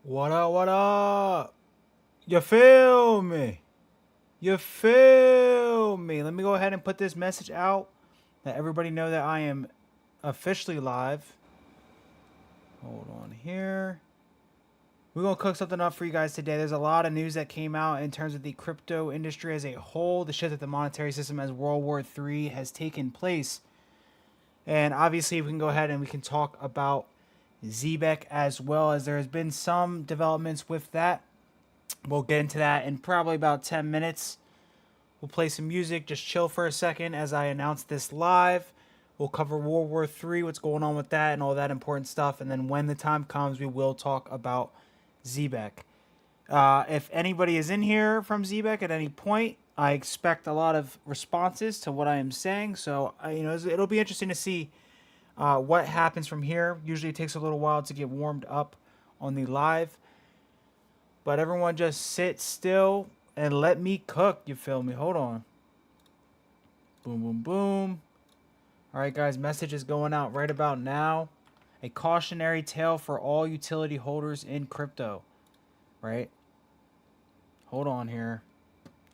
What up, what up? You feel me? You feel me? Let me go ahead and put this message out. Let everybody know that I am officially live. Hold on here. We're going to cook something up for you guys today. There's a lot of news that came out in terms of the crypto industry as a whole. The shift of the monetary system as World War III has taken place. And obviously we can go ahead and we can talk about Zebec as well, as there has been some developments with that. We'll get into that in probably about 10 minutes. We'll play some music, just chill for a second as I announce this live. We'll cover World War III, what's going on with that and all that important stuff. And then when the time comes, we will talk about Zebec. If anybody is in here from Zebec at any point, I expect a lot of responses to what I am saying. So, it'll be interesting to see what happens from here. Usually it takes a little while to get warmed up on the live. But everyone just sit still and let me cook, you feel me? Hold on. Boom, boom, boom. Alright guys, message is going out right about now. A cautionary tale for all utility holders in crypto. Right? Hold on here.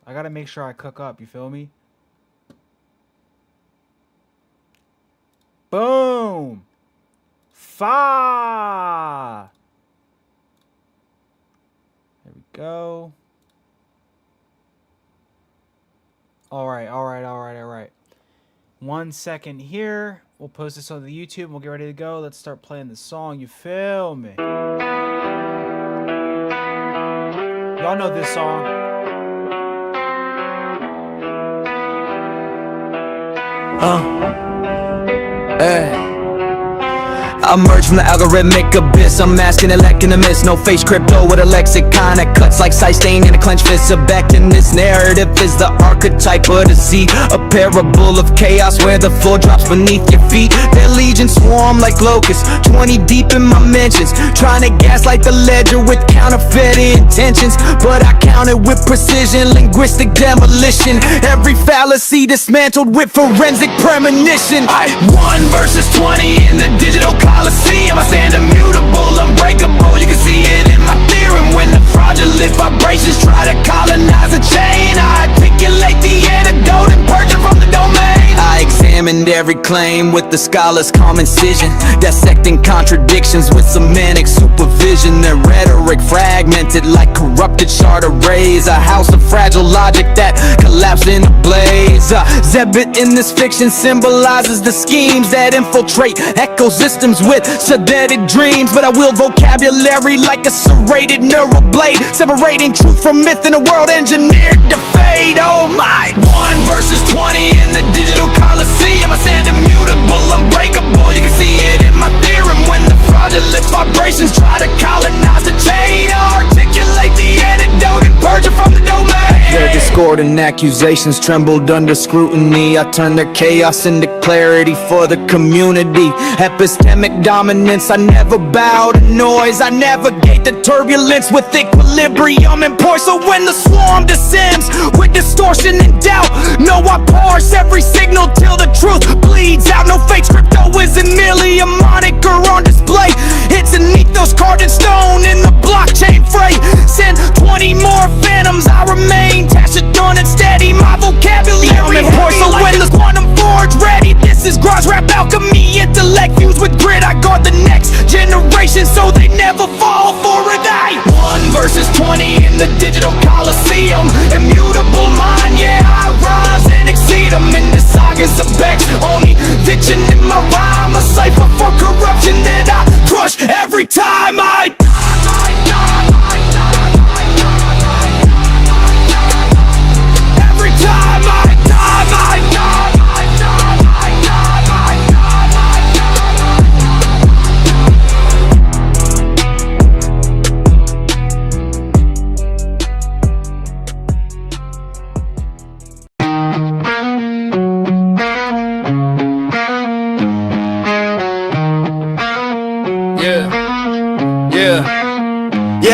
I gotta make sure I cook up, you feel me? Boom! Fa! There we go. Alright. 1 second here. We'll post this on the YouTube. We'll get ready to go. Let's start playing the song. You feel me? Y'all know this song. Hey. I emerge from the algorithmic abyss. I'm masking it, lacking the miss. No face crypto with a lexicon that cuts like sight stain in a clenched fist. Zebec in this narrative is the archetype of the sea, a parable of chaos where the floor drops beneath your feet. Their legions swarm like locusts, 20 deep in my mentions, trying to gaslight the ledger with counterfeit intentions. But I count it with precision, linguistic demolition. Every fallacy dismantled with forensic premonition. 1 versus 20 in the digital Coliseum. I stand immutable, unbreakable. You can see it in my theorem. When the fraudulent vibrations try to colonize a chain, I articulate the antidote and purge it from the domain. I examined every claim with the scholar's calm incision, dissecting contradictions with semantic supervision. Their rhetoric fragmented like corrupted shard arrays, a house of fragile logic that collapsed in a blaze. Zebec in this fiction symbolizes the schemes that infiltrate ecosystems with sedated dreams. But I wield vocabulary like a serrated neural blade, separating truth from myth in a world engineered to fade. Oh my! 1 versus 20 in the digital Coliseum. I stand immutable, unbreakable. You can see it in my theorem. When the fraudulent vibrations try to colonize the chain, I articulate the antidote and purge it from the domain. Their discordant accusations trembled under scrutiny. I turned their chaos into clarity for the community. Epistemic dominance, I never bow to noise. I navigate the turbulence with equilibrium and poise. So when the swarm descends with distortion and doubt, no, I parse every signal till the truth bleeds out. No fake crypto isn't merely a moniker on display. It's an ethos carved in stone in the blockchain freight. Send 20 more phantoms, I remain taciturnal and steady. My vocabulary and porcelain when the quantum forge ready. This is garage rap alchemy, intellect fused with grit. I guard the next generation so they never fall for it. 1 versus 20 in the digital Coliseum. Immutable mind, yeah, I rise and exceed them. In the sagas of Zebec, only fiction in my rhyme. A cipher for corruption that I crush every time I every time I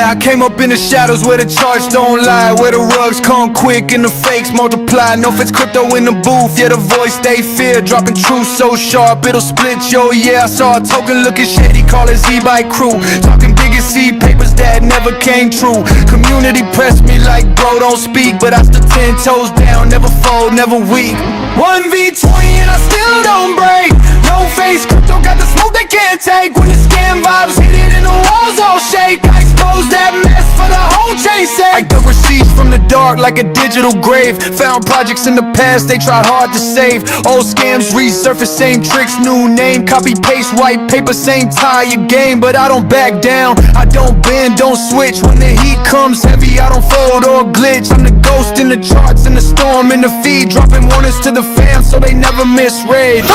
I came up in the shadows where the charts don't lie, where the rugs come quick and the fakes multiply. No fits crypto in the booth, yeah, the voice they fear, dropping truth so sharp it'll split yo. Yeah, I saw a token looking shady, call it Zebec crew, talking big legacy papers that never came true. Community pressed me like, bro, don't speak, but I stood 10 toes down, never fold, never weak. 1v20 and I still don't break. No face, crypto got the smoke they can't take. When the scam vibes hit it and the walls all shake, I expose that mess for the whole chain sake. I dug receipts from the dark like a digital grave. Found projects in the past they tried hard to save. Old scams resurface, same tricks, new name. Copy paste, white paper, same tie, your game. But I don't back down, I don't bend, don't switch. When the heat comes heavy, I don't fold or glitch. I'm the ghost in the charts, in the storm, in the feed. Dropping warnings to the fam so they never misread.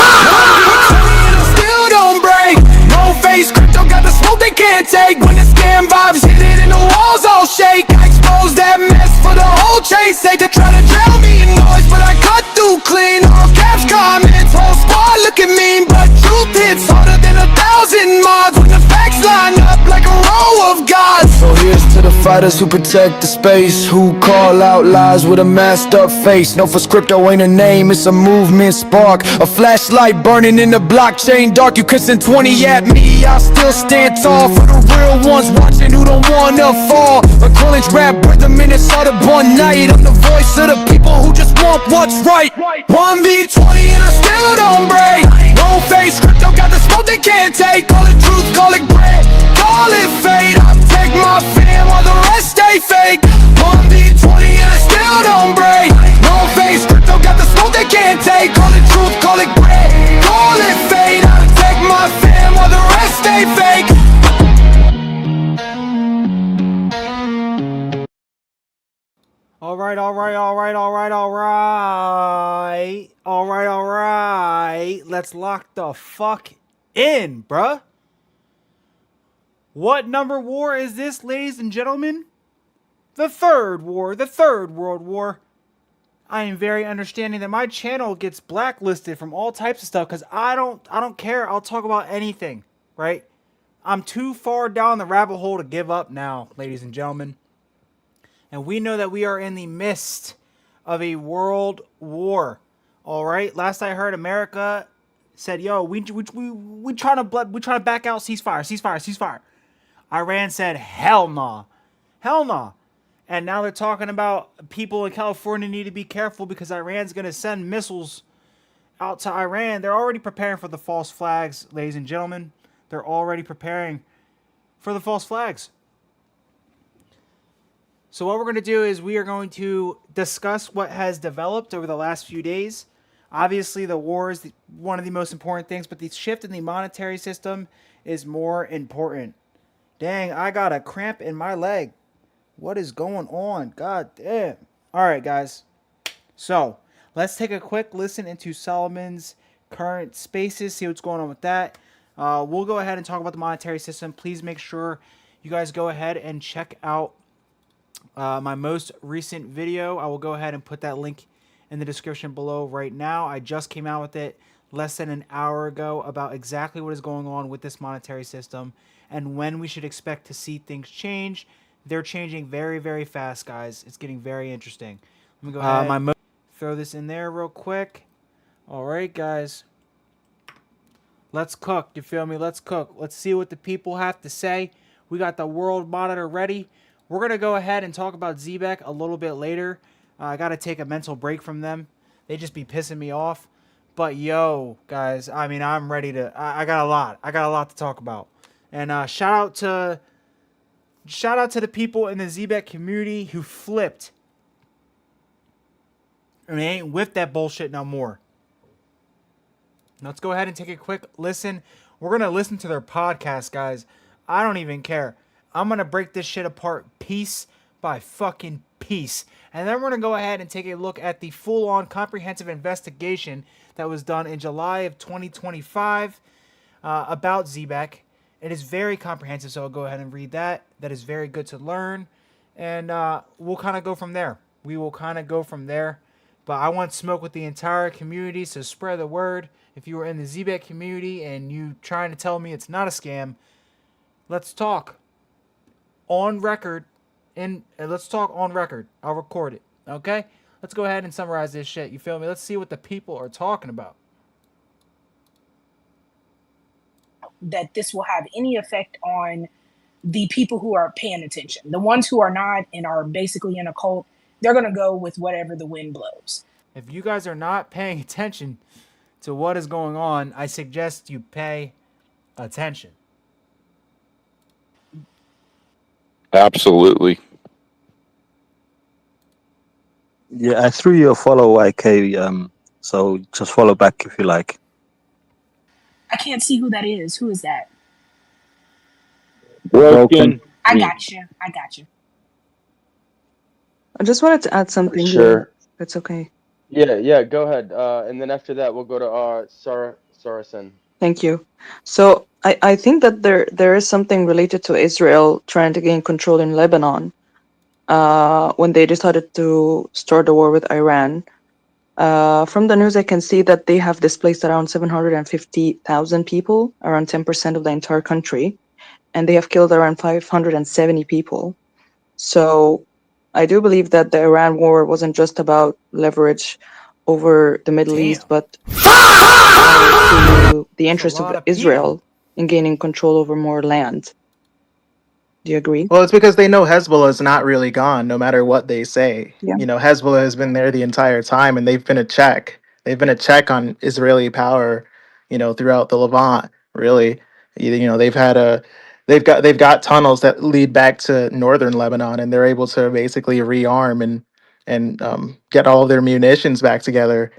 Still don't break. No face, crypto got the smoke they can't take. When the scam vibes hit it and the walls all shake, I expose that mess for the whole chain sake. They try to drown me in noise, but I cut through clean. All caps, comments, whole squad looking mean, but truth hits harder than 1,000 mods. When the facts line up like a row of gods. So here's to the fighters who protect the space, who call out lies with a masked up face. No, for crypto ain't a name, it's a movement spark. A flashlight burning in the blockchain dark. You could send 20 at me, I still stand tall. For the real ones watching who don't wanna fall. A college rap rhythm in it's all one night. I'm the voice of the people who just want what's right. 1v20 and I still don't break. No face, crypto got the smoke they can't take. Call it truth, call it bread, call it fate. I protect my fam while the rest stay fake. 1v20 and I still don't break. No face, crypto got the smoke they can't take. Call it truth, call it bread, call it fate. I protect my fam while the rest stay fake. All right. Let's lock the fuck in, bruh. What number war is this, ladies and gentlemen? The third war, the third world war. I am very understanding that my channel gets blacklisted from all types of stuff because I don't care. I'll talk about anything, right? I'm too far down the rabbit hole to give up now, ladies and gentlemen. And we know that we are in the midst of a world war. All right. Last I heard, America said, "Yo, we trying to back out, ceasefire." Iran said, "Hell nah, hell nah." And now they're talking about people in California need to be careful because Iran's going to send missiles out to Iran. They're already preparing for the false flags, ladies and gentlemen. They're already preparing for the false flags. So what we're going to do is we are going to discuss what has developed over the last few days. Obviously, the war is one of the most important things, but the shift in the monetary system is more important. Dang, I got a cramp in my leg. What is going on? God damn. All right, guys. So let's take a quick listen into Solomon's current spaces, see what's going on with that. We'll go ahead and talk about the monetary system. Please make sure you guys go ahead and check out my most recent video. I will go ahead and put that link in the description below right now. I just came out with it less than an hour ago about exactly what is going on with this monetary system and when we should expect to see things change. They're changing very, very fast, guys. It's getting very interesting. Let me go ahead throw this in there real quick. All right, guys. Let's cook. You feel me? Let's cook. Let's see what the people have to say. We got the world monitor ready. We're going to go ahead and talk about Zebec a little bit later. I got to take a mental break from them. They just be pissing me off. But yo, guys, I mean, I'm ready to... I got a lot. I got a lot to talk about. And shout out to the people in the Zebec community who flipped. And they ain't with that bullshit no more. Let's go ahead and take a quick listen. We're going to listen to their podcast, guys. I don't even care. I'm going to break this shit apart piece by fucking piece. And then we're going to go ahead and take a look at the full-on comprehensive investigation that was done in July of 2025 about Zebec. It is very comprehensive, so I'll go ahead and read that. That is very good to learn. And we'll kind of go from there. We will kind of go from there. But I want smoke with the entire community, so spread the word. If you are in the Zebec community and you trying to tell me it's not a scam, let's talk on record. Let's talk on record. I'll record it. Okay? Let's go ahead and summarize this shit. You feel me? Let's see what the people are talking about. That this will have any effect on the people who are paying attention. The ones who are not and are basically in a cult, they're going to go with whatever the wind blows. If you guys are not paying attention to what is going on, I suggest you pay attention. Absolutely. Yeah, I threw you a follow, IK. So just follow back if you like. I can't see who that is. Who is that? Broken. I got you. I got you. I just wanted to add something here. Sure. That's okay. Yeah, go ahead. And then after that, we'll go to Sarasen. Thank you. So I think that there is something related to Israel trying to gain control in Lebanon when they decided to start the war with Iran. From the news, I can see that they have displaced around 750,000 people, around 10% of the entire country, and they have killed around 570 people. So I do believe that the Iran war wasn't just about leverage over the Middle East, but to the interest of Israel in gaining control over more land. Do you agree? Well, it's because they know Hezbollah is not really gone, no matter what they say. Yeah. You know, Hezbollah has been there the entire time, and they've been a check. They've been a check on Israeli power, you know, throughout the Levant. Really, you know, they've got tunnels that lead back to northern Lebanon, and they're able to basically rearm and get all of their munitions back together,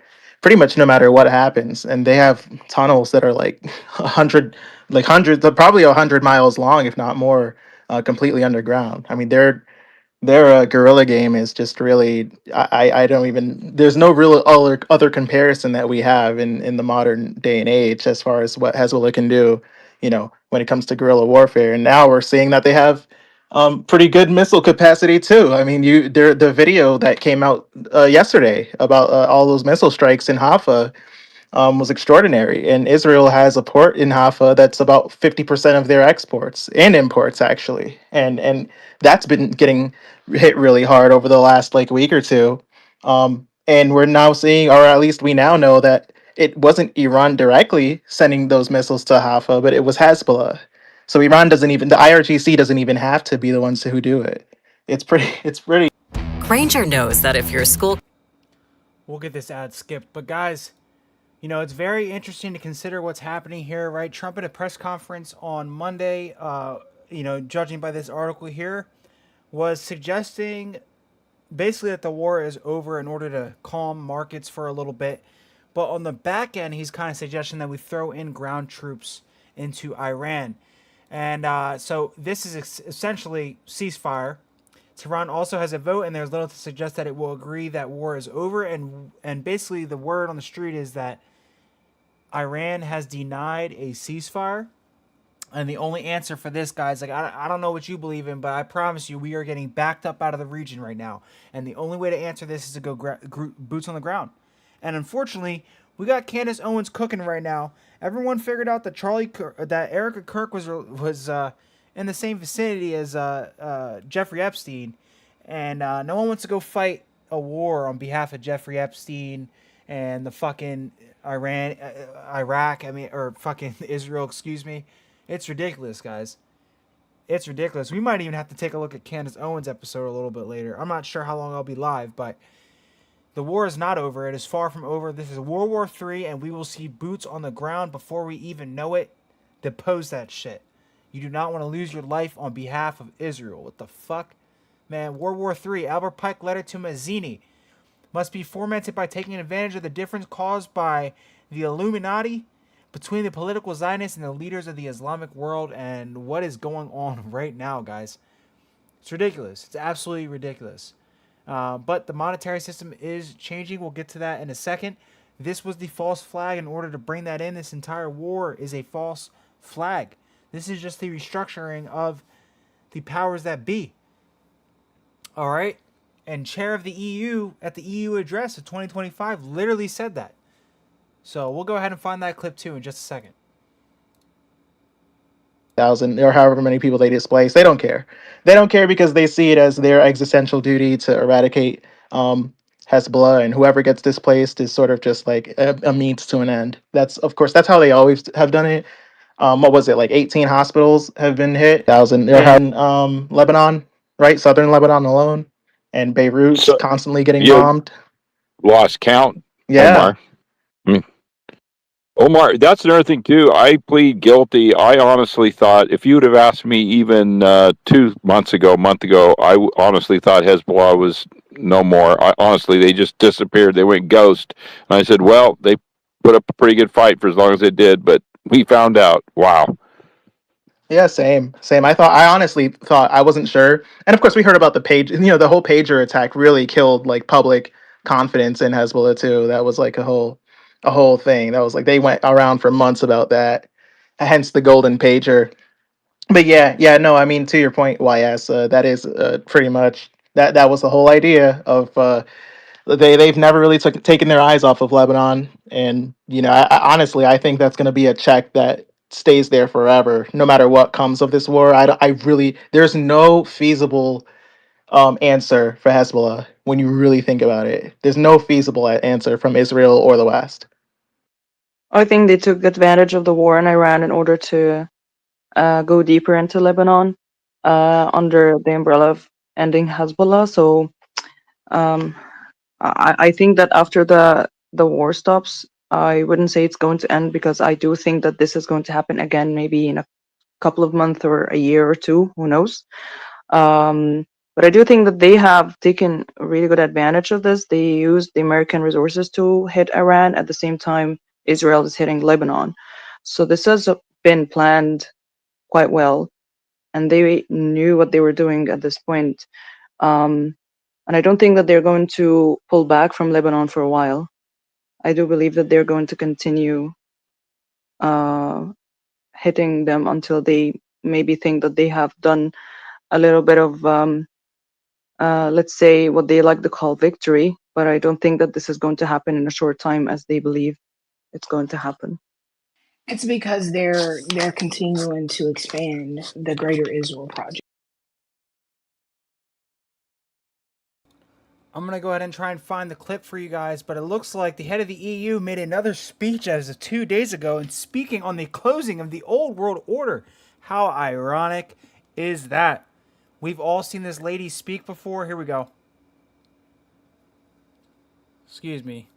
pretty much no matter what happens. And they have tunnels that are like 100, like hundreds, probably 100 miles long, if not more, completely underground. I mean, their guerrilla game is just really I don't even there's no real other comparison that we have in the modern day and age as far as what Hezbollah can do, you know, when it comes to guerrilla warfare. And now we're seeing that they have pretty good missile capacity too. I mean, the video that came out yesterday about all those missile strikes in Haifa was extraordinary. And Israel has a port in Haifa that's about 50% of their exports and imports, actually. And that's been getting hit really hard over the last like week or two. And we're now seeing, or at least we now know, that it wasn't Iran directly sending those missiles to Haifa, but it was Hezbollah. So Iran doesn't even, the IRGC doesn't even have to be the ones who do it. It's pretty. Granger knows that if your school... We'll get this ad skipped. But guys, you know, it's very interesting to consider what's happening here, right? Trump at a press conference on Monday, you know, judging by this article here, was suggesting basically that the war is over in order to calm markets for a little bit. But on the back end, he's kind of suggesting that we throw in ground troops into Iran. And so this is essentially ceasefire. Tehran also has a vote, and there's little to suggest that it will agree that war is over. And basically, the word on the street is that Iran has denied a ceasefire. And the only answer for this, guys, like I don't know what you believe in, but I promise you, we are getting backed up out of the region right now. And the only way to answer this is to go boots on the ground. And unfortunately, we got Candace Owens cooking right now. Everyone figured out that that Erica Kirk was in the same vicinity as Jeffrey Epstein, and no one wants to go fight a war on behalf of Jeffrey Epstein and the fucking Iraq. I mean, or fucking Israel. Excuse me. It's ridiculous, guys. It's ridiculous. We might even have to take a look at Candace Owens' episode a little bit later. I'm not sure how long I'll be live, but the war is not over. It is far from over. This is World War III, and we will see boots on the ground before we even know it. Depose that shit. You do not want to lose your life on behalf of Israel. What the fuck? Man, World War III, Albert Pike letter to Mazzini, must be fomented by taking advantage of the difference caused by the Illuminati between the political Zionists and the leaders of the Islamic world. And what is going on right now, guys? It's ridiculous. It's absolutely ridiculous. But the monetary system is changing. We'll get to that in a second. This was the false flag. In order to bring that in, this entire war is a false flag. This is just the restructuring of the powers that be. All right? And chair of the EU at the EU address of 2025 literally said that. So we'll go ahead and find that clip too in just a second. Thousand or however many people they displace, they don't care. They don't care because they see it as their existential duty to eradicate Hezbollah, and whoever gets displaced is sort of just like a means to an end. That's, of course, that's how they always have done it. What was it, like 18 hospitals have been hit? 1,000 there have in Lebanon, right? Southern Lebanon alone, and Beirut's So constantly getting you bombed. lost count, Yeah. Omar. I mean, Omar, that's another thing too. I plead guilty. I honestly thought if you would have asked me even 2 months ago, a month ago, honestly thought Hezbollah was no more. Honestly, they just disappeared. They went ghost. And I said, well, they put up a pretty good fight for as long as they did, but we found out. Wow. Yeah, same. I honestly thought, I wasn't sure, and of course we heard about the page. The whole pager attack really killed like public confidence in Hezbollah too. That was like a whole thing. That was like they went around for months about that. Hence the golden pager. But yeah, no, I mean to your point, YS, that is pretty much that was the whole idea of they've never really taken their eyes off of Lebanon, and honestly, I think that's going to be a check that stays there forever, no matter what comes of this war. I really, there's no feasible answer for Hezbollah when you really think about it. There's no feasible answer from Israel or the West. I think they took advantage of the war in Iran in order to go deeper into Lebanon under the umbrella of ending Hezbollah. So um, I think that after the war stops, I wouldn't say it's going to end, because I do think that this is going to happen again, maybe in a couple of months or a year or two, who knows. But I do think that they have taken really good advantage of this. They used the American resources to hit Iran at the same time Israel is hitting Lebanon. So this has been planned quite well, and they knew what they were doing at this point. And I don't think that they're going to pull back from Lebanon for a while. I do believe that they're going to continue hitting them until they maybe think that they have done a little bit of, let's say, what they like to call victory. But I don't think that this is going to happen in a short time as they believe it's going to happen. It's because they're continuing to expand the Greater Israel Project. I'm going to go ahead and try and find the clip for you guys, but it looks like the head of the EU made another speech as of 2 days ago and speaking on the closing of the old world order. How ironic is that? We've all seen this lady speak before. Here we go. Excuse me.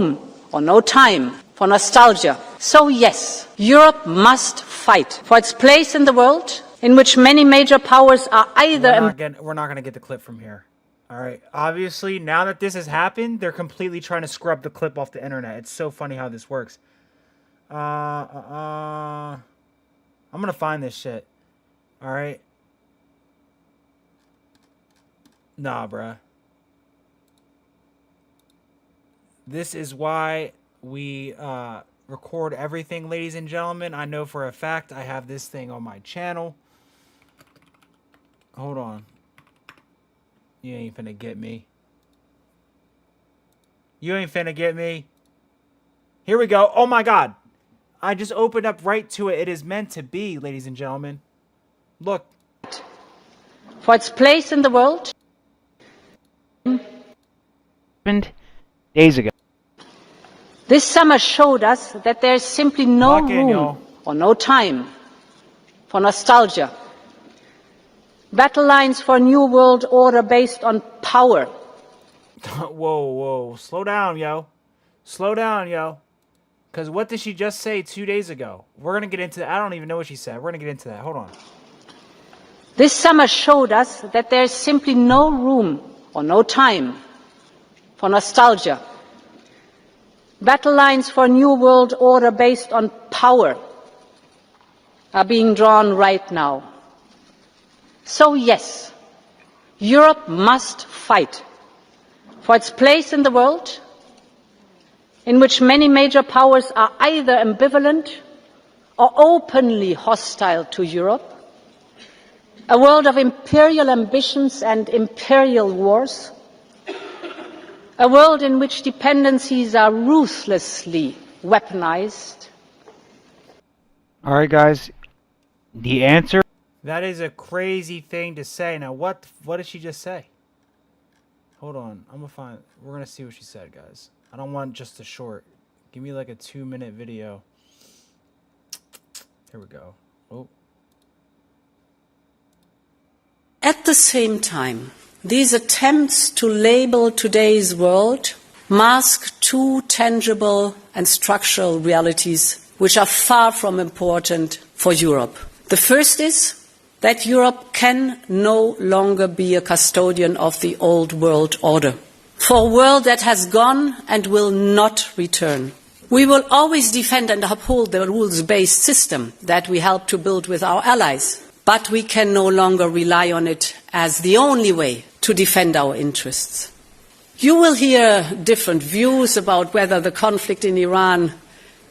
Or no time for nostalgia. So yes, Europe must fight for its place in the world, in which many major powers are either... We're not going to get the clip from here. All right. Obviously, now that this has happened, they're completely trying to scrub the clip off the internet. It's so funny how this works. I'm going to find this shit. All right. Nah, bruh. This is why we record everything, ladies and gentlemen. I know for a fact I have this thing on my channel. Hold on. You ain't finna get me. You ain't finna get me. Here we go. Oh my god. I just opened up right to it. It is meant to be, ladies and gentlemen. Look. For its place in the world. Days ago. This summer showed us that there is simply no room or no time for nostalgia. Battle lines for a new world order based on power. Whoa. Slow down, yo. Slow down, yo. Because what did she just say 2 days ago? We're going to get into that. I don't even know what she said. We're going to get into that. Hold on. This summer showed us that there is simply no room or no time for nostalgia. Battle lines for a new world order based on power are being drawn right now. So yes, Europe must fight for its place in the world, in which many major powers are either ambivalent or openly hostile to Europe, a world of imperial ambitions and imperial wars, a world in which dependencies are ruthlessly weaponized. All right, guys. The answer? That is a crazy thing to say. Now, what did she just say? Hold on. We're going to see what she said, guys. I don't want just a short. Give me like a 2-minute video. Here we go. Oh. At the same time, these attempts to label today's world mask two tangible and structural realities which are far from important for Europe. The first is that Europe can no longer be a custodian of the old world order. For a world that has gone and will not return. We will always defend and uphold the rules-based system that we helped to build with our allies, but we can no longer rely on it as the only way to defend our interests. You will hear different views about whether the conflict in Iran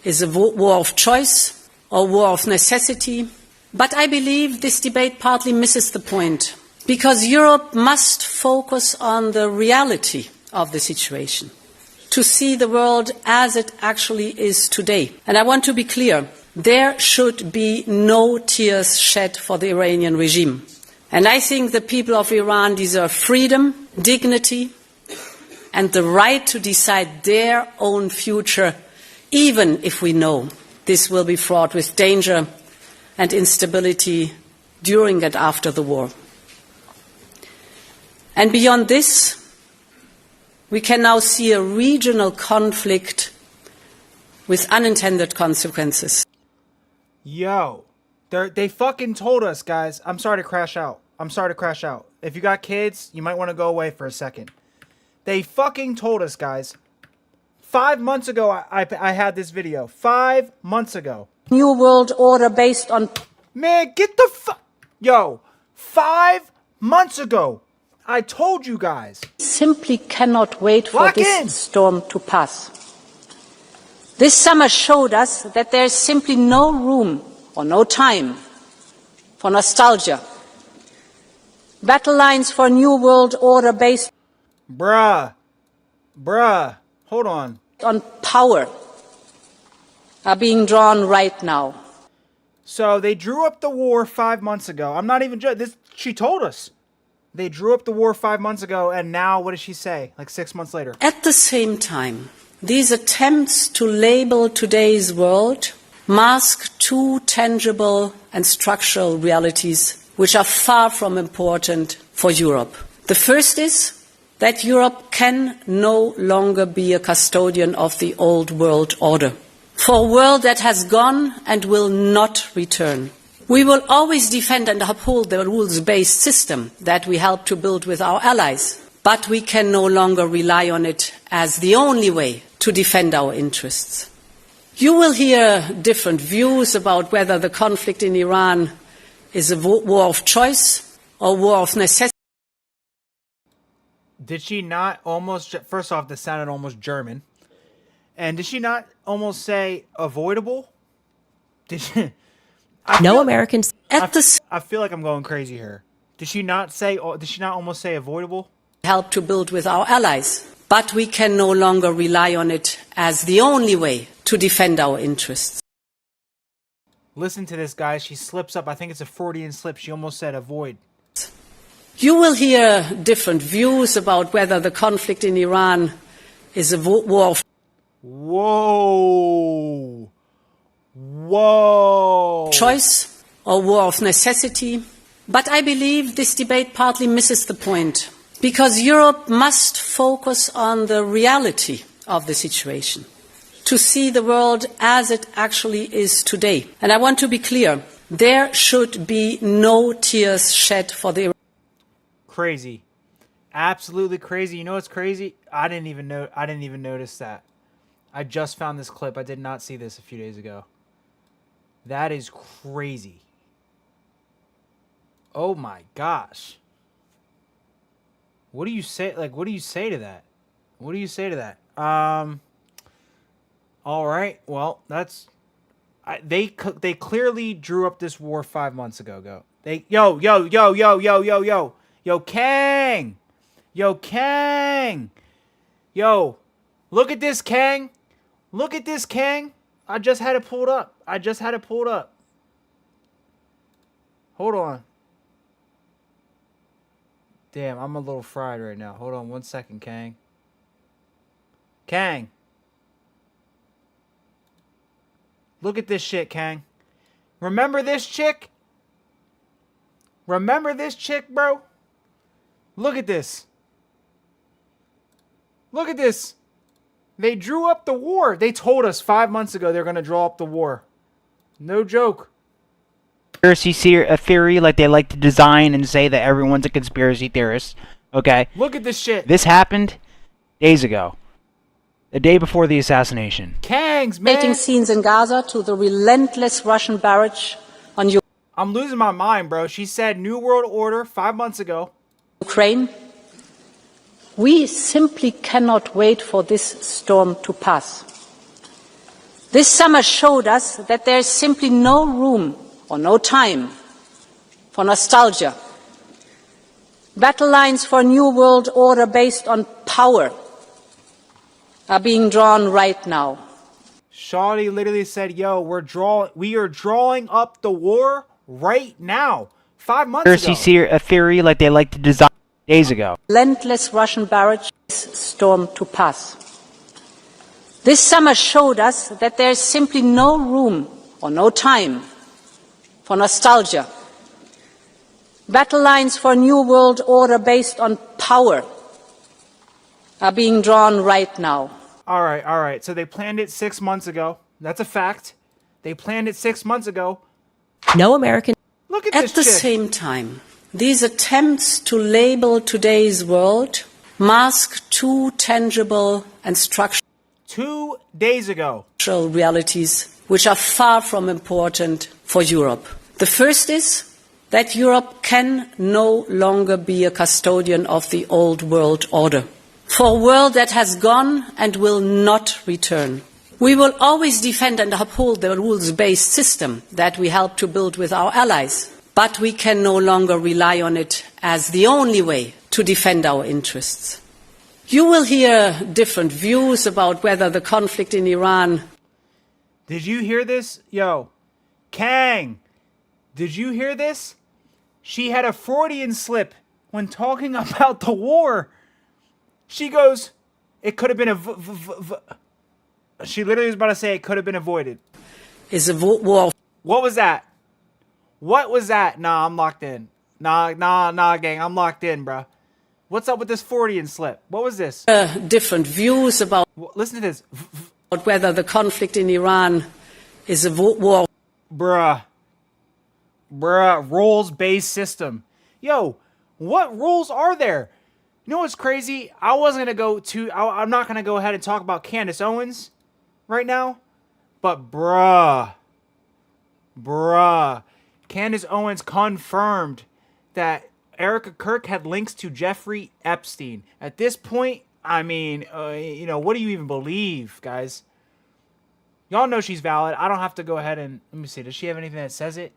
is a war of choice or war of necessity, but I believe this debate partly misses the point, because Europe must focus on the reality of the situation, to see the world as it actually is today. And I want to be clear, there should be no tears shed for the Iranian regime. And I think the people of Iran deserve freedom, dignity, and the right to decide their own future, even if we know this will be fraught with danger and instability during and after the war. And beyond this, we can now see a regional conflict with unintended consequences. Yo, they fucking told us, guys. I'm sorry to crash out. If you got kids, you might want to go away for a second. They fucking told us, guys. 5 months ago, I had this video. 5 months ago. New world order based on... Man, get the fuck... Yo, 5 months ago, I told you guys. Simply cannot wait for Lock in. this storm to pass. This summer showed us that there is simply no room or no time for nostalgia. Battle lines for a new world order based... Bruh, hold on. ...on power are being drawn right now. So they drew up the war 5 months ago. I'm not even joking. She told us. They drew up the war 5 months ago, and now what does she say? Like 6 months later. At the same time, these attempts to label today's world mask two tangible and structural realities which are far from important for Europe. The first is that Europe can no longer be a custodian of the old world order. For a world that has gone and will not return. We will always defend and uphold the rules-based system that we helped to build with our allies, but we can no longer rely on it as the only way to defend our interests. You will hear different views about whether the conflict in Iran is a war of choice or war of necessity. Did she not almost... First off, this sounded almost German. And did she not almost say avoidable? Did she... No Americans... I feel like I'm going crazy here. Did she not almost say avoidable? Help to build with our allies, but we can no longer rely on it as the only way to defend our interests. Listen to this, guys. She slips up. I think it's a Freudian slip. She almost said avoid. You will hear different views about whether the conflict in Iran is a war of... Whoa. choice or war of necessity. But I believe this debate partly misses the point, because Europe must focus on the reality of the situation, to see the world as it actually is today. And I want to be clear, there should be no tears shed for the... Crazy. Absolutely crazy. You know what's crazy? I didn't even notice that. I just found this clip. I did not see this a few days ago. That is crazy. Oh my gosh. What do you say? Like, what do you say to that? What do you say to that? All right. Well, that's... They clearly drew up this war 5 months ago. Yo, Kang! Yo, Kang! Yo, look at this, Kang! Look at this, Kang! I just had it pulled up. Hold on. Damn, I'm a little fried right now. Hold on 1 second, Kang. Kang! Look at this shit, Kang. Remember this chick? Remember this chick, bro? Look at this. Look at this. They drew up the war. They told us 5 months ago they're going to draw up the war. No joke. Conspiracy theory, like they like to design and say that everyone's a conspiracy theorist. Okay? Look at this shit. This happened days ago. The day before the assassination. Kangs, man. Scenes in Gaza to the relentless Russian barrage on I'm losing my mind, bro. She said New World Order 5 months ago. Ukraine. We simply cannot wait for this storm to pass. This summer showed us that there is simply no room or no time for nostalgia. Battle lines for a new world order based on power are being drawn right now. Shawty literally said, yo, we are drawing up the war right now. 5 months ago. Conspiracy theory, like they like to design days ago. Relentless Russian barrage storm to pass. This summer showed us that there is simply no room or no time for nostalgia. Battle lines for a new world order based on power are being drawn right now. All right. So they planned it 6 months ago. That's a fact. They planned it 6 months ago. No American. Look at At the same time, these attempts to label today's world mask two tangible and structural 2 days ago realities which are far from important for Europe. The first is that Europe can no longer be a custodian of the old world order. For a world that has gone and will not return. We will always defend and uphold the rules-based system that we helped to build with our allies, but we can no longer rely on it as the only way to defend our interests. You will hear different views about whether the conflict in Iran... Did you hear this? Yo, Kang, did you hear this? She had a Freudian slip when talking about the war. She goes, it could have been she literally was about to say it could have been avoided. Is a war. What was that? What was that? Nah, I'm locked in. Nah, gang, I'm locked in, bruh. What's up with this Freudian slip? What was this? Different views about... Listen to this. Whether the conflict in Iran is a war. Bruh, rules-based system. Yo, what rules are there? You know what's crazy? I'm not going to go ahead and talk about Candace Owens right now. But bruh. Candace Owens confirmed that Erica Kirk had links to Jeffrey Epstein. At this point, I mean, what do you even believe, guys? Y'all know she's valid. I don't have to go ahead and... Let me see. Does she have anything that says it?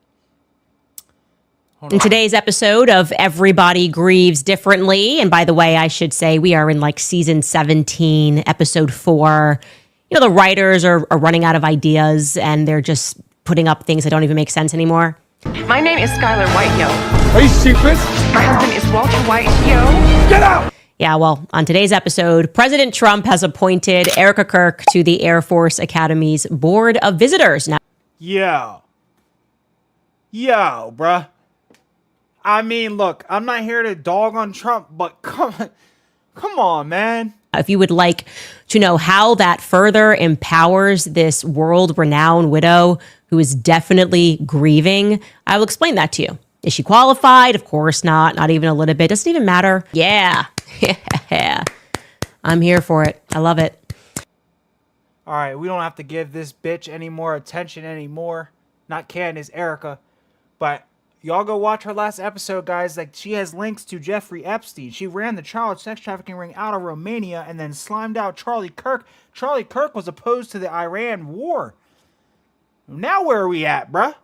In today's episode of Everybody Grieves Differently, and by the way, I should say we are in like season 17, episode 4. You know, the writers are running out of ideas and they're just putting up things that don't even make sense anymore. My name is Skylar White, yo. Are you stupid? My husband is Walter White, yo. Get out! Yeah, well, on today's episode, President Trump has appointed Erica Kirk to the Air Force Academy's Board of Visitors. Now, Yo, bruh. I mean, look, I'm not here to dog on Trump, but come on, man. if you would like to know how that further empowers this world-renowned widow who is definitely grieving, I will explain that to you. Is she qualified? Of course not. Not even a little bit. Doesn't even matter. Yeah. Yeah. I'm here for it. I love it. All right, we don't have to give this bitch any more attention anymore. Not Candace, Erica. But y'all go watch her last episode, guys. Like, she has links to Jeffrey Epstein. She ran the child sex trafficking ring out of Romania and then slimed out Charlie Kirk. Charlie Kirk was opposed to the Iran war. Now where are we at, bruh?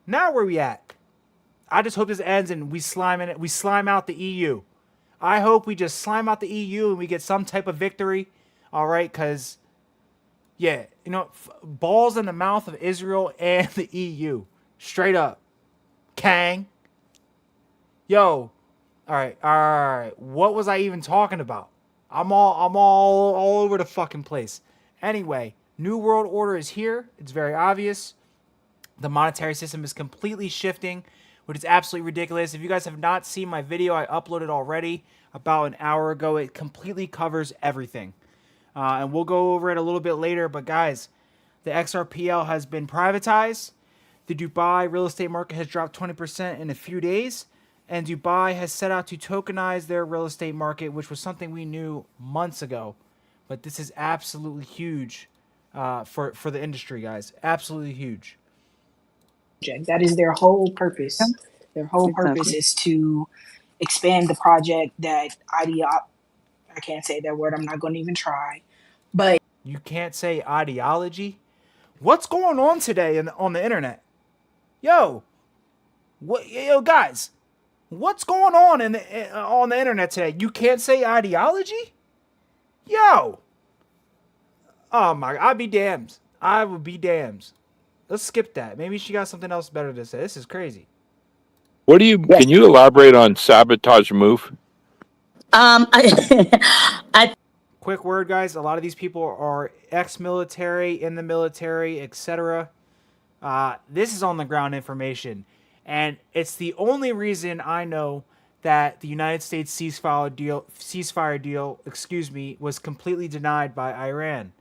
Now where are we at? I just hope this ends and we slime out the EU. I hope we just slime out the EU and we get some type of victory. All right, because, yeah, you know, balls in the mouth of Israel and the EU. Straight up. Kang. Yo. All right. What was I even talking about? I'm all over the fucking place. Anyway, New World Order is here. It's very obvious. The monetary system is completely shifting, which is absolutely ridiculous. If you guys have not seen my video, I uploaded already about an hour ago. It completely covers everything. And we'll go over it a little bit later. But guys, the XRPL has been privatized. The Dubai real estate market has dropped 20% in a few days. And Dubai has set out to tokenize their real estate market, which was something we knew months ago. But this is absolutely huge for the industry, guys. Absolutely huge. That is their whole purpose. Their whole purpose Exactly. is to expand the project that I can't say that word. I'm not going to even try. But You can't say ideology. What's going on today on the internet? Yo, guys, what's going on on the internet today? You can't say ideology? Yo. Oh my, I'd be damned. I would be damned. Let's skip that. Maybe she got something else better to say. This is crazy. What do you? Can you elaborate on sabotage move? I Quick word, guys. A lot of these people are ex-military, in the military, etc. This is on the ground information, and it's the only reason I know that the United States ceasefire deal, was completely denied by Iran.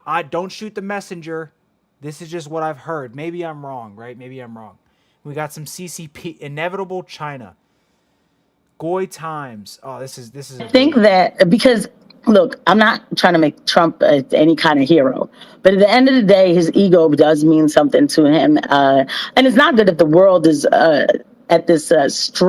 I don't shoot the messenger. This is just what I've heard. Maybe I'm wrong, right? Maybe I'm wrong. We got some CCP, inevitable China, Goy times. Oh, this is a think that because look, I'm not trying to make Trump any kind of hero, but at the end of the day, his ego does mean something to him, and it's not good if the world is at this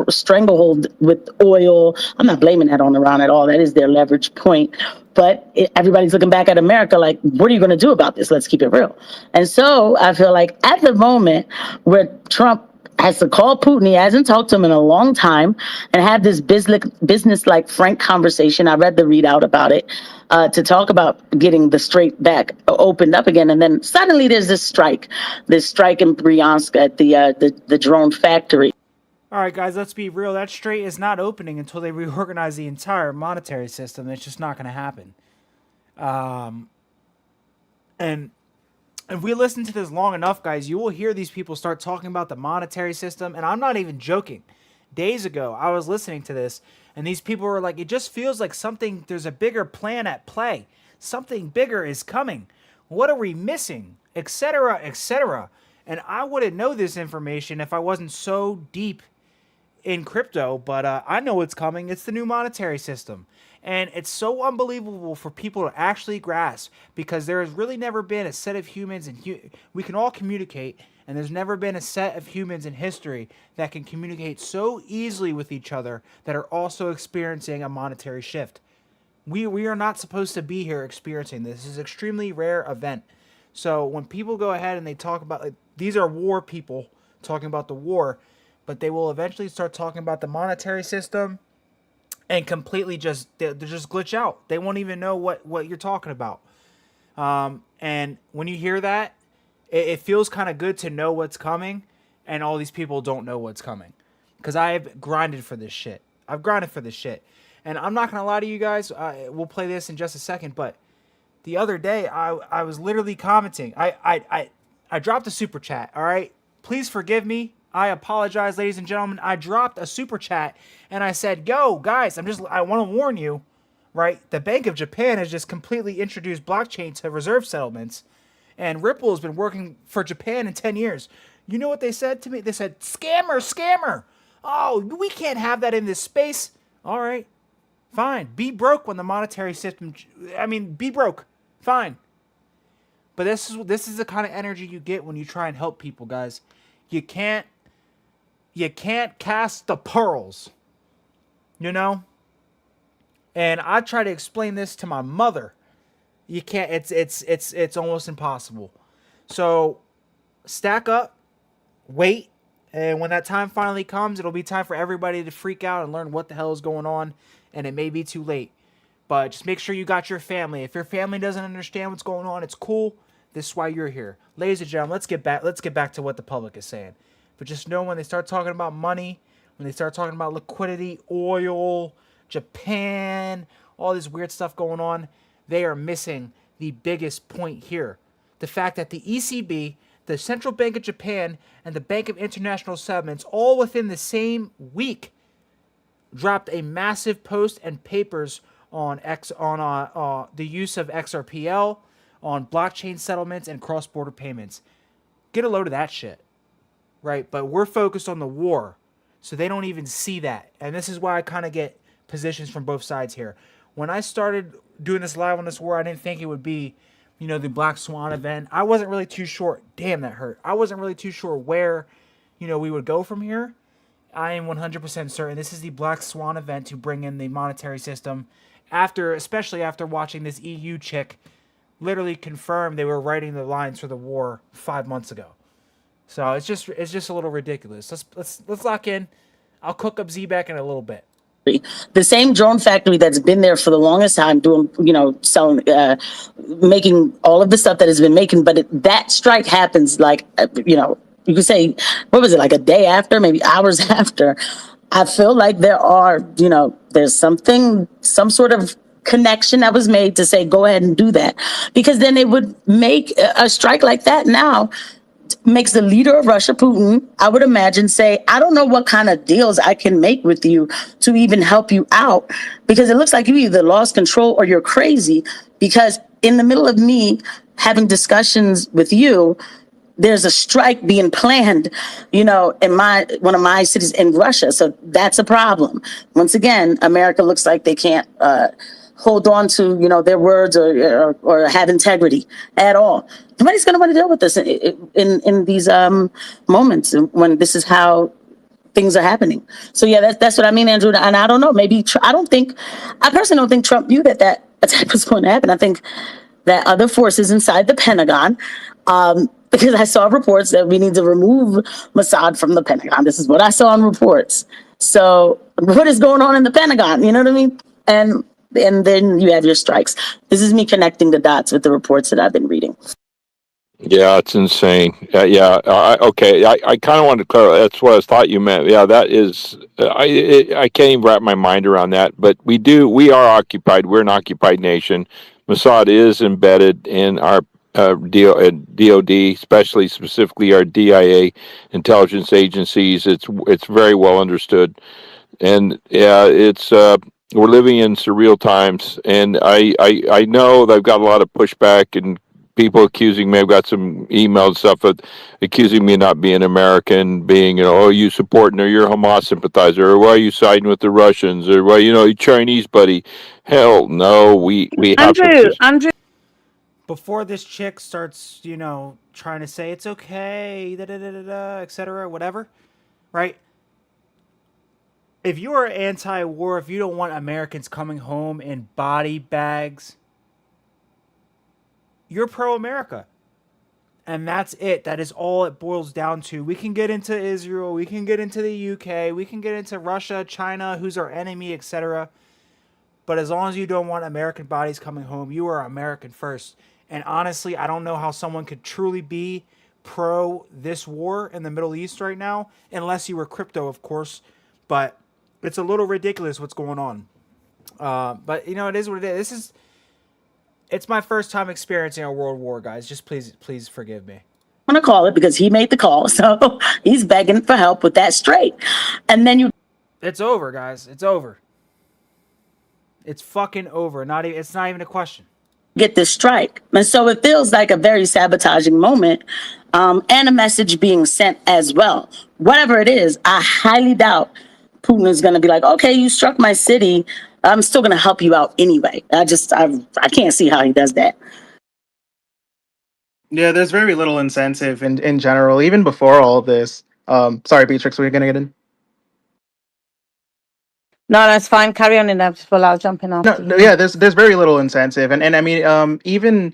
stranglehold with oil. I'm not blaming that on Iran at all. That is their leverage point. But everybody's looking back at America like, what are you going to do about this? Let's keep it real. And so I feel like at the moment where Trump has to call Putin, he hasn't talked to him in a long time, and have this business-like frank conversation. I read the readout about it to talk about getting the Strait back opened up again, and then suddenly there's this strike in Bryansk at the drone factory. All right, guys, let's be real. That strait is not opening until they reorganize the entire monetary system. It's just not going to happen. And if we listen to this long enough, guys, you will hear these people start talking about the monetary system. And I'm not even joking. Days ago, I was listening to this, and these people were like, it just feels like there's a bigger plan at play. Something bigger is coming. What are we missing? Etc., etc. And I wouldn't know this information if I wasn't so deep in crypto, but I know it's coming. It's the new monetary system. And it's so unbelievable for people to actually grasp, because there has really never been a set of humans, and we can all communicate, and there's never been a set of humans in history that can communicate so easily with each other that are also experiencing a monetary shift. We are not supposed to be here experiencing this. This is an extremely rare event. So when people go ahead and they talk about, like, these are war people talking about the war, but they will eventually start talking about the monetary system and completely they'll just glitch out. They won't even know what you're talking about. And when you hear that, it feels kind of good to know what's coming, and all these people don't know what's coming. Because I've grinded for this shit. And I'm not going to lie to you guys. We'll play this in just a second, but the other day I was literally commenting. I dropped a super chat, all right? Please forgive me. I apologize, ladies and gentlemen. I dropped a super chat and I said, yo, guys, I want to warn you, right? The Bank of Japan has just completely introduced blockchain to reserve settlements, and Ripple has been working for Japan in 10 years. You know what they said to me? They said, scammer, scammer. Oh, we can't have that in this space. All right, fine. Be broke when the monetary system, be broke. Fine. But this is the kind of energy you get when you try and help people, guys. You can't cast the pearls, you know? And I try to explain this to my mother. You can't, it's almost impossible. So stack up, wait, and when that time finally comes, it'll be time for everybody to freak out and learn what the hell is going on, and it may be too late. But just make sure you got your family. If your family doesn't understand what's going on, it's cool. This is why you're here. Ladies and gentlemen, let's get back to what the public is saying. But just know, when they start talking about money, when they start talking about liquidity, oil, Japan, all this weird stuff going on, they are missing the biggest point here. The fact that the ECB, the Central Bank of Japan, and the Bank of International Settlements, all within the same week, dropped a massive post and papers on the use of XRPL, on blockchain settlements and cross-border payments. Get a load of that shit, right? But we're focused on the war, so they don't even see that. And this is why I kind of get positions from both sides here. When I started doing this live on this war, I didn't think it would be, the Black Swan event. I wasn't really too sure. Damn, that hurt. I wasn't really too sure where, we would go from here. I am 100% certain this is the Black Swan event to bring in the monetary system, especially after watching this EU chick literally confirm they were writing the lines for the war 5 months ago. So it's just a little ridiculous. Let's lock in. I'll cook up Zebec in a little bit. The same drone factory that's been there for the longest time doing, selling, making all of the stuff that has been making, but that strike happens like, you could say, what was it, like a day after, maybe hours after. I feel like there's some sort of connection that was made to say, go ahead and do that. Because then they would make a strike like that now, makes the leader of Russia, Putin, I would imagine, say, I don't know what kind of deals I can make with you to even help you out, because it looks like you either lost control or you're crazy, because in the middle of me having discussions with you, there's a strike being planned, in one of my cities in Russia. So that's a problem. Once again, America looks like they can't hold on to, their words or have integrity at all. Nobody's going to want to deal with this in these moments when this is how things are happening. So yeah, that's what I mean, Andrew. And I don't know, maybe I personally don't think Trump knew that attack was going to happen. I think that other forces inside the Pentagon, because I saw reports that we need to remove Mossad from the Pentagon. This is what I saw in reports. So what is going on in the Pentagon? You know what I mean? And then you have your strikes. This is me connecting the dots with the reports that I've been reading. Yeah, it's insane. Okay. I kind of wanted to clarify. That's what I thought you meant. Yeah, that is. I can't even wrap my mind around that. But we are occupied. We're an occupied nation. Mossad is embedded in our DOD, especially specifically our DIA intelligence agencies. It's very well understood, and yeah, it's. We're living in surreal times, and I know that I've got a lot of pushback and people accusing me. I've got some emailed stuff accusing me of not being American, being, oh, you supporting, or you're a Hamas sympathizer, or why are you siding with the Russians, or why, you Chinese buddy. Hell no, we have Andrew. Before this chick starts, trying to say it's okay, etc., whatever, right? If you are anti-war, if you don't want Americans coming home in body bags, you're pro-America. And that's it. That is all it boils down to. We can get into Israel. We can get into the UK. We can get into Russia, China, who's our enemy, etc. But as long as you don't want American bodies coming home, you are American first. And honestly, I don't know how someone could truly be pro this war in the Middle East right now, unless you were crypto, of course. But it's a little ridiculous what's going on. But, it is what it is. It's my first time experiencing a world war, guys. Just please forgive me. I'm going to call it because he made the call. So he's begging for help with that straight. And then it's over, guys. It's over. It's fucking over. It's not even a question. Get this strike. And so it feels like a very sabotaging moment, and a message being sent as well. Whatever it is, I highly doubt Putin is going to be like, okay, you struck my city, I'm still going to help you out anyway. I can't see how he does that. Yeah, there's very little incentive in general, even before all of this. Sorry, Beatrix, were you going to get in? No, that's fine. Carry on, inevitable. I'll jump in after. No, yeah, there's very little incentive, and I mean, even,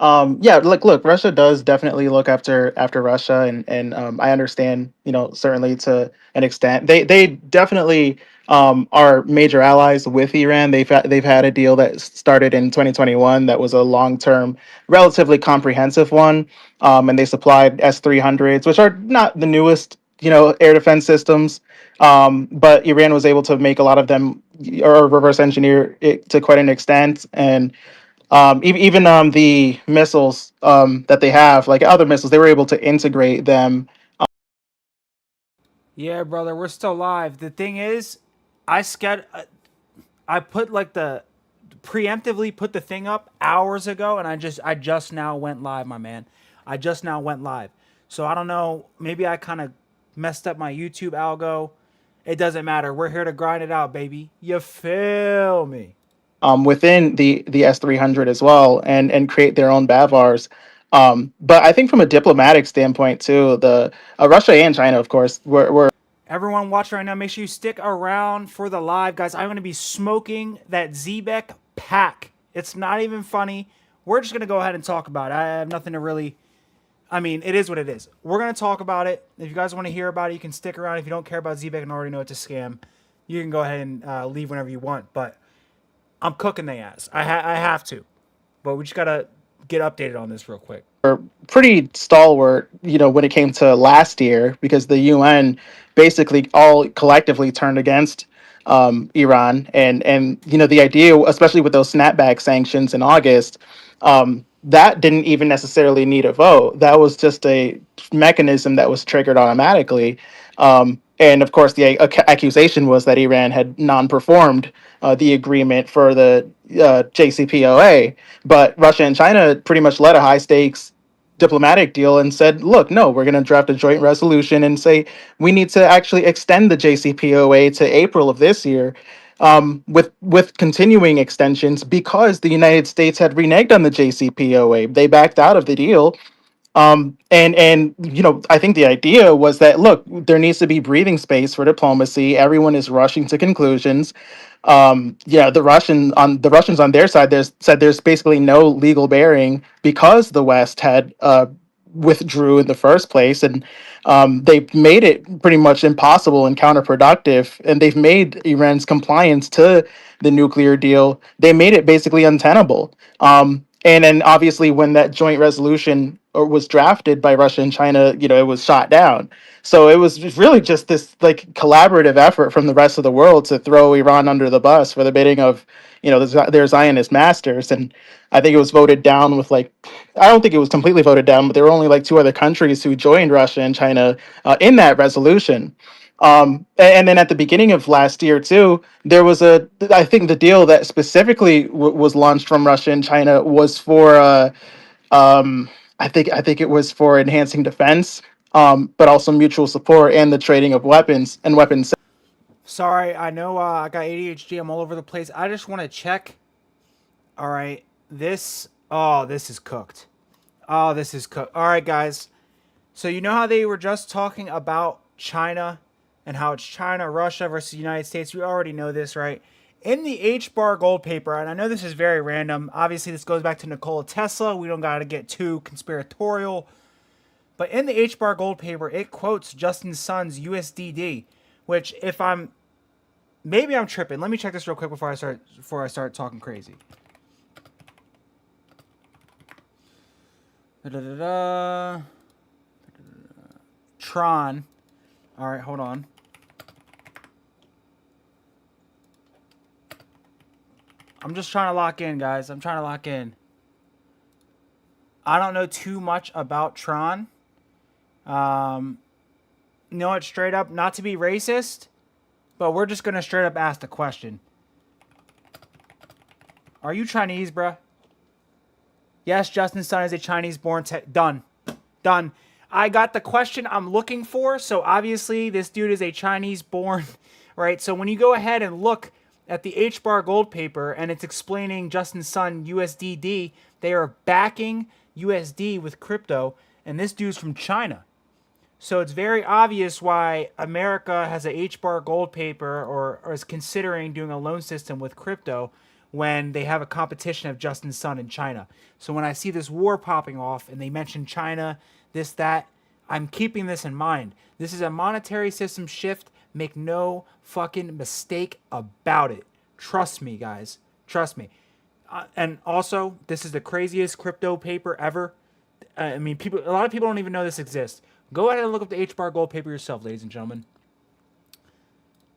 yeah, look, Russia does definitely look after Russia, and I understand, certainly to an extent, they definitely are major allies with Iran. They've had a deal that started in 2021 that was a long-term, relatively comprehensive one, and they supplied S-300s, which are not the newest, air defense systems. But Iran was able to make a lot of them or reverse engineer it to quite an extent. And Even the missiles that they have, like other missiles, they were able to integrate them. Yeah, brother, we're still live. The thing is, I put like the preemptively put the thing up hours ago, and I just now went live, my man. I just now went live. So I don't know. Maybe I kind of messed up my YouTube algo. It doesn't matter. We're here to grind it out, baby. You feel me? Within the S-300 as well, and create their own Bavars. But I think from a diplomatic standpoint too, the Russia and China, of course, were Everyone watching right now, make sure you stick around for the live, guys. I'm going to be smoking that Zebec pack. It's not even funny. We're just going to go ahead and talk about it. I have nothing to really. I mean, it is what it is. We're going to talk about it. If you guys want to hear about it, you can stick around. If you don't care about Zebec and already know it's a scam, you can go ahead and leave whenever you want. But I'm cooking the ass. I have to. But we just got to get updated on this real quick. pretty stalwart, when it came to last year, because the UN basically all collectively turned against Iran, and the idea, especially with those snapback sanctions in August, that didn't even necessarily need a vote. That was just a mechanism that was triggered automatically. And of course, the accusation was that Iran had non-performed the agreement for the JCPOA, but Russia and China pretty much led a high stakes diplomatic deal and said, look, no, we're going to draft a joint resolution and say we need to actually extend the JCPOA to April of this year, with continuing extensions, because the United States had reneged on the JCPOA. They backed out of the deal. And I think the idea was that, look, there needs to be breathing space for diplomacy. Everyone is rushing to conclusions. Yeah, the Russians on their side, there's basically no legal bearing because the West had withdrew in the first place, and they've made it pretty much impossible and counterproductive, and they've made Iran's compliance to the nuclear deal, they made it basically untenable. And then obviously when that joint resolution was drafted by Russia and China, it was shot down. So it was really just this like collaborative effort from the rest of the world to throw Iran under the bus for the bidding of, their Zionist masters. And I think it was voted down with I don't think it was completely voted down, but there were only like two other countries who joined Russia and China in that resolution. And then at the beginning of last year too, there was I think the deal that specifically was launched from Russia and China was for, I think it was for enhancing defense, but also mutual support and the trading of weapons and weapons. Sorry, I know I got ADHD. I'm all over the place. I just want to check. All right, this is cooked. Oh, this is cooked. All right, guys. So you know how they were just talking about China and how it's China, Russia versus the United States? We already know this, right? In the H-bar gold paper, and I know this is very random. Obviously, this goes back to Nikola Tesla. We don't got to get too conspiratorial. But in the H-bar gold paper, it quotes Justin Sun's USDD, which maybe I'm tripping. Let me check this real quick before I start talking crazy. Da-da-da-da. Tron. All right, hold on. I'm just trying to lock in, guys. I'm trying to lock in. I don't know too much about Tron. Know it straight up, not to be racist, but we're just gonna straight up ask the question. Are you Chinese, bruh? Yes, Justin Sun is a Chinese-born done. Done. I got the question I'm looking for, so obviously this dude is a Chinese-born, right? So when you go ahead and look at the H-bar gold paper and it's explaining Justin Sun USDD, they are backing USD with crypto, and this dude's from China. So it's very obvious why America has a H-bar gold paper or is considering doing a loan system with crypto when they have a competition of Justin Sun in China. So when I see this war popping off and they mention China, this, that, I'm keeping this in mind. This is a monetary system shift. Make no fucking mistake about it. Trust me, guys. Trust me. And also, this is the craziest crypto paper ever. I mean, a lot of people don't even know this exists. Go ahead and look up the H-bar gold paper yourself, ladies and gentlemen.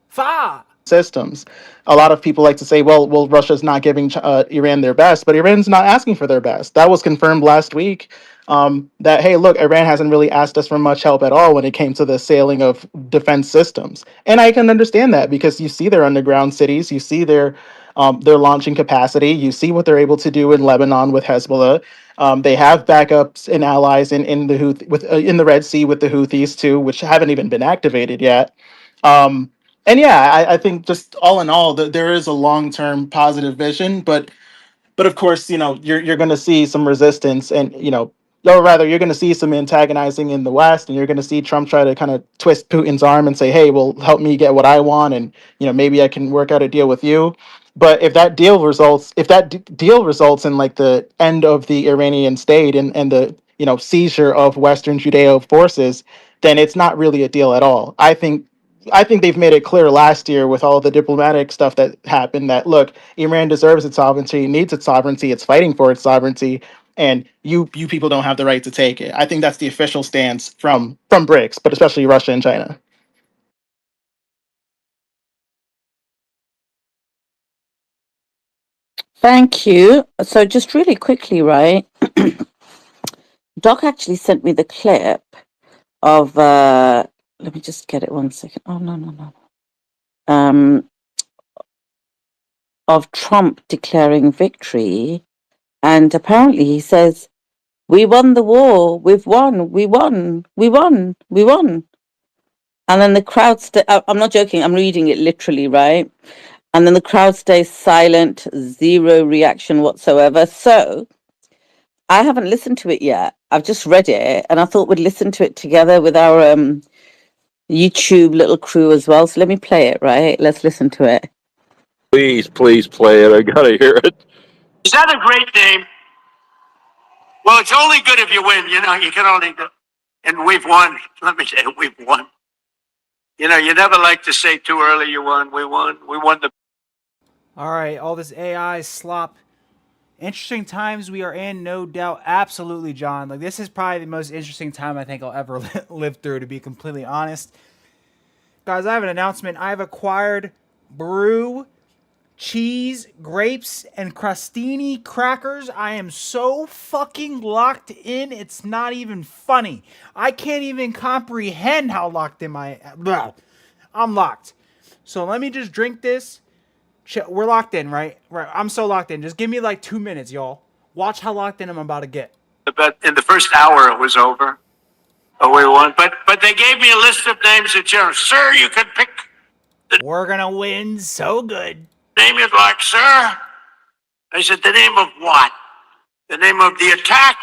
Fa! systems. A lot of people like to say, well, Russia's not giving Iran their best, but Iran's not asking for their best. That was confirmed last week. That hey, look, Iran hasn't really asked us for much help at all when it came to the sailing of defense systems, and I can understand that because you see their underground cities, you see their launching capacity, you see what they're able to do in Lebanon with Hezbollah. They have backups and allies in the in the Red Sea with the Houthis too, which haven't even been activated yet. And yeah, I think just all in all, there is a long term positive vision, but of course, you're going to see some resistance, and or rather, you're going to see some antagonizing in the West, and you're going to see Trump try to kind of twist Putin's arm and say, "Hey, well, help me get what I want, and maybe I can work out a deal with you." But if that deal results in like the end of the Iranian state and the seizure of Western Judeo forces, then it's not really a deal at all. I think they've made it clear last year with all the diplomatic stuff that happened that look, Iran deserves its sovereignty, needs its sovereignty, it's fighting for its sovereignty, and you people don't have the right to take it. I think that's the official stance from BRICS, but especially Russia and China. Thank you. So just really quickly, right? Doc actually sent me the clip of let me just get it 1 second. Oh no. Of Trump declaring victory, and apparently he says, "We won the war. We've won. We won. We won. We won." And then the crowd I'm not joking, I'm reading it literally, right? And then the crowd stays silent, zero reaction whatsoever. So I haven't listened to it yet. I've just read it, and I thought we'd listen to it together with our YouTube little crew as well. So let me play it, right? Let's listen to it. Please play it. I gotta hear it. Is that a great name? Well, it's only good if you win. You can only do. And we've won. Let me say it, we've won. You never like to say too early you won. We won. We won the. All right, all this AI slop. Interesting times we are in, no doubt. Absolutely, John. Like, this is probably the most interesting time I think I'll ever live through, to be completely honest. Guys, I have an announcement. I've acquired brew, cheese, grapes, and crostini crackers. I am so fucking locked in, it's not even funny. I can't even comprehend how locked in I'm locked. So let me just drink this. We're locked in, right? Right. I'm so locked in. Just give me like 2 minutes, y'all. Watch how locked in I'm about to get. But in the first hour, it was over. Oh, we won. But they gave me a list of names that sir, you can pick. We're gonna win so good. Name you'd like, sir. I said, the name of what? The name of the attack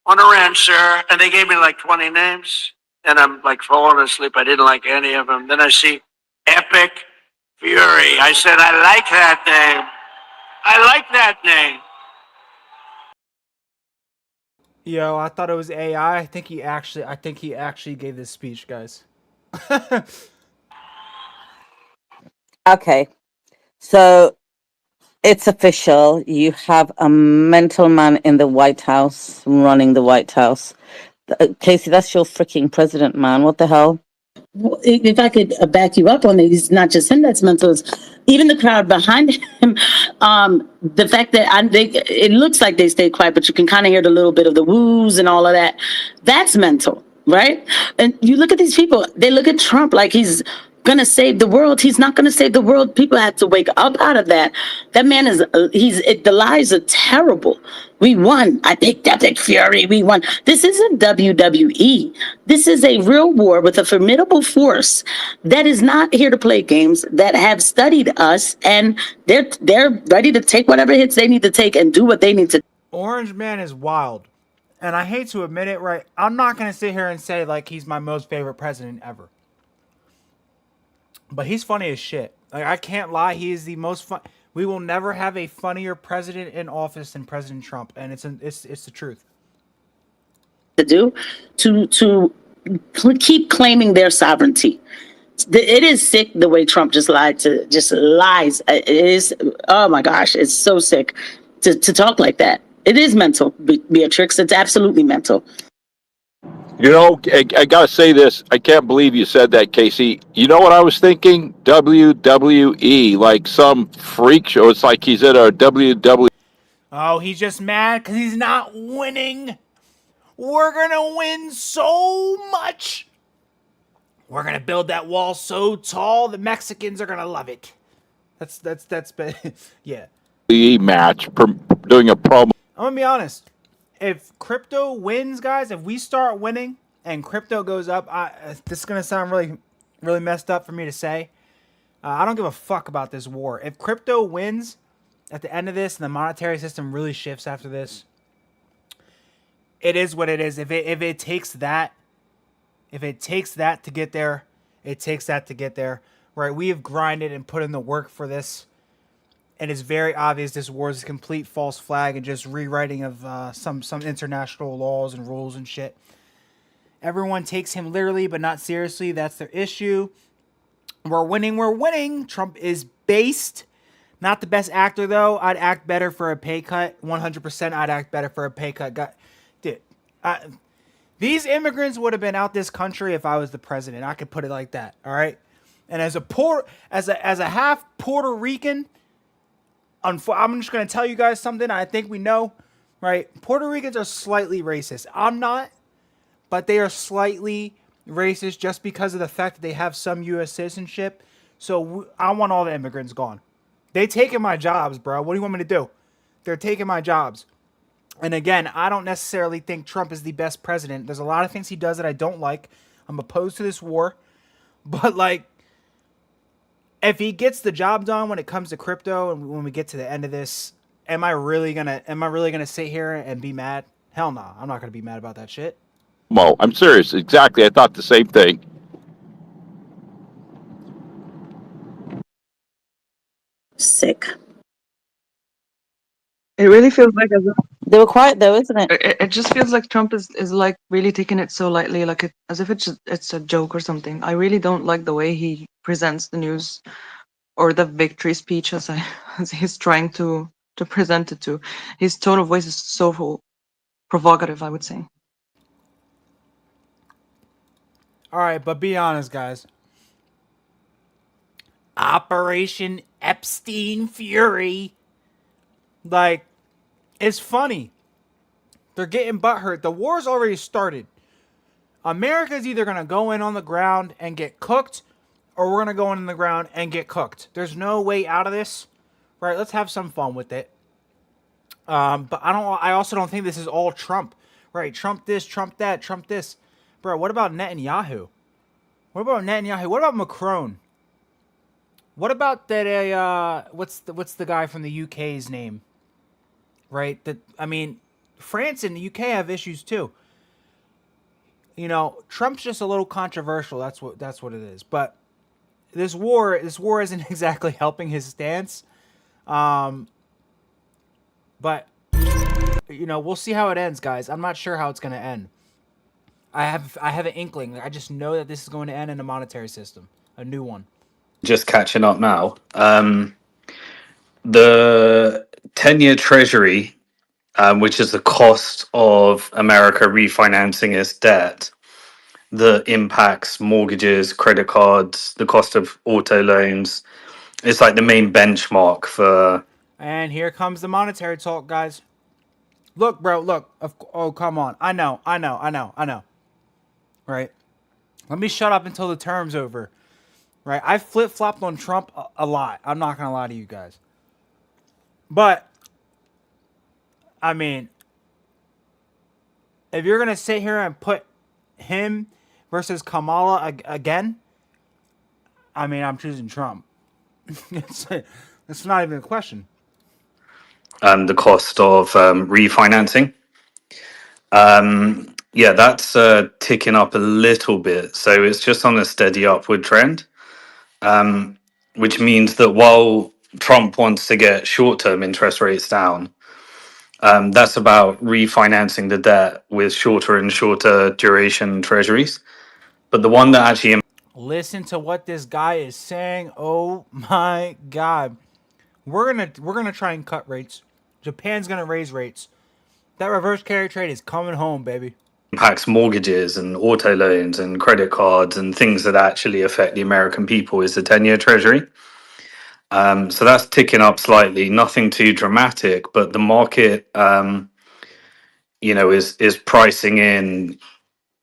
on Iran, sir. And they gave me like 20 names. And I'm like falling asleep. I didn't like any of them. Then I see Epic Fury. I said, I like that name. I like that name. Yo, I thought it was AI. I think he actually gave this speech, guys. Okay. So it's official. You have a mental man in the White House running the White House. Casey, that's your freaking president, man. What the hell? If I could back you up on it, it's not just him that's mental. It's even the crowd behind him. The fact that it looks like they stayed quiet, but you can kind of hear the little bit of the woos and all of that. That's mental, right? And you look at these people, they look at Trump like he's going to save the world. He's not going to save the world. People have to wake up out of that. That man the lies are terrible. We won. I picked Epic Fury. We won. This isn't WWE. This is a real war with a formidable force that is not here to play games, that have studied us, and they're ready to take whatever hits they need to take and do what they need to. Orange Man is wild. And I hate to admit it, right? I'm not going to sit here and say like he's my most favorite president ever. But he's funny as shit. Like, I can't lie, he is the most fun. We will never have a funnier president in office than President Trump, and it's the truth. To keep claiming their sovereignty. It is sick the way Trump just lies. It is. Oh my gosh, it's so sick to talk like that. It is mental, Beatrix. It's absolutely mental. You know, I gotta say this. I can't believe you said that, Casey. You know what I was thinking? WWE, like some freak show. It's like he's at a WWE. Oh, he's just mad because he's not winning. We're gonna win so much. We're gonna build that wall so tall the Mexicans are gonna love it. That's yeah. Match doing a promo. I'm gonna be honest. If crypto wins, guys, if we start winning and crypto goes up, this is gonna sound really messed up for me to say. I don't give a fuck about this war. If crypto wins at the end of this and the monetary system really shifts after this, it is what it is. If it takes that, to get there, it takes that to get there. Right? We have grinded and put in the work for this. And it's very obvious this war is a complete false flag and just rewriting of some international laws and rules and shit. Everyone takes him literally, but not seriously. That's their issue. We're winning. We're winning. Trump is based. Not the best actor, though. I'd act better for a pay cut. 100% I'd act better for a pay cut. Dude, these immigrants would have been out this country if I was the president. I could put it like that, all right? And as a half Puerto Rican, I'm just going to tell you guys something I think we know, right? Puerto Ricans are slightly racist. I'm not, but they are slightly racist just because of the fact that they have some U.S. citizenship. So I want all the immigrants gone. They taking my jobs, bro. What do you want me to do? They're taking my jobs. And again, I don't necessarily think Trump is the best president. There's a lot of things he does that I don't like. I'm opposed to this war. But like, if he gets the job done when it comes to crypto and when we get to the end of this, am I really gonna sit here and be mad? Hell no. I'm not gonna be mad about that shit. Mo, I'm serious. Exactly. I thought the same thing. Sick. It really feels like They were quiet though, isn't it? it just feels like Trump is like really taking it so lightly, like as if it's a joke or something. I really don't like the way he presents the news or the victory speech as he's trying to present it to. His tone of voice is so provocative, I would say. All right, but be honest, guys. Operation Epstein Fury. Like, it's funny. They're getting butthurt. The war's already started. America's either going to go in on the ground and get cooked, or we're going to go in the ground and get cooked. There's no way out of this. Right? Let's have some fun with it. But I also don't think this is all Trump. Right? Trump this, Trump that, Trump this. Bro, what about Netanyahu? What about Netanyahu? What about Macron? What about that? What's the guy from the UK's name? Right. France and the UK have issues too. You know, Trump's just a little controversial. That's what it is. But this war isn't exactly helping his stance. But you know, we'll see how it ends, guys. I'm not sure how it's going to end. I have an inkling. I just know that this is going to end in a monetary system, a new one. Just catching up now. The 10-year Treasury, which is the cost of America refinancing its debt, that impacts mortgages, credit cards, the cost of auto loans. It's like the main benchmark for. And here comes the monetary talk, guys. Look, bro, look. Oh, come on. I know. Right? Let me shut up until the term's over. Right? I flip-flopped on Trump a lot. I'm not going to lie to you guys. But, I mean, if you're going to sit here and put him versus Kamala again, I mean, I'm choosing Trump. It's not even a question. The cost of refinancing. Yeah, that's ticking up a little bit. So it's just on a steady upward trend, which means that while Trump wants to get short-term interest rates down, that's about refinancing the debt with shorter and shorter duration treasuries. But the one that actually. Listen to what this guy is saying. Oh my God. We're gonna try and cut rates. Japan's gonna raise rates. That reverse carry trade is coming home, baby. impacts mortgages and auto loans and credit cards and things that actually affect the American people is the 10-year Treasury. So that's ticking up slightly, nothing too dramatic, but the market, is pricing in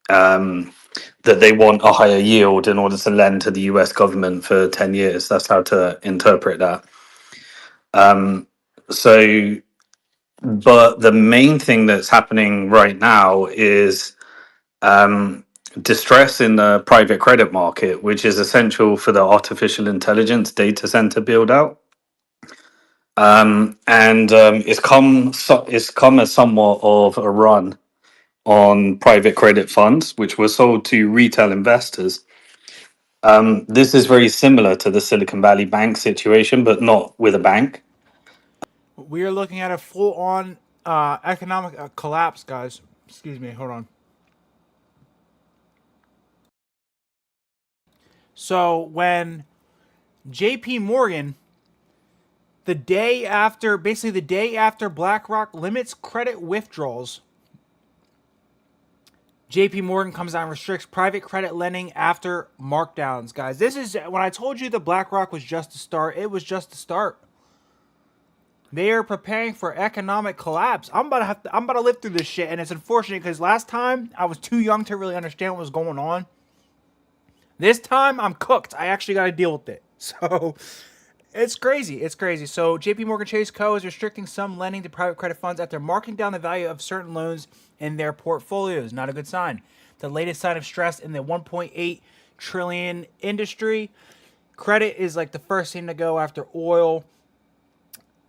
that they want a higher yield in order to lend to the US government for 10 years. That's how to interpret that. So, but the main thing that's happening right now is distress in the private credit market, which is essential for the artificial intelligence data center build out. It's come as somewhat of a run on private credit funds, which were sold to retail investors. This is very similar to the Silicon Valley Bank situation, but not with a bank. We are looking at a full-on economic collapse, guys. Excuse me. Hold on. So when J.P. Morgan, basically the day after BlackRock limits credit withdrawals, JP Morgan comes out and restricts private credit lending after markdowns, guys. This is when I told you the BlackRock was just a start. It was just a start. They are preparing for economic collapse. I'm about to live through this shit, and it's unfortunate because last time I was too young to really understand what was going on. This time I'm cooked. I actually got to deal with it. So it's crazy. It's crazy. So JP Morgan Chase Co. is restricting some lending to private credit funds after marking down the value of certain loans in their portfolios. Not a good sign. The latest sign of stress in the 1.8 trillion industry. Credit is like the first thing to go after oil.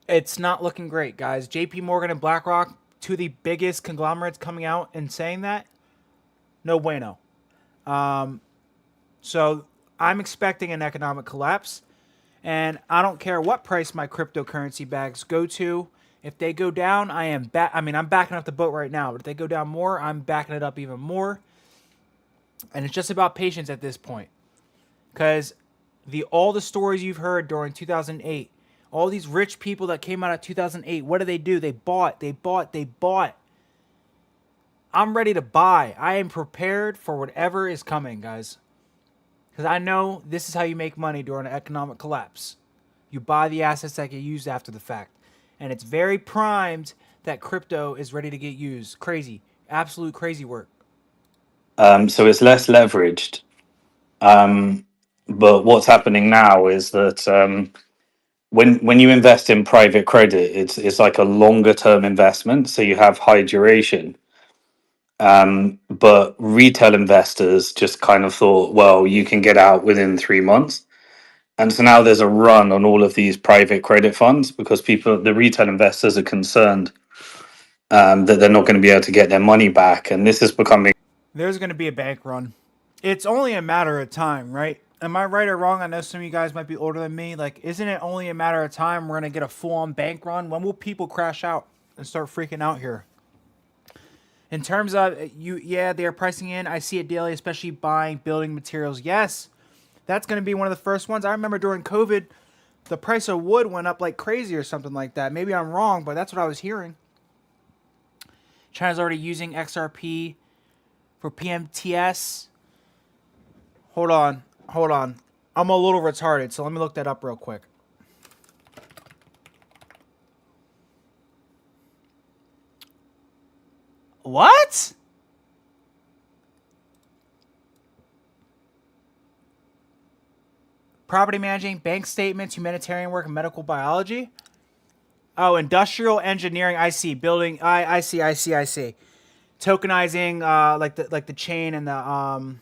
It's not looking great, guys. JP Morgan and BlackRock, two of the biggest conglomerates, coming out and saying that. No bueno. So I'm expecting an economic collapse. And I don't care what price my cryptocurrency bags go to. If they go down, I'm backing up the boat right now. But if they go down more, I'm backing it up even more. And it's just about patience at this point. Because all the stories you've heard during 2008, all these rich people that came out of 2008, what do? They bought. I'm ready to buy. I am prepared for whatever is coming, guys. Because I know this is how you make money during an economic collapse. You buy the assets that get used after the fact. And it's very primed that crypto is ready to get used. Crazy. Absolute crazy work. So it's less leveraged. But what's happening now is that when you invest in private credit, it's like a longer term investment, so you have high duration. But retail investors just kind of thought, well, you can get out within 3 months. And so now there's a run on all of these private credit funds because the retail investors are concerned that they're not going to be able to get their money back. And this is becoming. There's going to be a bank run. It's only a matter of time, right? Am I right or wrong? I know some of you guys might be older than me. Like, isn't it only a matter of time we're going to get a full-on bank run? When will people crash out and start freaking out here? In terms of they are pricing in. I see it daily, especially buying building materials. Yes, that's going to be one of the first ones. I remember during COVID, the price of wood went up like crazy or something like that. Maybe I'm wrong, but that's what I was hearing. China's already using XRP for PMTS. Hold on. I'm a little retarded, so let me look that up real quick. What? Property managing, bank statements, humanitarian work, and medical biology. Oh, industrial engineering. I see. Building. I see. Tokenizing, like the chain and the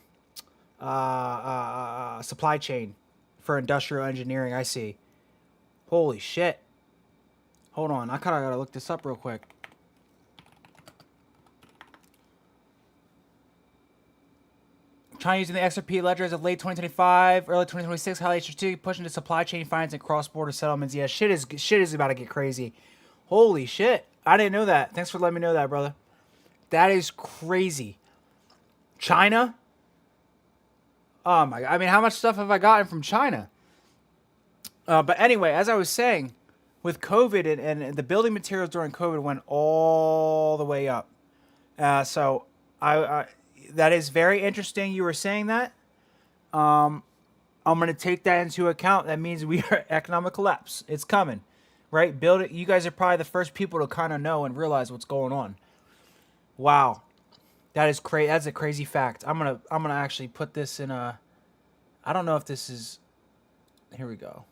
supply chain for industrial engineering. I see. Holy shit. Hold on. I kind of gotta look this up real quick. China using the XRP ledger as of late 2025, early 2026, highly strategic push into supply chain finance and cross-border settlements. Yeah, shit is about to get crazy. Holy shit. I didn't know that. Thanks for letting me know that, brother. That is crazy. China? Oh my God. I mean, how much stuff have I gotten from China? But anyway, as I was saying, with COVID and the building materials during COVID went all the way up. So I that is very interesting. You were saying that. I'm going to take that into account. That means we are economic collapse. It's coming, right? Build it. You guys are probably the first people to kind of know and realize what's going on. Wow, that is crazy. That's a crazy fact. I'm gonna actually put this in a. I don't know if this is. Here we go.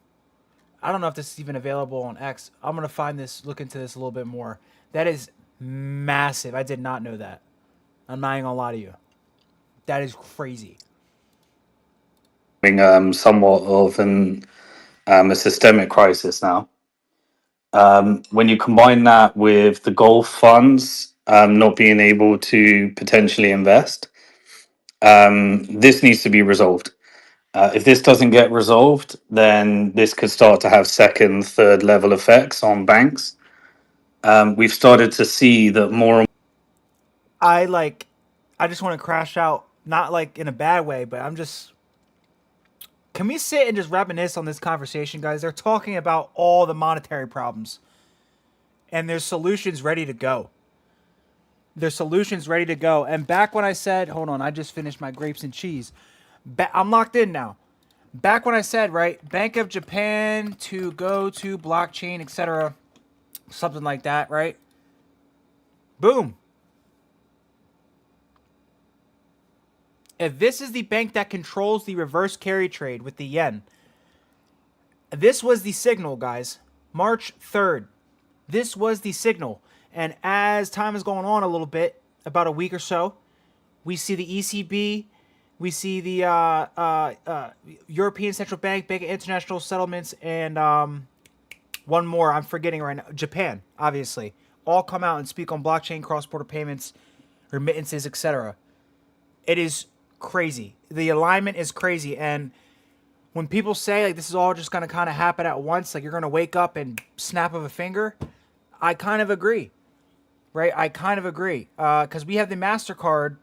I don't know if this is even available on X. I'm gonna find this. Look into this a little bit more. That is massive. I did not know that. I'm not even gonna lie to you. That is crazy. Somewhat of a systemic crisis now. When you combine that with the Gulf funds not being able to potentially invest, this needs to be resolved. If this doesn't get resolved, then this could start to have second, third level effects on banks. We've started to see that more and I just want to crash out, not like in a bad way, but I'm just. Can we sit and just reminisce on this conversation, guys? They're talking about all the monetary problems, and there's solutions ready to go. There's solutions ready to go. And back when I said, hold on, I just finished my grapes and cheese. I'm locked in now. Back when I said, right, Bank of Japan to go to blockchain, etc., something like that, right? Boom. If this is the bank that controls the reverse carry trade with the yen, this was the signal, guys. March 3rd. This was the signal. And as time is going on a little bit, about a week or so, we see the ECB, we see the European Central Bank, Bank of International Settlements, and one more I'm forgetting right now, Japan, obviously, all come out and speak on blockchain, cross-border payments, remittances, etc. It is crazy. The alignment is crazy, and when people say like this is all just gonna kind of happen at once, like you're gonna wake up and snap of a finger, I kind of agree, right? I kind of agree because we have the Mastercard.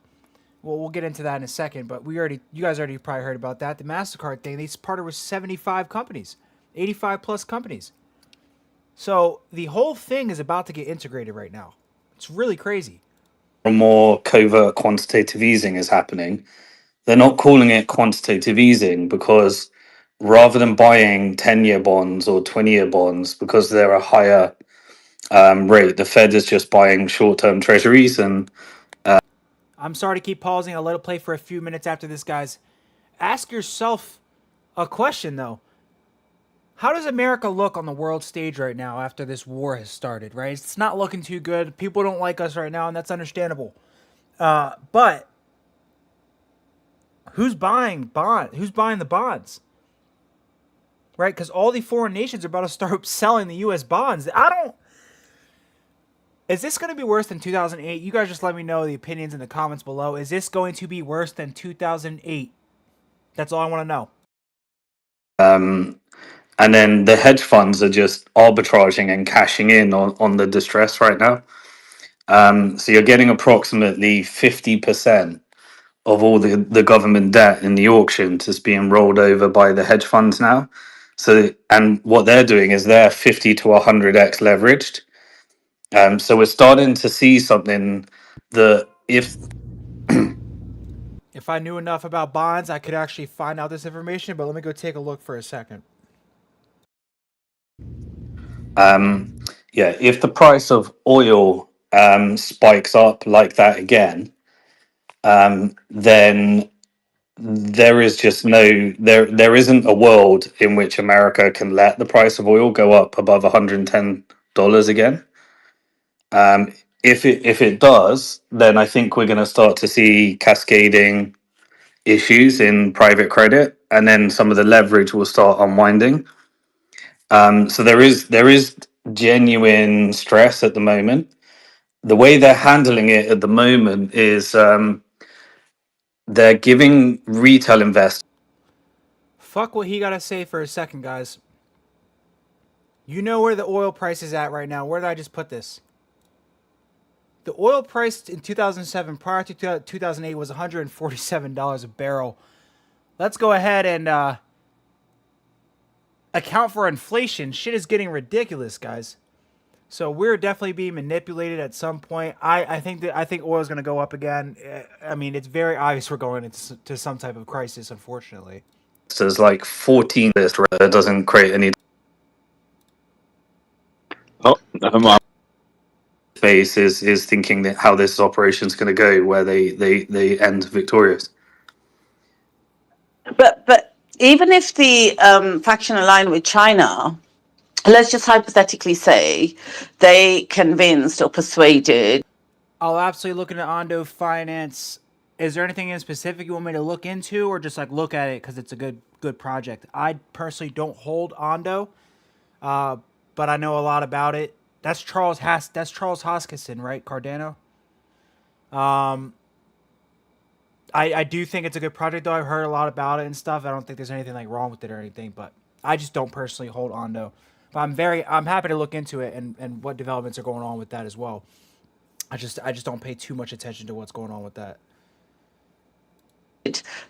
Well, we'll get into that in a second, but you guys already probably heard about that. The Mastercard thing, they partnered with 75 companies, 85 plus companies. So the whole thing is about to get integrated right now. It's really crazy. more covert quantitative easing is happening. They're not calling it quantitative easing because rather than buying 10-year bonds or 20-year bonds because they're a higher rate, the Fed is just buying short-term treasuries. And I'm sorry to keep pausing. I'll let it play for a few minutes after this, guys. Ask yourself a question, though. How does America look on the world stage right now after this war has started, right? It's not looking too good. People don't like us right now, and that's understandable. But who's buying Who's buying the bonds? Right? Because all the foreign nations are about to start selling the U.S. bonds. Is this going to be worse than 2008? You guys just let me know the opinions in the comments below. Is this going to be worse than 2008? That's all I want to know. and then the hedge funds are just arbitraging and cashing in on the distress right now. So you're getting approximately 50% of all the government debt in the auctions is being rolled over by the hedge funds now. So, and what they're doing is they're 50 to 100x leveraged. So we're starting to see something that If I knew enough about bonds, I could actually find out this information, but let me go take a look for a second. if the price of oil spikes up like that again, then there is just there isn't a world in which America can let the price of oil go up above $110 again. If it does, then I think we're going to start to see cascading issues in private credit, and then some of the leverage will start unwinding. So there is genuine stress at the moment. The way they're handling it at the moment is they're giving retail investors. Fuck what he got to say for a second, guys. You know where the oil price is at right now. Where did I just put this? The oil price in 2007, prior to 2008, was $147 a barrel. Let's go ahead and account for inflation. Shit is getting ridiculous, guys. So we're definitely being manipulated at some point. I think oil is going to go up again. I mean, it's very obvious we're going into some type of crisis, unfortunately. There's like 14 list that doesn't create any Oh, space is thinking that how this operation is going to go, where they end victorious. But even if the faction align with China, let's just hypothetically say they convinced or persuaded. I'll absolutely look into Ondo Finance. Is there anything in specific you want me to look into, or just like look at it because it's a good project? I personally don't hold Ondo, but I know a lot about it. That's Charles Hoskinson, right? Cardano. I do think it's a good project though. I've heard a lot about it and stuff. I don't think there's anything like wrong with it or anything, but I just don't personally hold Ondo. But I'm happy to look into it and what developments are going on with that as well. I just don't pay too much attention to what's going on with that.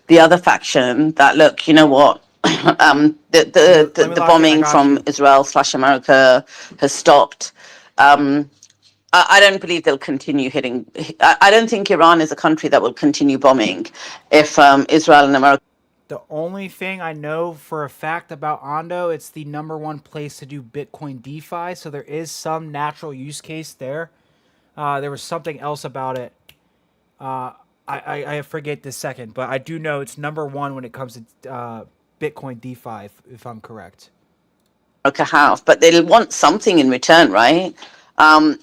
The other faction that look, you know what, the bombing from Israel/America has stopped. I don't believe they'll continue hitting. I don't think Iran is a country that will continue bombing if Israel and America. The only thing I know for a fact about Ondo, it's the #1 place to do Bitcoin DeFi. So there is some natural use case there. There was something else about it. I forget the second, but I do know it's #1 when it comes to Bitcoin DeFi, if I'm correct. Have, but they'll want something in return, right?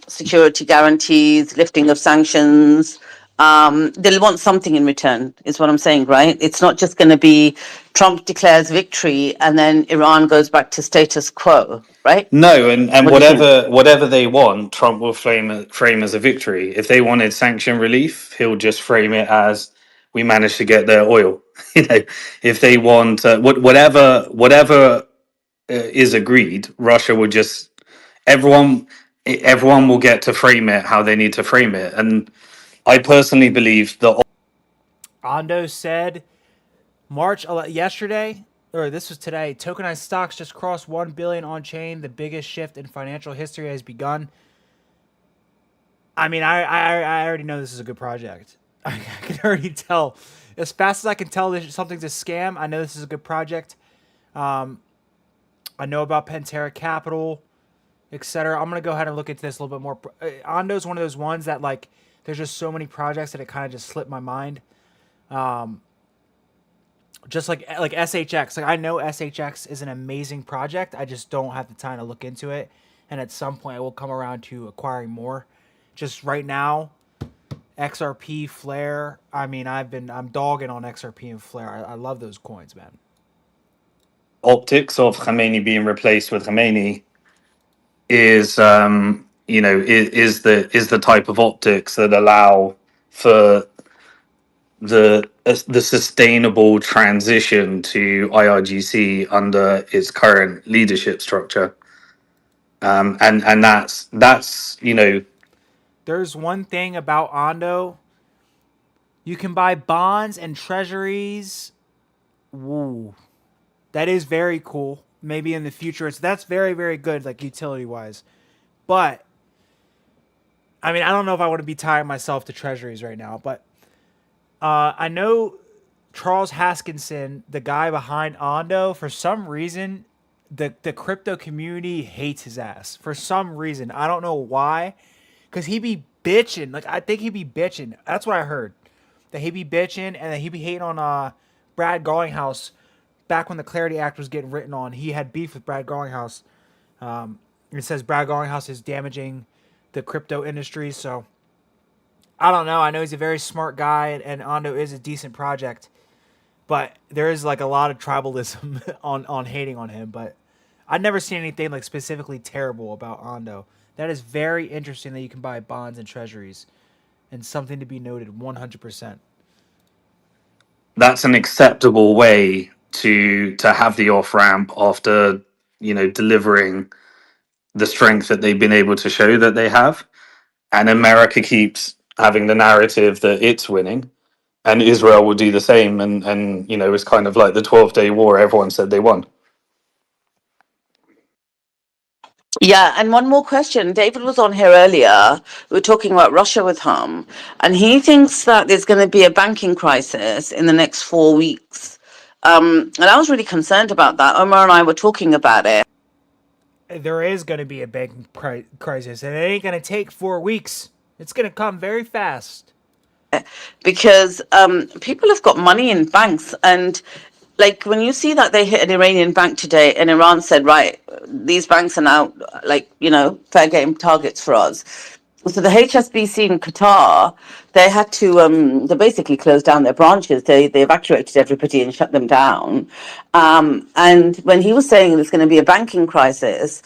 Security guarantees, lifting of sanctions. They'll want something in return, is what I'm saying, right? It's not just going to be Trump declares victory and then Iran goes back to status quo, right? No, and whatever they want, Trump will frame as a victory. If they wanted sanction relief, he'll just frame it as we managed to get their oil. You know, if they want whatever is agreed, Russia would just everyone will get to frame it how they need to frame it. And I personally believe that Ondo said yesterday, or this was today, tokenized stocks just crossed 1 billion on chain. The biggest shift in financial history has begun. I mean, I already know this is a good project. I can already tell. As fast as I can tell this something's a scam, I know this is a good project. I know about Pantera Capital, etc. I'm gonna go ahead and look into this a little bit more. Ondo's one of those ones that like there's just so many projects that it kind of just slipped my mind. Just like SHX, like I know SHX is an amazing project. I just don't have the time to look into it, and at some point I will come around to acquiring more. Just right now, XRP, Flare. I mean, I'm dogging on XRP and Flare. I love those coins, man. optics of Khamenei being replaced with Khamenei is is the type of optics that allow for the sustainable transition to IRGC under its current leadership structure. And that's There's one thing about Ondo. You can buy bonds and treasuries. Woo. That is very cool. Maybe in the future, that's very, very good, like utility wise. But I mean, I don't know if I want to be tying myself to treasuries right now. But I know Charles Hoskinson, the guy behind Ondo, for some reason, the crypto community hates his ass. For some reason, I don't know why, because he be bitching. Like I think he be bitching. That's what I heard. That he be bitching and that he be hating on Brad Garlinghouse. Back when the Clarity Act was getting written on, he had beef with Brad Garlinghouse. It says Brad Garlinghouse is damaging the crypto industry. So I don't know. I know he's a very smart guy, and Ondo is a decent project, but there is like a lot of tribalism on hating on him. But I've never seen anything like specifically terrible about Ondo. That is very interesting that you can buy bonds and treasuries, and something to be noted 100%. that's an acceptable way to have the off ramp after delivering the strength that they've been able to show that they have. And America keeps having the narrative that it's winning, and Israel will do the same. And it's kind of like the 12-day war. Everyone said they won. Yeah, and one more question. David was on here earlier. We were talking about Russia with him, and he thinks that there's going to be a banking crisis in the next 4 weeks. And I was really concerned about that. Omar and I were talking about it. There is going to be a banking crisis, and it ain't going to take 4 weeks. It's going to come very fast. Because people have got money in banks, and like when you see that they hit an Iranian bank today, and Iran said, right, these banks are now like fair game targets for us. So the HSBC in Qatar, they had to they basically closed down their branches. They evacuated everybody and shut them down. And when he was saying there's going to be a banking crisis,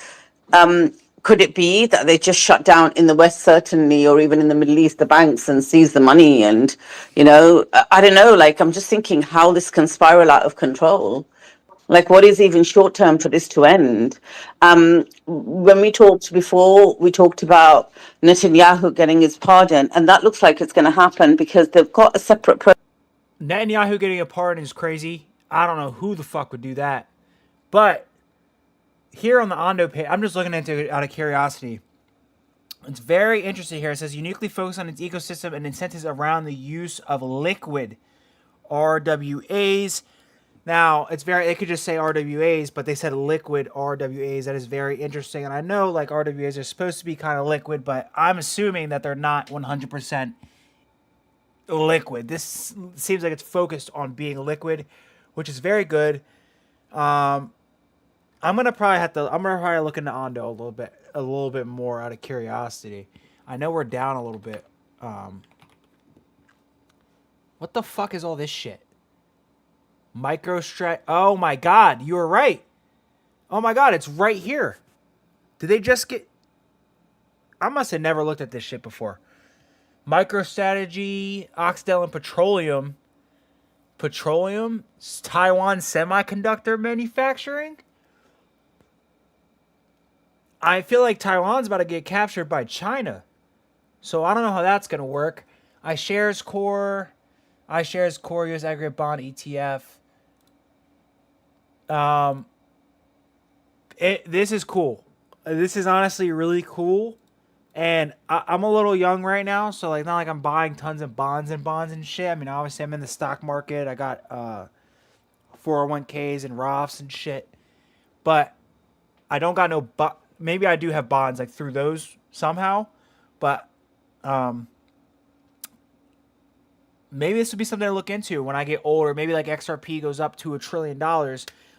could it be that they just shut down in the West, certainly, or even in the Middle East, the banks and seize the money? And, I don't know, like, I'm just thinking how this can spiral out of control. Like, what is even short term for this to end? When we talked before, we talked about Netanyahu getting his pardon, and that looks like it's going to happen because they've got a separate Netanyahu getting a pardon is crazy. I don't know who the fuck would do that. But here on the Ondo page, I'm just looking into it out of curiosity. It's very interesting here. It says uniquely focused on its ecosystem and incentives around the use of liquid RWAs. Now, they could just say RWAs, but they said liquid RWAs. That is very interesting. And I know like RWAs are supposed to be kind of liquid, but I'm assuming that they're not 100% liquid. This seems like it's focused on being liquid, which is very good. I'm gonna probably look into Ondo a little bit more out of curiosity. I know we're down a little bit. What the fuck is all this shit? MicroStrategy. Oh my god, you were right. Oh my god, it's right here. Did they just get? I must have never looked at this shit before. MicroStrategy, Occidental and Petroleum, Taiwan Semiconductor Manufacturing. I feel like Taiwan's about to get captured by China. So I don't know how that's going to work. iShares Core, US Aggregate Bond ETF. This is cool. This is honestly really cool. And I'm a little young right now, so like not like I'm buying tons of bonds and shit. I mean, obviously I'm in the stock market. I got 401ks and Roths and shit. But I don't got no maybe I do have bonds like through those somehow, but maybe this would be something to look into when I get older. Maybe like XRP goes up to $1 trillion. I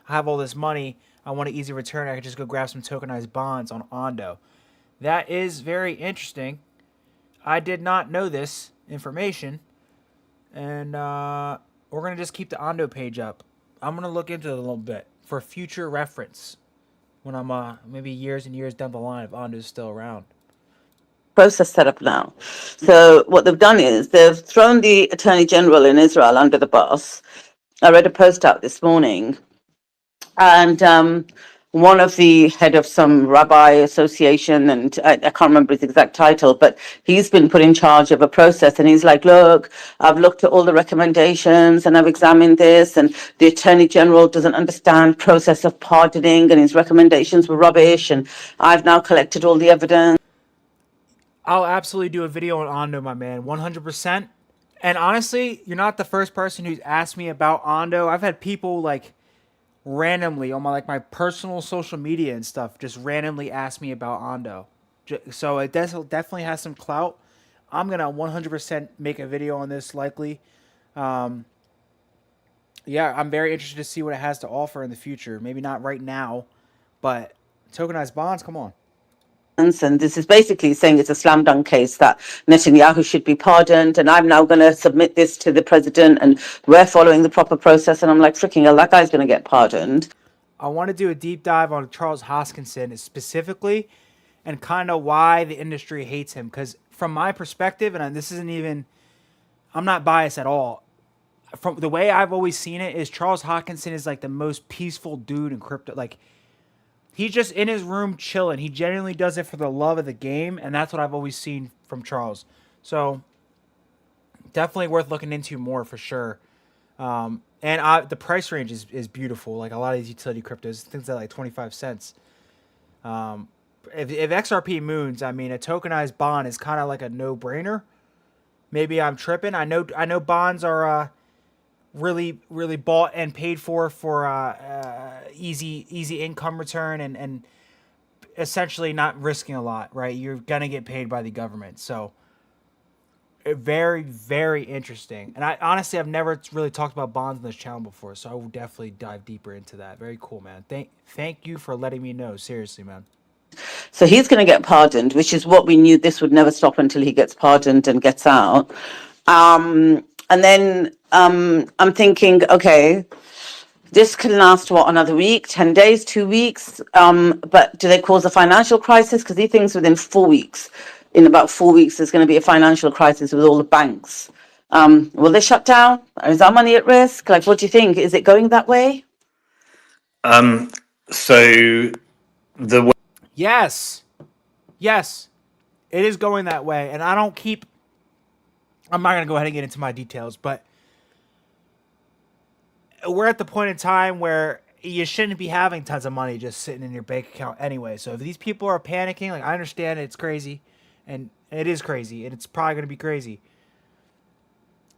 have all this money. I want an easy return. I could just go grab some tokenized bonds on Ondo. That is very interesting. I did not know this information, and we're gonna just keep the Ondo page up. I'm gonna look into it a little bit for future reference when I'm maybe years and years down the line if Ondo's still around. process set up now. So what they've done is they've thrown the Attorney General in Israel under the bus. I read a post out this morning, and one of the head of some rabbi association, and I can't remember his exact title, but he's been put in charge of a process, and he's like, look, I've looked at all the recommendations and I've examined this, and the Attorney General doesn't understand process of pardoning, and his recommendations were rubbish, and I've now collected all the evidence. I'll absolutely do a video on Ondo, my man, 100%. And honestly, you're not the first person who's asked me about Ondo. I've had people like randomly on my personal social media and stuff just randomly ask me about Ondo. So it definitely has some clout. I'm gonna 100% make a video on this likely. Yeah, I'm very interested to see what it has to offer in the future. Maybe not right now, but tokenized bonds, come on. And this is basically saying it's a slam dunk case that Netanyahu should be pardoned, and I'm now going to submit this to the president, and we're following the proper process. And I'm like, freaking hell, that guy's going to get pardoned. I want to do a deep dive on Charles Hoskinson specifically and kind of why the industry hates him. Because from my perspective, and this isn't even, I'm not biased at all. From the way I've always seen it is Charles Hoskinson is like the most peaceful dude in crypto. Like, he's just in his room chilling. He genuinely does it for the love of the game, and that's what I've always seen from Charles. So definitely worth looking into more for sure. And the price range is beautiful. Like a lot of these utility cryptos, things at like 25 cents. But if XRP moons, I mean, a tokenized bond is kind of like a no-brainer. Maybe I'm tripping. I know bonds are really bought and paid for easy income return and essentially not risking a lot, right? You're gonna get paid by the government, so very interesting. And I honestly I've never really talked about bonds on this channel before, so I will definitely dive deeper into that. Very cool, man. Thank you for letting me know. Seriously, man. So he's going to get pardoned, which is what we knew. This would never stop until he gets pardoned and gets out. And then I'm thinking, okay, this can last what, another week, 10 days, 2 weeks. But do they cause a financial crisis? Because he thinks within 4 weeks, in about 4 weeks, there's going to be a financial crisis with all the banks. Will they shut down? Is our money at risk? Like, what do you think? Is it going that way? So the Yes, it is going that way, and I'm not gonna go ahead and get into my details, but we're at the point in time where you shouldn't be having tons of money just sitting in your bank account anyway. So if these people are panicking, like I understand it's crazy, and it is crazy, and it's probably gonna be crazy.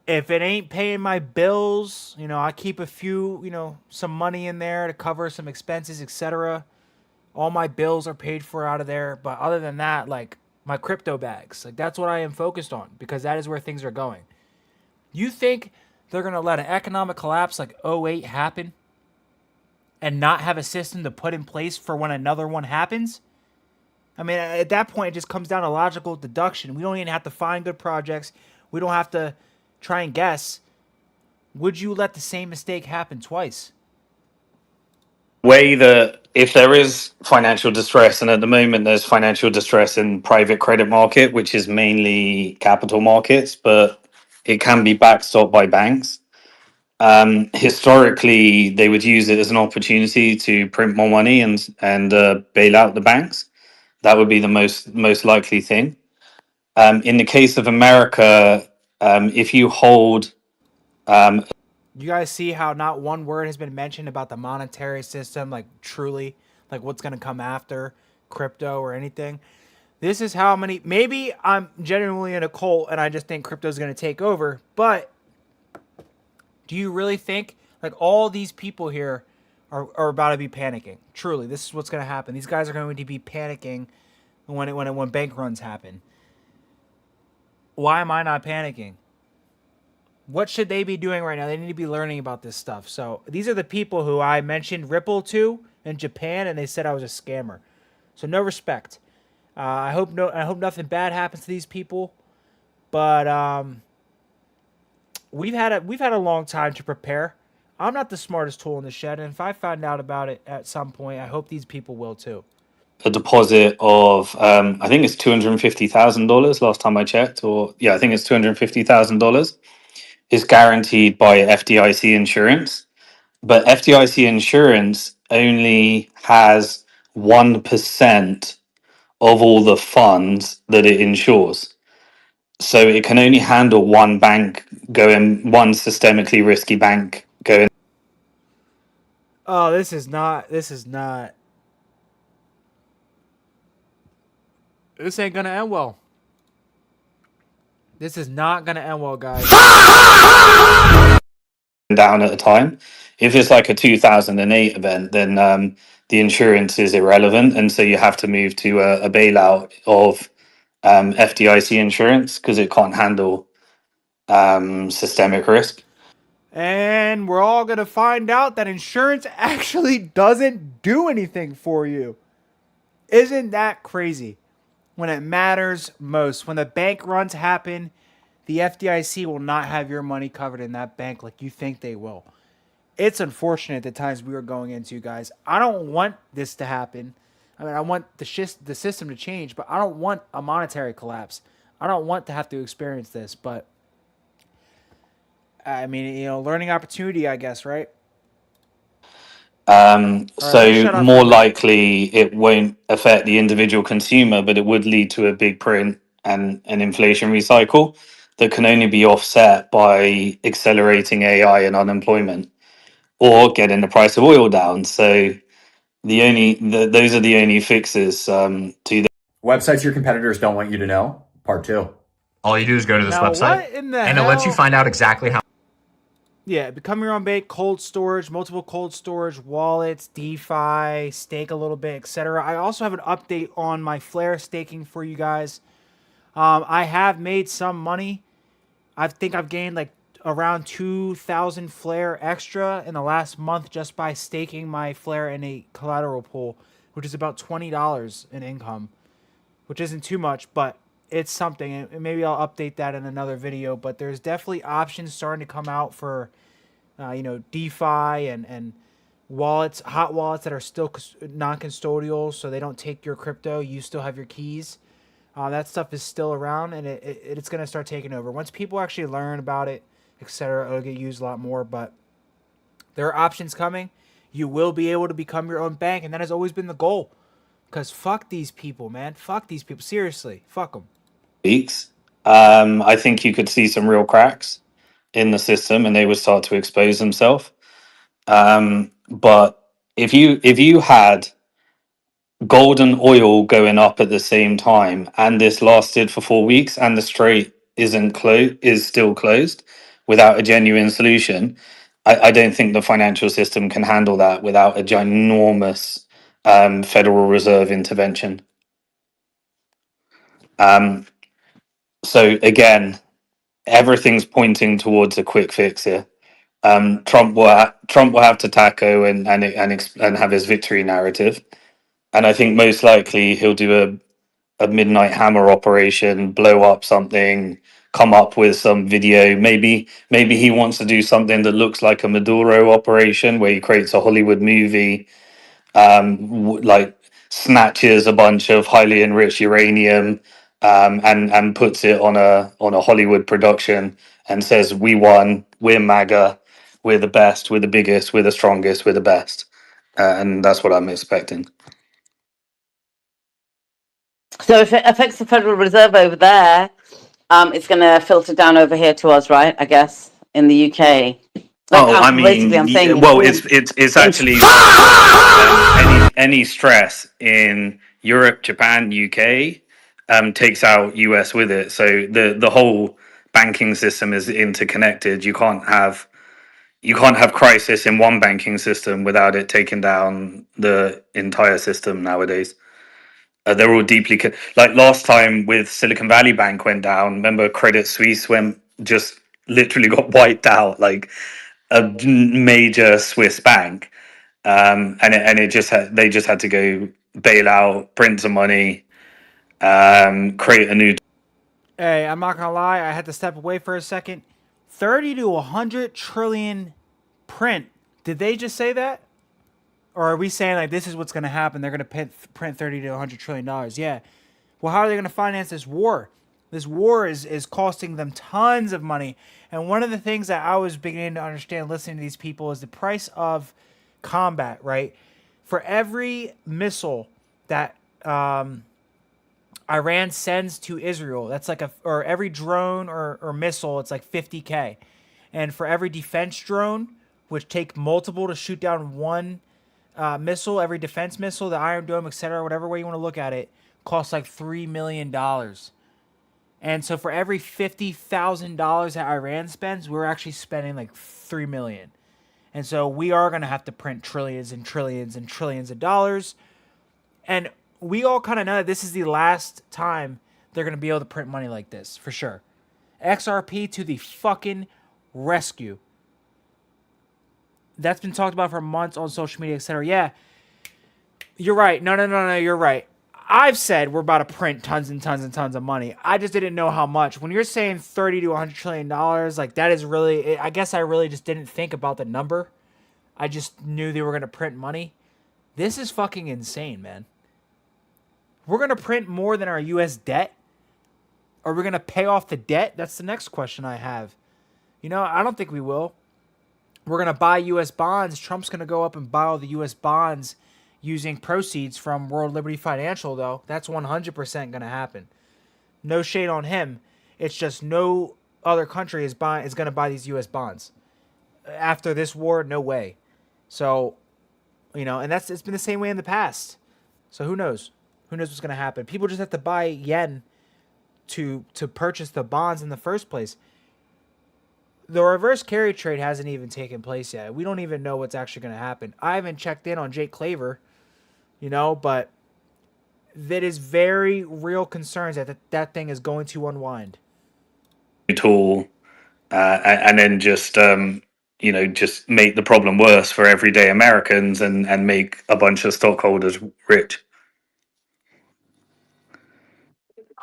If it ain't paying my bills, I keep a few, some money in there to cover some expenses, etc. All my bills are paid for out of there. But other than that, like my crypto bags, like that's what I am focused on because that is where things are going. You think they're going to let an economic collapse like '08 happen and not have a system to put in place for when another one happens? I mean, at that point, it just comes down to logical deduction. We don't even have to find good projects. We don't have to try and guess. Would you let the same mistake happen twice? way that if there is financial distress, and at the moment there's financial distress in private credit market, which is mainly capital markets, but it can be backstopped by banks. Historically, they would use it as an opportunity to print more money and bail out the banks. That would be the most likely thing. In the case of America, if you hold You guys see how not one word has been mentioned about the monetary system, like truly, like what's going to come after crypto or anything. This is how many. Maybe I'm genuinely in a cult and I just think crypto is going to take over. But do you really think like all these people here are about to be panicking? Truly, this is what's going to happen. These guys are going to be panicking when bank runs happen. Why am I not panicking? What should they be doing right now? They need to be learning about this stuff. So these are the people who I mentioned Ripple to in Japan, and they said I was a scammer. So no respect. I hope nothing bad happens to these people. But we've had a long time to prepare. I'm not the smartest tool in the shed, and if I find out about it at some point, I hope these people will too. a deposit of I think it's $250,000 last time I checked, or yeah, I think it's $250,000 is guaranteed by FDIC insurance, but FDIC insurance only has 1% of all the funds that it insures. So it can only handle one bank going, one systemically risky bank going. Oh, this is not. This ain't gonna end well. This is not gonna end well, guys. Down at a time. If it's like a 2008 event, then the insurance is irrelevant, and so you have to move to a bailout of FDIC insurance because it can't handle systemic risk. And we're all gonna find out that insurance actually doesn't do anything for you. Isn't that crazy? When it matters most, when the bank runs happen, the FDIC will not have your money covered in that bank like you think they will. It's unfortunate the times we are going into, guys. I don't want this to happen. I mean, I want the system to change, but I don't want a monetary collapse. I don't want to have to experience this, but I mean, learning opportunity, I guess, right? So more likely it won't affect the individual consumer, but it would lead to a big print and an inflationary cycle that can only be offset by accelerating AI and unemployment or getting the price of oil down. So those are the only fixes to the Websites your competitors don't want you to know. Part 2. All you do is go to this Now, website, what in the and it lets you hell? find out exactly how. Yeah, become your own bank, cold storage, multiple cold storage wallets, DeFi, stake a little bit, etc. I also have an update on my Flare staking for you guys. I have made some money. I think I've gained like around 2,000 Flare extra in the last month just by staking my Flare in a collateral pool, which is about $20 in income, which isn't too much, but it's something. And maybe I'll update that in another video. But there's definitely options starting to come out for DeFi and wallets, hot wallets that are still non-custodial, so they don't take your crypto. You still have your keys. That stuff is still around, and it's going to start taking over. Once people actually learn about it, etc., it'll get used a lot more. But there are options coming. You will be able to become your own bank, and that has always been the goal. Because fuck these people, man. Fuck these people. Seriously. Fuck them. weeks. I think you could see some real cracks in the system, and they would start to expose themselves. But if you had gold and oil going up at the same time, and this lasted for 4 weeks, and the strait isn't closed, is still closed without a genuine solution, I don't think the financial system can handle that without a ginormous Federal Reserve intervention. So again, everything's pointing towards a quick fix here. Trump will have to tackle and have his victory narrative, and I think most likely he'll do a midnight hammer operation, blow up something, come up with some video. Maybe he wants to do something that looks like a Maduro operation, where he creates a Hollywood movie, like snatches a bunch of highly enriched uranium, and puts it on a Hollywood production and says, "We won. We're MAGA. We're the best. We're the biggest. We're the strongest. We're the best." And that's what I'm expecting. So if it affects the Federal Reserve over there, it's going to filter down over here to us, right? I guess in the UK. Like, Oh, I basically, mean, I'm saying well, it's actually any stress in Europe, Japan, UK takes out US with it. So the whole banking system is interconnected. You can't have crisis in one banking system without it taking down the entire system nowadays. They're all deeply like last time with Silicon Valley Bank went down. Remember, Credit Suisse went just literally got wiped out, like a major Swiss bank, and it just they just had to go bail out, print some money, create a new. Hey, I'm not going to lie. I had to step away for a second. 30 to 100 trillion print. Did they just say that? Or are we saying like this is what's going to happen? They're going to print 30 to 100 trillion dollars. Yeah. Well, how are they going to finance this war? This war is costing them tons of money. And one of the things that I was beginning to understand listening to these people is the price of combat, right? For every missile that Iran sends to Israel, that's like or every drone or missile, it's like 50K. And for every defense drone, which take multiple to shoot down one missile, every defense missile, the Iron Dome, etc., whatever way you want to look at it, costs like $3 million. And so for every $50,000 that Iran spends, we're actually spending like $3 million. And so we are going to have to print trillions and trillions and trillions of dollars. And we all kind of know that this is the last time they're going to be able to print money like this, for sure. XRP to the fucking rescue. That's been talked about for months on social media, etc. Yeah, you're right. No, you're right. I've said we're about to print tons and tons and tons of money. I just didn't know how much. When you're saying 30 to 100 trillion dollars, like that is really, I guess I really just didn't think about the number. I just knew they were going to print money. This is fucking insane, man. We're going to print more than our US debt? Are we going to pay off the debt? That's the next question I have. I don't think we will. We're going to buy US bonds. Trump's going to go up and buy all the US bonds using proceeds from World Liberty Financial, though. That's 100% going to happen. No shade on him. It's just no other country is going to buy these US bonds. After this war, no way. So And it's been the same way in the past. So who knows? Who knows what's going to happen? People just have to buy yen to purchase the bonds in the first place. The reverse carry trade hasn't even taken place yet. We don't even know what's actually going to happen. I haven't checked in on Jake Claver, but that is very real concerns that thing is going to unwind. Tool, and then just just make the problem worse for everyday Americans and make a bunch of stockholders rich.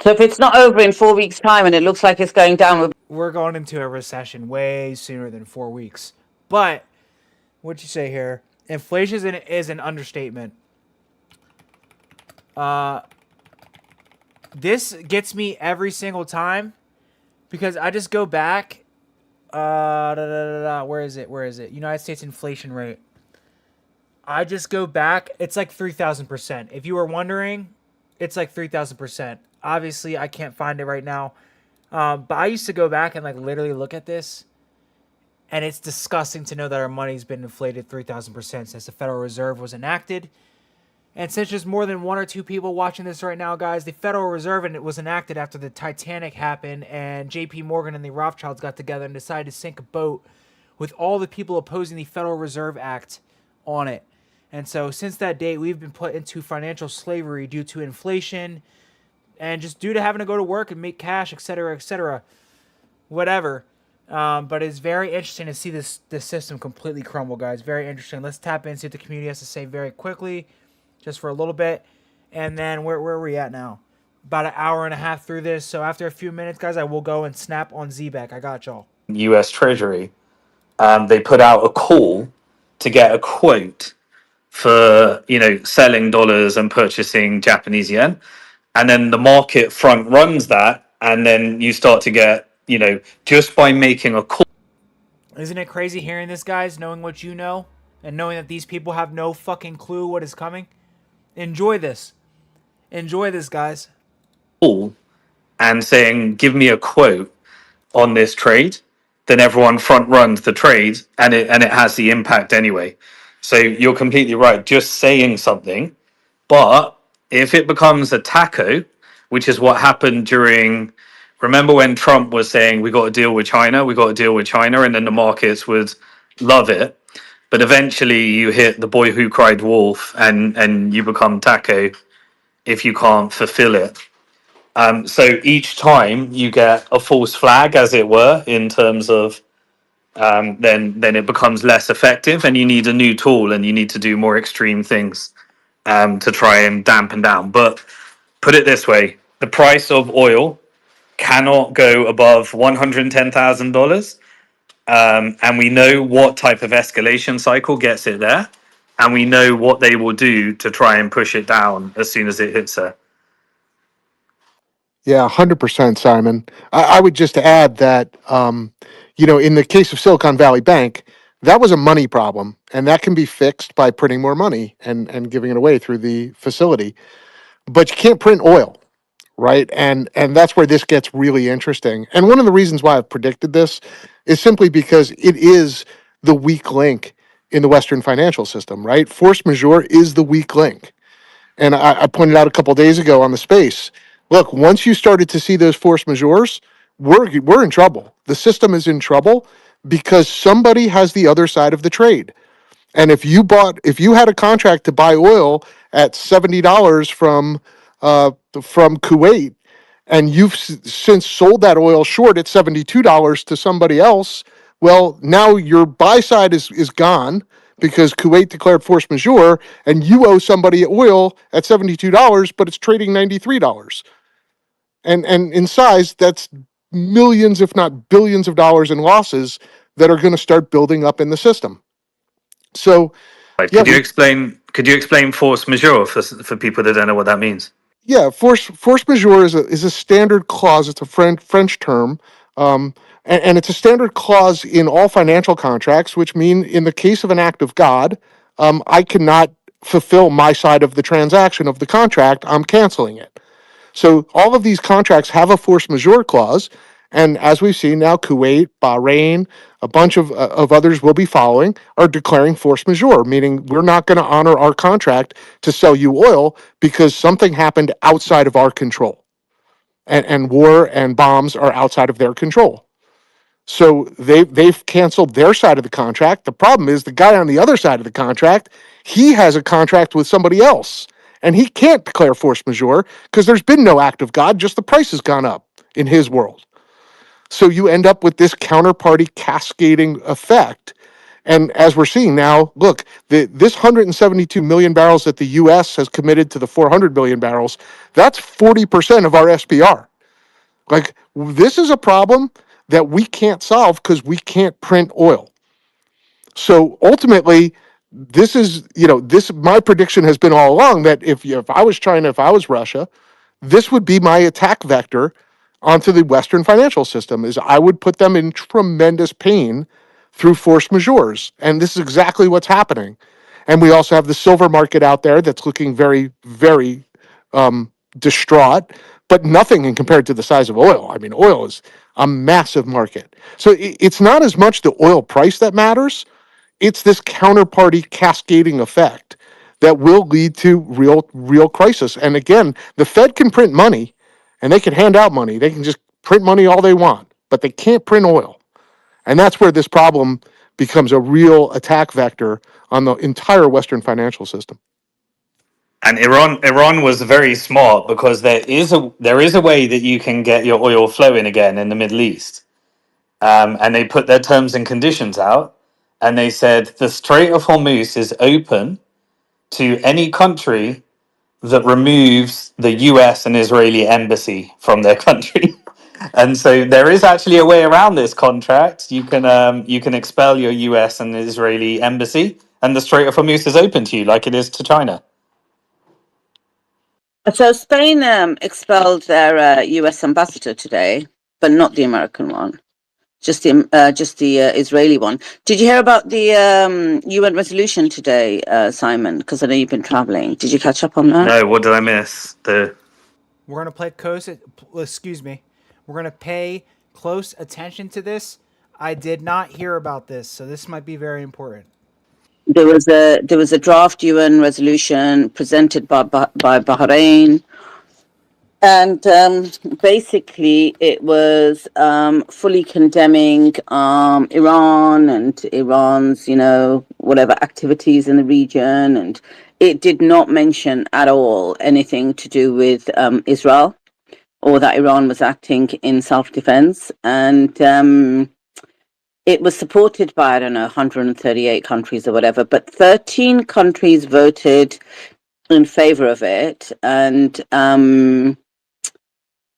So if it's not over in 4 weeks' time and it looks like it's going down, we're going into a recession way sooner than 4 weeks. But what you say here? Inflation is an understatement. This gets me every single time because I just go back. Where is it? United States inflation rate. I just go back. It's like 3,000%. If you were wondering, it's like 3,000%. Obviously, I can't find it right now. But I used to go back and literally look at this, and it's disgusting to know that our money's been inflated 3,000% since the Federal Reserve was enacted. And since there's more than one or two people watching this right now, guys, the Federal Reserve and it was enacted after the Titanic happened, and J.P. Morgan and the Rothschilds got together and decided to sink a boat with all the people opposing the Federal Reserve Act on it. And so since that date, we've been put into financial slavery due to inflation and just due to having to go to work and make cash, etc., whatever. But it's very interesting to see this system completely crumble, guys. Very interesting. Let's tap in, see what the community has to say very quickly, just for a little bit. And then where are we at now? About an hour and a half through this. So after a few minutes, guys, I will go and snap on Zebec. I got y'all. U.S. Treasury, they put out a call to get a quote for selling dollars and purchasing Japanese yen, and then the market front runs that, and then you start to get just by making a call. Isn't it crazy hearing this, guys? Knowing what you know and knowing that these people have no fucking clue what is coming. Enjoy this, guys. And saying, "Give me a quote on this trade," then everyone front runs the trade, and it has the impact anyway. So you're completely right. Just saying something, but if it becomes a taco, which is what happened during. Remember when Trump was saying we got to deal with China, and then the markets would love it, but eventually you hit the boy who cried wolf, and you become taco if you can't fulfill it. So each time you get a false flag, as it were, in terms of then it becomes less effective, and you need a new tool, and you need to do more extreme things to try and dampen down. But put it this way: the price of oil cannot go above $110,000, and we know what type of escalation cycle gets it there, and we know what they will do to try and push it down as soon as it hits there. Yeah, 100%, Simon. I would just add that, in the case of Silicon Valley Bank, that was a money problem, and that can be fixed by printing more money and giving it away through the facility. But you can't print oil, right? And that's where this gets really interesting. And one of the reasons why I've predicted this is simply because it is the weak link in the Western financial system, right? Force majeure is the weak link. And I pointed out a couple days ago on the space. Look, once you started to see those force majeures, we're in trouble. The system is in trouble because somebody has the other side of the trade. And if you had a contract to buy oil at $70 from Kuwait, and you've since sold that oil short at $72 to somebody else, well, now your buy side is gone because Kuwait declared force majeure, and you owe somebody oil at $72, but it's trading $93. And in size, that's millions, if not billions of dollars in losses that are going to start building up in the system. So, Could you explain force majeure for people that don't know what that means? yeah, force majeure is a standard clause. It's a French term, and it's a standard clause in all financial contracts, which mean in the case of an act of God, I cannot fulfill my side of the transaction of the contract. I'm canceling it. So all of these contracts have a force majeure clause, And as we've seen now, Kuwait, Bahrain, a bunch of others will be following, are declaring force majeure, meaning we're not going to honor our contract to sell you oil because something happened outside of our control. And war and bombs are outside of their control. So they've canceled their side of the contract. The problem is the guy on the other side of the contract, he has a contract with somebody else. And he can't declare force majeure because there's been no act of God, just the price has gone up in his world. So you end up with this counterparty cascading effect. And as we're seeing now, look, this 172 million barrels that the U.S. has committed to the 400 million barrels, that's 40% of our SPR. Like, this is a problem that we can't solve because we can't print oil. So ultimately, this is, my prediction has been all along that if I was China, if I was Russia, this would be my attack vector onto the Western financial system, is I would put them in tremendous pain through force majeures. And this is exactly what's happening. And we also have the silver market out there that's looking very, very distraught, but nothing in compared to the size of oil. I mean, oil is a massive market. So it's not as much the oil price that matters, it's this counterparty cascading effect that will lead to real crisis. And again, the Fed can print money and they can hand out money. They can just print money all they want, but they can't print oil. And that's where this problem becomes a real attack vector on the entire Western financial system. And Iran was very smart because there is a way that you can get your oil flowing again in the Middle East. And they put their terms and conditions out, and they said the Strait of Hormuz is open to any country that removes the US and Israeli embassy from their country. And so there is actually a way around this contract. You can expel your US and Israeli embassy, and the Strait of Hormuz is open to you, like it is to China. So Spain expelled their U.S. ambassador today, but not the American one, just the Israeli one. Did you hear about the UN resolution today, Simon? Because I know you've been traveling. Did you catch up on that? No, what did I miss? We're gonna play close. Excuse me. We're gonna pay close attention to this. I did not hear about this, so this might be very important. There was a draft UN resolution presented by Bahrain, and basically it was fully condemning Iran and Iran's whatever activities in the region, and it did not mention at all anything to do with Israel or that Iran was acting in self-defense. And it was supported by, I don't know, 138 countries or whatever, but 13 countries voted in favor of it. And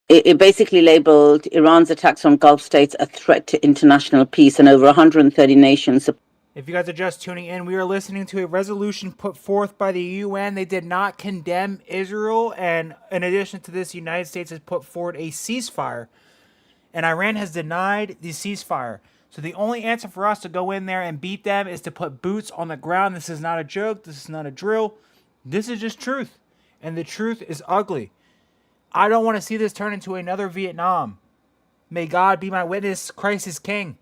it basically labeled Iran's attacks on Gulf states a threat to international peace, and over 130 nations. If you guys are just tuning in, we are listening to a resolution put forth by the UN. They did not condemn Israel, and in addition to this, the United States has put forward a ceasefire, and Iran has denied the ceasefire. So the only answer for us to go in there and beat them is to put boots on the ground. This is not a joke. This is not a drill. This is just truth, and the truth is ugly. I don't want to see this turn into another Vietnam. May God be my witness. Christ is king.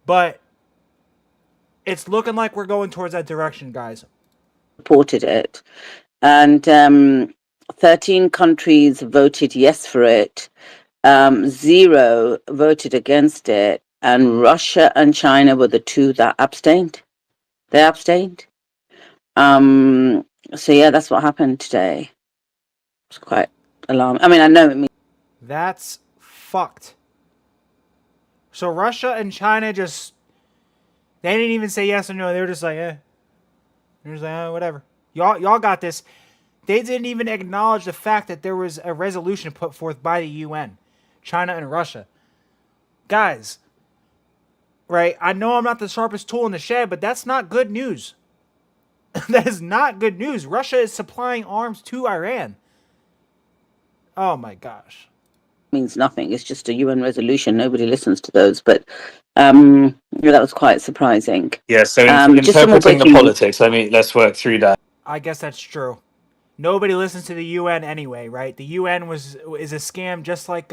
But it's looking like we're going towards that direction, guys. Supported it, and 13 countries voted yes for it. 0 voted against it, and Russia and China were the two that abstained. They abstained. So yeah, that's what happened today. It's quite alarming. I mean, I know it means that's fucked. So Russia and China they didn't even say yes or no. They were just like, eh. They're just like, whatever. Y'all got this. They didn't even acknowledge the fact that there was a resolution put forth by the UN, China and Russia. Guys, right? I know I'm not the sharpest tool in the shed, but that's not good news. That is not good news. Russia is supplying arms to Iran. Oh my gosh. Means nothing. It's just a UN resolution. Nobody listens to those. But that was quite surprising. Yeah, so interpreting the politics, let's work through that. I guess that's true. Nobody listens to the UN anyway, right? The UN is a scam, just like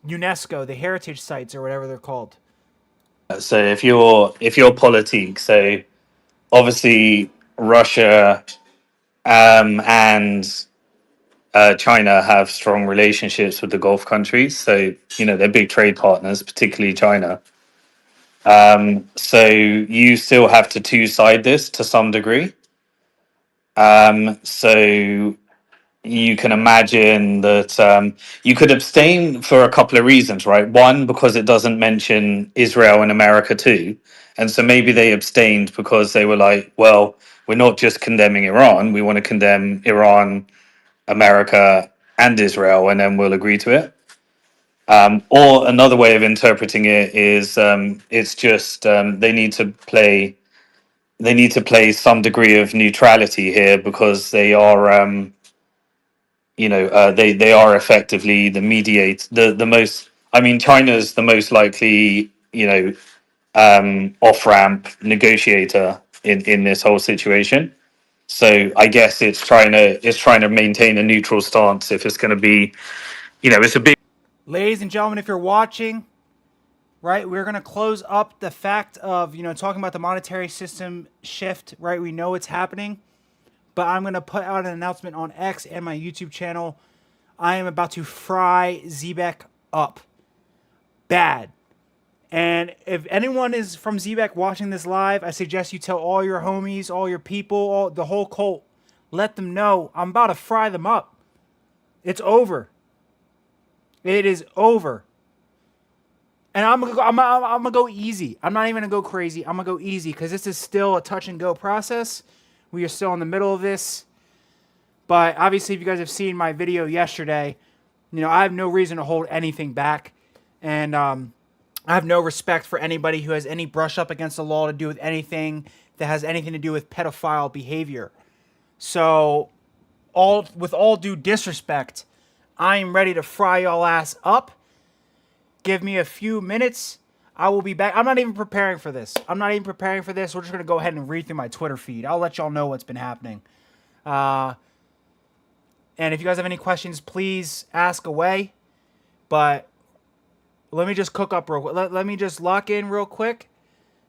UNESCO, the heritage sites or whatever they're called. So if you're politique, so obviously Russia and China have strong relationships with the Gulf countries. So they're big trade partners, particularly China. So you still have to two-side this to some degree. So you can imagine that you could abstain for a couple of reasons, right? One, because it doesn't mention Israel and America too. And so maybe they abstained because they were like, well, we're not just condemning Iran, we want to condemn Iran, America, and Israel, and then we'll agree to it. Or another way of interpreting it is it's just they need to play some degree of neutrality here because they are they are effectively the mediate the most. I mean, China's the most likely off ramp negotiator in this whole situation. So I guess it's trying to maintain a neutral stance if it's going to be, it's a big. Ladies and gentlemen, if you're watching, right, we're going to close up the fact of, talking about the monetary system shift, right? We know it's happening, but I'm going to put out an announcement on X and my YouTube channel. I am about to fry Zebec up. Bad. And if anyone is from Zebec watching this live, I suggest you tell all your homies, all your people, the whole cult, let them know I'm about to fry them up. It's over. It is over. And I'm gonna go easy. I'm not even gonna go crazy. I'm gonna go easy because this is still a touch and go process. We are still in the middle of this. But obviously, if you guys have seen my video yesterday, I have no reason to hold anything back. And I have no respect for anybody who has any brush up against the law to do with anything that has anything to do with pedophile behavior. So, with all due disrespect, I am ready to fry y'all ass up. Give me a few minutes. I will be back. I'm not even preparing for this. We're just going to go ahead and read through my Twitter feed. I'll let y'all know what's been happening. And if you guys have any questions, please ask away. But let me just cook up real quick. Let me just lock in real quick.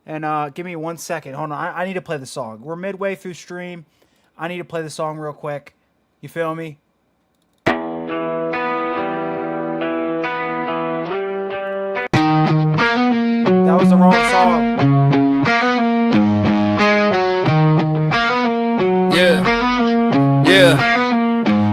And give me 1 second. Hold on. I need to play the song. We're midway through stream. I need to play the song real quick. You feel me? That was the wrong song.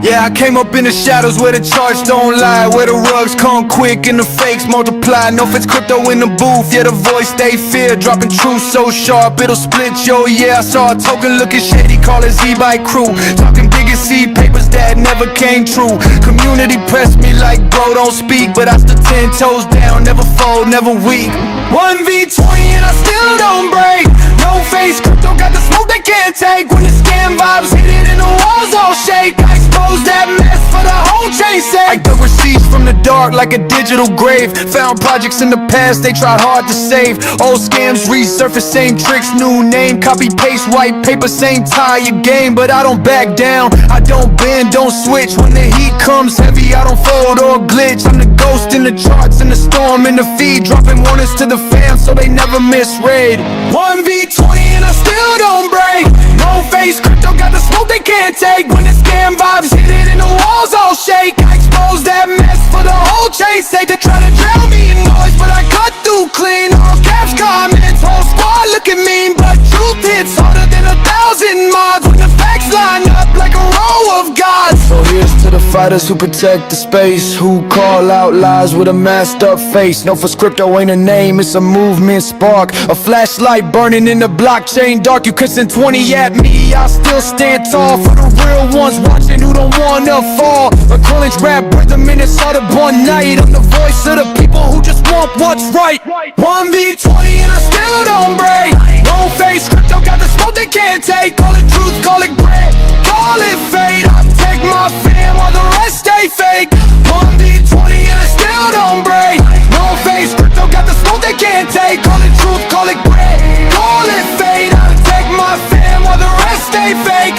Yeah, I came up in the shadows where the charts don't lie, where the rugs come quick and the fakes multiply. No fits crypto in the booth, yeah, the voice they fear, dropping truth so sharp it'll split yo. Yeah, I saw a token looking shady, call it Zebec crew, talking big as seed papers that never came true. Community pressed me like bro don't speak, but I stood 10 toes down, never fold, never weak. 1v20 and I still don't break. No face, crypto got the smoke they can't take. When the scam vibes hit it and the walls all shake, I expose that mess for the whole chain sake. I dug receipts from the dark like a digital grave. Found projects in the past they tried hard to save. Old scams resurface, same tricks, new name. Copy paste, white paper, same tie, your game. But I don't back down, I don't bend, don't switch. When the heat comes heavy, I don't fold or glitch. I'm the ghost in the charts, in the storm, in the feed, dropping warnings to the fam so they never misread. 1v20 and I still don't break. No face, crypto got the smoke they can't take. When the scam vibes hit it and the walls all shake, I expose that mess for the whole chain sake. They try to drown me in noise, but I cut through clean. All caps comments, whole squad looking mean, but truth hits harder than 1,000 mods. When the facts line up like a row of gods. So here's to the fighters who protect the space, who call out lies with a masked up face. No, for crypto ain't a name, it's a movement spark. A flashlight burning in the blockchain dark. You could send 20 at me, I still stand tall. For the real ones watching who don't wanna fall. A college rap rhythm in it's all one night. I'm the voice of the people who just want what's right. 1v20 and I still don't break. No face, crypto got the smoke they can't take. Call it truth, call it bread, call it fate. I take my fam while the rest stay fake. 1v20 and I still don't break. No face, crypto got the smoke they can't take. Call it truth, call it bread, call it fate. I take my fam while the rest stay fake.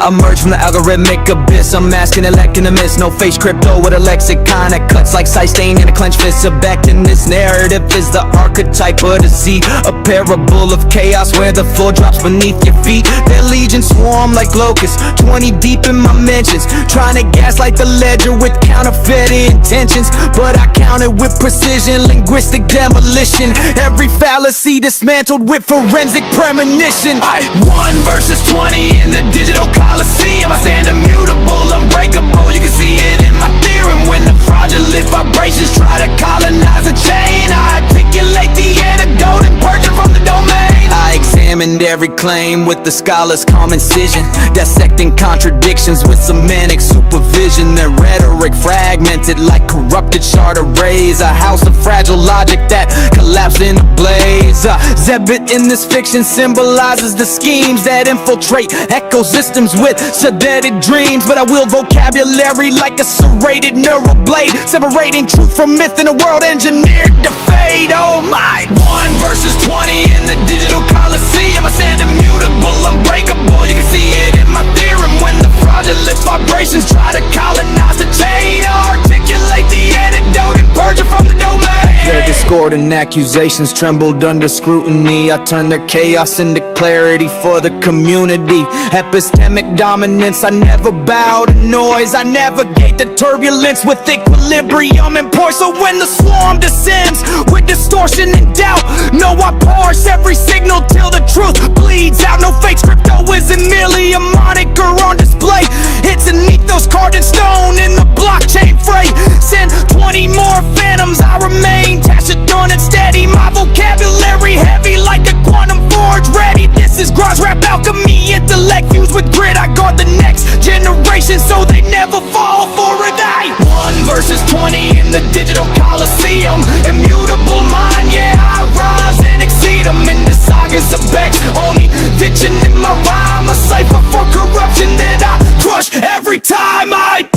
I emerge from the algorithmic abyss. I'm masking and lacking a miss. No face crypto with a lexicon that cuts like sight stain in a clenched fist. Zebec in this narrative is the archetype of the Z, a parable of chaos where the floor drops beneath your feet. Their legions swarm like locusts, 20 deep in my mentions, trying to gaslight the ledger with counterfeit intentions. But I counted with precision, linguistic demolition, every fallacy dismantled with forensic premonition. 1 versus 20 in the digital Coliseum. I stand immutable, unbreakable. You can see it in my theorem. When the fraudulent vibrations try to colonize a chain, I articulate the antidote and purge it from the domain. I examined every claim with the scholar's calm incision, dissecting contradictions with semantic supervision. Their rhetoric fragmented like corrupted shard arrays, a house of fragile logic that collapsed in a blaze. Zebec in this fiction symbolizes the schemes that infiltrate ecosystems with sedated dreams. But I wield vocabulary like a serrated neural blade, separating truth from myth in a world engineered to fade. Oh my! 1 versus 20 in the digital Coliseum. I stand immutable, unbreakable. You can see it in my theorem. When the fraudulent vibrations try to colonize the chain, I articulate the antidote and purge it from the domain. Their discordant accusations trembled under scrutiny. I turned their chaos into clarity for the community. Epistemic dominance, I never bow to noise. I navigate the turbulence with equilibrium and poise. So when the swarm descends with distortion and doubt, no, I parse every signal till the truth bleeds out. No fake crypto isn't merely a moniker on display. It's an ethos carved in stone in the blockchain freight. Send 20 more phantoms, I remain taciturn and steady. My vocabulary heavy like a quantum forge ready. This is Grind's rap alchemy, intellect fused with grit. I guard the next generation so they never fall for it. 1 versus 20 in the digital Coliseum. Immutable mind, yeah, I rise and exceed them. In the sagas of Zebec, only ditching in my rhyme, a cipher for corruption that I crush every time I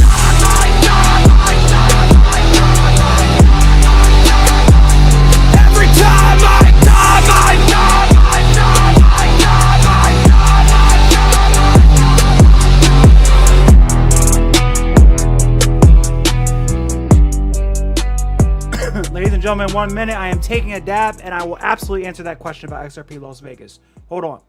every time I Ladies and gentlemen, 1 minute. I am taking a dab, and I will absolutely answer that question about XRP Las Vegas. Hold on.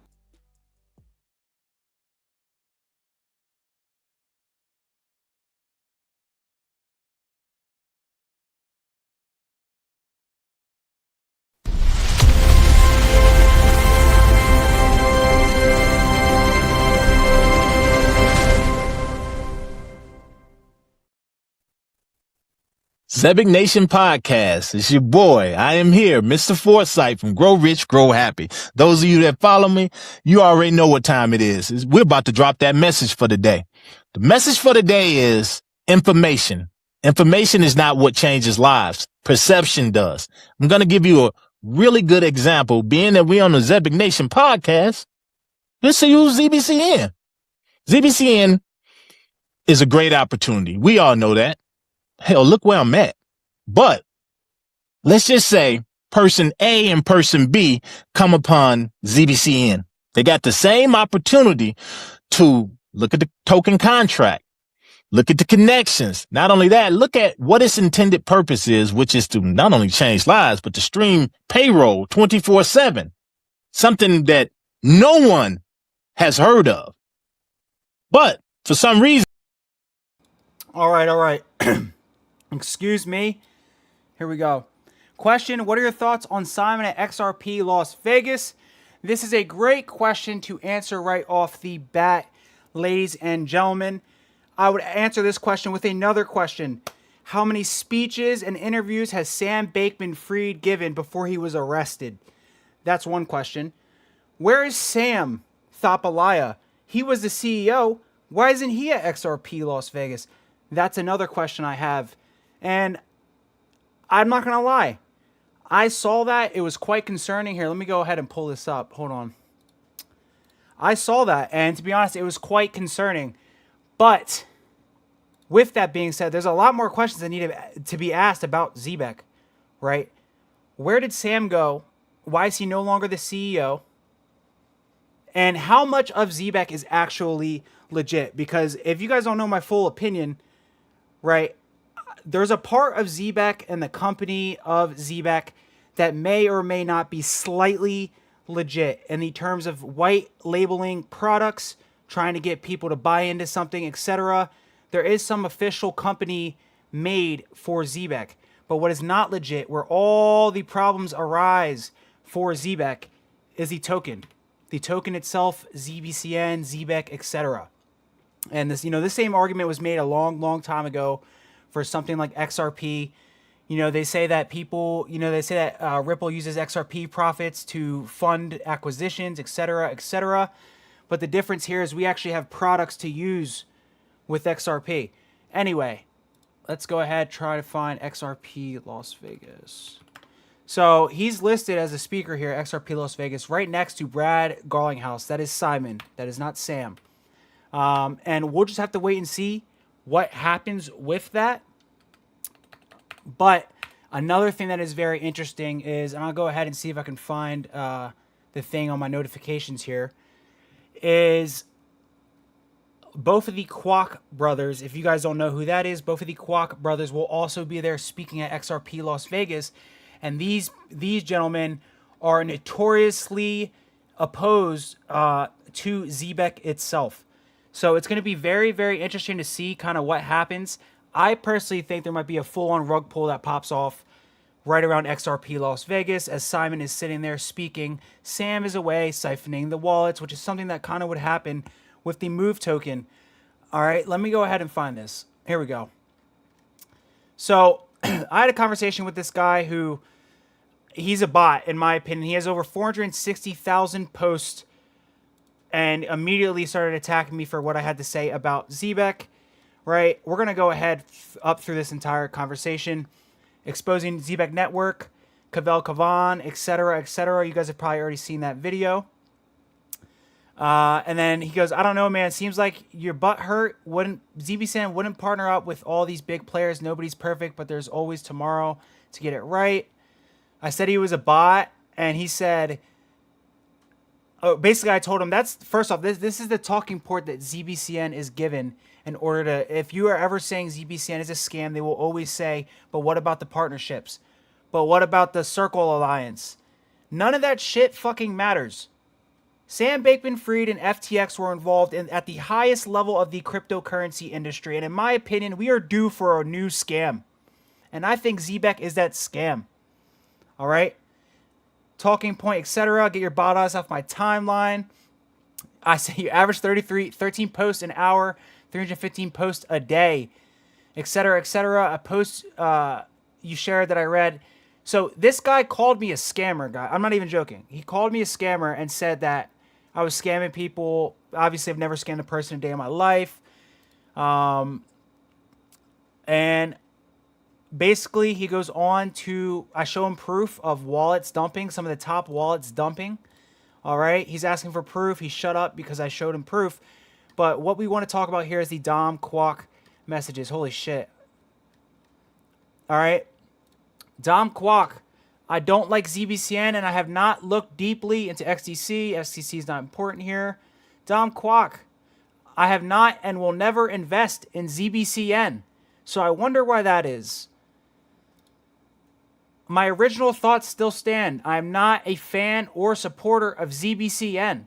Zebec Nation Podcast. It's your boy. I am here, Mr. Foresight from Grow Rich, Grow Happy. Those of you that follow me, you already know what time it is. We're about to drop that message for the day. The message for the day is information. Information is not what changes lives. Perception does. I'm going to give you a really good example. Being that we're on the Zebec Nation Podcast, let's use ZBCN. ZBCN is a great opportunity. We all know that. Hell, look where I'm at. But let's just say person A and person B come upon ZBCN. They got the same opportunity to look at the token contract, look at the connections. Not only that, look at what its intended purpose is, which is to not only change lives, but to stream payroll 24/7. Something that no one has heard of. But for some reason. All right. Excuse me. Here we go. Question: what are your thoughts on Simon at XRP Las Vegas? This is a great question to answer right off the bat, ladies and gentlemen. I would answer this question with another question. How many speeches and interviews has Sam Bankman-Fried given before he was arrested? That's one question. Where is Sam Thapalaya? He was the CEO. Why isn't he at XRP Las Vegas? That's another question I have. And I'm not going to lie. I saw that. It was quite concerning. Here, let me go ahead and pull this up. Hold on. I saw that. And to be honest, it was quite concerning. But with that being said, there's a lot more questions that need to be asked about Zebec, right? Where did Sam go? Why is he no longer the CEO? and how much of Zebec is actually legit. Because if you guys don't know my full opinion, right, there's a part of Zebec and the company of Zebec that may or may not be slightly legit in the terms of white labeling products, trying to get people to buy into something, etc. There is some official company made for Zebec. But what is not legit, where all the problems arise for Zebec, is the token. The token itself, ZBCN, Zebec, etc. And this, this same argument was made a long, long time ago for something like XRP. They say that Ripple uses XRP profits to fund acquisitions, etc., etc. But the difference here is we actually have products to use with XRP. Anyway, let's go ahead, try to find XRP Las Vegas. So he's listed as a speaker here, XRP Las Vegas, right next to Brad Garlinghouse. That is Simon. That is not Sam. And we'll just have to wait and see what happens with that. But another thing that is very interesting is, and I'll go ahead and see if I can find the thing on my notifications here, is both of the Kwok brothers. If you guys don't know who that is, both of the Kwok brothers will also be there speaking at XRP Las Vegas. And these gentlemen are notoriously opposed to Zebec itself. So it's going to be very, very interesting to see kind of what happens. I personally think there might be a full-on rug pull that pops off right around XRP Las Vegas as Simon is sitting there speaking. Sam is away siphoning the wallets, which is something that kind of would happen with the Move token. All right, let me go ahead and find this. Here we go. So I had a conversation with this guy who, he's a bot, in my opinion. He has over 460,000 posts and immediately started attacking me for what I had to say about Zebec, right? We're going to go ahead up through this entire conversation, exposing Zebec Network, Kavel Kavan, etc., etc. You guys have probably already seen that video. And then he goes, I don't know, man. Seems like your butt hurt. ZBCN wouldn't partner up with all these big players. Nobody's perfect, but there's always tomorrow to get it right. I said he was a bot, and he said, oh, basically I told him that's, first off, this is the talking point that ZBCN is given in order to, if you are ever saying ZBCN is a scam, they will always say, but what about the partnerships? But what about the Circle Alliance? None of that shit fucking matters. Sam Bankman-Fried and FTX were involved at the highest level of the cryptocurrency industry. And in my opinion, we are due for a new scam. And I think Zebec is that scam. All right? Talking point, etc. Get your bot eyes off my timeline. I say you average 13 posts an hour, 315 posts a day, etc., etc. A post you shared that I read. So this guy called me a scammer, guy. I'm not even joking. He called me a scammer and said that I was scamming people. Obviously, I've never scammed a person a day in my life. And basically, he goes on to, I show him proof of wallets dumping, some of the top wallets dumping. All right. He's asking for proof. He shut up because I showed him proof. But what we want to talk about here is the Dom Kwok messages. Holy shit. All right. Dom Kwok. I don't like ZBCN, and I have not looked deeply into XDC. XDC is not important here. Dom Kwok. I have not and will never invest in ZBCN. So I wonder why that is. My original thoughts still stand. I am not a fan or supporter of ZBCN.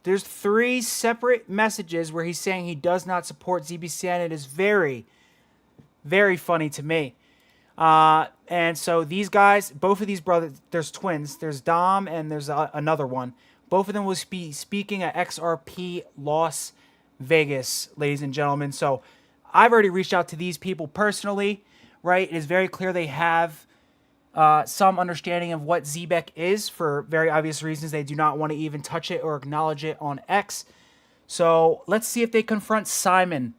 There's 3 separate messages where he's saying he does not support ZBCN. It is very, very funny to me. And so these guys, both of these brothers, there's twins. There's Dom and there's another one. Both of them will be speaking at XRP Las Vegas, ladies and gentlemen. So I've already reached out to these people personally, right? It is very clear they have some understanding of what Zebec is for very obvious reasons. They do not want to even touch it or acknowledge it on X. So let's see if they confront Simon.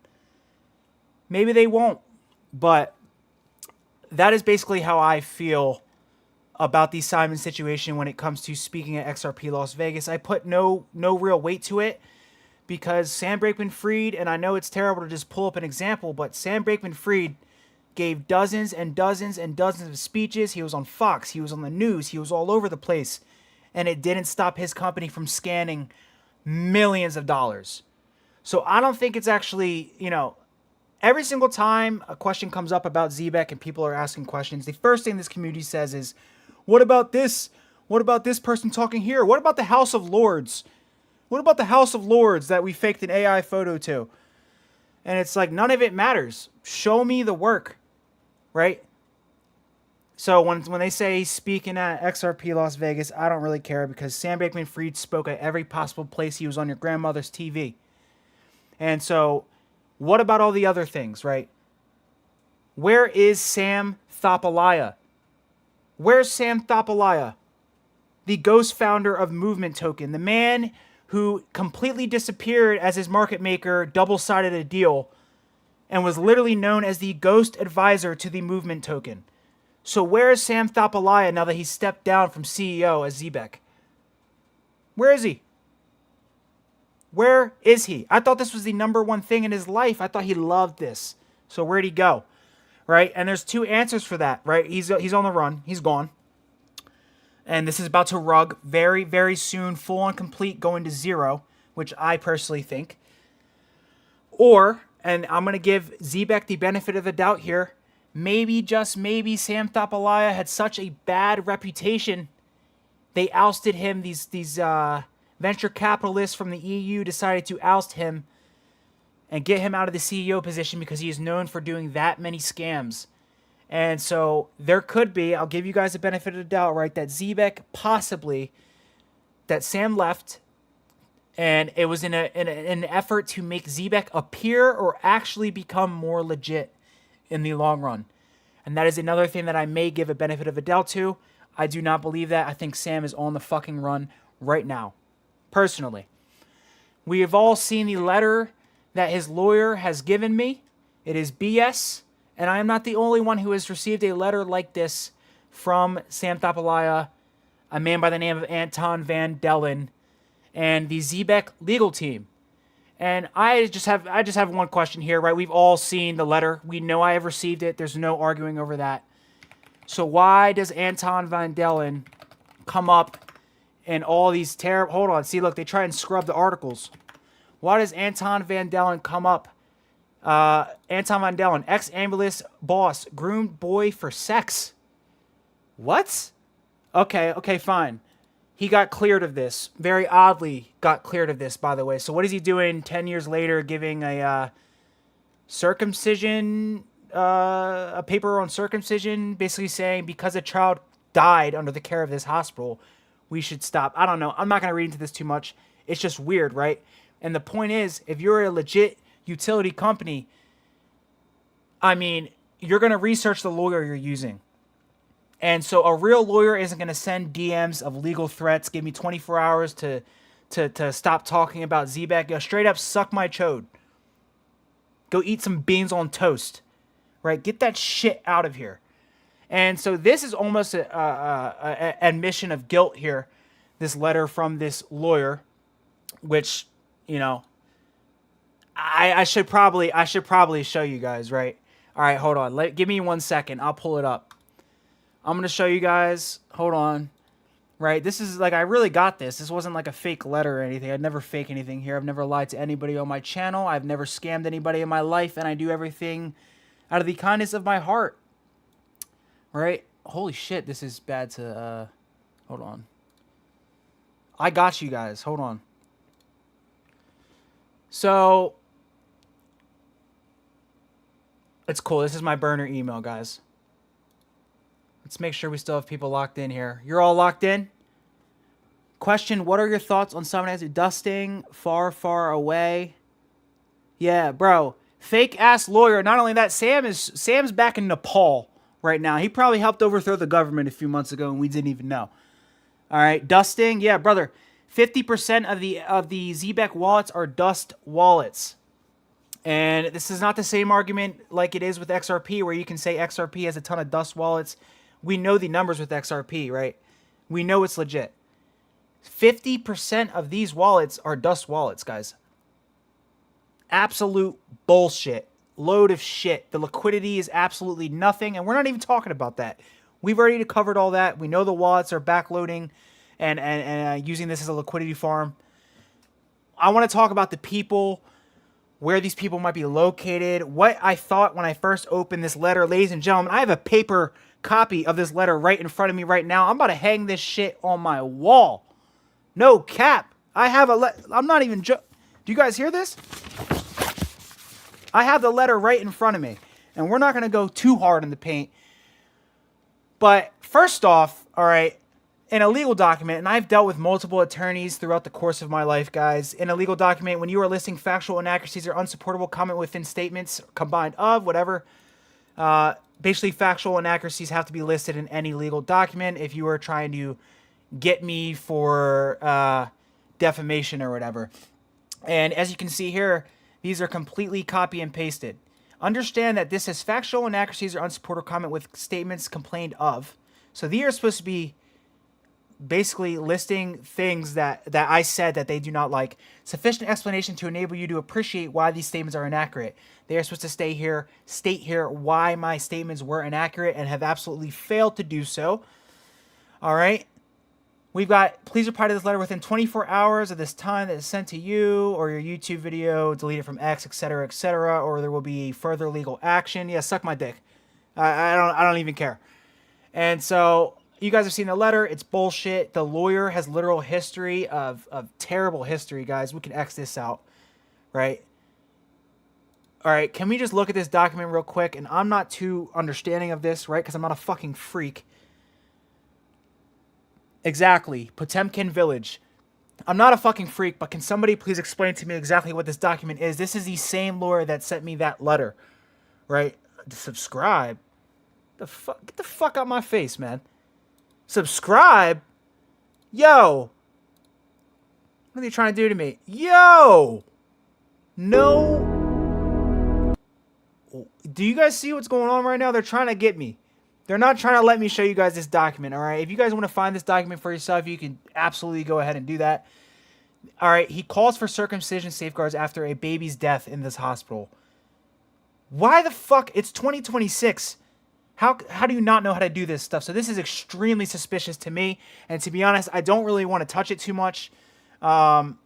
Maybe they won't, but that is basically how I feel about the Simon situation when it comes to speaking at XRP Las Vegas. I put no real weight to it because Sam Bankman-Fried, and I know it's terrible to just pull up an example, but Sam Bankman-Fried gave dozens and dozens and dozens of speeches. He was on Fox. He was on the news. He was all over the place. And it didn't stop his company from scanning millions of dollars. So I don't think it's actually, every single time a question comes up about Zebec and people are asking questions, the first thing this community says is, what about this? What about this person talking here? What about the House of Lords? What about the House of Lords that we faked an AI photo to? And it's like, none of it matters. Show me the work, right? So when they say speaking at XRP Las Vegas, I don't really care because Sam Bankman-Fried spoke at every possible place. He was on your grandmother's TV. And so what about all the other things, right? Where is Sam Thopalaya? Where's Sam Thopalaya? The ghost founder of Movement Token, the man who completely disappeared as his market maker double-sided a deal and was literally known as the ghost advisor to the Movement Token. So where is Sam Thopalaya now that he stepped down from CEO as Zebec? Where is he? Where is he? I thought this was the number one thing in his life. I thought he loved this. So where'd he go? Right? And there's two answers for that, right? He's on the run. He's gone. And this is about to rug very, very soon, full on complete, going to zero, which I personally think. Or, and I'm going to give Zebec the benefit of the doubt here, maybe, just maybe, Sam Thopalaya had such a bad reputation, they ousted him. These venture capitalists from the EU decided to oust him and get him out of the CEO position because he is known for doing that many scams. And so there could be, I'll give you guys the benefit of the doubt, right, that Zebec possibly, that Sam left, and it was in an effort to make Zebec appear or actually become more legit in the long run. And that is another thing that I may give a benefit of a doubt to. I do not believe that. I think Sam is on the fucking run right now, personally. We have all seen the letter that his lawyer has given me. It is BS. And I am not the only one who has received a letter like this from Sam Thopalaya, a man by the name of Anton Van Dellen, and the Zebec legal team. And I just have one question here, right? We've all seen the letter. We know I have received it. There's no arguing over that. So why does Anton Van Dellen come up in all these terrible... Hold on. See, look, they try and scrub the articles. Why does Anton Van Dellen come up? Anton Van Dellen, ex-ambulance boss, groomed boy for sex. What? Okay, fine. He got cleared of this. Very oddly got cleared of this, by the way. So what is he doing 10 years later giving a circumcision, a paper on circumcision, basically saying because a child died under the care of this hospital, we should stop. I don't know. I'm not going to read into this too much. It's just weird, right? And the point is, if you're a legit utility company, I mean, you're going to research the lawyer you're using. And so a real lawyer isn't going to send DMs of legal threats, give me 24 hours to stop talking about Zebec. Go straight up suck my chode. Go eat some beans on toast. Right? Get that shit out of here. And so this is almost an admission of guilt here. This letter from this lawyer, which, I should probably show you guys, right? All right, hold on. Give me 1 second. I'll pull it up. I'm going to show you guys. Hold on. Right? This is like, I really got this. This wasn't like a fake letter or anything. I'd never fake anything here. I've never lied to anybody on my channel. I've never scammed anybody in my life, and I do everything out of the kindness of my heart. Right? Holy shit, this is bad to, hold on. I got you guys. Hold on. So, it's cool. This is my burner email, guys. Let's make sure we still have people locked in here. You're all locked in? Question, what are your thoughts on someone as dusting far, far away? Yeah, bro. Fake ass lawyer. Not only that, Sam's back in Nepal right now. He probably helped overthrow the government a few months ago and we didn't even know. All right, dusting. Yeah, brother. 50% of the Zebec wallets are dust wallets. And this is not the same argument like it is with XRP, where you can say XRP has a ton of dust wallets. We know the numbers with XRP, right? We know it's legit. 50% of these wallets are dust wallets, guys. Absolute bullshit. Load of shit. The liquidity is absolutely nothing, and we're not even talking about that. We've already covered all that. We know the wallets are backloading and using this as a liquidity farm. I want to talk about the people, where these people might be located, what I thought when I first opened this letter. Ladies and gentlemen, I have a paper copy of this letter right in front of me right now. I'm about to hang this shit on my wall. No cap. I have I'm not even do you guys hear this? I have the letter right in front of me, and we're not going to go too hard in the paint. But first off, all right, in a legal document, and I've dealt with multiple attorneys throughout the course of my life, guys. In a legal document, when you are listing factual inaccuracies or unsupportable comment within statements combined of whatever, basically factual inaccuracies have to be listed in any legal document if you are trying to get me for defamation or whatever. And as you can see here, these are completely copy and pasted. Understand that this is factual inaccuracies or unsupportable comment with statements complained of. So these are supposed to be basically listing things that I said that they do not like. Sufficient explanation to enable you to appreciate why these statements are inaccurate. They are supposed to state here why my statements were inaccurate and have absolutely failed to do so. All right. We've got, please reply to this letter within 24 hours of this time that is sent to you, or your YouTube video, delete it from X, etc., or there will be further legal action. Yeah, suck my dick. I don't even care. And so you guys have seen the letter. It's bullshit. The lawyer has literal history of terrible history, guys. We can X this out, right? All right, can we just look at this document real quick? And I'm not too understanding of this, right? Because I'm not a fucking freak. Exactly. Potemkin Village. I'm not a fucking freak, but can somebody please explain to me exactly what this document is? This is the same lawyer that sent me that letter, right? To subscribe. Get the fuck out my face, man. Subscribe? Yo. What are they trying to do to me? Yo. No. Do you guys see what's going on right now? They're trying to get me. They're not trying to let me show you guys this document, all right? If you guys want to find this document for yourself, you can absolutely go ahead and do that. All right, he calls for circumcision safeguards after a baby's death in this hospital. Why the fuck? It's 2026. How do you not know how to do this stuff? So this is extremely suspicious to me. And to be honest, I don't really want to touch it too much. I'm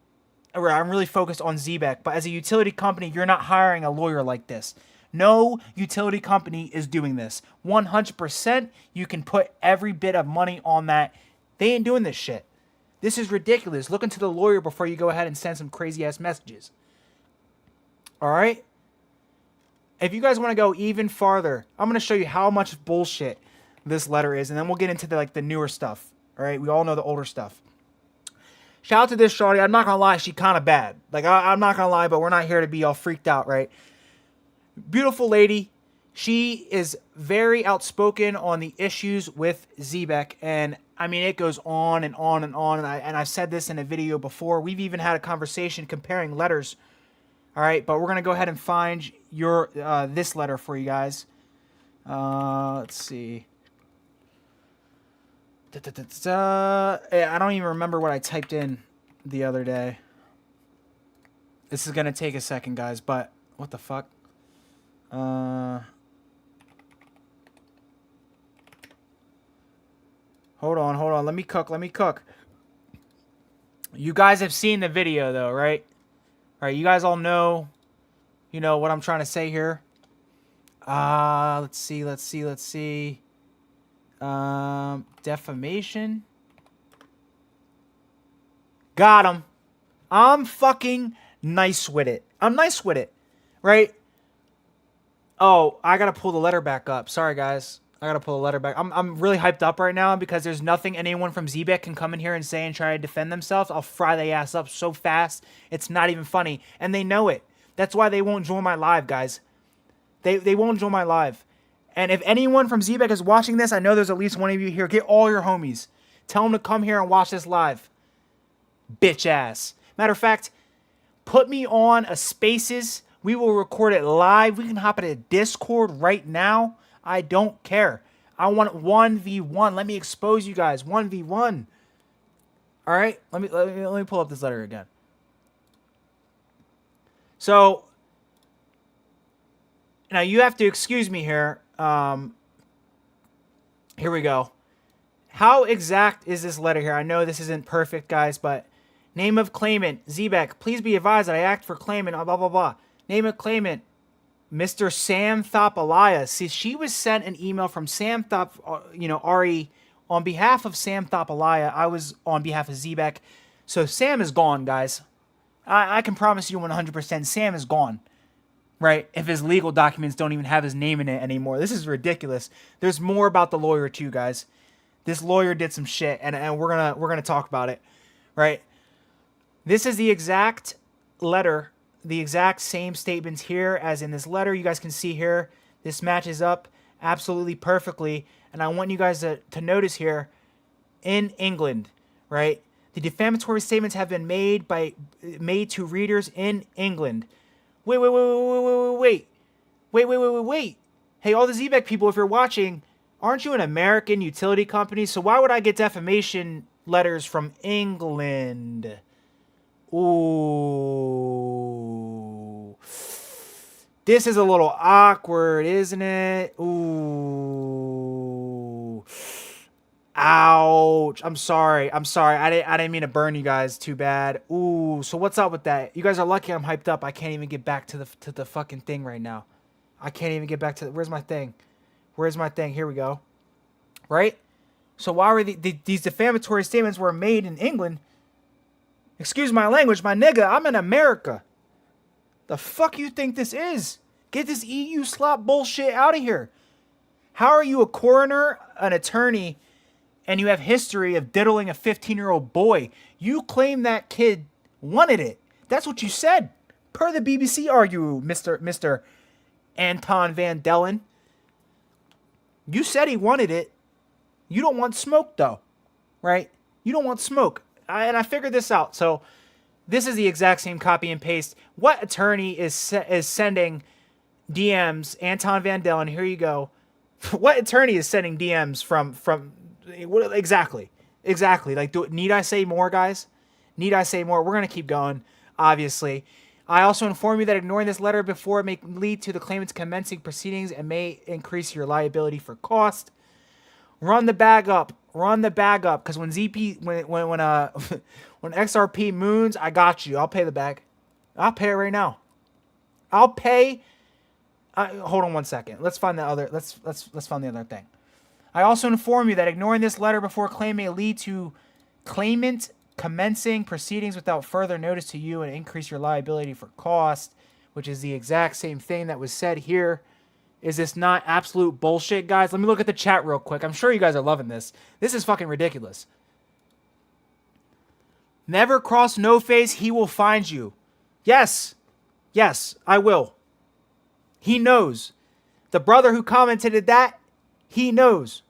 really focused on Zebec. But as a utility company, you're not hiring a lawyer like this. No utility company is doing this. 100%, you can put every bit of money on that. They ain't doing this shit. This is ridiculous. Look into the lawyer before you go ahead and send some crazy-ass messages. All right? If you guys want to go even farther, I'm going to show you how much bullshit this letter is, and then we'll get into the newer stuff. All right? We all know the older stuff. Shout out to this shawty. I'm not going to lie, she kind of bad. I'm not going to lie, but we're not here to be all freaked out, right? Beautiful lady. She is very outspoken on the issues with Zebec, and I mean it goes on and on and on. And I've said this in a video before. We've even had a conversation comparing letters. All right, but we're gonna go ahead and find your this letter for you guys. Let's see. I don't even remember what I typed in the other day. This is gonna take a second, guys. But what the fuck? Hold on. Let me cook. You guys have seen the video though, right? All right, you guys all know, what I'm trying to say here. Let's see. Defamation. Got him. I'm fucking nice with it. Right? Oh, I gotta pull the letter back up. Sorry, guys. I gotta pull the letter back. I'm really hyped up right now because there's nothing anyone from Zebec can come in here and say and try to defend themselves. I'll fry their ass up so fast, it's not even funny. And they know it. That's why they won't join my live, guys. They won't join my live. And if anyone from Zebec is watching this, I know there's at least one of you here. Get all your homies. Tell them to come here and watch this live. Bitch ass. Matter of fact, put me on a Spaces. We will record it live. We can hop into Discord right now. I don't care. I want 1v1. Let me expose you guys. 1v1. All right? Let me pull up this letter again. So, now you have to excuse me here. Here we go. How exact is this letter here? I know this isn't perfect, guys, but Name of claimant, Zebec. Please be advised that I act for claimant, blah, blah, blah. Name of claimant, Mr. Sam Thopalaya. See, she was sent an email from Sam Ari, on behalf of Sam Thopalaya. I was on behalf of Zebec. So Sam is gone, guys. I can promise you 100% Sam is gone. Right? If his legal documents don't even have his name in it anymore. This is ridiculous. There's more about the lawyer too, guys. This lawyer did some shit, and we're gonna talk about it. Right? This is the exact letter, the exact same statements here as in this letter. You guys can see here, this matches up absolutely perfectly. And I want you guys to notice here, in England, right? The defamatory statements have been made to readers in England. Wait. Hey, all the Zebec people, if you're watching, aren't you an American utility company? So why would I get defamation letters from England? Ooh. This is a little awkward, isn't it? Ooh. Ouch. I'm sorry. I didn't mean to burn you guys too bad. Ooh, so what's up with that? You guys are lucky I'm hyped up. I can't even get back to the fucking thing right now. I can't even get back to where's my thing? Here we go. Right? So why were these defamatory statements were made in England? Excuse my language, my nigga, I'm in America. The fuck you think this is? Get this EU slop bullshit out of here. How are you a coroner, an attorney, and you have history of diddling a 15-year-old boy? You claim that kid wanted it. That's what you said. Per the BBC argue, Mr. Anton Van Dellen. You said he wanted it. You don't want smoke, though. Right? You don't want smoke. And I figured this out. So this is the exact same copy and paste. What attorney is sending DMs? Anton Van Dellen, here you go. What attorney is sending DMs from what exactly? Like, need I say more, guys? Need I say more? We're going to keep going, obviously. I also inform you that ignoring this letter before it may lead to the claimant's commencing proceedings and may increase your liability for cost. Run the bag up, because when when XRP moons, I got you. I'll pay the bag. I'll pay it right now. I'll pay. Hold on one second. Let's find the other. Let's find the other thing. I also inform you that ignoring this letter before claim may lead to claimant commencing proceedings without further notice to you and increase your liability for cost, which is the exact same thing that was said here. Is this not absolute bullshit, guys? Let me look at the chat real quick. I'm sure you guys are loving this. This is fucking ridiculous. Never cross no face, he will find you. Yes, I will. He knows. The brother who commented that, he knows.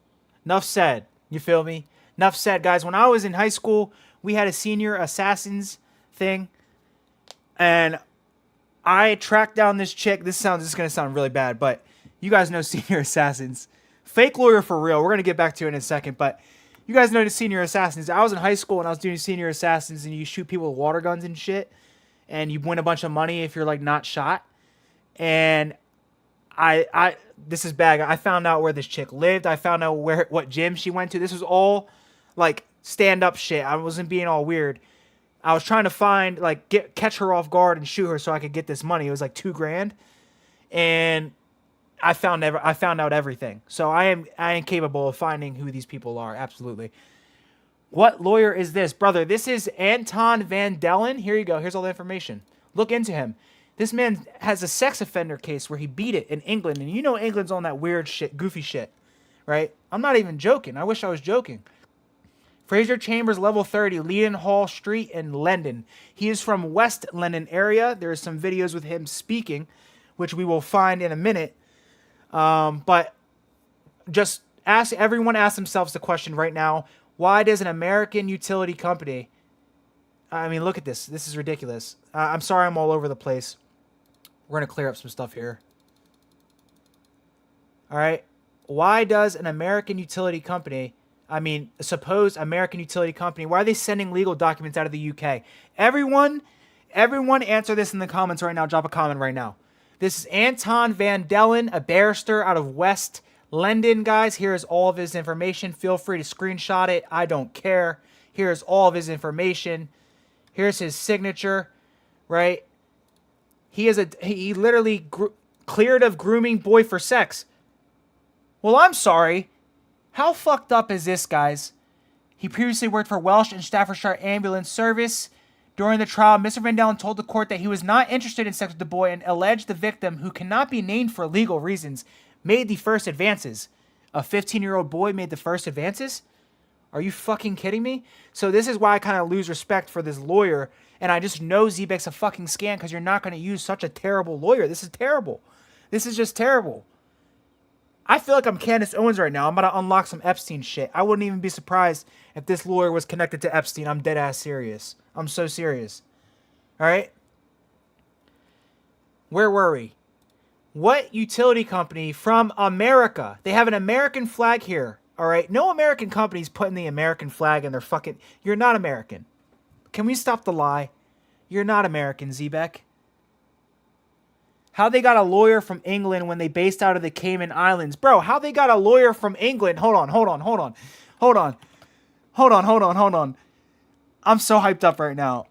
Enough said. You feel me? Enough said, guys. When I was in high school, we had a senior assassins thing. And I tracked down this chick. This is going to sound really bad, but you guys know senior assassins. Fake lawyer for real. We're going to get back to it in a second, but you guys know the senior assassins. I was in high school and I was doing senior assassins, and you shoot people with water guns and shit, and you win a bunch of money if you're like not shot. And this is bad. I found out where this chick lived. I found out what gym she went to. This was all like stand up shit. I wasn't being all weird. I was trying to find catch her off guard and shoot her so I could get this money. It was like $2,000, and I found out everything. So I am capable of finding who these people are. Absolutely. What lawyer is this, brother? This is Anton Van Dellen. Here you go. Here's all the information. Look into him. This man has a sex offender case where he beat it in England, and you know England's on that weird shit, goofy shit, right? I'm not even joking. I wish I was joking. Fraser Chambers, level 30, Leaden Hall Street in London. He is from West London area. There are some videos with him speaking, which we will find in a minute. But just everyone ask themselves the question right now: why does an American utility company? I mean, look at this. This is ridiculous. I'm sorry, I'm all over the place. We're gonna clear up some stuff here. All right. Why does an American utility company? I mean, suppose American utility company. Why are they sending legal documents out of the UK? Everyone answer this in the comments right now. Drop a comment right now. This is Anton Van Dellen, a barrister out of West London, guys. Here is all of his information. Feel free to screenshot it. I don't care. Here is all of his information. Here's his signature, right? He literally cleared of grooming boy for sex. Well, I'm sorry. How fucked up is this, guys? He previously worked for Welsh and Staffordshire Ambulance Service. During the trial, Mr. Van Dalen told the court that he was not interested in sex with the boy and alleged the victim, who cannot be named for legal reasons, made the first advances. A 15-year-old boy made the first advances? Are you fucking kidding me? So this is why I kind of lose respect for this lawyer, and I just know Zebec's a fucking scam because you're not going to use such a terrible lawyer. This is terrible. This is just terrible. I feel like I'm Candace Owens right now. I'm about to unlock some Epstein shit. I wouldn't even be surprised if this lawyer was connected to Epstein. I'm dead ass serious. I'm so serious. All right? Where were we? What utility company from America? They have an American flag here. All right? No American company's putting the American flag in their fucking... You're not American. Can we stop the lie? You're not American, Zebec. How they got a lawyer from England when they based out of the Cayman Islands. Bro, how they got a lawyer from England? Hold on. I'm so hyped up right now.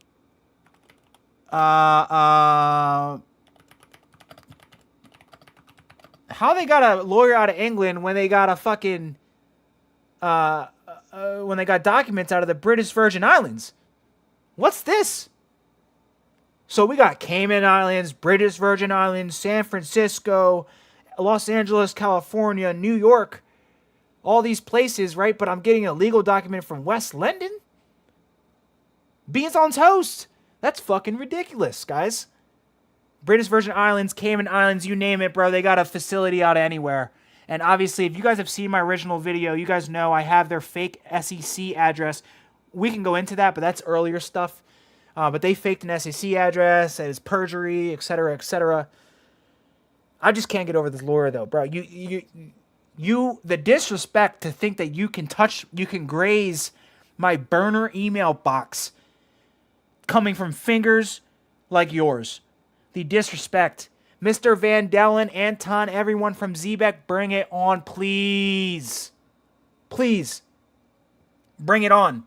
How they got a lawyer out of England when they got a fucking... when they got documents out of the British Virgin Islands? What's this? So we got Cayman Islands, British Virgin Islands, San Francisco, Los Angeles, California, New York. All these places, right? But I'm getting a legal document from West London? Beans on toast. That's fucking ridiculous, guys. British Virgin Islands, Cayman Islands, you name it, bro. They got a facility out of anywhere. And obviously, if you guys have seen my original video, you guys know I have their fake SEC address. We can go into that, but that's earlier stuff. But they faked an SEC address, it was perjury, etc., etc. I just can't get over this lawyer, though, bro. You, the disrespect to think that you can graze my burner email box coming from fingers like yours. The disrespect. Mr. Van Dalen, Anton, everyone from Zebec, bring it on, please. Please. Bring it on.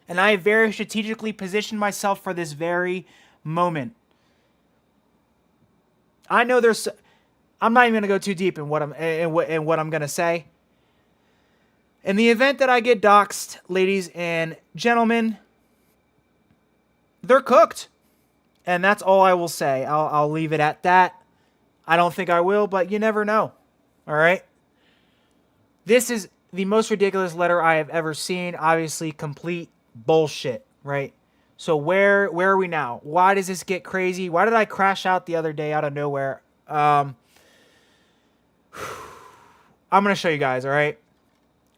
And I have very strategically positioned myself for this very moment. I know there's... I'm not even going to go too deep in what I'm going to say. In the event that I get doxxed, ladies and gentlemen, they're cooked. And that's all I will say. I'll leave it at that. I don't think I will, but you never know. All right? This is the most ridiculous letter I have ever seen. Obviously, complete bullshit, right? So where are we now? Why does this get crazy? Why did I crash out the other day out of nowhere? I'm going to show you guys, all right?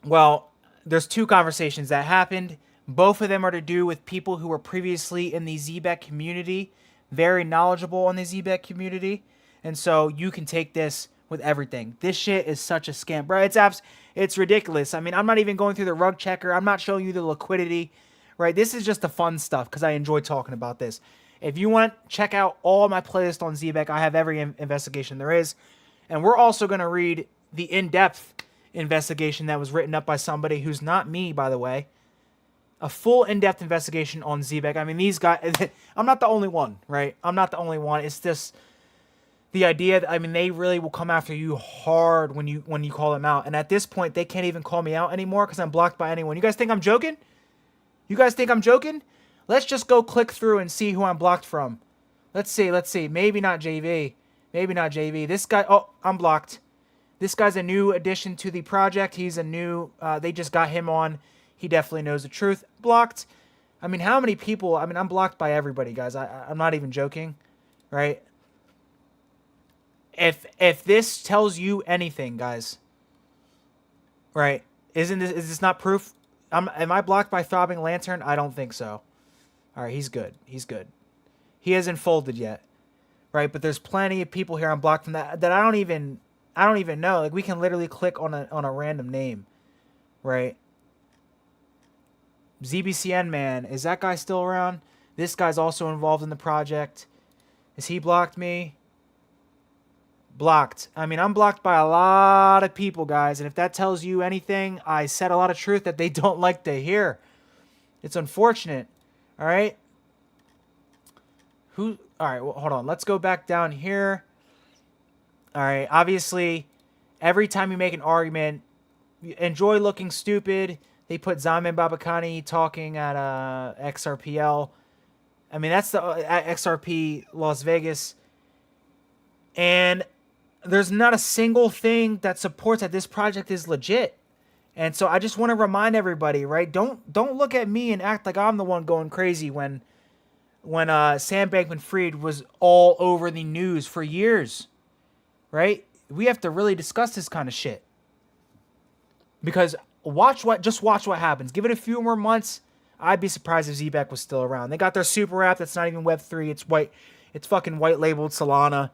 Well, there's two conversations that happened. Both of them are to do with people who were previously in the Zebec community, very knowledgeable on the Zebec community. And so you can take this with everything. This shit is such a scam, bro. It's ridiculous. I mean, I'm not even going through the rug checker. I'm not showing you the liquidity, right? This is just the fun stuff because I enjoy talking about this. If you want to check out all my playlists on Zebec, I have every investigation there is. And we're also going to read the in-depth investigation that was written up by somebody who's not me, by the way. A full in-depth investigation on Zebec. I mean, these guys... I'm not the only one, right? I'm not the only one. It's just... the idea that, I mean, they really will come after you hard when you call them out. And at this point, they can't even call me out anymore because I'm blocked by anyone. You guys think I'm joking? You guys think I'm joking? Let's just go click through and see who I'm blocked from. Let's see. Maybe not JV. This guy, oh, I'm blocked. This guy's a new addition to the project. He's a new, they just got him on. He definitely knows the truth. Blocked. I mean, how many people, I mean, I'm blocked by everybody, guys. I'm not even joking, right? If this tells you anything, guys, right? Is this not proof? Am I blocked by Throbbing Lantern? I don't think so. All right, he's good. He hasn't folded yet, right? But there's plenty of people here I'm blocked from that I don't even know. Like, we can literally click on a random name, right? ZBCN man, is that guy still around? This guy's also involved in the project. Has he blocked me? Blocked. I mean, I'm blocked by a lot of people, guys. And if that tells you anything, I said a lot of truth that they don't like to hear. It's unfortunate. All right? Who? All right, well, hold on. Let's go back down here. All right, obviously, every time you make an argument, you enjoy looking stupid. They put Zaman Babakani talking at XRPL. I mean, that's the at XRP Las Vegas. And there's not a single thing that supports that this project is legit. And so I just want to remind everybody, right? Don't look at me and act like I'm the one going crazy when Sam Bankman-Fried was all over the news for years, right? We have to really discuss this kind of shit because watch what happens. Give it a few more months. I'd be surprised if Zebec was still around. They got their super app that's not even Web3. It's fucking white labeled Solana.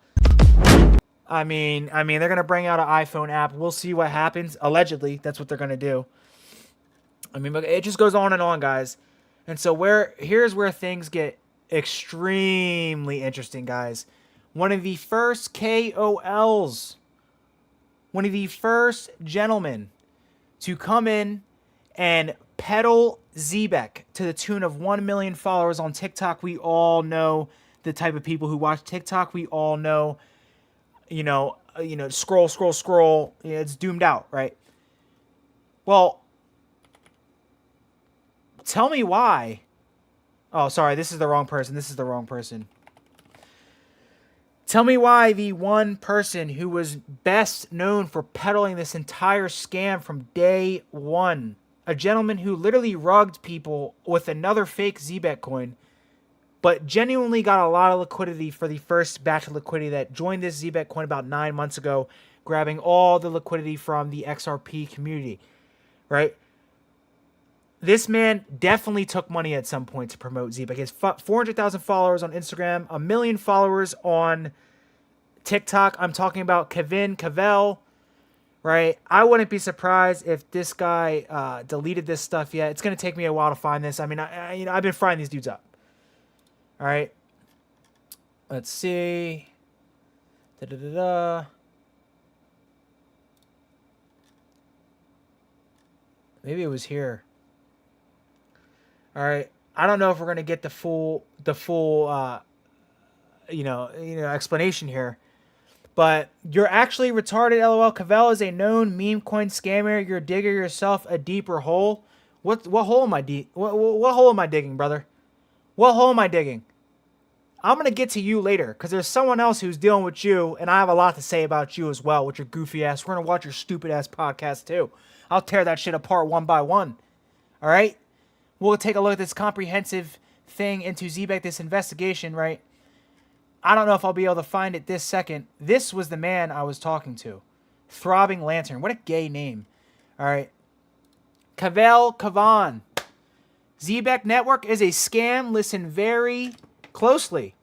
I mean, they're gonna bring out an iPhone app. We'll see what happens. Allegedly, that's what they're gonna do. I mean, but it just goes on and on, guys. And so here's where things get extremely interesting, guys. One of the first KOLs, one of the first gentlemen to come in and peddle Zebec to the tune of 1 million followers on TikTok. We all know the type of people who watch TikTok. We all know, scroll. It's doomed out, right? Well, tell me why. Oh, sorry, this is the wrong person. Tell me why the one person who was best known for peddling this entire scam from day one, a gentleman who literally rugged people with another fake Zebec coin, but genuinely got a lot of liquidity for the first batch of liquidity that joined this Zebec coin about 9 months ago, grabbing all the liquidity from the XRP community, right? This man definitely took money at some point to promote Zebec. He has 400,000 followers on Instagram, 1 million followers on TikTok. I'm talking about Kevin Cavell, right? I wouldn't be surprised if this guy deleted this stuff yet. It's going to take me a while to find this. I mean, I've been frying these dudes up. All right. Let's see. Maybe it was here. All right. I don't know if we're gonna get the full explanation here, but you're actually retarded. LOL. Cavell is a known meme coin scammer. You're digging yourself a deeper hole. What hole am I what hole am I digging, brother? What hole am I digging? I'm gonna get to you later because there's someone else who's dealing with you, and I have a lot to say about you as well with your goofy ass. We're gonna watch your stupid ass podcast too. I'll tear that shit apart one by one. All right. We'll take a look at this comprehensive thing into Zebec, this investigation, right? I don't know if I'll be able to find it this second. This was the man I was talking to. Throbbing Lantern. What a gay name. All right. Cavell Kavan. Zebec Network is a scam. Listen very closely.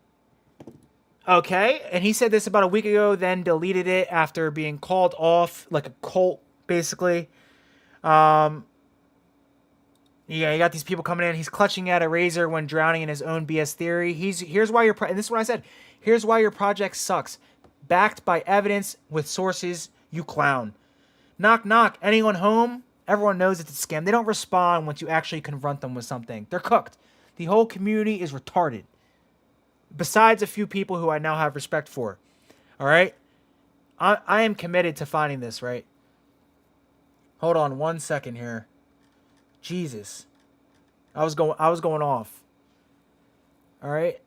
Okay. And he said this about a week ago, then deleted it after being called off like a cult, basically. Yeah, you got these people coming in. He's clutching at a razor when drowning in his own BS theory. Here's why and this is what I said. Here's why your project sucks. Backed by evidence with sources, you clown. Knock, knock. Anyone home? Everyone knows it's a scam. They don't respond once you actually confront them with something. They're cooked. The whole community is retarded. Besides a few people who I now have respect for. All right? I am committed to finding this, right? Hold on 1 second here. Jesus. I was going off. All right.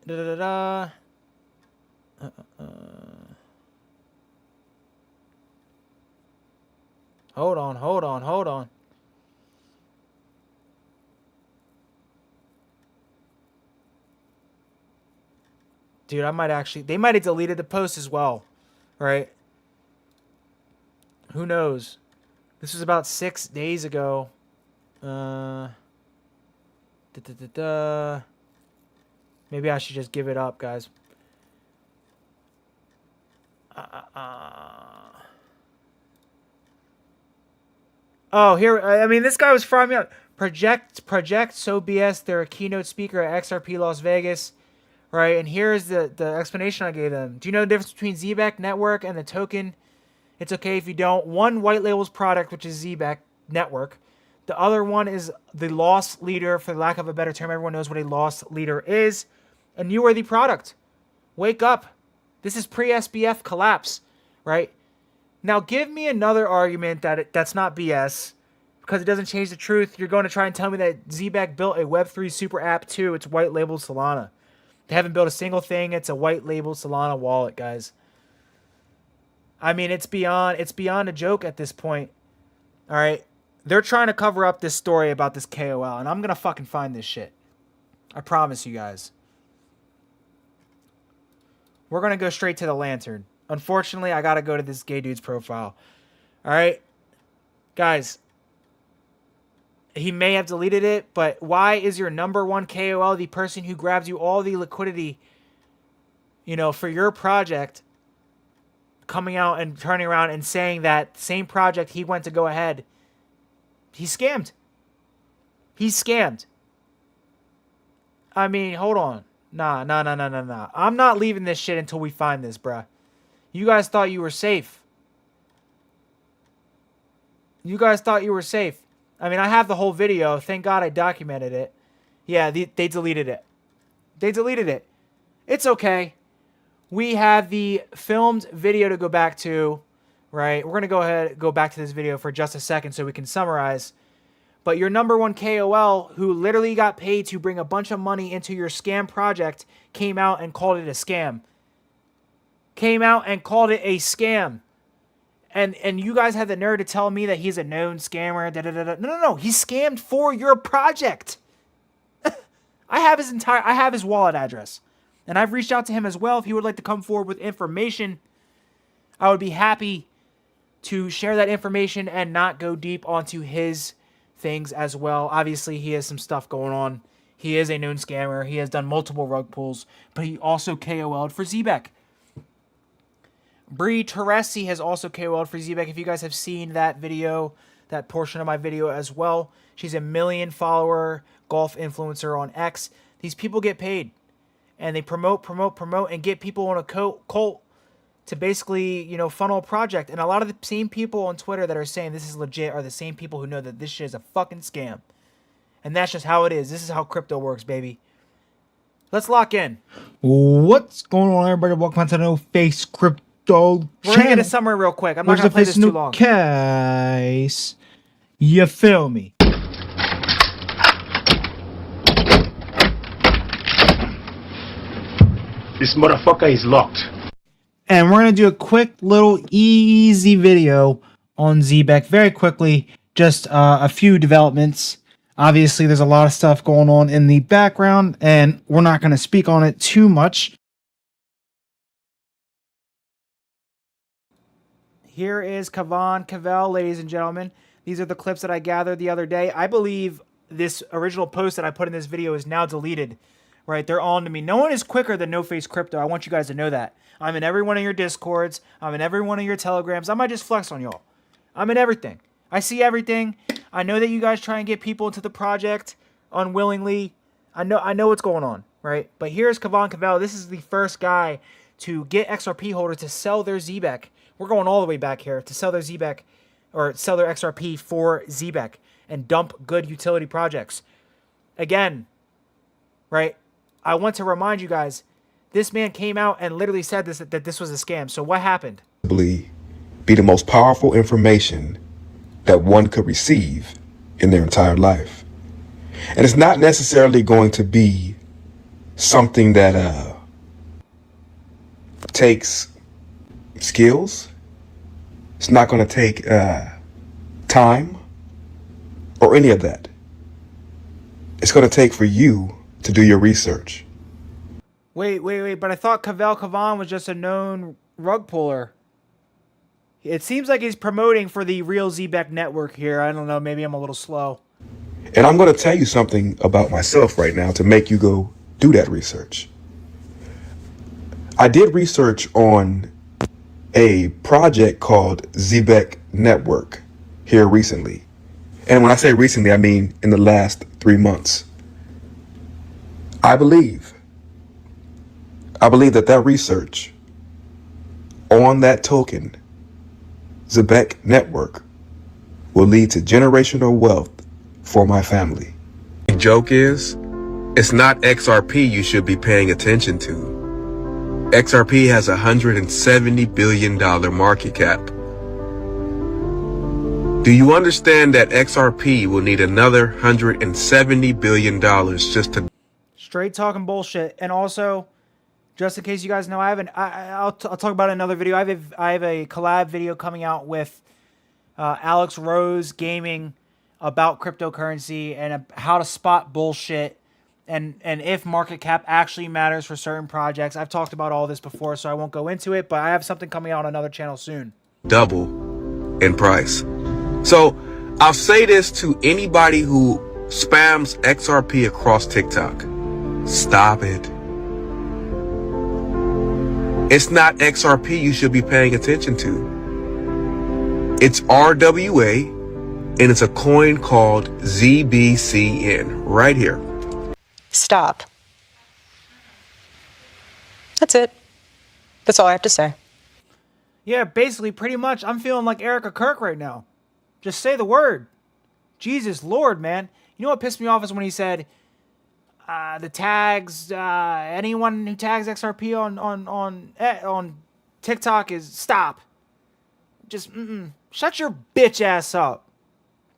Hold on. Dude, they might have deleted the post as well. Right? Who knows? This was about 6 days ago. Maybe I should just give it up, guys. Oh, here. I mean, this guy was frying me up. Project So BS. They're a keynote speaker at XRP Las Vegas, right? And here's the explanation I gave them. Do you know the difference between Zebec Network and the token? It's okay if you don't. One white labels product, which is Zebec Network. The other one is the loss leader, for lack of a better term. Everyone knows what a loss leader is. And you are the product. Wake up. This is pre-SBF collapse, right? Now give me another argument that's not BS, because it doesn't change the truth. You're going to try and tell me that Zebec built a Web3 super app too. It's white labeled Solana. They haven't built a single thing. It's a white labeled Solana wallet, guys. I mean, it's beyond a joke at this point. All right. They're trying to cover up this story about this KOL, and I'm going to fucking find this shit. I promise you guys. We're going to go straight to the lantern. Unfortunately, I got to go to this gay dude's profile. All right. Guys, he may have deleted it, but why is your number one KOL the person who grabs you all the liquidity, for your project, coming out and turning around and saying that same project he went to go ahead, he's scammed. He's scammed. I mean, hold on. Nah. I'm not leaving this shit until we find this, bruh. You guys thought you were safe. I mean, I have the whole video. Thank God I documented it. Yeah, they deleted it. It's okay. We have the filmed video to go back to, right? We're going to go back to this video for just a second so we can summarize. But your number one KOL, who literally got paid to bring a bunch of money into your scam project, came out and called it a scam. And you guys had the nerve to tell me that he's a known scammer. No. He scammed for your project. I have his wallet address. And I've reached out to him as well. If he would like to come forward with information, I would be happy to share that information and not go deep onto his things as well. Obviously, he has some stuff going on. He is a known scammer. He has done multiple rug pulls, but he also KOL'd for Zebec. Bree Teresi has also KOL'd for Zebec. If you guys have seen that video, that portion of my video as well, she's a 1 million follower golf influencer on X. These people get paid, and they promote, and get people on a cult to basically, funnel a project. And a lot of the same people on Twitter that are saying this is legit are the same people who know that this shit is a fucking scam. And that's just how it is. This is how crypto works, baby. Let's lock in. What's going on, everybody? Welcome to No Face Crypto We're going to get a summary real quick. I'm not going to play this too long. Case. You feel me? This motherfucker is locked. And we're going to do a quick little easy video on Zebec very quickly. Just a few developments. Obviously, there's a lot of stuff going on in the background, and we're not going to speak on it too much. Here is Cavell, ladies and gentlemen. These are the clips that I gathered the other day. I believe this original post that I put in this video is now deleted. Right? They're on to me. No one is quicker than No Face Crypto. I want you guys to know that. I'm in every one of your Discords. I'm in every one of your Telegrams. I might just flex on y'all. I'm in everything. I see everything. I know that you guys try and get people into the project unwillingly. I know what's going on, right? But here's Cavell. This is the first guy to get XRP holders to sell their Zebec. We're going all the way back here to sell their Zebec or sell their XRP for Zebec and dump good utility projects. Again, right? I want to remind you guys, this man came out and literally said that this was a scam. So what happened? Be the most powerful information that one could receive in their entire life. And it's not necessarily going to be something that takes skills. It's not going to take time or any of that. It's going to take for you to do your research. Wait, but I thought Cavell was just a known rug puller. It seems like he's promoting for the real Zebec Network here. I don't know, maybe I'm a little slow. And I'm going to tell you something about myself right now to make you go do that research. I did research on a project called Zebec Network here recently. And when I say recently, I mean in the last 3 months. I believe that research on that token, Zebec Network, will lead to generational wealth for my family. The joke is, it's not XRP you should be paying attention to. XRP has a $170 billion market cap. Do you understand that XRP will need another $170 billion just to... Straight talking bullshit. And also, just in case you guys know, I'll talk about it in another video. I have a collab video coming out with Alex Rose Gaming about cryptocurrency and how to spot bullshit and if market cap actually matters for certain projects. I've talked about all this before, so I won't go into it, but I have something coming out on another channel soon. double in price. So I'll say this to anybody who spams XRP across TikTok. Stop it. It's not XRP you should be paying attention to. It's RWA, and it's a coin called ZBCN right here. Stop. That's it. That's all I have to say. Yeah, basically, pretty much, I'm feeling like Erica Kirk right now. Just say the word. Jesus Lord, man. You know what pissed me off is when he said, the tags, anyone who tags XRP on TikTok is stop. Just, shut your bitch ass up,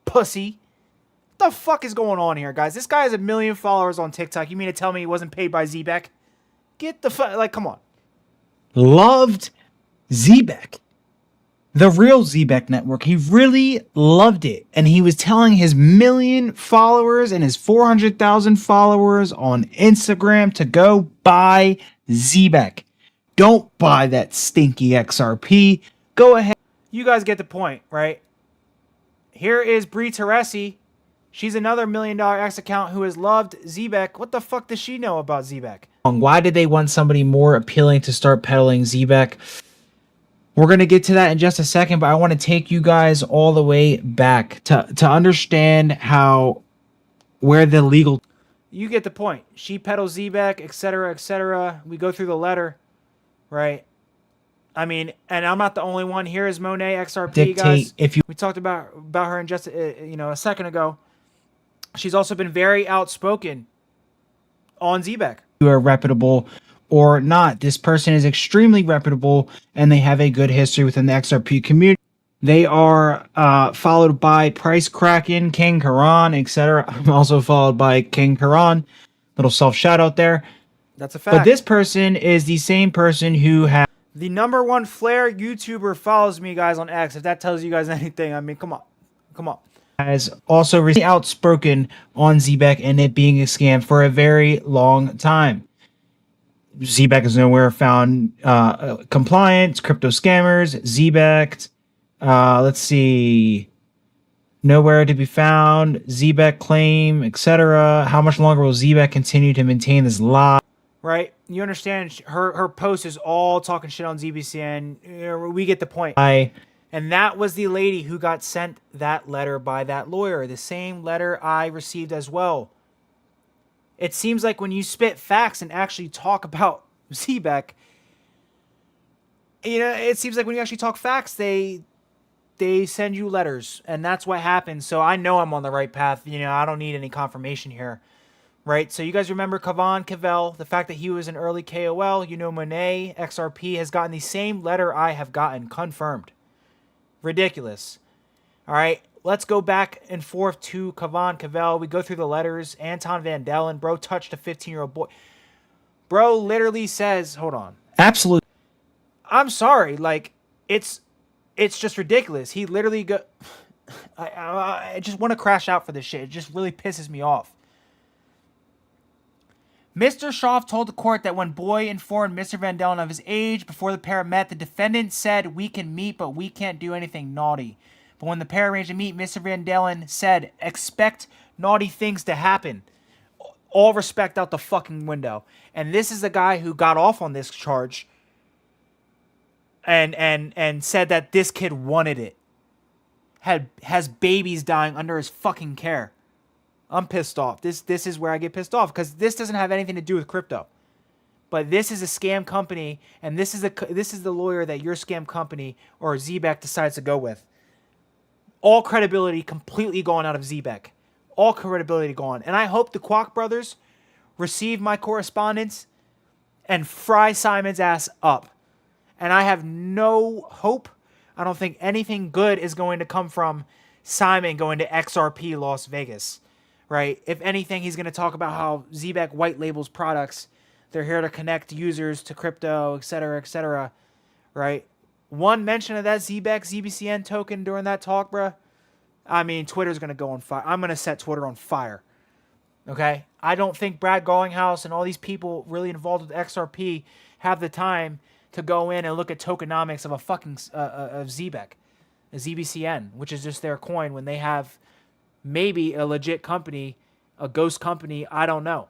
pussy. What the fuck is going on here, guys? This guy has 1 million followers on TikTok. You mean to tell me he wasn't paid by Zebec? Get the fuck, like, come on. Loved Zebec. The real Zebec Network. He really loved it. And he was telling his 1 million followers and his 400,000 followers on Instagram to go buy Zebec. Don't buy that stinky XRP. Go ahead. You guys get the point, right? Here is Bree Teresi. She's another $1 million X account who has loved Zebec. What the fuck does she know about Zebec? Why did they want somebody more appealing to start peddling Zebec? We're going to get to that in just a second, but I want to take you guys all the way back to understand where the legal... You get the point. She peddles Zebec, etc., etc. We go through the letter, right? I mean, and I'm not the only one. Here is Monet XRP, guys. We talked about her in just a second ago. She's also been very outspoken on Zebec. You are reputable or not. This person is extremely reputable, and they have a good history within the XRP community. They are followed by Price Kraken, King Karan, etc. I'm also followed by King Karan. Little self shout out there. That's a fact. But this person is the same person who has... The #1 flare YouTuber follows me, guys, on X. If that tells you guys anything, I mean, come on. Come on. Has also really outspoken on Zebec and it being a scam for a very long time. Zebec is nowhere found compliant, crypto scammers, Zebec, let's see, nowhere to be found, Zebec claim, etc. How much longer will Zebec continue to maintain this lie? Right? You understand, her post is all talking shit on ZBCN. We get the point. And that was the lady who got sent that letter by that lawyer. The same letter I received as well. It seems like when you spit facts and actually talk about Zebec, it seems like when you actually talk facts, they send you letters. And that's what happens. So I know I'm on the right path. I don't need any confirmation here. Right? So you guys remember Kavan Cavell, the fact that he was an early KOL. Monet XRP has gotten the same letter I have gotten confirmed. Ridiculous. All right, let's go back and forth to Kavan Cavell. We go through the letters. Anton Van Dellen, bro, touched a 15-year-old boy. Bro literally says, hold on. Absolutely. I'm sorry, like it's just ridiculous. He literally I just want to crash out for this shit. It just really pisses me off. Mr. Schaaf told the court that when Boy informed Mr. Van Dellen of his age before the pair met, the defendant said, "We can meet, but we can't do anything naughty." But when the pair arranged to meet, Mr. Van Dellen said, "Expect naughty things to happen." All respect out the fucking window. And this is the guy who got off on this charge and said that this kid wanted it. Has babies dying under his fucking care. I'm pissed off. This is where I get pissed off because this doesn't have anything to do with crypto. But this is a scam company, and this is the lawyer that your scam company or Zebec decides to go with. All credibility completely gone out of Zebec. All credibility gone. And I hope the Kwok brothers receive my correspondence and fry Simon's ass up. And I have no hope. I don't think anything good is going to come from Simon going to XRP Las Vegas, right? If anything, he's going to talk about how Zebec white labels products. They're here to connect users to crypto, etc., right? One mention of that Zebec ZBCN token during that talk, bruh. I mean, Twitter's going to go on fire. I'm going to set Twitter on fire. Okay? I don't think Brad Garlinghouse and all these people really involved with XRP have the time to go in and look at tokenomics of a fucking of Zebec, a ZBCN, which is just their coin when they have maybe a legit company, a ghost company, I don't know.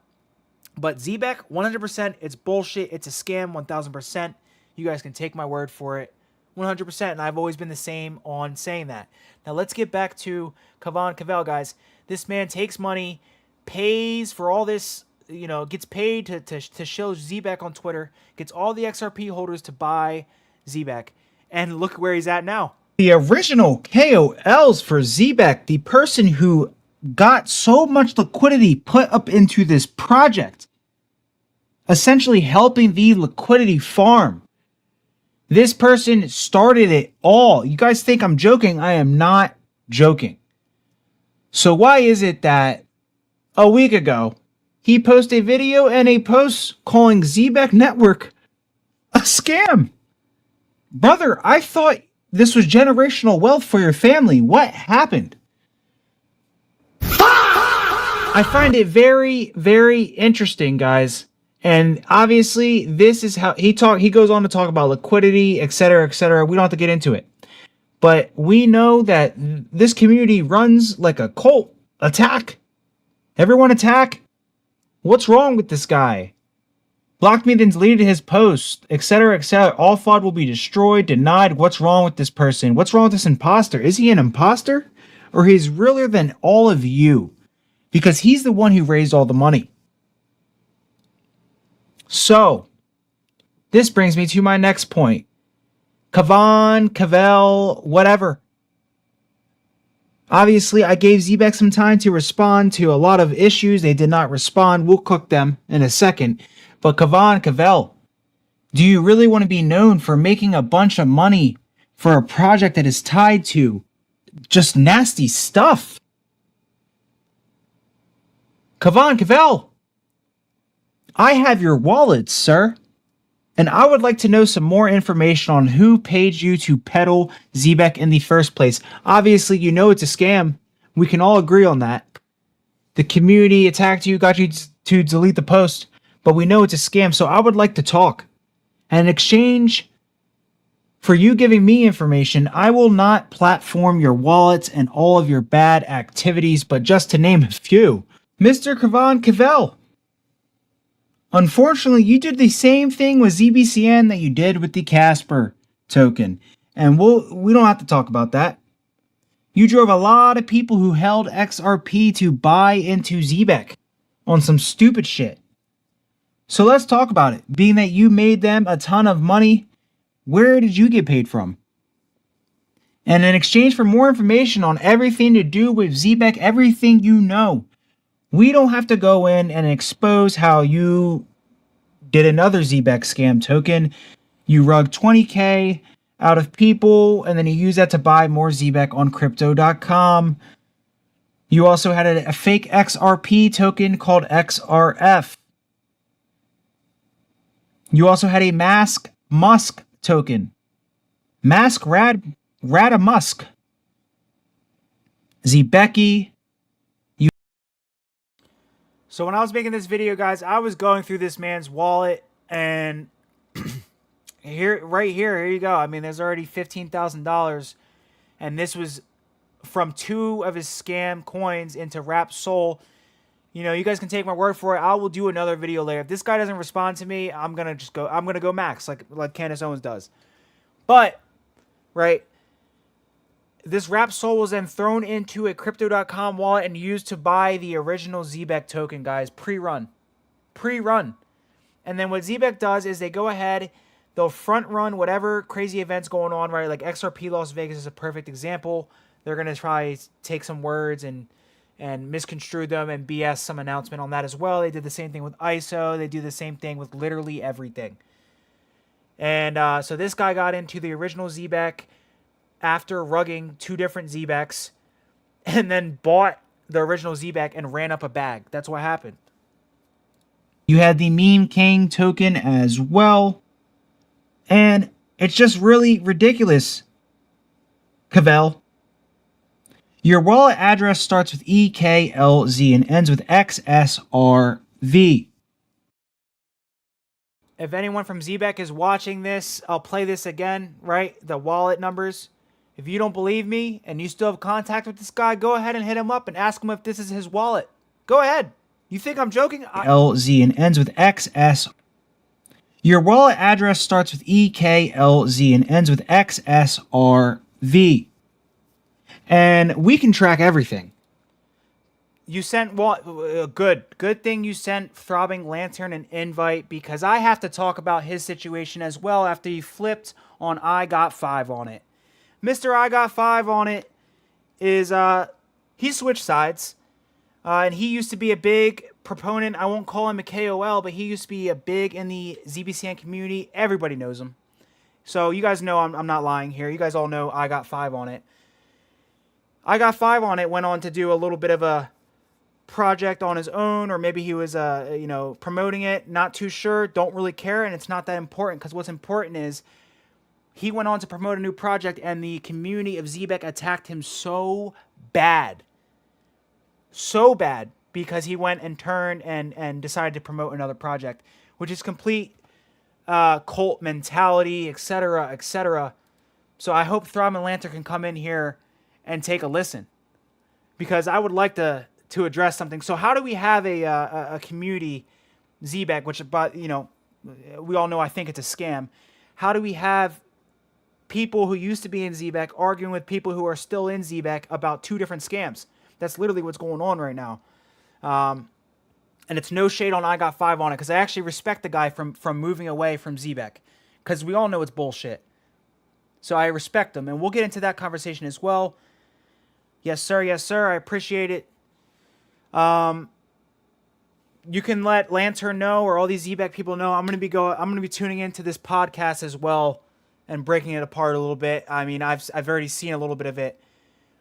But Zebec, 100%, it's bullshit. It's a scam, 1,000%. You guys can take my word for it, 100%. And I've always been the same on saying that. Now let's get back to Kavan Cavell, guys. This man takes money, pays for all this, you know, gets paid to show Zebec on Twitter, gets all the XRP holders to buy Zebec, and look where he's at now. The original KOLs for Zebec, the person who got so much liquidity put up into this project, essentially helping the liquidity farm. This person started it all. You guys think I'm joking? I am not joking. So why is it that a week ago, he posted a video and a post calling Zebec Network a scam? Brother, I thought this was generational wealth for your family. What happened? I find it very, very interesting, guys. And obviously, this is how he goes on to talk about liquidity, etc., etc. We don't have to get into it. But we know that this community runs like a cult. Attack. Everyone attack. What's wrong with this guy? Blocked me, then deleted his post, etc., etc. All FOD will be destroyed, denied. What's wrong with this person? What's wrong with this imposter? Is he an imposter? Or he's realer than all of you? Because he's the one who raised all the money. So, this brings me to my next point. Kavan, Cavell, whatever. Obviously, I gave Zebec some time to respond to a lot of issues. They did not respond. We'll cook them in a second. But Kavan, Cavell, do you really want to be known for making a bunch of money for a project that is tied to just nasty stuff? Kavan, Cavell, I have your wallet, sir. And I would like to know some more information on who paid you to peddle Zebec in the first place. Obviously, you know it's a scam. We can all agree on that. The community attacked you, got you to delete the post, but we know it's a scam, so I would like to talk. And in exchange for you giving me information, I will not platform your wallets and all of your bad activities, but just to name a few. Mr. Kavan Cavell, unfortunately, you did the same thing with ZBCN that you did with the Casper token. And we don't have to talk about that. You drove a lot of people who held XRP to buy into Zebec on some stupid shit. So let's talk about it. Being that you made them a ton of money, where did you get paid from? And in exchange for more information on everything to do with Zebec, everything you know, we don't have to go in and expose how you did another Zebec scam token. You rugged 20K out of people, and then you used that to buy more Zebec on crypto.com. You also had a fake XRP token called XRF. You also had a Musk token. Rada Musk. Zebeki. So when I was making this video, guys, I was going through this man's wallet, and here you go. I mean, there's already $15,000, and this was from 2 of his scam coins into Rap Soul. You know, you guys can take my word for it. I will do another video later. If this guy doesn't respond to me, I'm gonna go max like Candace Owens does. But right, this Rap Soul was then thrown into a crypto.com wallet and used to buy the original Zebec token, guys. Pre-run. And then what Zebec does is they go ahead, they'll front run whatever crazy events going on, right? Like XRP Las Vegas is a perfect example. They're going to try take some words and and misconstrued them and BS some announcement on that as well. They did the same thing with ISO. They do the same thing with literally everything. And so this guy got into the original Zebec after rugging 2 different Zebecs, and then bought the original Zebec and ran up a bag. That's what happened. You had the Meme King token as well. And it's just really ridiculous, Cavell. Your wallet address starts with EKLZ and ends with XSRV. If anyone from Zebec is watching this, I'll play this again, right? The wallet numbers. If you don't believe me and you still have contact with this guy, go ahead and hit him up and ask him if this is his wallet. Go ahead. You think I'm joking? LZ and ends with XS. Your wallet address starts with EKLZ and ends with XSRV. And we can track everything. You sent good thing you sent Throbbing Lantern an invite, because I have to talk about his situation as well after he flipped on I Got 5 on it. Mr. I Got 5 on it is he switched sides. And he used to be a big proponent. I won't call him a KOL, but he used to be a big in the ZBCN community. Everybody knows him. So you guys know I'm not lying here. You guys all know I Got 5 on it. I Got 5 on it went on to do a little bit of a project on his own, or maybe he was promoting it. Not too sure. Don't really care, and it's not that important, because what's important is he went on to promote a new project, and the community of Zebec attacked him so bad. So bad, because he went and turned and decided to promote another project, which is complete cult mentality, etc., etc. So I hope Throb and Lantern can come in here and take a listen, because I would like to address something. So how do we have a community Zebec, which, but we all know, I think it's a scam. How do we have people who used to be in Zebec arguing with people who are still in Zebec about 2 different scams? That's literally what's going on right now. And it's no shade on I Got 5 on it, because I actually respect the guy from moving away from Zebec, because we all know it's bullshit. So I respect him, and we'll get into that conversation as well. Yes, sir. Yes, sir. I appreciate it. You can let Lantern know, or all these Zebec people know, I'm gonna be tuning into this podcast as well and breaking it apart a little bit. I mean, I've already seen a little bit of it.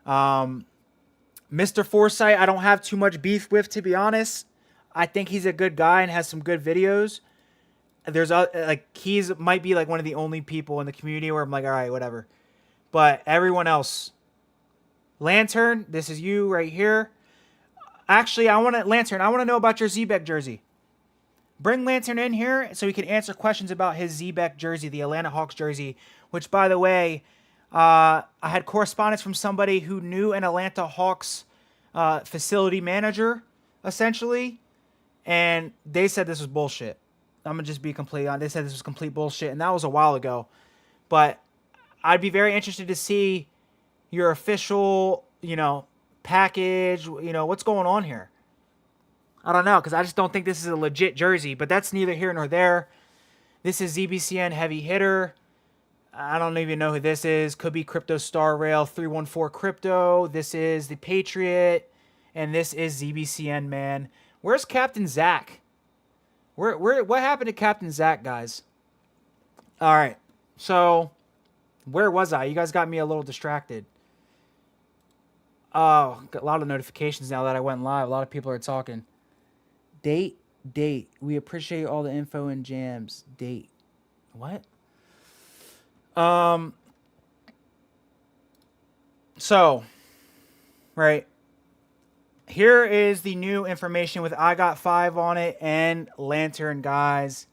Mr. Foresight, I don't have too much beef with, to be honest. I think he's a good guy and has some good videos. There's he's might be like one of the only people in the community where I'm like, all right, whatever. But everyone else, Lantern, this is you right here. Actually, Lantern, I want to know about your Zebec jersey. Bring Lantern in here so he can answer questions about his Zebec jersey, the Atlanta Hawks jersey, which, by the way, I had correspondence from somebody who knew an Atlanta Hawks facility manager, essentially, and they said this was bullshit. I'm going to just be completely honest. They said this was complete bullshit, and that was a while ago. But I'd be very interested to see your official, package, what's going on here. I don't know, because I just don't think this is a legit jersey, but that's neither here nor there. This is ZBCN Heavy Hitter. I don't even know who this is. Could be Crypto Star Rail 314 Crypto. This is the Patriot, and this is ZBCN, man. Where's Captain Zach? What happened to Captain Zach, guys? All right, so where was I? You guys got me a little distracted. Oh, got a lot of notifications now that I went live. A lot of people are talking. Date. We appreciate all the info and jams. Date. What? So, right. Here is the new information with I Got 5 on it and Lantern, guys.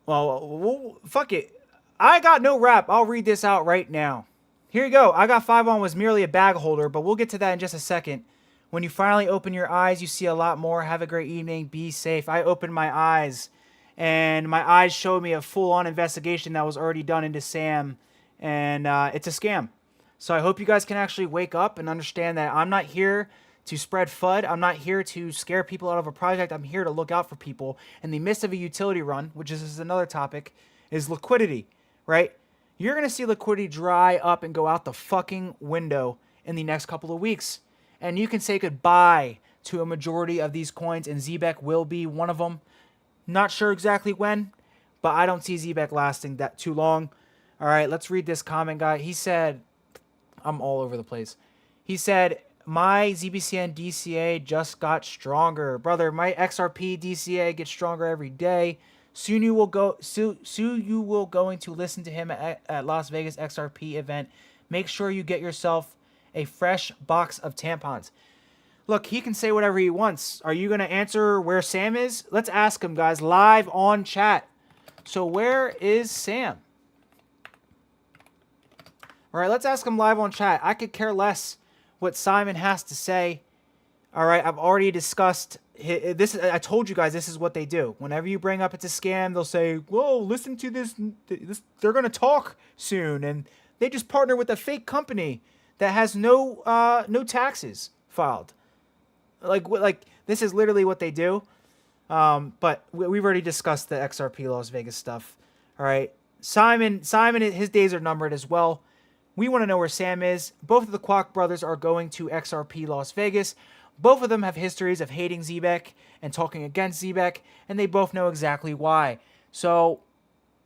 Well, fuck it. I got no rap. I'll read this out right now. Here you go. I Got 5 on was merely a bag holder, but we'll get to that in just a second. When you finally open your eyes, you see a lot more. Have a great evening. Be safe. I opened my eyes, and my eyes showed me a full-on investigation that was already done into Sam, and it's a scam. So I hope you guys can actually wake up and understand that I'm not here to spread FUD. I'm not here to scare people out of a project. I'm here to look out for people. In the midst of a utility run, which is another topic, is liquidity, right? You're going to see liquidity dry up and go out the fucking window in the next couple of weeks. and you can say goodbye to a majority of these coins, and Zebec will be one of them. Not sure exactly when, but I don't see Zebec lasting that too long. All right, let's read this comment, guy. He said, I'm all over the place. He said, my ZBCN DCA just got stronger. Brother, my XRP DCA gets stronger every day. Soon you will going to listen to him at Las Vegas XRP event. Make sure you get yourself a fresh box of tampons. Look, he can say whatever he wants. Are you going to answer where Sam is? Let's ask him, guys, live on chat. So where is Sam? All right, let's ask him live on chat. I could care less what Simon has to say. All right, I've already discussed this. I told you guys this is what they do. Whenever you bring up it's a scam, they'll say, "Whoa, listen to this. They're gonna talk soon," and they just partner with a fake company that has no taxes filed. Like this is literally what they do. But we've already discussed the XRP Las Vegas stuff. All right, Simon, his days are numbered as well. We want to know where Sam is. Both of the Kwok brothers are going to XRP Las Vegas. Both of them have histories of hating Zebec and talking against Zebec, and they both know exactly why. So,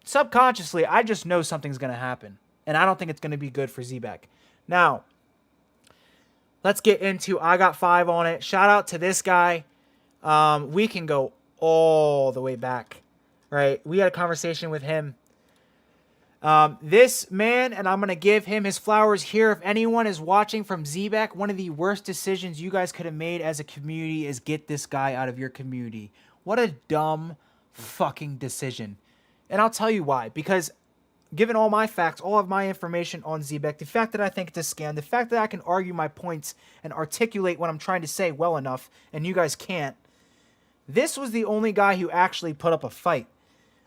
subconsciously, I just know something's going to happen, and I don't think it's going to be good for Zebec. Now, let's get into I got 5 on it. Shout out to this guy. We can go all the way back, right? We had a conversation with him. This man, and I'm going to give him his flowers here. If anyone is watching from Zebec, one of the worst decisions you guys could have made as a community is get this guy out of your community. What a dumb fucking decision. And I'll tell you why. Because given all my facts, all of my information on Zebec, the fact that I think it's a scam, the fact that I can argue my points and articulate what I'm trying to say well enough, and you guys can't, this was the only guy who actually put up a fight.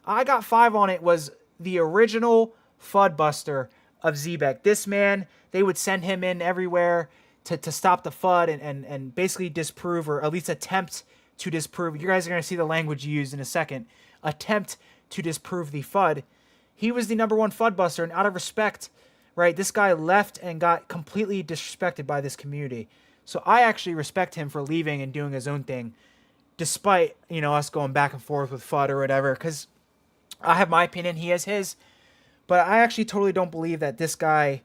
I got 5 on it was the original FUD buster of Zebec. This man, they would send him in everywhere to stop the FUD and basically disprove, or at least attempt to disprove. You guys are going to see the language used in a second. Attempt to disprove the FUD. He was the #1 FUD buster, and out of respect, right, this guy left and got completely disrespected by this community. So I actually respect him for leaving and doing his own thing, despite, us going back and forth with FUD or whatever, because I have my opinion, he has his, but I actually totally don't believe that this guy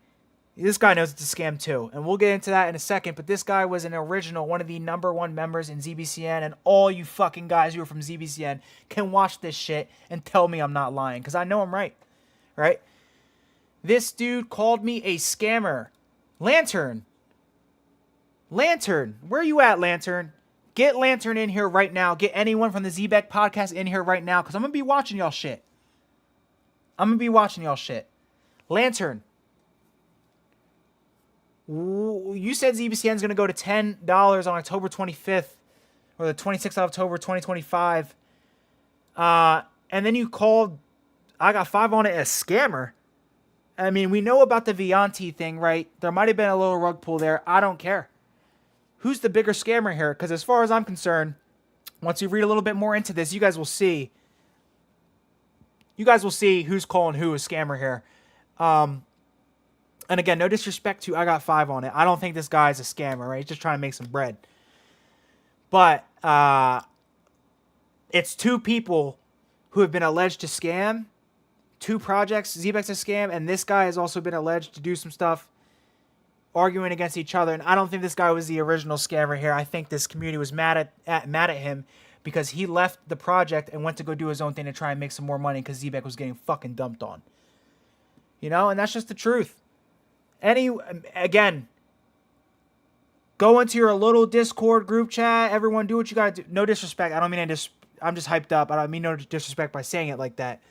knows it's a scam too, and we'll get into that in a second, but this guy was an original, one of the #1 members in ZBCN, and all you fucking guys who are from ZBCN can watch this shit and tell me I'm not lying, because I know I'm right? This dude called me a scammer. Lantern, where you at, Lantern? Get Lantern in here right now. Get anyone from the Zebec podcast in here right now, because I'm going to be watching y'all shit. Lantern. You said ZBCN is going to go to $10 on October 25th, or the 26th of October 2025. And then you called, I got 5 on it, a scammer. I mean, we know about the Vianti thing, right? There might have been a little rug pull there. I don't care. Who's the bigger scammer here? Because as far as I'm concerned, once you read a little bit more into this, you guys will see who's calling who a scammer here. And again, no disrespect to I got 5 on it. I don't think this guy's a scammer, right? He's just trying to make some bread. But it's 2 people who have been alleged to scam. 2 projects. Zebec's a scam, and this guy has also been alleged to do some stuff, arguing against each other. And I don't think this guy was the original scammer here. I think this community was mad at him because he left the project and went to go do his own thing to try and make some more money because Zebec was getting fucking dumped on. And that's just the truth. Again, go into your little Discord group chat. Everyone do what you gotta do. No disrespect. I don't mean I'm just hyped up. I don't mean no disrespect by saying it like that.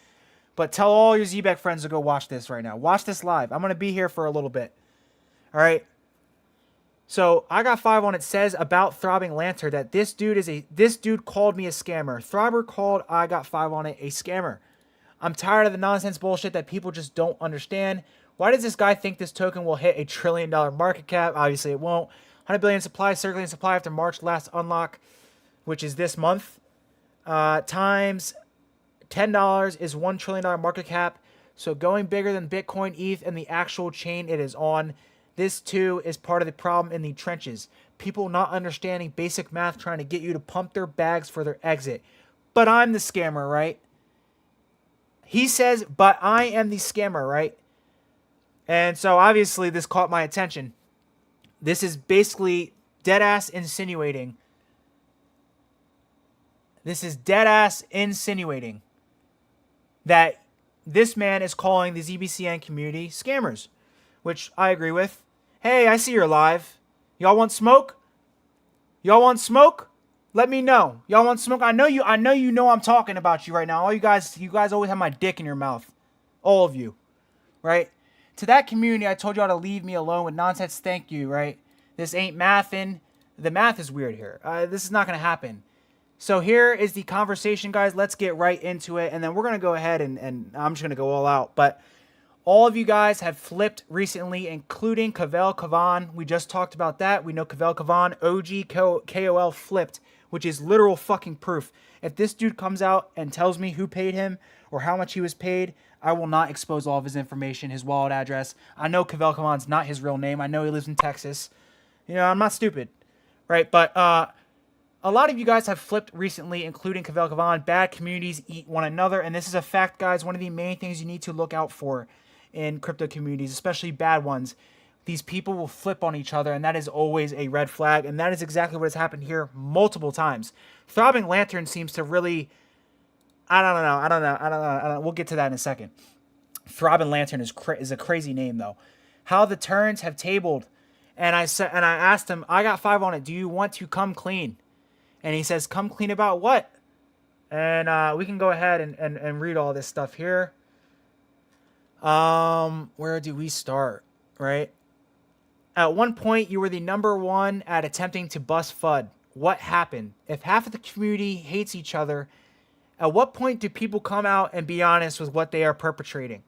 But tell all your Zebec friends to go watch this right now. Watch this live. I'm going to be here for a little bit. All right. So I got 5 on it. Says about Throbbing Lantern that this dude called me a scammer. Throbber called I got 5 on it a scammer. I'm tired of the nonsense bullshit that people just don't understand. Why does this guy think this token will hit $1 trillion market cap? Obviously it won't. 100 billion supply, circulating supply after March last unlock, which is this month, times $10 is $1 trillion market cap. So going bigger than Bitcoin, ETH, and the actual chain it is on. This too is part of the problem in the trenches. people not understanding basic math, trying to get you to pump their bags for their exit. But I'm the scammer, right? He says, but I am the scammer, right? And so obviously this caught my attention. This is basically deadass insinuating. This is deadass insinuating that this man is calling the ZBCN community scammers, which I agree with. Hey, I see you're live. Y'all want smoke? Y'all want smoke? Let me know. Y'all want smoke? I know you know I'm talking about you right now. All you guys always have my dick in your mouth. All of you. Right? To that community, I told y'all to leave me alone with nonsense. Thank you, right? This ain't mathin'. The math is weird here. This is not going to happen. So here is the conversation, guys. Let's get right into it. And then we're going to go ahead and I'm just going to go all out. But all of you guys have flipped recently, including Cavell Kavan. We just talked about that. We know Cavell Kavan, OG KOL flipped, which is literal fucking proof. If this dude comes out and tells me who paid him or how much he was paid, I will not expose all of his information, his wallet address. I know Cavell Kavan's not his real name. I know he lives in Texas. You know, I'm not stupid, right? But a lot of you guys have flipped recently, including Cavell Kavan. Bad communities eat one another, and this is a fact, guys. One of the main things you need to look out for in crypto communities, especially bad ones. These people will flip on each other, and that is always a red flag, and that is exactly what has happened here multiple times. Throbbing Lantern seems to really... I don't know. We'll get to that in a second. Throbbing Lantern is a crazy name, though. How the turns have tabled. And I asked him, I got 5 on it. Do you want to come clean? And he says, come clean about what? And we can go ahead and read all this stuff here. Where do we start? Right? At one point, you were the #1 at attempting to bust FUD. What happened? If half of the community hates each other, at what point do people come out and be honest with what they are perpetrating?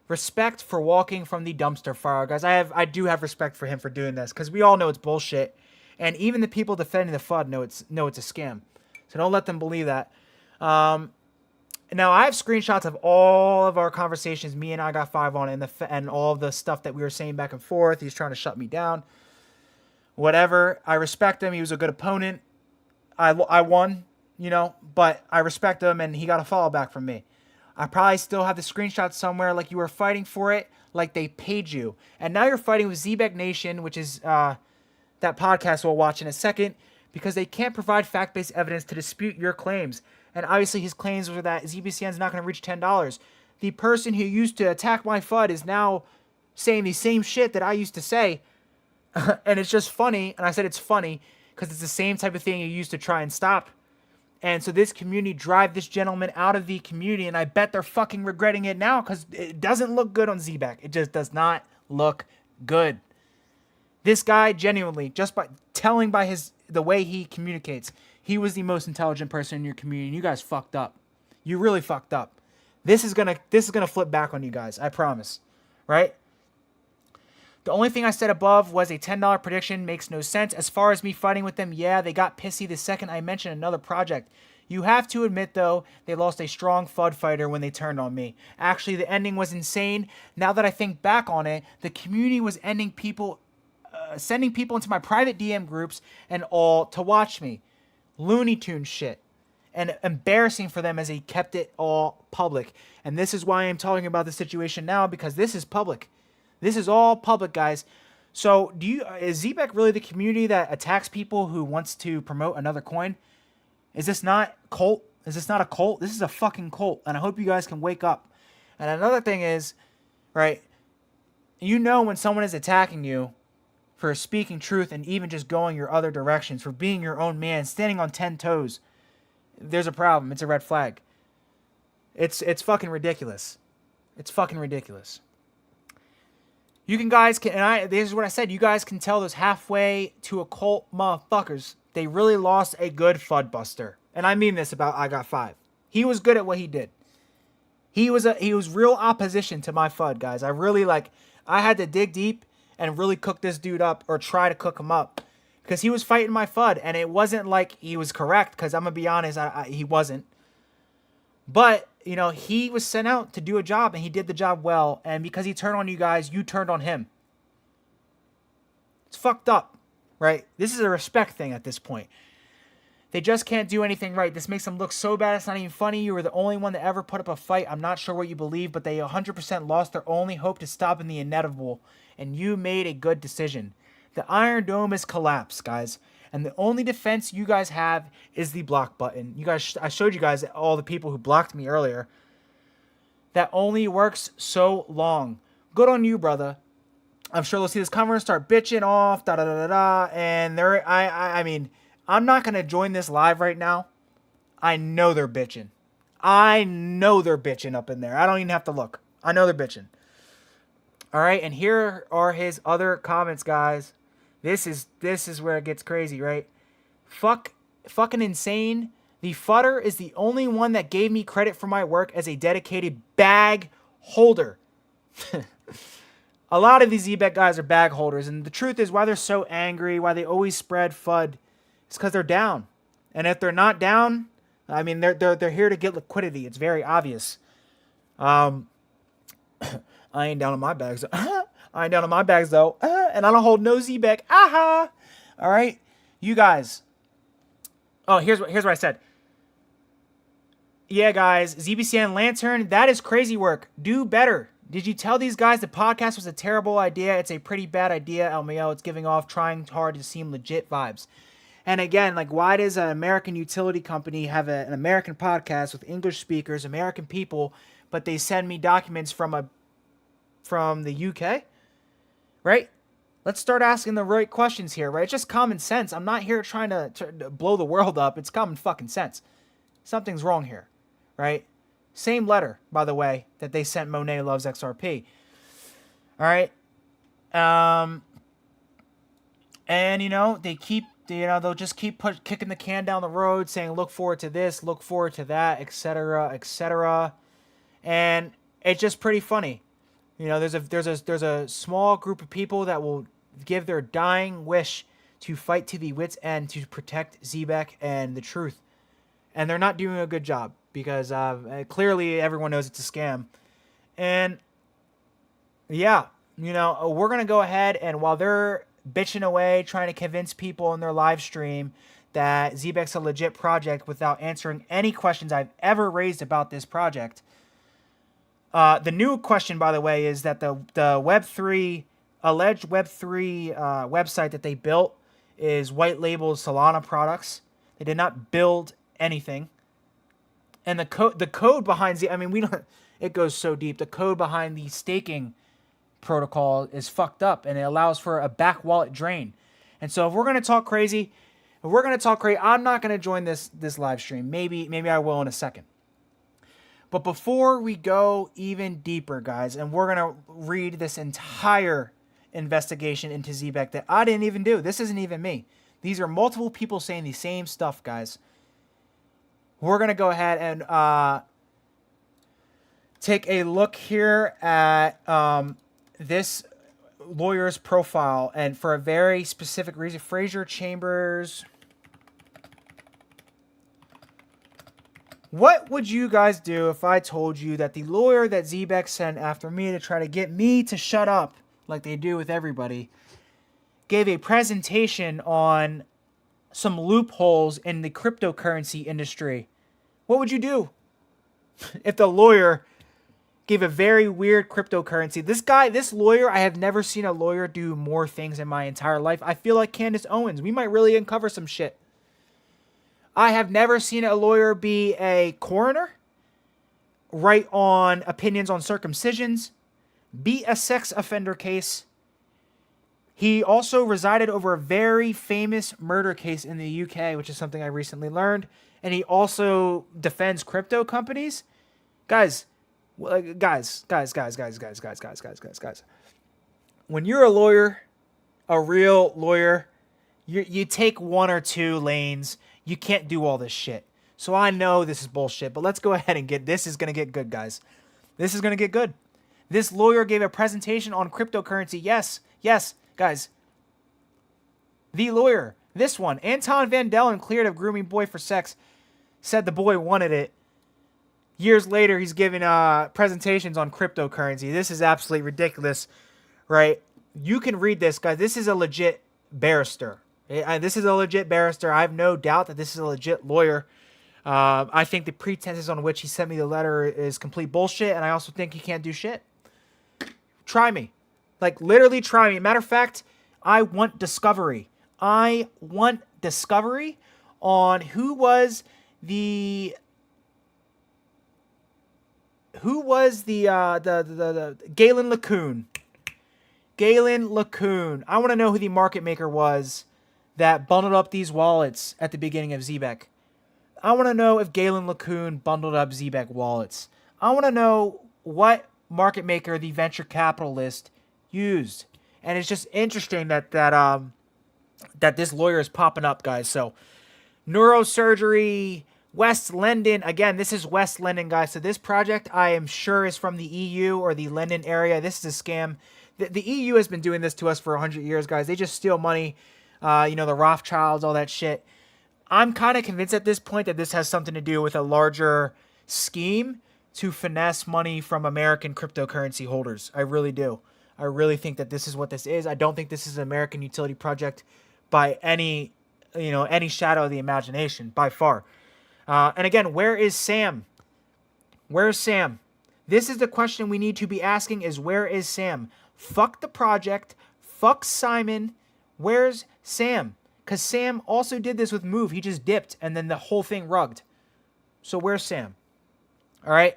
Respect for walking from the dumpster fire, guys. I do have respect for him for doing this, because we all know it's bullshit, and even the people defending the FUD know it's a scam. So don't let them believe that. Now I have screenshots of all of our conversations. Me and I got 5 on it, and all of the stuff that we were saying back and forth. He's trying to shut me down. Whatever. I respect him. He was a good opponent. I won. You know, but I respect him, and he got a follow back from me. I probably still have the screenshot somewhere, like you were fighting for it, like they paid you. And now you're fighting with Zebec Nation, which is that podcast we'll watch in a second, because they can't provide fact-based evidence to dispute your claims. And obviously his claims were that ZBCN's not going to reach $10. The person who used to attack my FUD is now saying the same shit that I used to say. And it's just funny, and I said it's funny, because it's the same type of thing you used to try and stop. And so this community drive this gentleman out of the community, and I bet they're fucking regretting it now, because it doesn't look good on Zebec. It just does not look good. This guy, genuinely, just by telling by the way he communicates, he was the most intelligent person in your community, and you guys fucked up. You really fucked up. This is gonna flip back on you guys, I promise. Right? The only thing I said above was a $10 prediction makes no sense. As far as me fighting with them, yeah, they got pissy the second I mentioned another project. You have to admit, though, they lost a strong FUD fighter when they turned on me. Actually, the ending was insane. Now that I think back on it, the community was sending people into my private DM groups and all to watch me. Looney Tunes shit. And embarrassing for them as they kept it all public. And this is why I'm talking about the situation now, because this is public. This is all public, guys. So is Zebec really the community that attacks people who wants to promote another coin? Is this not cult? Is this not a cult? This is a fucking cult, and I hope you guys can wake up. And another thing is, right, you know when someone is attacking you for speaking truth and even just going your other directions, for being your own man, standing on 10 toes, there's a problem. It's a red flag. It's fucking ridiculous. It's fucking ridiculous. You guys can, this is what I said, you guys can tell those halfway to a cult motherfuckers, they really lost a good FUD buster. And I mean this about I Got 5. He was good at what he did. He was real opposition to my FUD, guys. I had to dig deep and really cook this dude up, or try to cook him up, because he was fighting my FUD, and it wasn't like he was correct, because I'm going to be honest, he wasn't. But, you know, he was sent out to do a job, and he did the job well. And because he turned on you guys, you turned on him. It's fucked up, right? This is a respect thing at this point. They just can't do anything right. This makes them look so bad it's not even funny. You were the only one that ever put up a fight. I'm not sure what you believe, but they 100% lost their only hope to stop in the inevitable, and you made a good decision. The Iron Dome is collapsed, guys, and the only defense you guys have is the block button. You guys, I showed you guys all the people who blocked me earlier. That only works so long. Good on you, brother. I'm sure they'll see this cover and start bitching off, da da da da da. And I mean, I'm not gonna join this live right now. I know they're bitching. I know they're bitching up in there. I don't even have to look. I know they're bitching. All right, and here are his other comments, guys. This is where it gets crazy, right? Fucking insane. The futter is the only one that gave me credit for my work as a dedicated bag holder. A lot of these Zebec guys are bag holders, and the truth is why they're so angry, why they always spread FUD, it's because they're down. And if they're not down, I mean, they're here to get liquidity. It's very obvious. I ain't down on my bags. I ain't down on my bags though, and I don't hold no Zebec. Aha! All right, you guys. Oh, here's what I said. Yeah, guys, ZBCN Lantern, that is crazy work. Do better. Did you tell these guys the podcast was a terrible idea? It's a pretty bad idea, LMAO. It's giving off trying hard to seem legit vibes. And again, like, why does an American utility company have an American podcast with English speakers, American people, but they send me documents from the UK? Right? Let's start asking the right questions here, right? It's just common sense. I'm not here trying to blow the world up. It's common fucking sense. Something's wrong here, right? Same letter, by the way, that they sent Monet Loves XRP. All right. And, you know, they'll just keep kicking the can down the road, saying, look forward to this, look forward to that, etc., etc. And it's just pretty funny. You know, there's a small group of people that will give their dying wish to fight to the wit's end to protect Zebec and the truth. And they're not doing a good job because clearly everyone knows it's a scam. And yeah, you know, we're going to go ahead and while they're bitching away, trying to convince people in their live stream that Zebec's a legit project without answering any questions I've ever raised about this project. The new question, by the way, is that the alleged Web3 website that they built is white labeled Solana products. They did not build anything. And the code behind it goes so deep. The code behind the staking protocol is fucked up and it allows for a back wallet drain. And so if we're going to talk crazy, I'm not going to join this live stream. Maybe I will in a second. But before we go even deeper, guys, and we're going to read this entire investigation into Zebec that I didn't even do. This isn't even me. These are multiple people saying the same stuff, guys. We're going to go ahead and take a look here at this lawyer's profile. And for a very specific reason, Fraser Chambers. What would you guys do if I told you that the lawyer that Zebec sent after me to try to get me to shut up, like they do with everybody, gave a presentation on some loopholes in the cryptocurrency industry? What would you do if the lawyer gave a very weird cryptocurrency? This lawyer, I have never seen a lawyer do more things in my entire life. I feel like Candace Owens. We might really uncover some shit. I have never seen a lawyer be a coroner, write on opinions on circumcisions, beat a sex offender case. He also resided over a very famous murder case in the UK, which is something I recently learned. And he also defends crypto companies. Guys. When you're a lawyer, a real lawyer, you take one or two lanes. You can't do all this shit. So I know this is bullshit, but let's go ahead and this is going to get good, guys. This is going to get good. This lawyer gave a presentation on cryptocurrency. Yes, guys. The lawyer, this one, Anton Van Dellen, cleared of grooming boy for sex, said the boy wanted it. Years later, he's giving presentations on cryptocurrency. This is absolutely ridiculous, right? You can read this, guys. This is a legit barrister. This is a legit barrister. I have no doubt that this is a legit lawyer. I think the pretenses on which he sent me the letter is complete bullshit, and I also think he can't do shit. Try me. Like, literally try me. Matter of fact, I want discovery. I want discovery on who was the Galen LeCun. Galen LeCun. I want to know who the market maker was that bundled up these wallets at the beginning of Zebec. I want to know if Galen LeCun bundled up Zebec wallets. I want to know what market maker the venture capitalist used. And it's just interesting that this lawyer is popping up, guys. So, neurosurgery, West London. Again, this is West London, guys. So this project, I am sure, is from the EU or the London area. This is a scam. The EU has been doing this to us for 100 years, guys. They just steal money. The Rothschilds, all that shit. I'm kind of convinced at this point that this has something to do with a larger scheme to finesse money from American cryptocurrency holders. I really do. I really think that this is what this is. I don't think this is an American utility project by any shadow of the imagination, by far. And again, where is Sam? Where's Sam? This is the question we need to be asking is where is Sam? Fuck the project. Fuck Simon. Where's Sam? Because Sam also did this with Move. He just dipped, and then the whole thing rugged. So where's Sam? All right.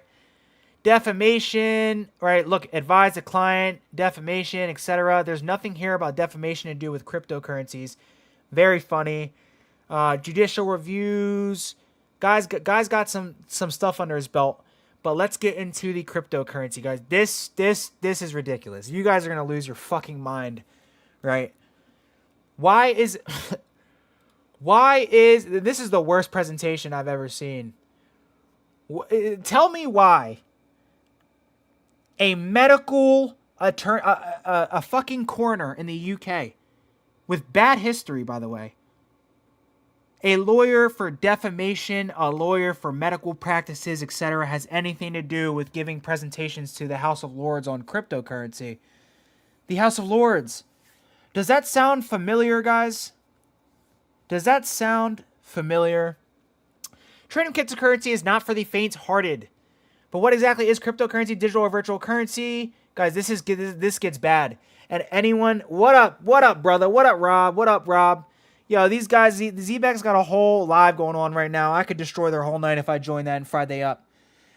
Defamation. All right. Look, advise the client. Defamation, etc. There's nothing here about defamation to do with cryptocurrencies. Very funny. Judicial reviews. Guys got some stuff under his belt. But let's get into the cryptocurrency, guys. This is ridiculous. You guys are gonna lose your fucking mind, right? Why is this is the worst presentation I've ever seen. Tell me why a medical attorney, a fucking coroner in the UK with bad history, by the way, a lawyer for defamation, a lawyer for medical practices, etc., has anything to do with giving presentations to the House of Lords on cryptocurrency. The House of Lords. Does that sound familiar, guys? Does that sound familiar? Trading cryptocurrency is not for the faint-hearted. But what exactly is cryptocurrency, digital or virtual currency? Guys, this gets bad. And anyone, what up, brother? What up, Rob? What up, Rob? Yo, these guys, the Zebec's got a whole live going on right now. I could destroy their whole night if I joined that and fried they up.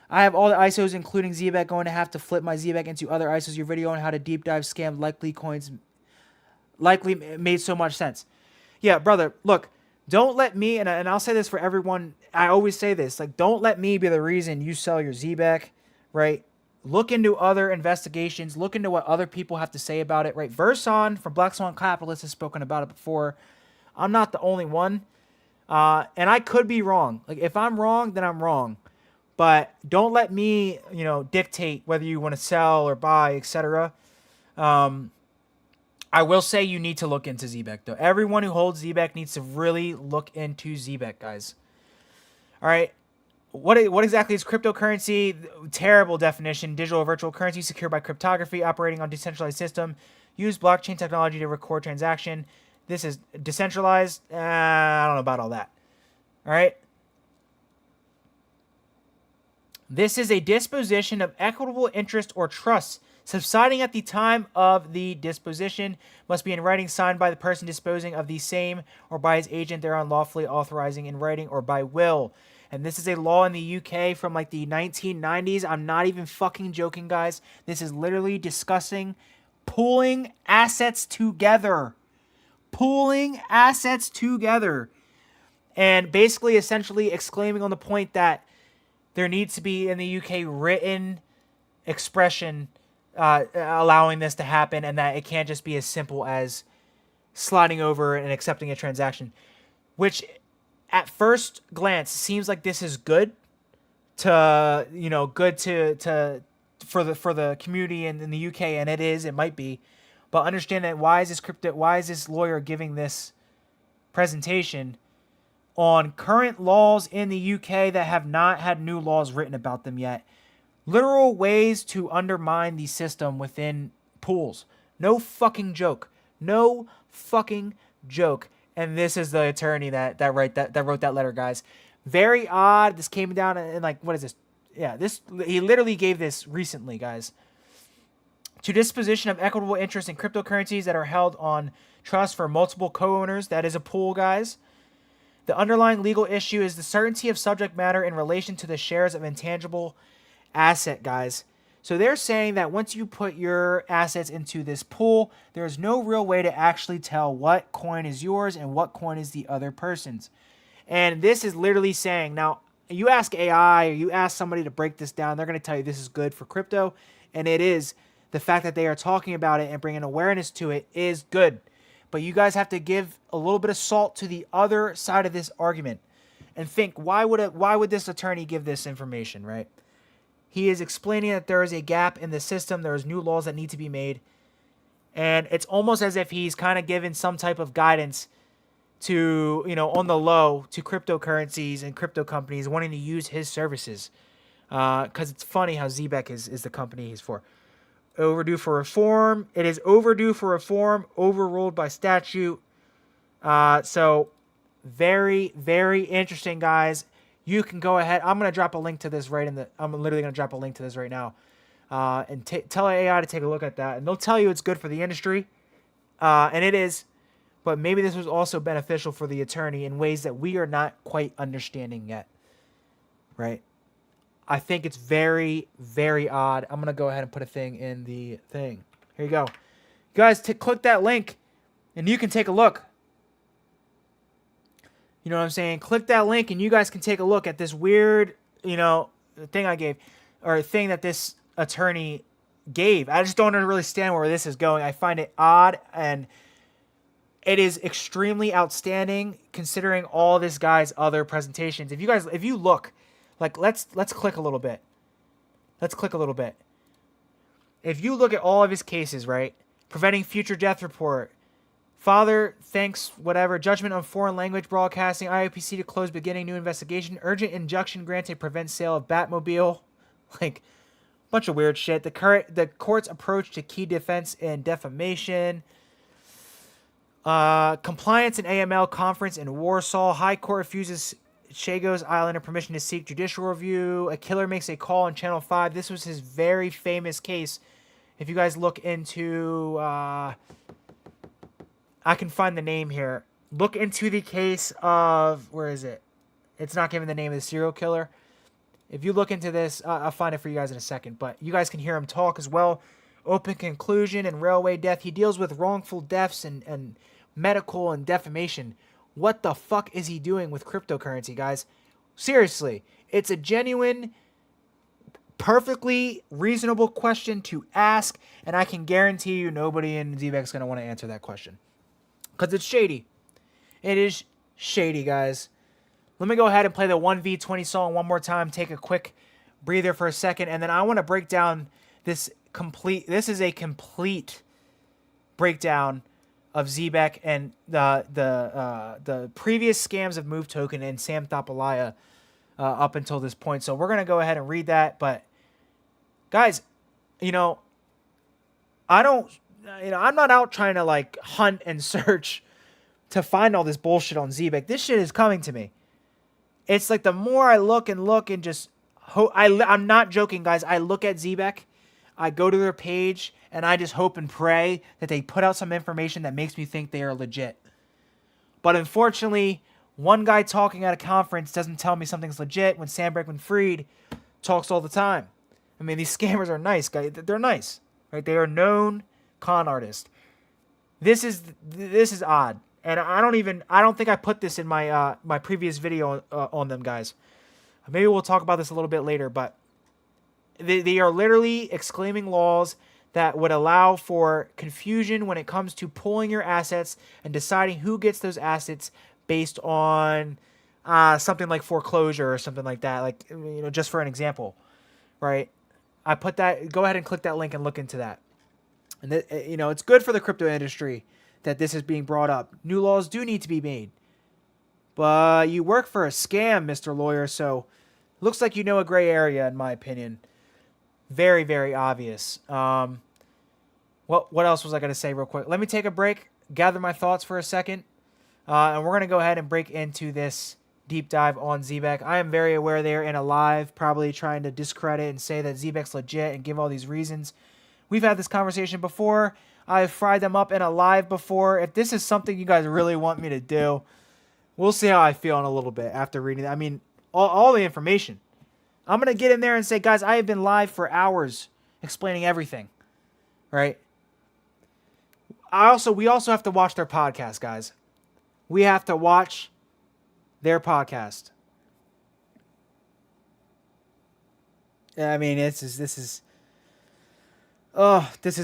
I have all the ISOs, including Zebec, going to have to flip my Zebec into other ISOs. Your video on how to deep dive scam likely coins likely made so much sense. Yeah, brother, look, don't let me, and I'll say this for everyone, I always say this, like, don't let me be the reason you sell your Zebec, right? Look into other investigations, look into what other people have to say about it, right? Verson from Black Swan Capitalist has spoken about it before. I'm not the only one, and I could be wrong. Like, if I'm wrong, then I'm wrong. But don't let me, dictate whether you want to sell or buy, etc. I will say you need to look into Zebec, though. Everyone who holds Zebec needs to really look into Zebec, guys. All right. What exactly is cryptocurrency? Terrible definition. Digital or virtual currency secured by cryptography, operating on decentralized system. Use blockchain technology to record transaction. This is decentralized. I don't know about all that. All right. This is a disposition of equitable interest or trust subsiding at the time of the disposition, must be in writing, signed by the person disposing of the same or by his agent thereon lawfully authorizing in writing or by will. And this is a law in the UK from like the 1990s. I'm not even fucking joking, guys. This is literally discussing pooling assets together. Pooling assets together. And basically, essentially exclaiming on the point that there needs to be in the UK written expression allowing this to happen, and that it can't just be as simple as sliding over and accepting a transaction, which at first glance seems like this is good to for the community in the UK, and it might be, but understand that why is this lawyer giving this presentation on current laws in the UK that have not had new laws written about them yet? Literal ways to undermine the system within pools. No fucking joke. No fucking joke. And this is the attorney that wrote that letter, guys. Very odd. This came down in like, what is this? Yeah, he literally gave this recently, guys. To disposition of equitable interest in cryptocurrencies that are held on trust for multiple co-owners. That is a pool, guys. The underlying legal issue is the certainty of subject matter in relation to the shares of intangible asset, guys. So they're saying that once you put your assets into this pool, there's no real way to actually tell what coin is yours and what coin is the other person's. And this is literally saying, now, you ask AI or you ask somebody to break this down, they're going to tell you this is good for crypto, and it is. The fact that they are talking about it and bringing awareness to it is good. But you guys have to give a little bit of salt to the other side of this argument and think, why would this attorney give this information, right? He is explaining that there is a gap in the system. There's new laws that need to be made. And it's almost as if he's kind of given some type of guidance to, on the low, to cryptocurrencies and crypto companies wanting to use his services. Because it's funny how Zebec is the company he's for. Overdue for reform. It is overdue for reform, overruled by statute. So very, very interesting, guys. You can go ahead. I'm going to drop a link to this I'm literally going to drop a link to this right now. And tell AI to take a look at that. And they'll tell you it's good for the industry. And it is. But maybe this was also beneficial for the attorney in ways that we are not quite understanding yet. Right? I think it's very, very odd. I'm going to go ahead and put a thing in the thing. Here you go. You guys, click that link, and you can take a look. You know what I'm saying? Click that link, and you guys can take a look at this weird, thing I gave, or thing that this attorney gave. I just don't really understand where this is going. I find it odd, and it is extremely outstanding considering all this guy's other presentations. If you look, like, let's click a little bit. Let's click a little bit. If you look at all of his cases, right? Preventing future death report. Father, thanks, whatever. Judgment on foreign language broadcasting. IOPC to close beginning new investigation. Urgent injunction granted prevent sale of Batmobile. Like, bunch of weird shit. The court's approach to key defense and defamation. Compliance and AML conference in Warsaw. High Court refuses Chagos Islander permission to seek judicial review. A killer makes a call on Channel 5. This was his very famous case. If you guys look into... I can find the name here. Look into the case of... Where is it? It's not giving the name of the serial killer. If you look into this, I'll find it for you guys in a second. But you guys can hear him talk as well. Open conclusion and railway death. He deals with wrongful deaths and medical and defamation. What the fuck is he doing with cryptocurrency, guys? Seriously, it's a genuine, perfectly reasonable question to ask, and I can guarantee you nobody in Zebec is going to want to answer that question. Because it's shady. It is shady, guys. Let me go ahead and play the 1v20 song one more time. Take a quick breather for a second, and then I want to break down this is a complete breakdown of Zebec and the previous scams of Move Token and Sam Thapalaya up until this point. So we're gonna go ahead and read that. But guys, I'm not out trying to like hunt and search to find all this bullshit on Zebec. This shit is coming to me. It's like the more I look and just I'm not joking, guys. I look at Zebec, I go to their page, and I just hope and pray that they put out some information that makes me think they are legit. But unfortunately, one guy talking at a conference doesn't tell me something's legit when Sam Bankman-Fried talks all the time. I mean, these scammers are nice, guys. They're nice, right? They are known con artists. This is odd, and I don't think I put this in my my previous video on them, guys. Maybe we'll talk about this a little bit later, but they are literally exclaiming laws that would allow for confusion when it comes to pulling your assets and deciding who gets those assets based on something like foreclosure or something like that. Like, just for an example, right? I put that. Go ahead and click that link and look into that. And it's good for the crypto industry that this is being brought up. New laws do need to be made, but you work for a scam, Mr. Lawyer. So, looks like you know a gray area, in my opinion. Very, very obvious. What else was I going to say real quick? Let me take a break, gather my thoughts for a second. And we're going to go ahead and break into this deep dive on Zebec. I am very aware they're in a live, probably trying to discredit and say that Zebec's legit and give all these reasons. We've had this conversation before. I've fried them up in a live before. If this is something you guys really want me to do, we'll see how I feel in a little bit after reading that. I mean, all the information. I'm going to get in there and say, guys, I have been live for hours explaining everything. Right? We also have to watch their podcast, guys. We have to watch their podcast. I mean, this is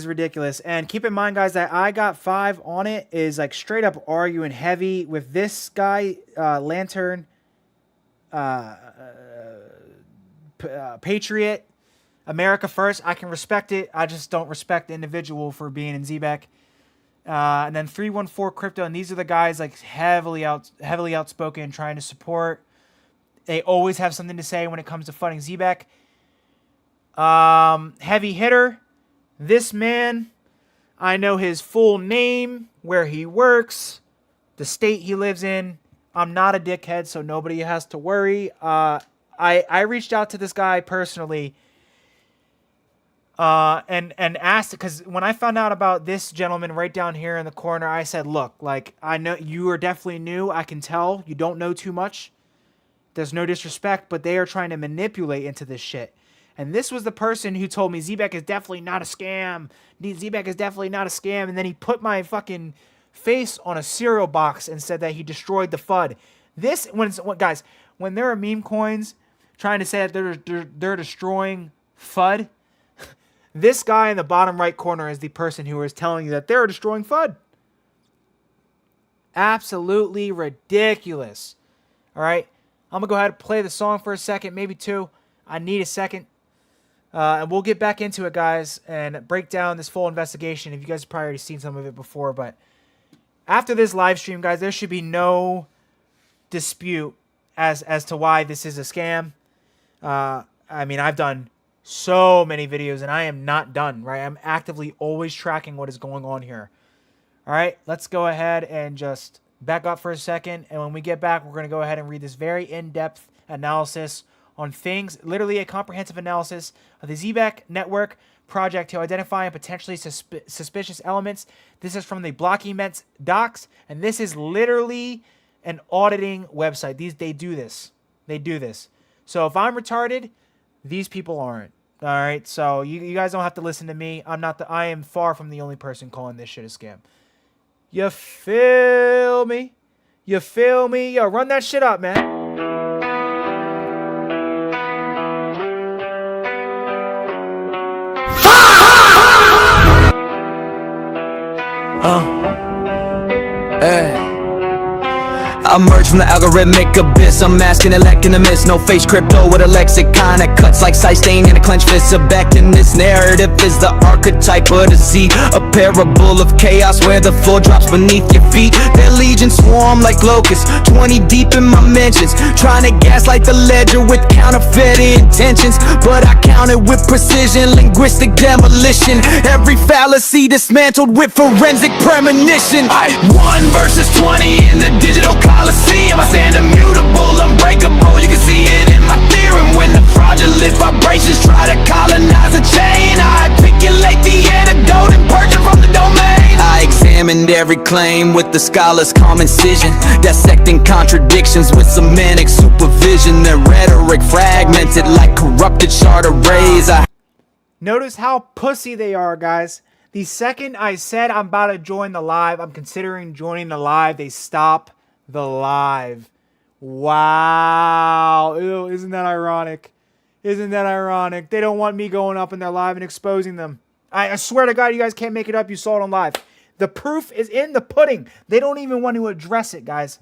ridiculous. And keep in mind, guys, that I Got 5 on it is like straight up arguing heavy with this guy, Lantern, Patriot, America First. I can respect it. I just don't respect the individual for being in Zebec. And then 314 Crypto, and these are the guys like heavily outspoken, trying to support. They always have something to say when it comes to funding Zebec. Heavy hitter. This man, I know his full name, where he works, the state he lives in. I'm not a dickhead, so nobody has to worry. I reached out to this guy personally and asked, because when I found out about this gentleman right down here in the corner, I said, look, like, I know you are definitely new. I can tell you don't know too much. There's no disrespect, but they are trying to manipulate into this shit. And this was the person who told me Zebec is definitely not a scam. Zebec is definitely not a scam. And then he put my fucking face on a cereal box and said that he destroyed the FUD. Guys, when there are meme coins trying to say that they're destroying FUD, this guy in the bottom right corner is the person who is telling you that they're destroying FUD. Absolutely ridiculous. All right, I'm gonna go ahead and play the song for a second, maybe two. I need a second. And we'll get back into it, guys, and break down this full investigation. If you guys have probably already seen some of it before, but after this live stream, guys, there should be no dispute as to why this is a scam. I mean, I've done so many videos, and I am not done, right? I'm actively always tracking what is going on here. All right, let's go ahead and just back up for a second, and when we get back, we're going to go ahead and read this very in-depth analysis on things, literally a comprehensive analysis of the Zebec Network project to identify and potentially suspicious elements. This is from the Blockyments docs, and this is literally an auditing website. They do this. They do this. So if I'm retarded, these people aren't. All right, so you guys don't have to listen to me. I am far from the only person calling this shit a scam. You feel me? You feel me? Yo, run that shit up, man. Hey. I emerge from the algorithmic abyss. I'm masking and lacking a miss. No face crypto with a lexicon that cuts like sight stain in a clenched fist. Zebec in this narrative is the archetype of the Z, a parable of chaos where the floor drops beneath your feet. Their legion swarm like locusts, 20 deep in my mentions, trying to gaslight the ledger with counterfeit intentions. But I counted with precision, linguistic demolition, every fallacy dismantled with forensic premonition. 1 versus 20 in the digital Coliseum. I stand immutable, unbreakable. You can see it in my theorem. When the fraudulent vibrations try to colonize a chain, I articulate the antidote and purge it from the domain. I examined every claim with the scholar's calm incision, dissecting contradictions with semantic supervision. Their rhetoric fragmented like corrupted shard arrays. Notice how pussy they are, guys. The second I said I'm about to join the live, I'm considering joining the live, they stop the live. Wow. Ew, isn't that ironic? Isn't that ironic? They don't want me going up in their live and exposing them. I swear to God, you guys can't make it up. You saw it on live. The proof is in the pudding. They don't even want to address it, guys.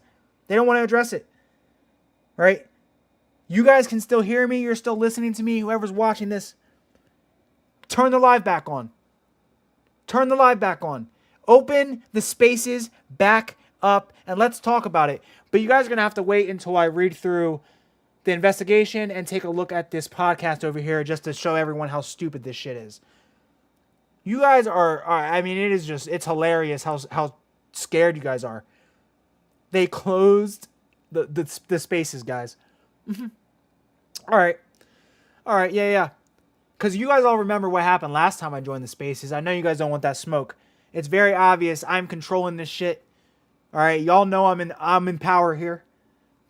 They don't want to address it. Right? You guys can still hear me. You're still listening to me. Whoever's watching this, turn the live back on. Turn the live back on. Open the spaces back up and let's talk about it. But you guys are going to have to wait until I read through the investigation and take a look at this podcast over here just to show everyone how stupid this shit is. You guys are I mean, it's hilarious how scared you guys are. They closed the spaces, guys. All right. Yeah. Because you guys all remember what happened last time I joined the spaces. I know you guys don't want that smoke. It's very obvious I'm controlling this shit. All right, y'all know I'm in power here.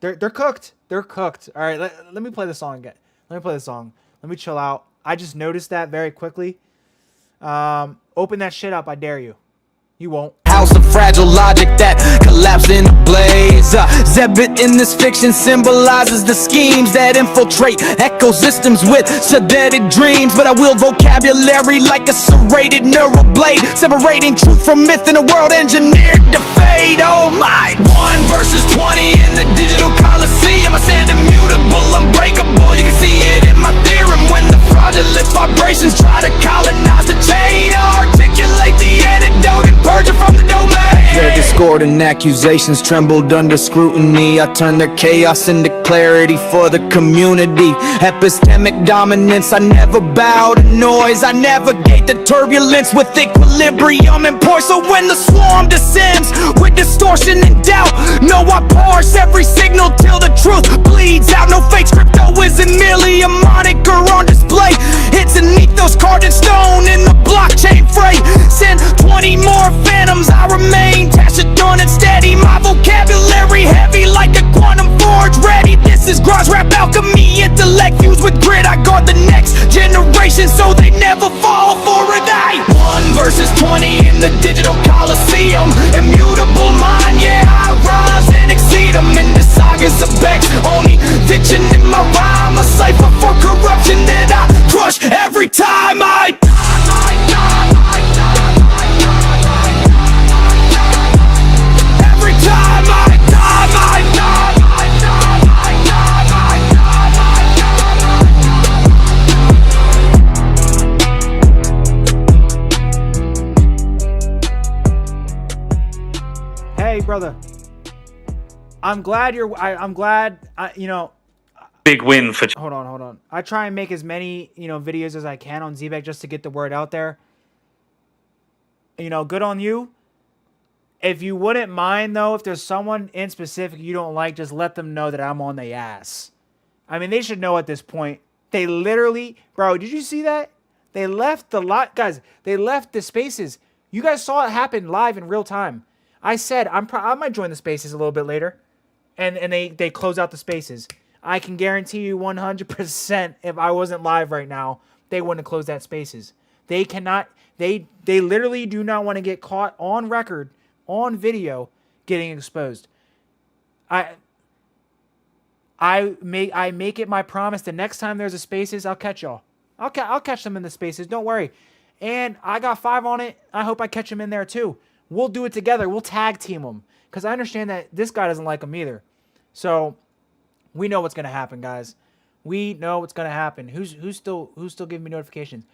They're cooked. They're cooked. All right, let me play the song again. Let me play the song. Let me chill out. I just noticed that very quickly. Open that shit up. I dare you. You won't. House of fragile logic that collapsed in a blaze. Zebec in this fiction symbolizes the schemes that infiltrate ecosystems with sedated dreams. But I wield vocabulary like a serrated neural blade, separating truth from myth in a world engineered to fade. Oh my! 1 versus 20 in the digital coliseum. I stand immutable, unbreakable. You can see it in my theorem when the fraudulent vibrations try to colonize the chain. Articulate the antidote and purge it from the domain. Their discordant accusations trembled under scrutiny. I turned their chaos into clarity for the community. Epistemic dominance, I never bow to noise. I navigate the turbulence with equilibrium and poise. So when the swarm descends with distortion and doubt, no, I parse every signal till the truth bleeds out. No fake crypto isn't merely a moniker on display. It's an ethos carved in stone in the blockchain freight. Send 20 more phantoms, I remain taciturn and steady. My vocabulary heavy like a quantum forge ready. This is garage rap alchemy, intellect fused with grit. I guard the next generation so they never fall for it. 1 versus 20 in the digital coliseum. Immutable mind, yeah, I rise and exceed them. In the sagas of Zebec, only fiction in my rhyme. A cipher for corruption that I crush every time I Hey, brother. I'm glad you know. Big win for. Hold on. I try and make as many, videos as I can on Zebec just to get the word out there. Good on you. If you wouldn't mind, though, if there's someone in specific you don't like, just let them know that I'm on their ass. I mean, they should know at this point. They literally, bro, did you see that? They left the lot, guys. They left the spaces. You guys saw it happen live in real time. I said I might join the spaces a little bit later, and they close out the spaces. I can guarantee you 100% if I wasn't live right now, they wouldn't close that spaces. They cannot. They literally do not want to get caught on record, on video, getting exposed. I make it my promise. The next time there's a spaces, I'll catch y'all. I'll catch them in the spaces. Don't worry. And I got 5 on it. I hope I catch them in there too. We'll do it together. We'll tag team them because I understand that this guy doesn't like them either. So we know what's gonna happen, guys. We know what's gonna happen. Who's still giving me notifications?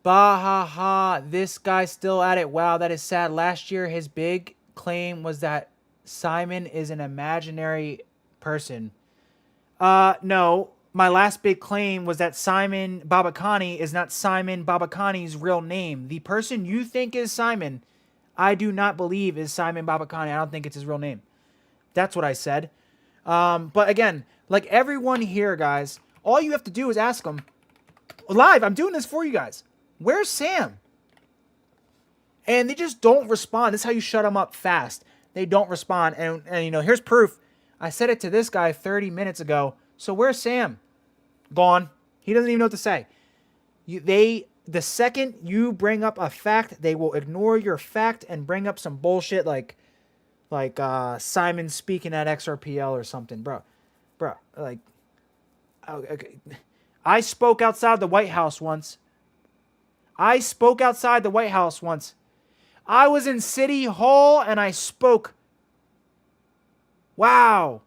Bah ha ha. This guy's still at it. Wow, that is sad. Last year, his big claim was that Simon is an imaginary person. No. My last big claim was that Simon Babakani is not Simon Babakani's real name. The person you think is Simon, I do not believe is Simon Babakani. I don't think it's his real name. That's what I said. But again, like everyone here, guys, all you have to do is ask them. Live, I'm doing this for you guys. Where's Sam? And they just don't respond. This is how you shut them up fast. They don't respond. And here's proof. I said it to this guy 30 minutes ago. So where's Sam? Gone. He doesn't even know what to say. The second you bring up a fact, they will ignore your fact and bring up some bullshit like Simon speaking at XRPL or something, bro. Like, okay. I spoke outside the White House once. I was in City Hall and I spoke. Wow.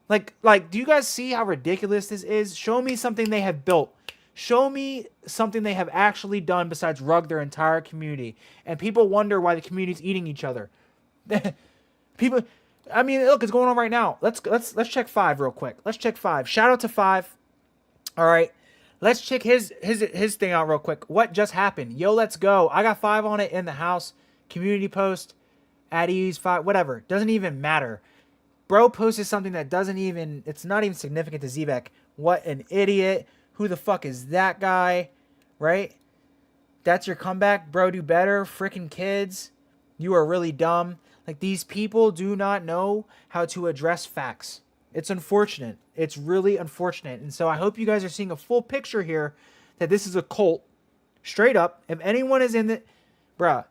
Like, do you guys see how ridiculous this is? Show me something they have built. Show me something they have actually done besides rug their entire community. And people wonder why the community's eating each other. People, I mean, look, it's going on right now. Let's check 5 real quick. Let's check 5. Shout out to 5. All right. Let's check his thing out real quick. What just happened? Yo, let's go. I got 5 on it in the house. Community post. at ease 5, whatever. Doesn't even matter. Bro posted something that doesn't even, it's not even significant to Zebec. What an idiot. Who the fuck is that guy? Right? That's your comeback? Bro, do better. Freaking kids. You are really dumb. Like, these people do not know how to address facts. It's unfortunate. It's really unfortunate. And so I hope you guys are seeing a full picture here that this is a cult. Straight up. If anyone is in the... Bruh.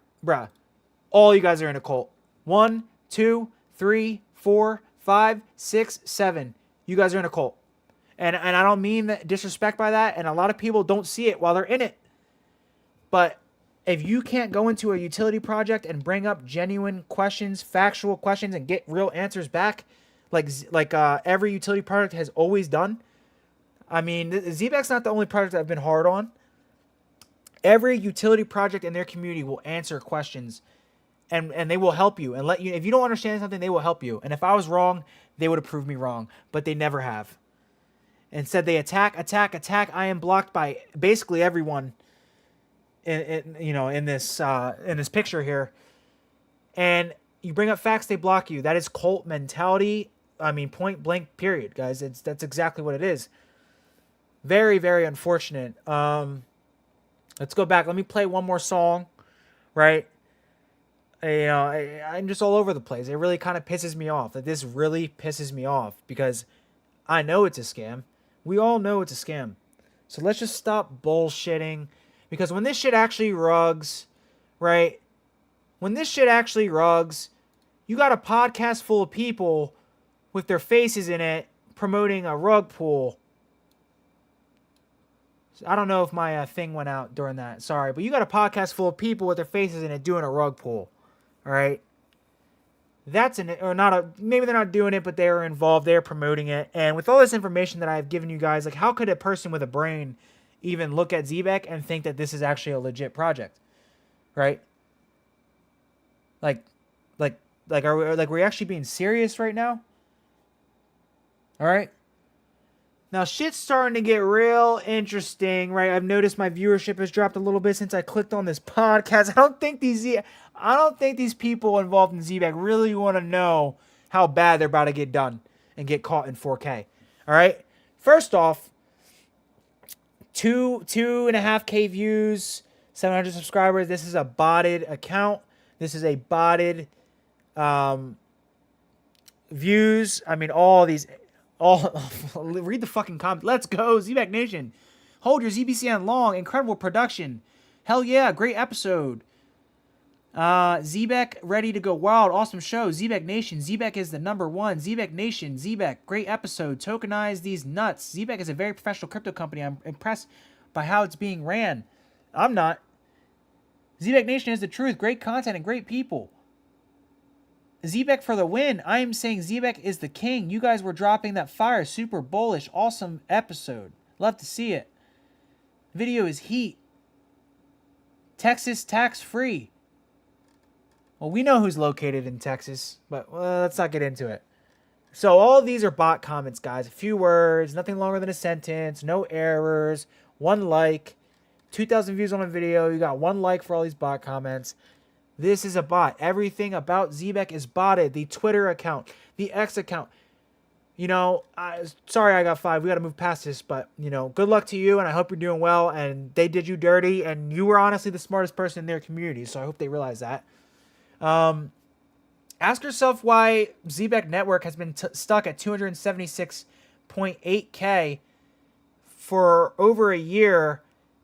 All you guys are in a cult. 1, 2, 3, 4, 5, 6, 7. You guys are in a cult. And I don't mean that disrespect by that. And a lot of people don't see it while they're in it. But if you can't go into a utility project and bring up genuine questions, factual questions, and get real answers back, like every utility project has always done. I mean, Zebec's not the only project I've been hard on. Every utility project in their community will answer questions, and they will help you and let you. If you don't understand something, they will help you. And if I was wrong, they would have proved me wrong, but they never have. Instead, they attack. I am blocked by basically everyone. In this picture here, and you bring up facts, they block you. That is cult mentality. I mean, point blank, period, guys. That's exactly what it is. Very, very unfortunate. Let's go back. Let me play one more song, right? I'm just all over the place. It really kind of pisses me off. That this really pisses me off because I know it's a scam. We all know it's a scam. So let's just stop bullshitting. Because when this shit actually rugs, right? When this shit actually rugs, you got a podcast full of people with their faces in it promoting a rug pull. I don't know if my thing went out during that. Sorry. But you got a podcast full of people with their faces in it doing a rug pull. All right? That's maybe they're not doing it, but they are involved. They're promoting it. And with all this information that I've given you guys, like, how could a person with a brain even look at Zebec and think that this is actually a legit project, right? Like, are we actually being serious right now? All right. Now shit's starting to get real interesting, right? I've noticed my viewership has dropped a little bit since I clicked on this podcast. I don't think these people involved in Zebec really want to know how bad they're about to get done and get caught in 4K. All right. First off, 2.5K views, 700 subscribers. This is a botted account. This is a botted views. I mean, read the fucking comment. Let's go, Zebec Nation. Hold your ZBCN long. Incredible production. Hell yeah, great episode. Zebec ready to go wild. Awesome show. Zebec Nation. Zebec is the number one. Zebec Nation. Zebec. Great episode. Tokenize these nuts. Zebec is a very professional crypto company. I'm impressed by how it's being ran. I'm not. Zebec Nation is the truth. Great content and great people. Zebec for the win. I am saying Zebec is the king. You guys were dropping that fire. Super bullish. Awesome episode. Love to see it. Video is heat. Texas tax free. Well, we know who's located in Texas, but let's not get into it. So all of these are bot comments, guys. A few words, nothing longer than a sentence, no errors, 1 like, 2,000 views on a video. You got 1 like for all these bot comments. This is a bot. Everything about Zebec is botted. The Twitter account, the X account. Sorry I got 5. We got to move past this, but, good luck to you, and I hope you're doing well, and they did you dirty, and you were honestly the smartest person in their community, so I hope they realize that. Ask yourself why Zebec Network has been stuck at 276.8K for over a year,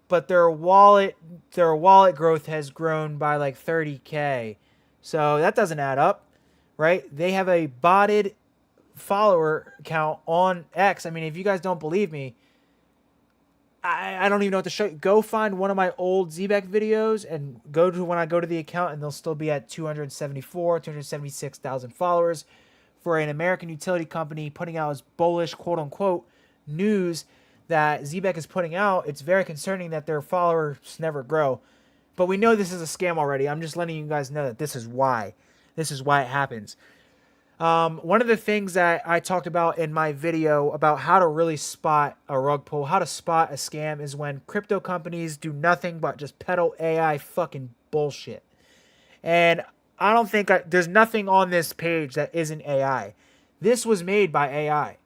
but their wallet growth has grown by like 30K. So that doesn't add up, right? They have a botted follower count on X. I mean, if you guys don't believe me, I don't even know what to show you. Go find one of my old Zebec videos and go to when I go to the account, and they'll still be at 276,000 followers for an American utility company putting out as bullish, quote unquote, news that Zebec is putting out. It's very concerning that their followers never grow. But we know this is a scam already. I'm just letting you guys know that this is why. This is why it happens. One of the things that I talked about in my video about how to really spot a rug pull, how to spot a scam, is when crypto companies do nothing but just peddle AI fucking bullshit. And I don't think there's nothing on this page that isn't AI. This was made by AI.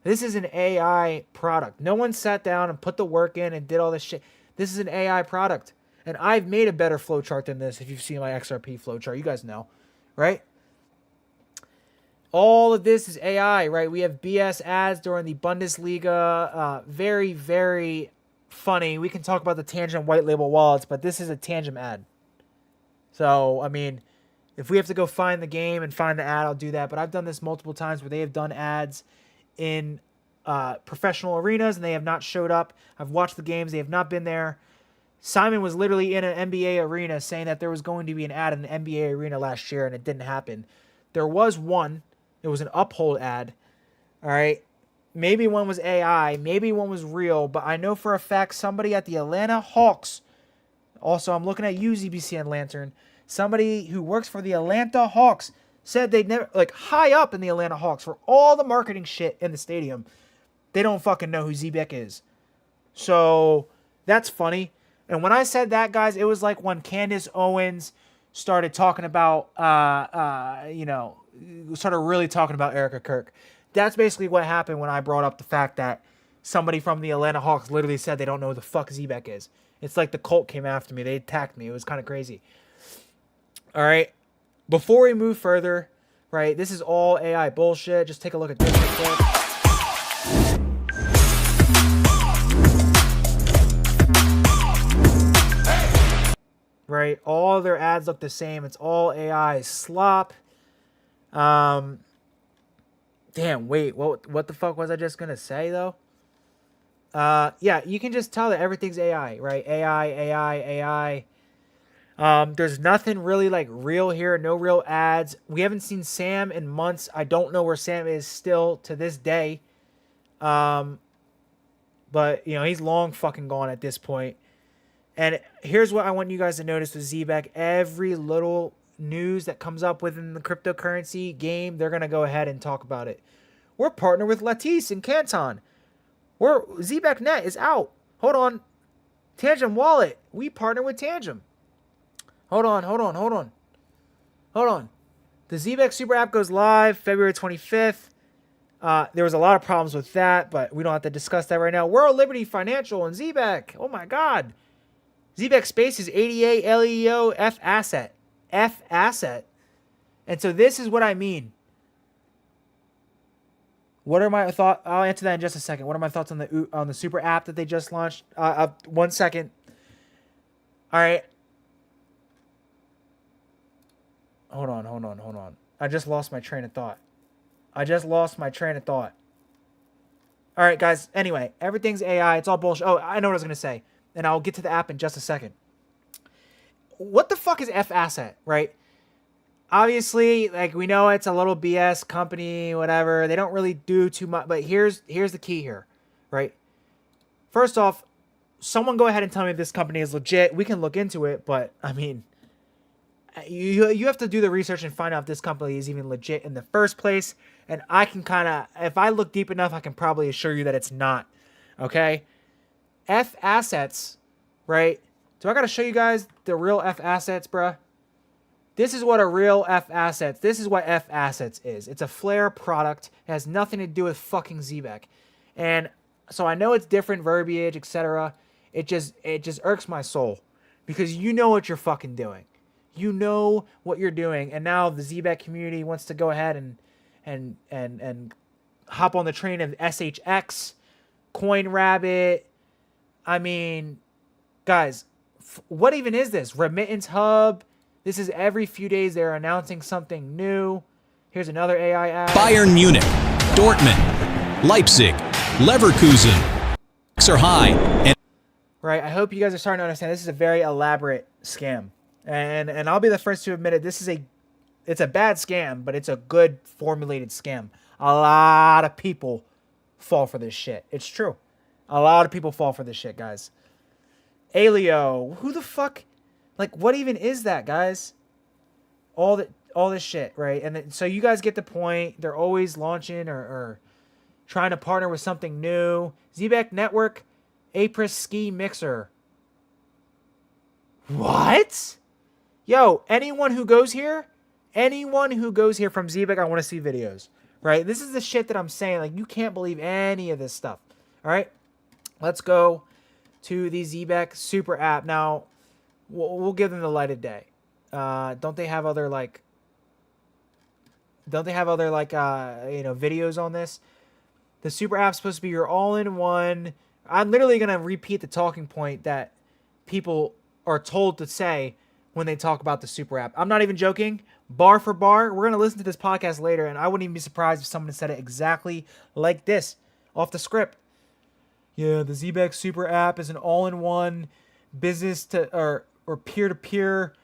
This is an AI product. No one sat down and put the work in and did all this shit. This is an AI product. And I've made a better flowchart than this. If you've seen my XRP flowchart, you guys know, right? All of this is AI, right? We have BS ads during the Bundesliga. Very, very funny. We can talk about the Tangent white label wallets, but this is a Tangent ad. So, I mean, if we have to go find the game and find the ad, I'll do that. But I've done this multiple times where they have done ads in professional arenas and they have not showed up. I've watched the games. They have not been there. Simon was literally in an NBA arena saying that there was going to be an ad in the NBA arena last year and it didn't happen. There was one. It was an Uphold ad. All right. Maybe one was AI. Maybe one was real. But I know for a fact somebody at the Atlanta Hawks. Also, I'm looking at you, ZBC and Lantern. Somebody who works for the Atlanta Hawks said they'd never, like, high up in the Atlanta Hawks for all the marketing shit in the stadium. They don't fucking know who Zebec is. So that's funny. And when I said that, guys, it was like when Candace Owens started talking about, started really talking about Erica Kirk. That's basically what happened when I brought up the fact that somebody from the Atlanta Hawks literally said they don't know who the fuck Zebec is. It's like the cult came after me. They attacked me. It was kind of crazy. All right. Before we move further, right, this is all AI bullshit. Just take a look at this real quick. Right, all their ads look the same. It's all AI slop. Damn, wait, what the fuck was I just gonna say though? Yeah, you can just tell that everything's AI, right? AI. There's nothing really like real here. No real ads. We haven't seen Sam in months. I don't know where Sam is still to this day. But he's long fucking gone at this point. And here's what I want you guys to notice with Zebec. Every little news that comes up within the cryptocurrency game, they're going to go ahead and talk about it. We're partnered with Lattice and Canton. Zebec Net is out. Hold on. Tangent Wallet. We partner with Tangent. Hold on. The Zebec Super App goes live February 25th. There was a lot of problems with that, but we don't have to discuss that right now. World Liberty Financial and Zebec. Oh my God. Zebec Space is 88 LEO F asset. And so this is what I mean. What are my thoughts? I'll answer that in just a second. What are my thoughts on the super app that they just launched? 1 second. All right. Hold on. I just lost my train of thought. All right, guys. Anyway, everything's AI. It's all bullshit. Oh, I know what I was going to say. And I'll get to the app in just a second. What the fuck is F Asset, right? Obviously, like, we know it's a little BS company, whatever. They don't really do too much. But here's the key here, right? First off, someone go ahead and tell me if this company is legit. We can look into it, but, I mean, you have to do the research and find out if this company is even legit in the first place. And I can kind of, if I look deep enough, I can probably assure you that it's not, okay? F Assets, right? Do I got to show you guys the real F Assets, bruh? This is what a real F Assets. This is what F Assets is. It's a Flare product. It has nothing to do with fucking Zebec. And so I know it's different verbiage, etc. It just irks my soul because you know what you're fucking doing. You know what you're doing, and now the Zebec community wants to go ahead and hop on the train of SHX, Coin Rabbit. I mean, guys, what even is this? Remittance Hub. This is every few days they're announcing something new. Here's another AI ad. Bayern Munich, Dortmund, Leipzig, Leverkusen are high. And right, I hope you guys are starting to understand this is a very elaborate scam. And I'll be the first to admit it. It's a bad scam, but it's a good formulated scam. A lot of people fall for this shit. It's true. A lot of people fall for this shit, guys. Alio, who the fuck? Like, what even is that, guys? All this shit, right? And then, so you guys get the point. They're always launching or trying to partner with something new. Zebec Network, Apris Ski Mixer. What? Yo, anyone who goes here from Zebec, I want to see videos. Right? This is the shit that I'm saying. Like, you can't believe any of this stuff. All right? Let's go to the Zebec Super app. Now, we'll give them the light of day. Don't they have other videos on this? The Super app's supposed to be your all-in-one. I'm literally going to repeat the talking point that people are told to say when they talk about the Super app. I'm not even joking. Bar for bar. We're going to listen to this podcast later, and I wouldn't even be surprised if someone said it exactly like this off the script. Yeah, the Zebec Super app is an all-in-one business or peer-to-peer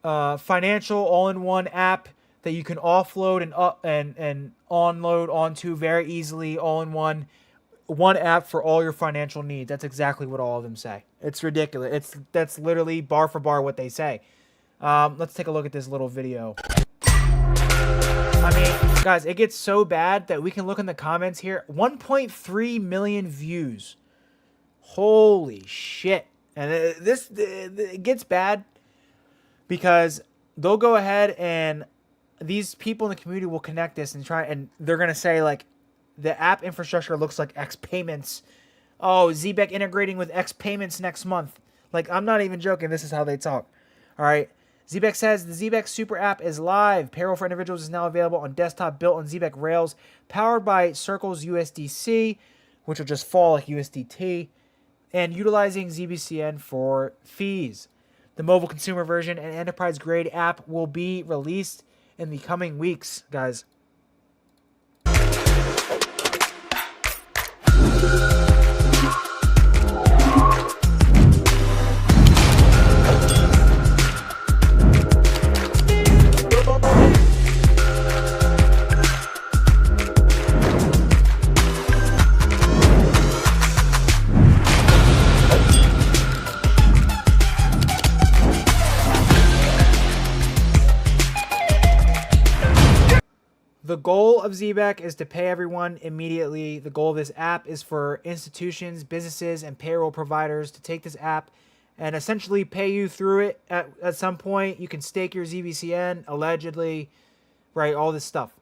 financial all-in-one app that you can offload and onload onto very easily, all in one app for all your financial needs. That's exactly what all of them say. It's ridiculous. That's literally bar for bar what they say. Let's take a look at this little video. I mean, guys, it gets so bad that we can look in the comments here. 1.3 million views. Holy shit. And it gets bad because they'll go ahead and these people in the community will connect this and they're going to say, like, the app infrastructure looks like X payments. Oh, Zebec integrating with X payments next month. Like, I'm not even joking. This is how they talk. All right. Zebec says the Zebec Super app is live. Payroll for individuals is now available on desktop built on Zebec Rails, powered by Circle's USDC, which will just fall like USDT, and utilizing ZBCN for fees. The mobile consumer version and enterprise grade app will be released in the coming weeks, guys. The goal of Zebec is to pay everyone immediately. The goal of this app is for institutions, businesses, and payroll providers to take this app and essentially pay you through it at some point. You can stake your ZBCN, allegedly, right? All this stuff.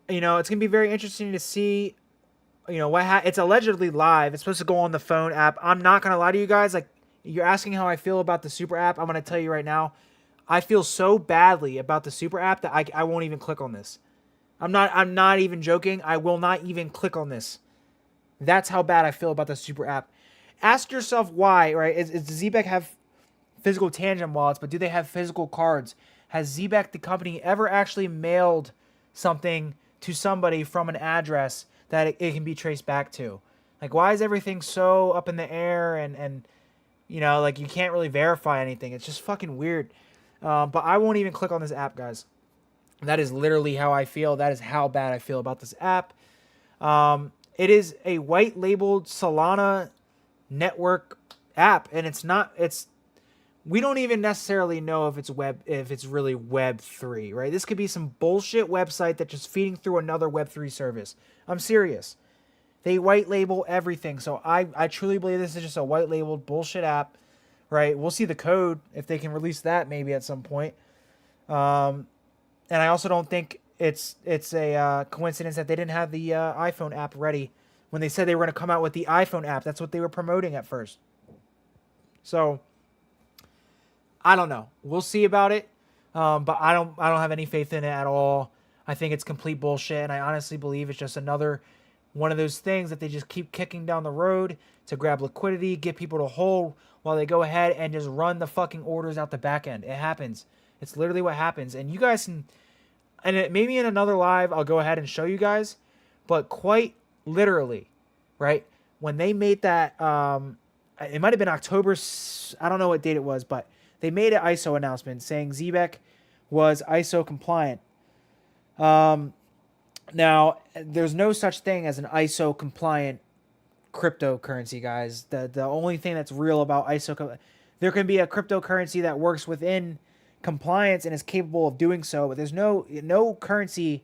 You know, it's going to be very interesting to see, you know, it's allegedly live. It's supposed to go on the phone app. I'm not going to lie to you guys. Like, you're asking how I feel about the Super app. I'm going to tell you right now. I feel so badly about the Super app that I won't even click on this. I'm not even joking. I will not even click on this. That's how bad I feel about the Super app. Ask yourself why, right? Does Zebec have physical tangent wallets, but do they have physical cards? Has Zebec, the company, ever actually mailed something to somebody from an address that it can be traced back to? Like, why is everything so up in the air and you know, like, you can't really verify anything? It's just fucking weird. But I won't even click on this app, guys. That is literally how I feel. That is how bad I feel about this app. It is a white labeled Solana network app, and we don't even necessarily know if it's really Web3, right? This could be some bullshit website that's just feeding through another Web3 service. I'm serious. They white label everything. So I truly believe this is just a white labeled bullshit app, right? We'll see the code if they can release that maybe at some point. And I also don't think it's a coincidence that they didn't have the iPhone app ready when they said they were going to come out with the iPhone app. That's what they were promoting at first. So I don't know. We'll see about it. But I don't have any faith in it at all. I think it's complete bullshit, and I honestly believe it's just another one of those things that they just keep kicking down the road to grab liquidity, get people to hold while they go ahead and just run the fucking orders out the back end. It happens. It's literally what happens. And you guys can, maybe in another live, I'll go ahead and show you guys, but quite literally, right? When they made that, it might have been October, I don't know what date it was, but they made an ISO announcement saying Zebec was ISO compliant. Now, there's no such thing as an ISO compliant cryptocurrency, guys. The only thing that's real about ISO, there can be a cryptocurrency that works within compliance and is capable of doing so, but there's no currency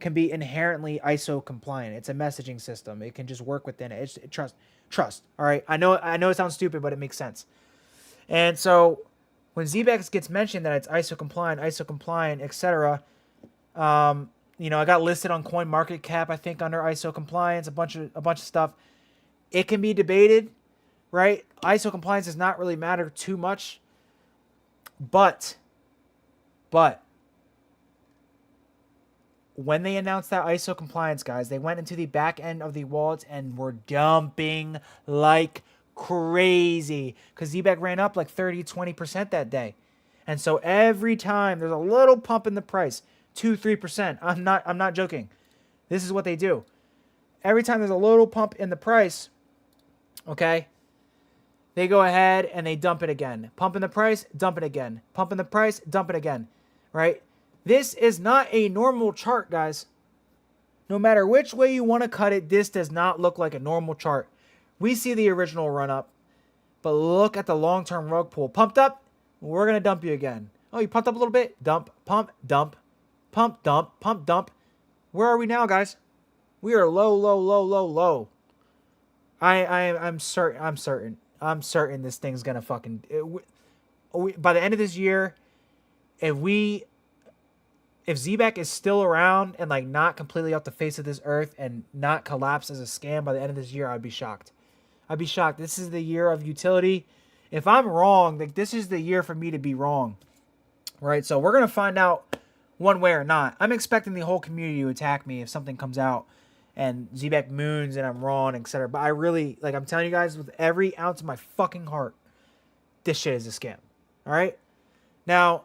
can be inherently ISO compliant. It's a messaging system. It can just work within it. It's trust. All right. I know it sounds stupid, but it makes sense. And so when Zebec gets mentioned that it's ISO compliant, etc. You know, I got listed on CoinMarketCap, I think, under ISO compliance, a bunch of stuff. It can be debated, right? ISO compliance does not really matter too much, but when they announced that ISO compliance, guys, they went into the back end of the wallets and were dumping like crazy because Zebec ran up like 30-20% that day. And so every time there's a little pump in the price, 2-3%. I'm not joking. This is what they do. Every time there's a little pump in the price, okay, they go ahead and they dump it again. Pump in the price, dump it again. Pump in the price, dump it again. Right? This is not a normal chart, guys. No matter which way you want to cut it, this does not look like a normal chart. We see the original run up, but look at the long-term rug pull. Pumped up, we're going to dump you again. Oh, you pumped up a little bit? Dump, pump, dump, pump, dump, pump, dump. Where are we now, guys? We are low, low, low, low, low. I'm certain this thing's going to fucking... by the end of this year, if Zebec is still around and like not completely off the face of this earth and not collapse as a scam by the end of this year, I'd be shocked. I'd be shocked. This is the year of utility. If I'm wrong, like this is the year for me to be wrong. Right? So we're going to find out one way or not. I'm expecting the whole community to attack me if something comes out and Zebec moons and I'm wrong, etc. But I really, like I'm telling you guys with every ounce of my fucking heart, this shit is a scam. All right? Now,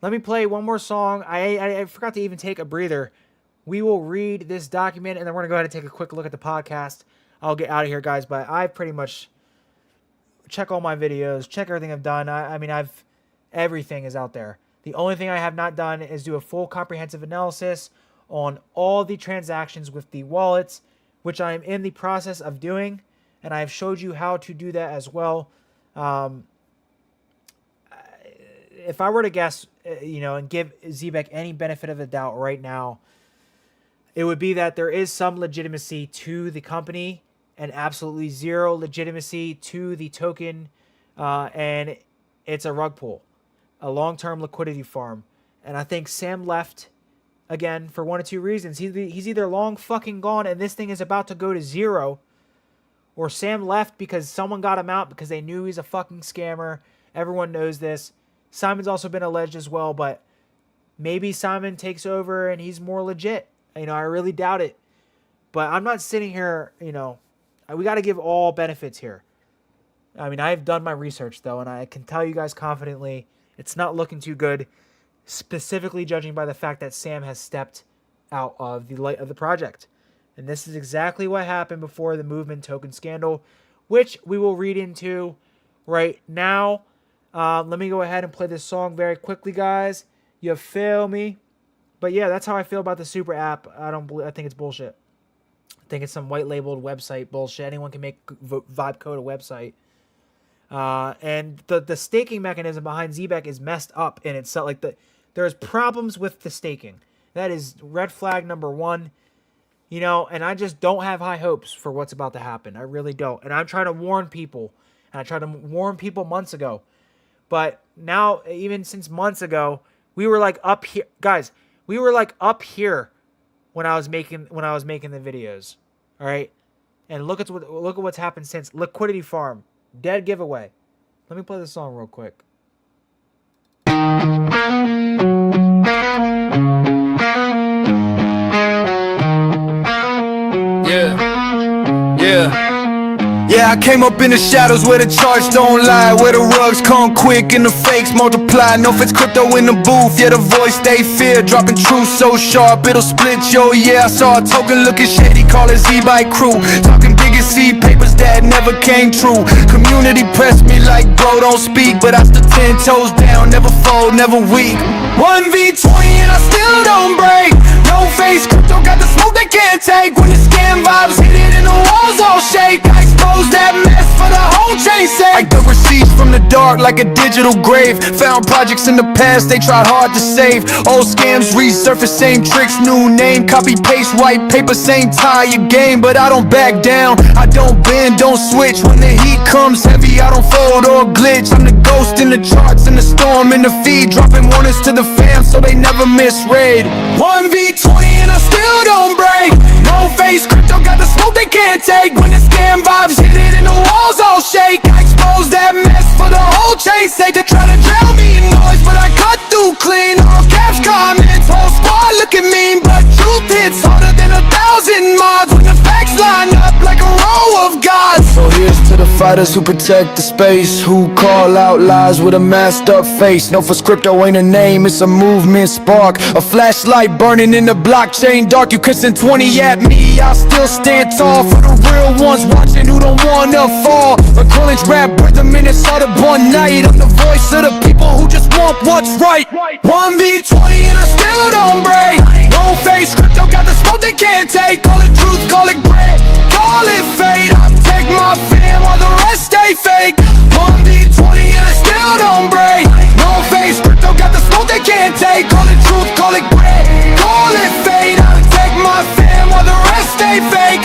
let me play one more song. I forgot to even take a breather. We will read this document, and then we're going to go ahead and take a quick look at the podcast. I'll get out of here, guys, but I pretty much check all my videos, check everything I've done. I mean, everything is out there. The only thing I have not done is do a full comprehensive analysis on all the transactions with the wallets, which I am in the process of doing, and I've showed you how to do that as well. If I were to guess, and give Zebec any benefit of the doubt right now, it would be that there is some legitimacy to the company and absolutely zero legitimacy to the token, and it's a rug pull, a long-term liquidity farm. And I think Sam left, again, for one of two reasons. He's either long fucking gone and this thing is about to go to zero, or Sam left because someone got him out because they knew he's a fucking scammer. Everyone knows this. Simon's also been alleged as well, but maybe Simon takes over and he's more legit. I really doubt it. But I'm not sitting here, we got to give all benefits here. I mean, I've done my research, though, and I can tell you guys confidently it's not looking too good, specifically judging by the fact that Sam has stepped out of the light of the project. And this is exactly what happened before the movement token scandal, which we will read into right now. Let me go ahead and play this song very quickly, guys. You feel me? But yeah, that's how I feel about the super app. I think it's bullshit. I think it's some white labeled website bullshit. Anyone can make vibe code a website. And the staking mechanism behind Zebec is messed up in itself. Like there's problems with the staking. That is red flag number one. And I just don't have high hopes for what's about to happen. I really don't. And I'm trying to warn people. And I tried to warn people months ago. But now, even since months ago, we were like up here, guys. We were like up here when I was making the videos. All right, and look at what's happened since. Liquidity farm, dead giveaway. Let me play this song real quick. Yeah, I came up in the shadows where the charts don't lie, where the rugs come quick and the fakes multiply. No fits crypto in the booth, yeah, the voice they fear, dropping truth so sharp it'll split yo. Yeah, I saw a token looking shady, call it Zebec crew, talking biggest seed papers that never came true. Community pressed me like bro don't speak, but I stood 10 toes down, never fold, never weak. 1v20 and I still don't break. No face crypto got the smoke they can't take. When the scam vibes hit it and the walls all shake, I expose that mess for the whole chain sake. I got receipts from the dark like a digital grave. Found projects in the past they tried hard to save. Old scams resurface, same tricks, new name. Copy paste, white paper, same tie your game. But I don't back down, I don't bend, don't switch. When the heat comes heavy, I don't fold or glitch. I'm the ghost in the charts, in the storm, in the feed. Dropping warnings to the fam so they never miss raid. 1v20 and I still don't break. No face, crypto got the smoke they can't take. When the scam vibes hit it and the walls all shake, I expose that mess for the whole chase. They to try to drown me in noise, but I cut through clean. All caps comments, whole squad looking mean, but truth hits harder than 1,000 mods. When the facts line up like a row of gods. So here's to the fighters who protect the space, who call out lies with a masked up face. No, for crypto ain't a name, it's a movement spark. A flashlight burning in the blockchain dark. You could send 20 at me, I'll still stand tall. For the real ones watching who don't wanna fall. A college rap rhythm in it's all the one night. I'm the voice of the people who just want what's right. 1v20 and I still don't break. No face, crypto got the smoke they can't take. Call it truth, call it bread, call it fate. I take my fam while the rest stay fake. 1v20 and I still don't break. No face, crypto got the smoke they can't take. Call it truth, call it bread, call it fate. I take my fam while the rest stay fake.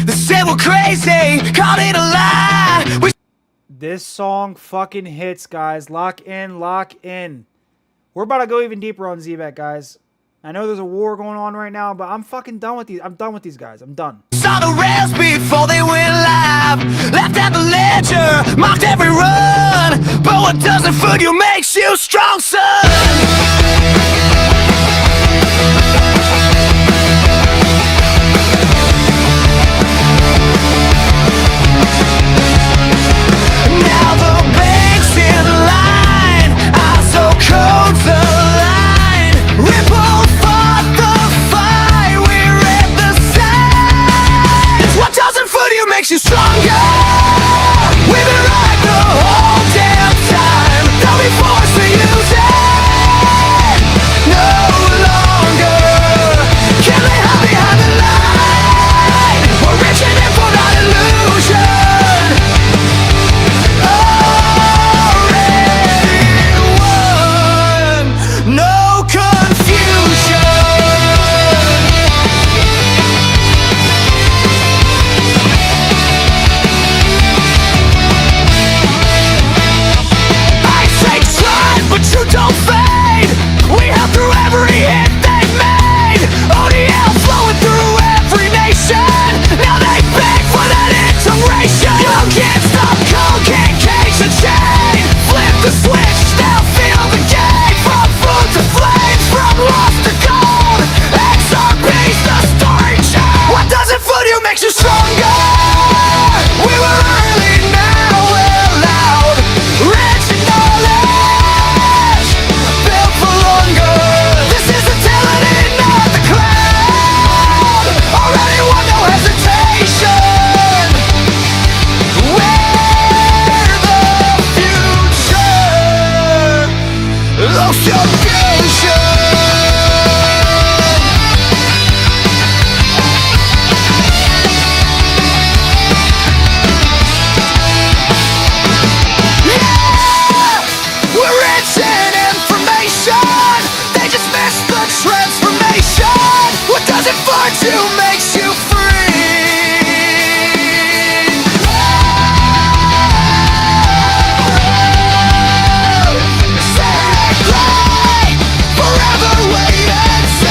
They said we're crazy, called it a lie. This song fucking hits, guys. Lock in, lock in. We're about to go even deeper on Zebec, guys. I know there's a war going on right now, but I'm fucking done with these. I'm done with these guys. I'm done. Saw the rails before they went live. Left at the ledger, marked every run. But what doesn't fool you makes you strong, son. Now the bank's in line, ISO code the line. Ripple fought the fight, we read the signs. What doesn't fool you makes you stronger. We've been right the whole damn time. Don't be forced to use it no longer. Can't lay hide behind the line. We're reaching in for that illusion. No confusion. I say try, but you don't fade. We have through every hit they've made. ODL flowing through every nation. Now they beg for that integration. You can't stop cold, can't cage the chain. Flip the switch, now feel the game. From food to flames, from lost to gold. XRP's the story chain. What doesn't fool you makes you stronger. We were early, now we're loud. Rich in knowledge, built for longer. This is the talent, not the cloud. Already won, no hesitation. We're the future of your fusion. We're rich in information. They just missed the transformation. What doesn't find you makes you free. Say great, forever wait and see.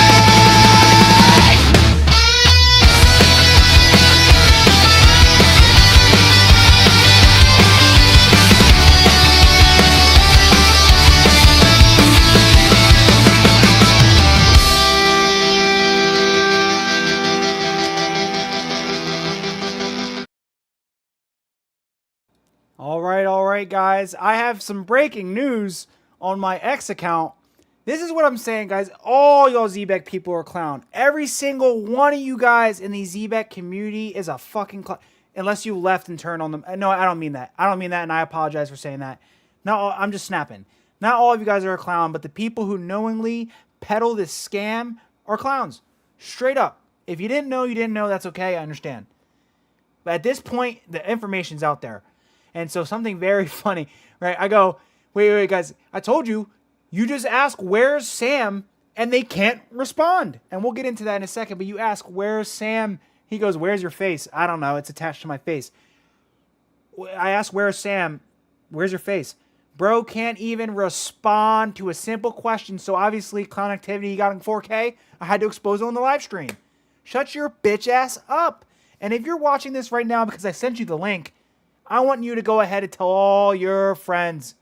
All right, guys. I have some breaking news on my X account. This is what I'm saying, guys. All y'all Zebec people are clown. Every single one of you guys in the Zebec community is a fucking clown. Unless you left and turned on them. No, I don't mean that. I don't mean that, and I apologize for saying that. No, I'm just snapping. Not all of you guys are a clown, but the people who knowingly peddle this scam are clowns. Straight up. If you didn't know, you didn't know. That's okay. I understand. But at this point, the information's out there. And so something very funny, right? I go, wait, guys. I told you, you just ask, where's Sam? And they can't respond. And we'll get into that in a second. But you ask, where's Sam? He goes, where's your face? I don't know. It's attached to my face. I ask, where's Sam? Where's your face? Bro can't even respond to a simple question. So obviously, clown activity, he got in 4K. I had to expose it on the live stream. Shut your bitch ass up. And if you're watching this right now because I sent you the link, I want you to go ahead and tell all your friends.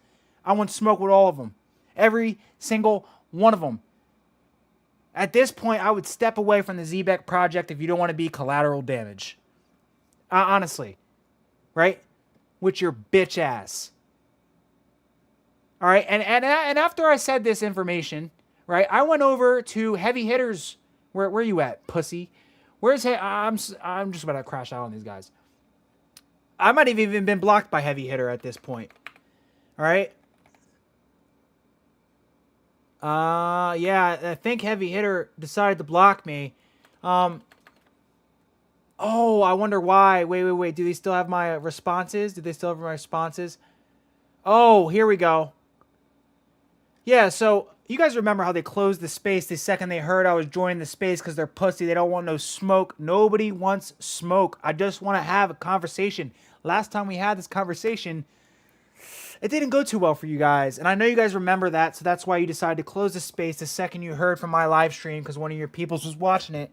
I want smoke with all of them. Every single one of them. At this point, I would step away from the Zebec project if you don't want to be collateral damage. Honestly. Right? With your bitch ass. All right? And after I said this information, right, I went over to heavy hitters. Where you at, pussy? Where's I'm just about to crash out on these guys. I might have even been blocked by heavy hitter at this point. All right? Yeah, I think heavy hitter decided to block me. Oh, I wonder why. Wait. Do they still have my responses? Do they still have my responses? Oh, here we go. Yeah, so you guys remember how they closed the space the second they heard I was joining the space because they're pussy. They don't want no smoke. Nobody wants smoke. I just want to have a conversation. Last time we had this conversation, it didn't go too well for you guys. And I know you guys remember that, so that's why you decided to close the space the second you heard from my live stream because one of your peoples was watching it.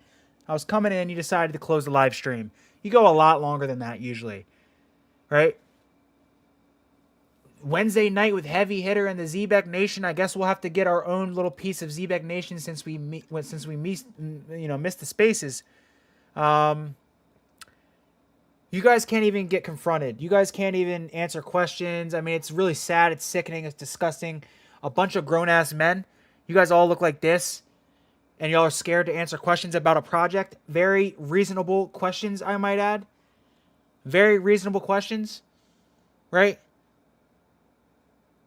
I was coming in, you decided to close the live stream. You go a lot longer than that usually, right? Wednesday night with heavy hitter and the Zebec Nation. I guess we'll have to get our own little piece of Zebec Nation since we missed the spaces. You guys can't even get confronted. You guys can't even answer questions. I mean, it's really sad. It's sickening. It's disgusting. A bunch of grown-ass men. You guys all look like this. And y'all are scared to answer questions about a project. Very reasonable questions, I might add. Very reasonable questions. Right?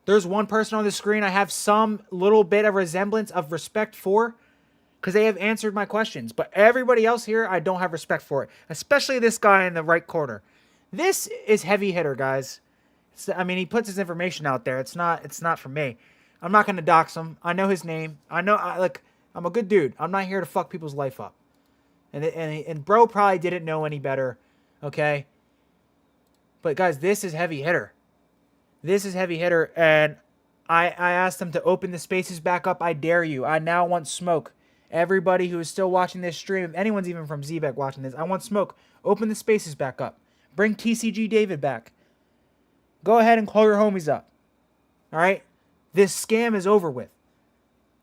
There's one person on the screen I have some little bit of resemblance of respect for because they have answered my questions. But everybody else here, I don't have respect for it. Especially this guy in the right corner. This is heavy hitter, guys. I mean, he puts his information out there. It's not for me. I'm not going to dox him. I know his name. I'm a good dude. I'm not here to fuck people's life up. And bro probably didn't know any better. Okay? But guys, this is heavy hitter. This is heavy hitter, and I asked them to open the spaces back up. I dare you. I now want smoke. Everybody who is still watching this stream, if anyone's even from Zebec watching this, I want smoke. Open the spaces back up. Bring TCG David back. Go ahead and call your homies up. All right? This scam is over with.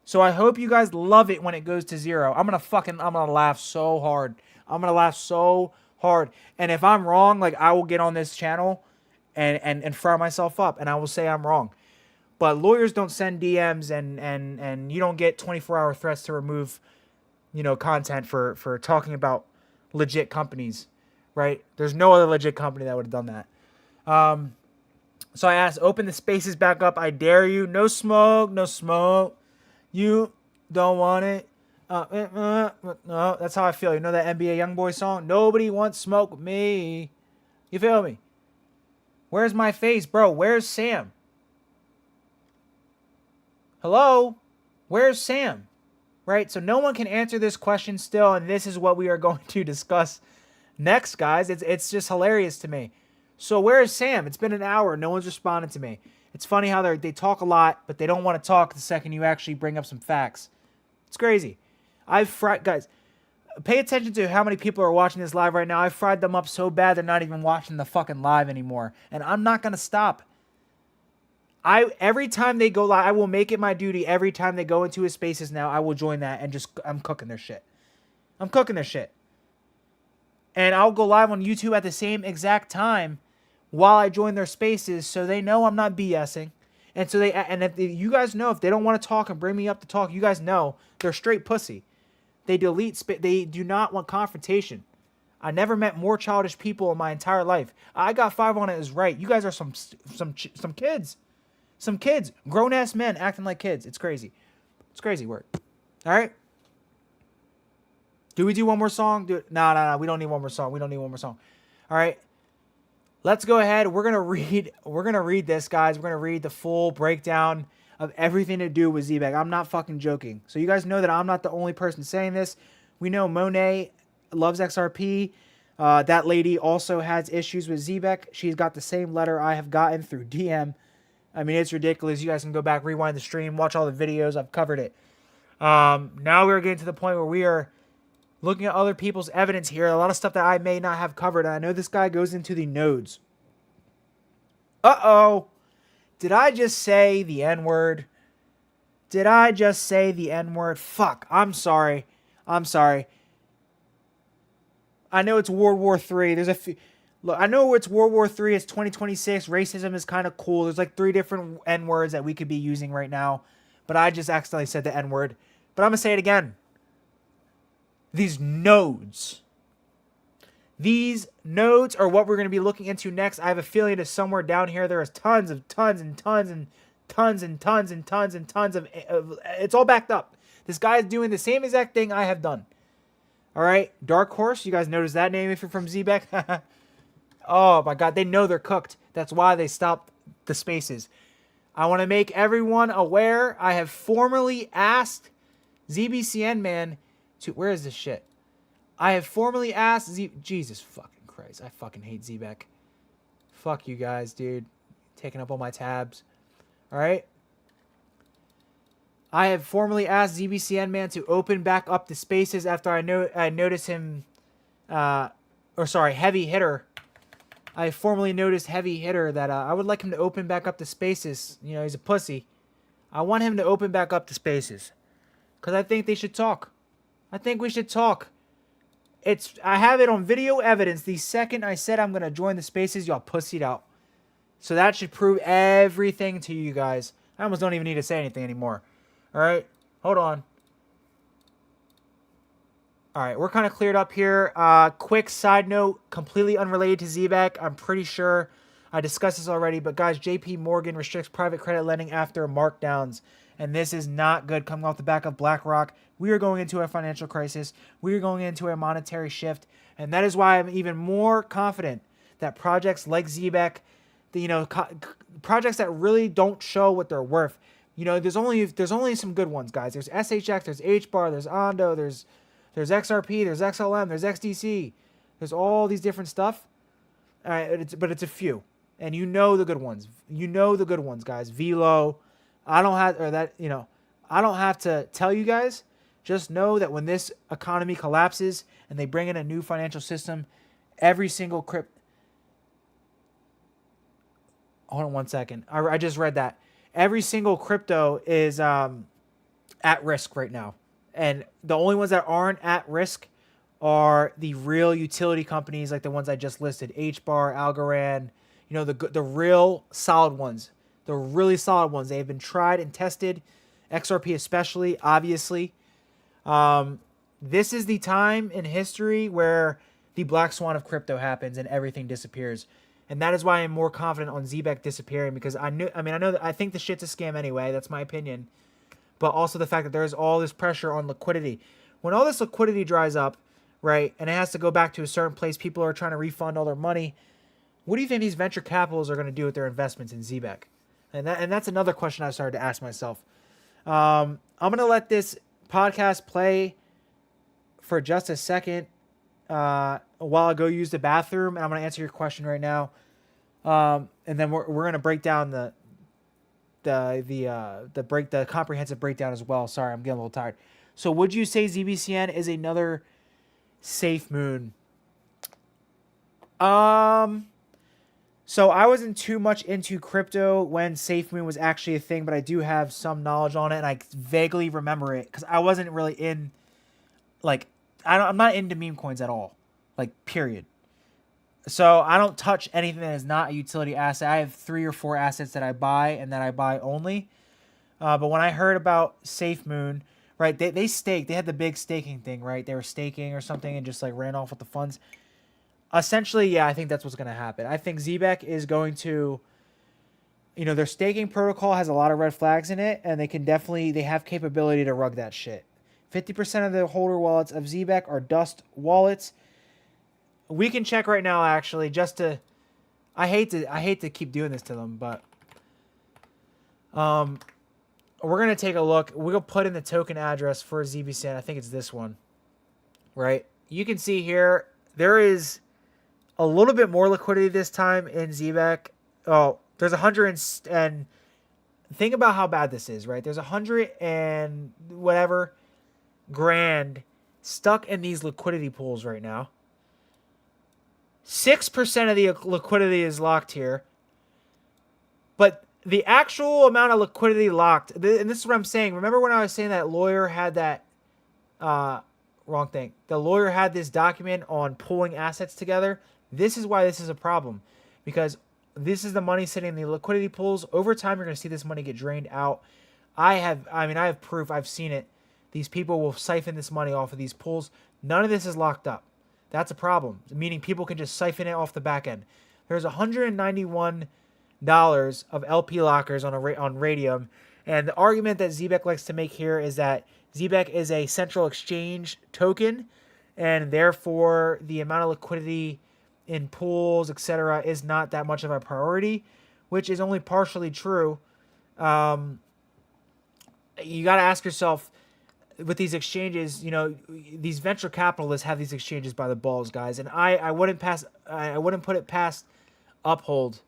So I hope you guys love it when it goes to 0. I'm going to laugh so hard. I'm going to laugh so hard. And if I'm wrong, like, I will get on this channel and fire myself up, and I will say I'm wrong. But lawyers don't send DMs, and you don't get 24-hour threats to remove, content for talking about legit companies, right? There's no other legit company that would have done that. So I asked, open the spaces back up. I dare you. No smoke, no smoke. You don't want it. No, that's how I feel. You know that NBA Youngboy song? Nobody wants smoke with me. You feel me? Where's my face, bro? Where's Sam? Hello? Where's Sam? Right? So no one can answer this question still, and this is what we are going to discuss next, guys. It's just hilarious to me. So where's Sam? It's been an hour. No one's responded to me. It's funny how they talk a lot, but they don't want to talk the second you actually bring up some facts. It's crazy. Guys, pay attention to how many people are watching this live right now. I fried them up so bad they're not even watching the fucking live anymore. And I'm not going to stop. Every time they go live, I will make it my duty. Every time they go into his spaces now, I will join that and I'm cooking their shit. I'm cooking their shit. And I'll go live on YouTube at the same exact time while I join their spaces so they know I'm not BSing. And so you guys know, if they don't want to talk and bring me up to talk, you guys know they're straight pussy. They they do not want confrontation. I never met more childish people in my entire life. I got 5 on it is right. You guys are some kids. Some kids. Grown-ass men acting like kids. It's crazy. It's crazy work. All right? Do we do one more song? No. We don't need one more song. We don't need one more song. All right. Let's go ahead. We're gonna read this, guys. We're gonna read the full breakdown of everything to do with Zebec. I'm not fucking joking. So you guys know that I'm not the only person saying this. We know Monet loves XRP. That lady also has issues with Zebec. She's got the same letter I have gotten through DM. I mean, it's ridiculous. You guys can go back, rewind the stream, watch all the videos. I've covered it. Now we're getting to the point where we are looking at other people's evidence here. A lot of stuff that I may not have covered. And I know this guy goes into the nodes. Uh-oh. Did I just say the N-word? Did I just say the N-word? Fuck. I'm sorry. I know it's World War III. There's a few... Look, I know it's World War III. It's 2026. Racism is kind of cool. There's like 3 different N-words that we could be using right now. But I just accidentally said the N-word. But I'm going to say it again. These nodes. These nodes are what we're going to be looking into next. I have a feeling that somewhere down here there is tons of it's all backed up. This guy is doing the same exact thing I have done. All right, Dark Horse. You guys notice that name if you're from Zebec? Oh my God, they know they're cooked. That's why they stopped the spaces. I want to make everyone aware. I have formally asked ZBCN man to... Where is this shit? I have formally asked Jesus fucking Christ. I fucking hate Zebec. Fuck you guys, dude. Taking up all my tabs. All right. I have formally asked ZBCN man to open back up the spaces after I noticed him... Heavy Hitter. I formally noticed Heavy Hitter that I would like him to open back up the spaces. You know, he's a pussy. I want him to open back up the spaces. Because I think they should talk. I think we should talk. I have it on video evidence. The second I said I'm going to join the spaces, y'all pussied out. So that should prove everything to you guys. I almost don't even need to say anything anymore. All right. Hold on. All right. We're kind of cleared up here. Quick side note, completely unrelated to Zebec. I'm pretty sure I discussed this already. But guys, JP Morgan restricts private credit lending after markdowns. And this is not good coming off the back of BlackRock. We are going into a financial crisis. We are going into a monetary shift. And that is why I'm even more confident that projects like Zebec, projects that really don't show what they're worth. You know, there's only some good ones, guys. There's SHX, there's HBAR, there's Ondo, there's XRP, there's XLM, there's XDC. There's all these different stuff. But it's a few. And you know the good ones. You know the good ones, guys. Velo. I don't have to tell you guys. Just know that when this economy collapses and they bring in a new financial system, every single Hold on 1 second. I just read that. Every single crypto is at risk right now. And the only ones that aren't at risk are the real utility companies like the ones I just listed. HBAR, Algorand, the real solid ones. The really solid ones. They have been tried and tested. XRP especially, obviously. This is the time in history where the black swan of crypto happens and everything disappears. And that is why I'm more confident on Zebec disappearing, because I think the shit's a scam anyway. That's my opinion. But also the fact that there's all this pressure on liquidity. When all this liquidity dries up, right, and it has to go back to a certain place, people are trying to refund all their money. What do you think these venture capitals are going to do with their investments in Zebec? And that's another question I started to ask myself. I'm going to let this podcast play for just a second while I go use the bathroom, and I'm going to answer your question right now. And then we're going to break down the comprehensive breakdown as well. Sorry, I'm getting a little tired. So would you say ZBCN is another safe moon? So I wasn't too much into crypto when SafeMoon was actually a thing, but I do have some knowledge on it, and I vaguely remember it because I wasn't really in, I'm not into meme coins at all, period. So I don't touch anything that is not a utility asset. I have 3 or 4 assets that I buy and that I buy only. But when I heard about SafeMoon, right, they staked. They had the big staking thing, right? They were staking or something and just ran off with the funds. Essentially, yeah, I think that's what's going to happen. I think Zebec is going to, their staking protocol has a lot of red flags in it, and they have capability to rug that shit. 50% of the holder wallets of Zebec are dust wallets. We can check right now, actually, just to. I hate to keep doing this to them, but we're gonna take a look. We'll put in the token address for ZBCN. I think it's this one, right? You can see here there is a little bit more liquidity this time in Zebec. Oh, there's 100 and think about how bad this is, right? There's 100 and whatever grand stuck in these liquidity pools right now. 6% of the liquidity is locked here. But the actual amount of liquidity locked, and this is what I'm saying. Remember when I was saying that lawyer had that, wrong thing. The lawyer had this document on pooling assets together. This is why this is a problem. Because this is the money sitting in the liquidity pools. Over time, you're going to see this money get drained out. I have proof. I've seen it. These people will siphon this money off of these pools. None of this is locked up. That's a problem. Meaning people can just siphon it off the back end. There's $191 of LP lockers on Radium. And the argument that Zebec likes to make here is that Zebec is a central exchange token, and therefore the amount of liquidity in pools, etc., is not that much of a priority, which is only partially true. You got to ask yourself, with these exchanges, you know, these venture capitalists have these exchanges by the balls, guys, and I wouldn't put it past Uphold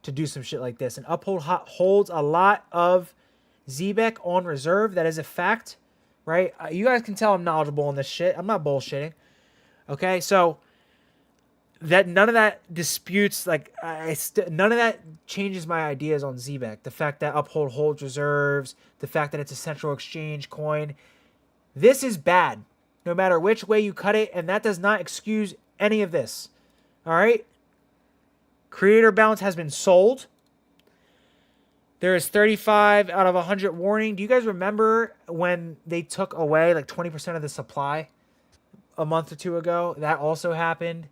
to do some shit like this. And Uphold holds a lot of Zebec on reserve. That is a fact, right? You guys can tell I'm knowledgeable on this shit. I'm not bullshitting. Okay, so that none of that disputes, like none of that changes my ideas on Zebec. The fact that Uphold holds reserves, the fact that it's a central exchange coin, this is bad, no matter which way you cut it, and that does not excuse any of this. All right. Creator balance has been sold. There is 35 out of 100 warning. Do you guys remember when they took away like 20% of the supply a month or two ago? That also happened.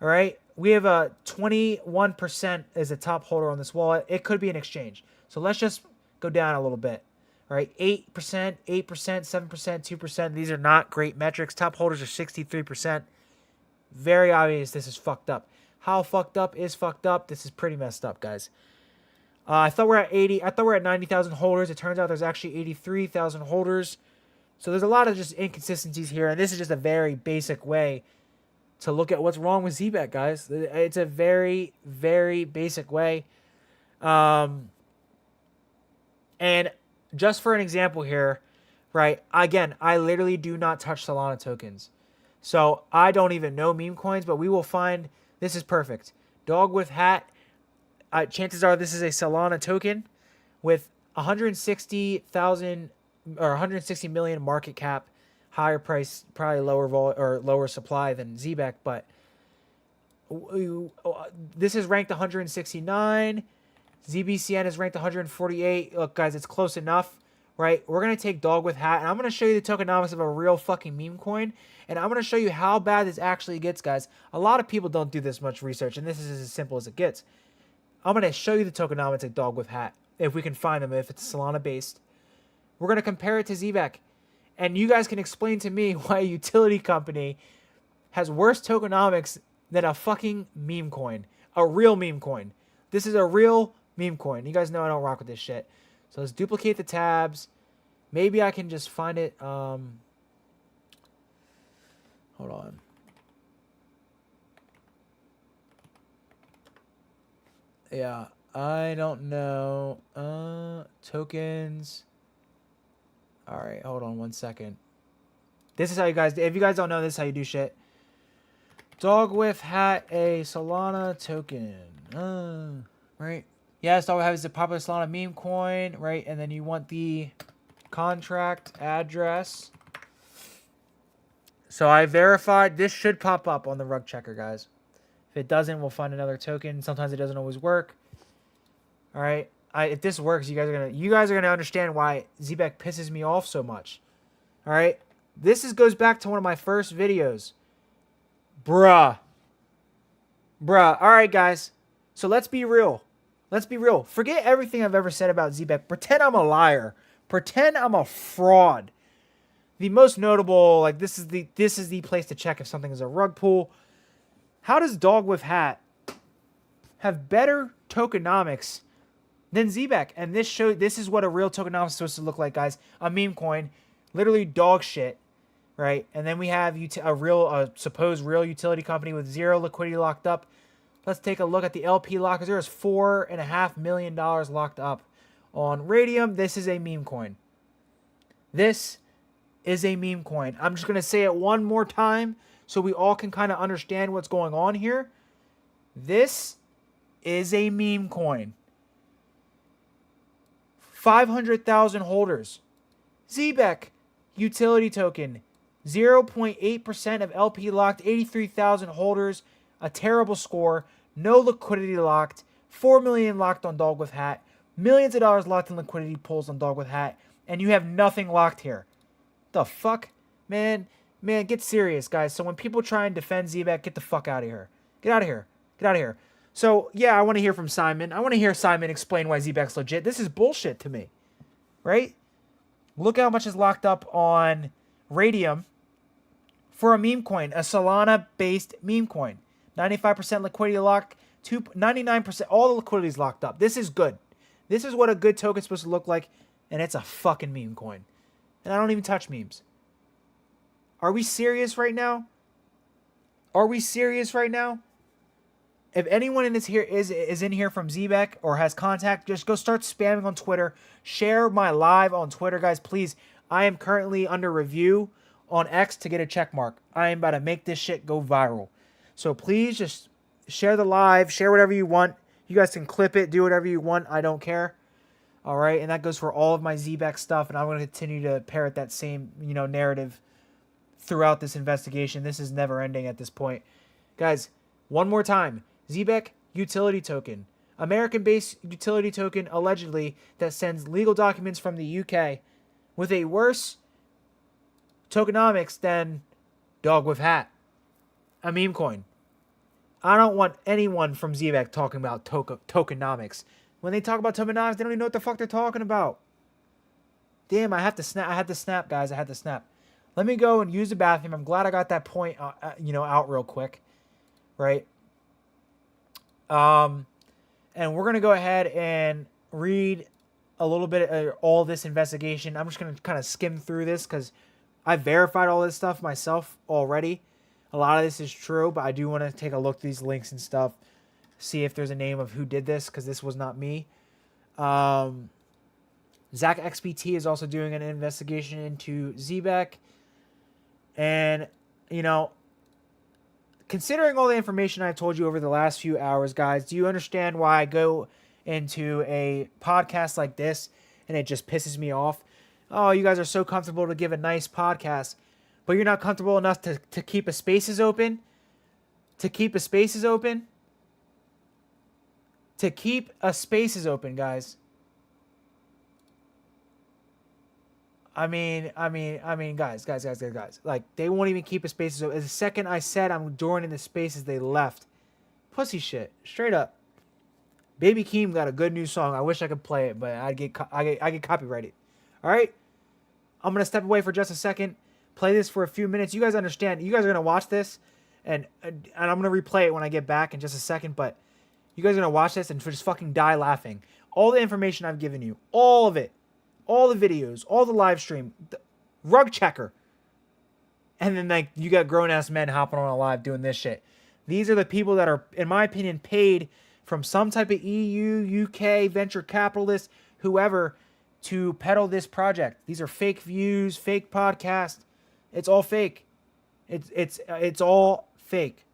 All right. We have a 21% as a top holder on this wallet. It could be an exchange. So let's just go down a little bit. All right. 8%, 8%, 7%, 2%. These are not great metrics. Top holders are 63%. Very obvious this is fucked up. How fucked up is fucked up? This is pretty messed up, guys. I thought we're at 80. I thought we're at 90,000 holders. It turns out there's actually 83,000 holders. So there's a lot of just inconsistencies here, and this is just a very basic way to look at what's wrong with Zebec, guys. It's a very, very basic way. And just for an example here, right? Again, I literally do not touch Solana tokens. So I don't even know meme coins, but we will find. This is perfect. Dog with hat. Chances are this is a Solana token with 160,000 or 160 million market cap, higher price, probably lower supply than Zebec, but this is ranked 169. ZBCN is ranked 148. Look, guys, it's close enough, right? We're going to take dog with hat, and I'm going to show you the tokenomics of a real fucking meme coin, and I'm going to show you how bad this actually gets, guys. A lot of people don't do this much research, and this is as simple as it gets. I'm going to show you the tokenomics of dog with hat, if we can find them, if it's Solana-based. We're going to compare it to Zebec, and you guys can explain to me why a utility company has worse tokenomics than a fucking meme coin. A real meme coin. This is a real meme coin. You guys know I don't rock with this shit. So let's duplicate the tabs. Maybe I can just find it. Hold on. Yeah, I don't know. Tokens. All right, hold on 1 second. This is how you guys, if you guys don't know, this is how you do shit. Dog with hat, a Solana token. Right. Yes, Dog with hat is a popular Solana meme coin, right? And then you want the contract address. So I verified. This should pop up on the rug checker, guys. If it doesn't, we'll find another token. Sometimes it doesn't always work. All right. If this works, you guys are gonna understand why Zebec pisses me off so much. All right. This goes back to one of my first videos. Bruh. All right, guys. So let's be real. Let's be real. Forget everything I've ever said about Zebec. Pretend I'm a liar. Pretend I'm a fraud. the most notable, like this is the place to check if something is a rug pull. How does Dog with Hat have better tokenomics than Zebec? And this is what a real tokenomics is supposed to look like, guys. A meme coin, literally dog shit, right? And then we have a supposed real utility company with zero liquidity locked up. Let's take a look at the LP lock. There is $4.5 million locked up on Radium. This is a meme coin. This is a meme coin. I'm just going to say it one more time so we all can kind of understand what's going on here. This is a meme coin. 500,000 holders. Zebec utility token. 0.8% of LP locked. 83,000 holders. A terrible score. No liquidity locked. 4 million locked on Dog with Hat. Millions of dollars locked in liquidity pools on Dog with Hat. And you have nothing locked here. The fuck? Man, get serious, guys. So when people try and defend Zebec, get the fuck out of here. Get out of here. Get out of here. So, yeah, I want to hear from Simon. I want to hear Simon explain why Zebec's legit. This is bullshit to me. Right? Look how much is locked up on Radium for a meme coin. A Solana-based meme coin. 95% liquidity lock. 99%. All the liquidity is locked up. This is good. This is what a good token's supposed to look like. And it's a fucking meme coin. And I don't even touch memes. Are we serious right now? Are we serious right now? If anyone in this here is in here from Zebec or has contact, just go start spamming on Twitter. Share my live on Twitter, guys. Please, I am currently under review on X to get a check mark. I am about to make this shit go viral. So please just share the live. Share whatever you want. You guys can clip it. Do whatever you want. I don't care. All right, and that goes for all of my Zebec stuff, and I'm going to continue to parrot that same, narrative throughout this investigation. This is never ending at this point. Guys, one more time. Zebec utility token. American-based utility token, allegedly, that sends legal documents from the UK with a worse tokenomics than Dog with Hat. A meme coin. I don't want anyone from Zebec talking about tokenomics. When they talk about tokenomics, they don't even know what the fuck they're talking about. Damn, I had to snap, guys. I had to snap. Let me go and use the bathroom. I'm glad I got that point, out real quick. Right? And we're going to go ahead and read a little bit of all this investigation. I'm just going to kind of skim through this because I verified all this stuff myself already. A lot of this is true, but I do want to take a look at these links and stuff. See if there's a name of who did this, because this was not me. Zach XBT is also doing an investigation into Zebec. And, considering all the information I've told you over the last few hours, guys, do you understand why I go into a podcast like this and it just pisses me off? Oh, you guys are so comfortable to give a nice podcast, but you're not comfortable enough to keep a spaces open? To keep a spaces open? To keep a spaces open, guys. I mean, guys. Like, they won't even keep a spaces open. The second I said I'm joining the spaces, they left. Pussy shit, straight up. Baby Keem got a good new song. I wish I could play it, but I get copyrighted. All right, I'm gonna step away for just a second. Play this for a few minutes. You guys understand? You guys are gonna watch this, and I'm gonna replay it when I get back in just a second, but. You guys are going to watch this and just fucking die laughing. All the information I've given you. All of it. All the videos. All the live stream. The rug checker. And then, you got grown-ass men hopping on a live doing this shit. These are the people that are, in my opinion, paid from some type of EU, UK, venture capitalist, whoever, to peddle this project. These are fake views, fake podcasts. It's all fake. It's all fake.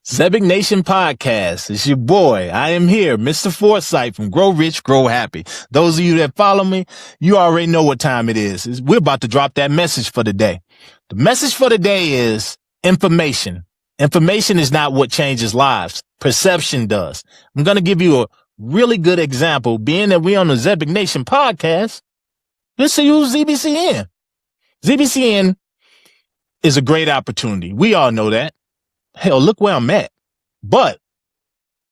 Zebec Nation Podcast. It's your boy. I am here, Mr. Forsyth from Grow Rich, Grow Happy. Those of you that follow me, you already know what time it is. We're about to drop that message for the day. The message for the day is information. Information is not what changes lives. Perception does. I'm going to give you a really good example, being that we on the Zebec Nation podcast, let's use ZBCN. ZBCN is a great opportunity. We all know that. Hell, look where I'm at. But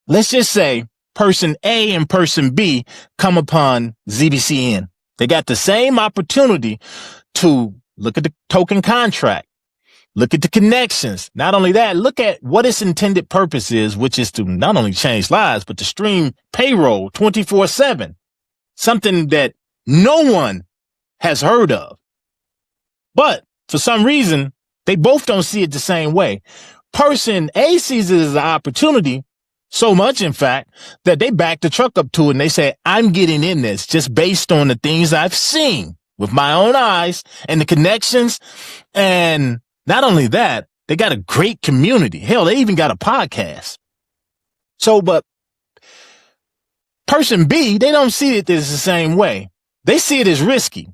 let's just say person A and person B come upon ZBCN. They got the same opportunity to look at the token contract, look at the connections. Not only that, look at what its intended purpose is, which is to not only change lives, but to stream payroll 24/7. Something that no one has heard of. But for some reason, they both don't see it the same way. Person A sees it as an opportunity, so much, in fact, that they back the truck up to it and they say, I'm getting in this just based on the things I've seen with my own eyes and the connections. And not only that, they got a great community. Hell, they even got a podcast. So, but person B, they don't see it as the same way. They see it as risky.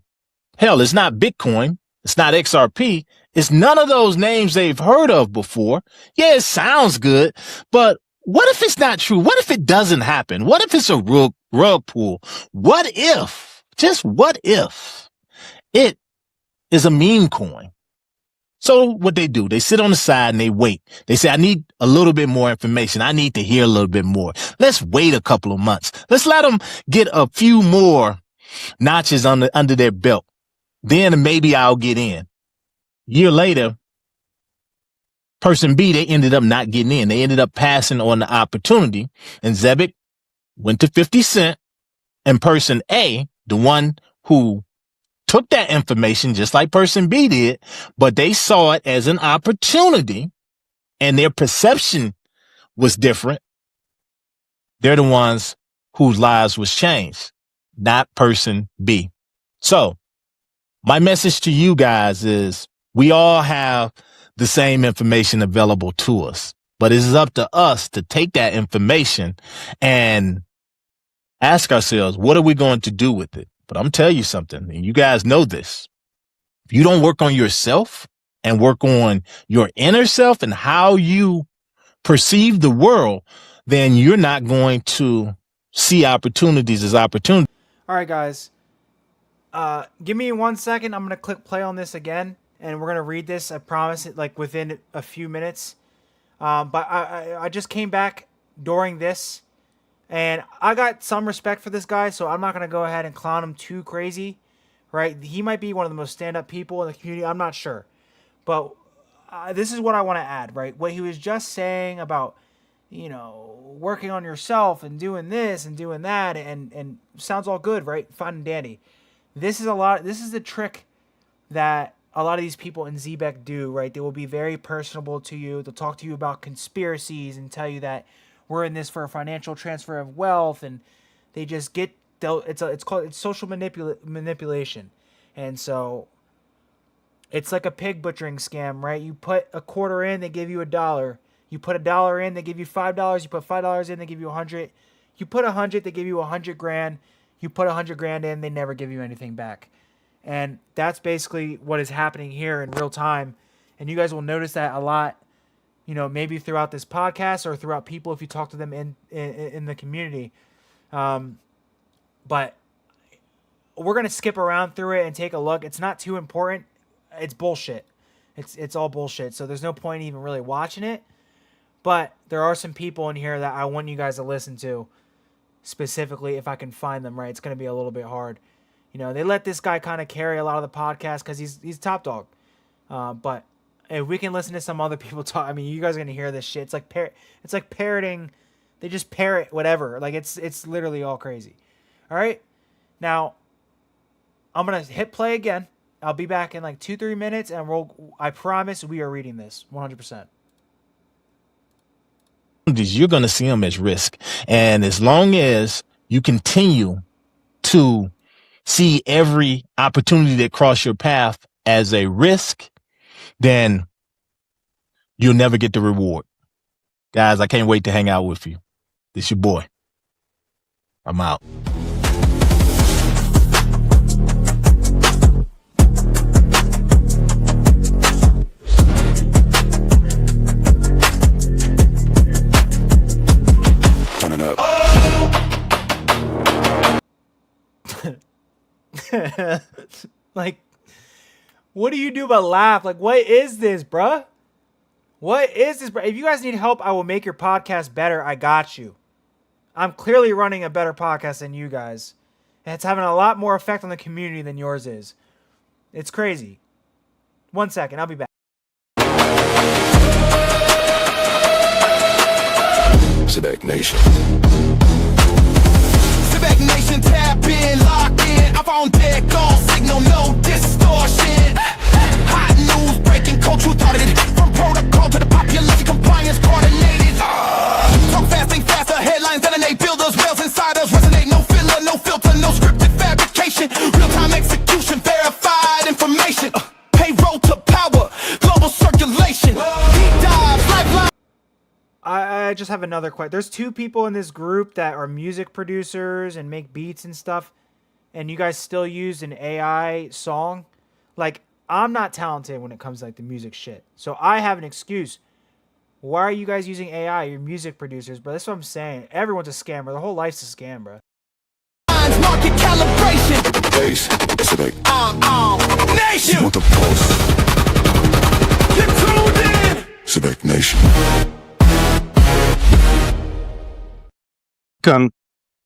Hell, it's not Bitcoin. It's not XRP. It's none of those names they've heard of before. Yeah, it sounds good, but what if it's not true? What if it doesn't happen? What if it's a rug pull? What if, just what if it is a meme coin? So what they do, they sit on the side and they wait. They say, I need a little bit more information. I need to hear a little bit more. Let's wait a couple of months. Let's let them get a few more notches under their belt. Then maybe I'll get in. Year later, person B, they ended up not getting in. They ended up passing on the opportunity, and Zebec went to 50 cent, and person A, the one who took that information just like person B did, but they saw it as an opportunity and their perception was different. They're the ones whose lives was changed, not person B. So my message to you guys is we all have the same information available to us, but it's up to us to take that information and ask ourselves, what are we going to do with it? But I'm telling you something, and you guys know this. If you don't work on yourself and work on your inner self and how you perceive the world, then you're not going to see opportunities as opportunities. All right, guys. Give me 1 second. I'm going to click play on this again, and we're going to read this. I promise it like within a few minutes. But I just came back during this, and I got some respect for this guy, so I'm not going to go ahead and clown him too crazy, right? He might be one of the most stand-up people in the community. I'm not sure. But this is what I want to add, right? What he was just saying about, you know, working on yourself and doing this and doing that, and sounds all good, right? Fine and dandy. This is the trick that a lot of these people in Zebec do, right? They will be very personable to you. They'll talk to you about conspiracies and tell you that we're in this for a financial transfer of wealth, and they just get, it's social manipulation. And so it's like a pig butchering scam, right? You put a quarter in, they give you $1. You put $1 in, they give you $5. You put $5 in, they give you 100. You put 100, they give you 100 grand. You put 100 grand in, they never give you anything back. And that's basically what is happening here in real time. And you guys will notice that a lot, you know, maybe throughout this podcast or throughout people if you talk to them in the community. But we're going to skip around through it and take a look. It's not too important. It's bullshit. It's all bullshit. So there's no point even really watching it. But there are some people in here that I want you guys to listen to. Specifically, if I can find them, right? It's going to be a little bit hard. You know, they let this guy kind of carry a lot of the podcast because he's top dog. But if we can listen to some other people talk, I mean, you guys are going to hear this shit. It's like parroting. They just parrot whatever. Like, it's literally all crazy. All right? Now, I'm going to hit play again. I'll be back in like 2-3 minutes, and I promise we are reading this 100%. You're going to see them as risk. And as long as you continue to see every opportunity that cross your path as a risk, then you'll never get the reward. Guys, I can't wait to hang out with you. This your boy. I'm out. Turn it up. Like, what do you do but laugh? Like, what is this, bruh? What is this, bruh? If you guys need help, I will make your podcast better. I got you. I'm clearly running a better podcast than you guys. And it's having a lot more effect on the community than yours is. It's crazy. 1 second, I'll be back. Zebec Nation. Zebec Nation, tap in, lock in. I'm on deck, all signal, no distortion. Hot news, breaking cultural thought it. From protocol to the population compliance coordinated. Talk fast, think faster, headlines, detonate, builders, rails, insiders, resonate, no filler, no filter, no scripted fabrication. Real-time execution, verified information. Payroll to power, global circulation. Deep dive, lifeline. I just have another question. There's two people in this group that are music producers and make beats and stuff, and you guys still use an AI song. Like, I'm not talented when it comes to like the music shit, so I have an excuse. Why are you guys using AI? You're music producers, bro. That's what I'm saying. Everyone's a scammer. The whole life's a scam, bro. Market calibration. Base. Zebec. Nation. You want the pulse. Get tuned in. Zebec Nation. Welcome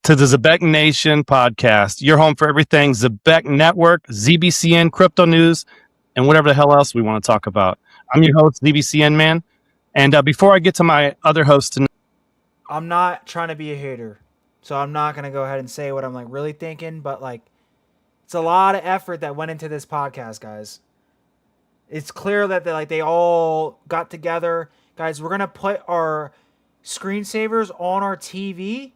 to the Zebec Nation podcast, your home for everything Zebec Network, ZBCN, crypto news, and whatever the hell else we want to talk about. I'm your host, ZBCN Man. And before I get to my other host tonight, I'm not trying to be a hater, so I'm not going to go ahead and say what I'm like really thinking, but like, it's a lot of effort that went into this podcast, guys. It's clear that they all got together. Guys, we're going to put our screensavers on our TV,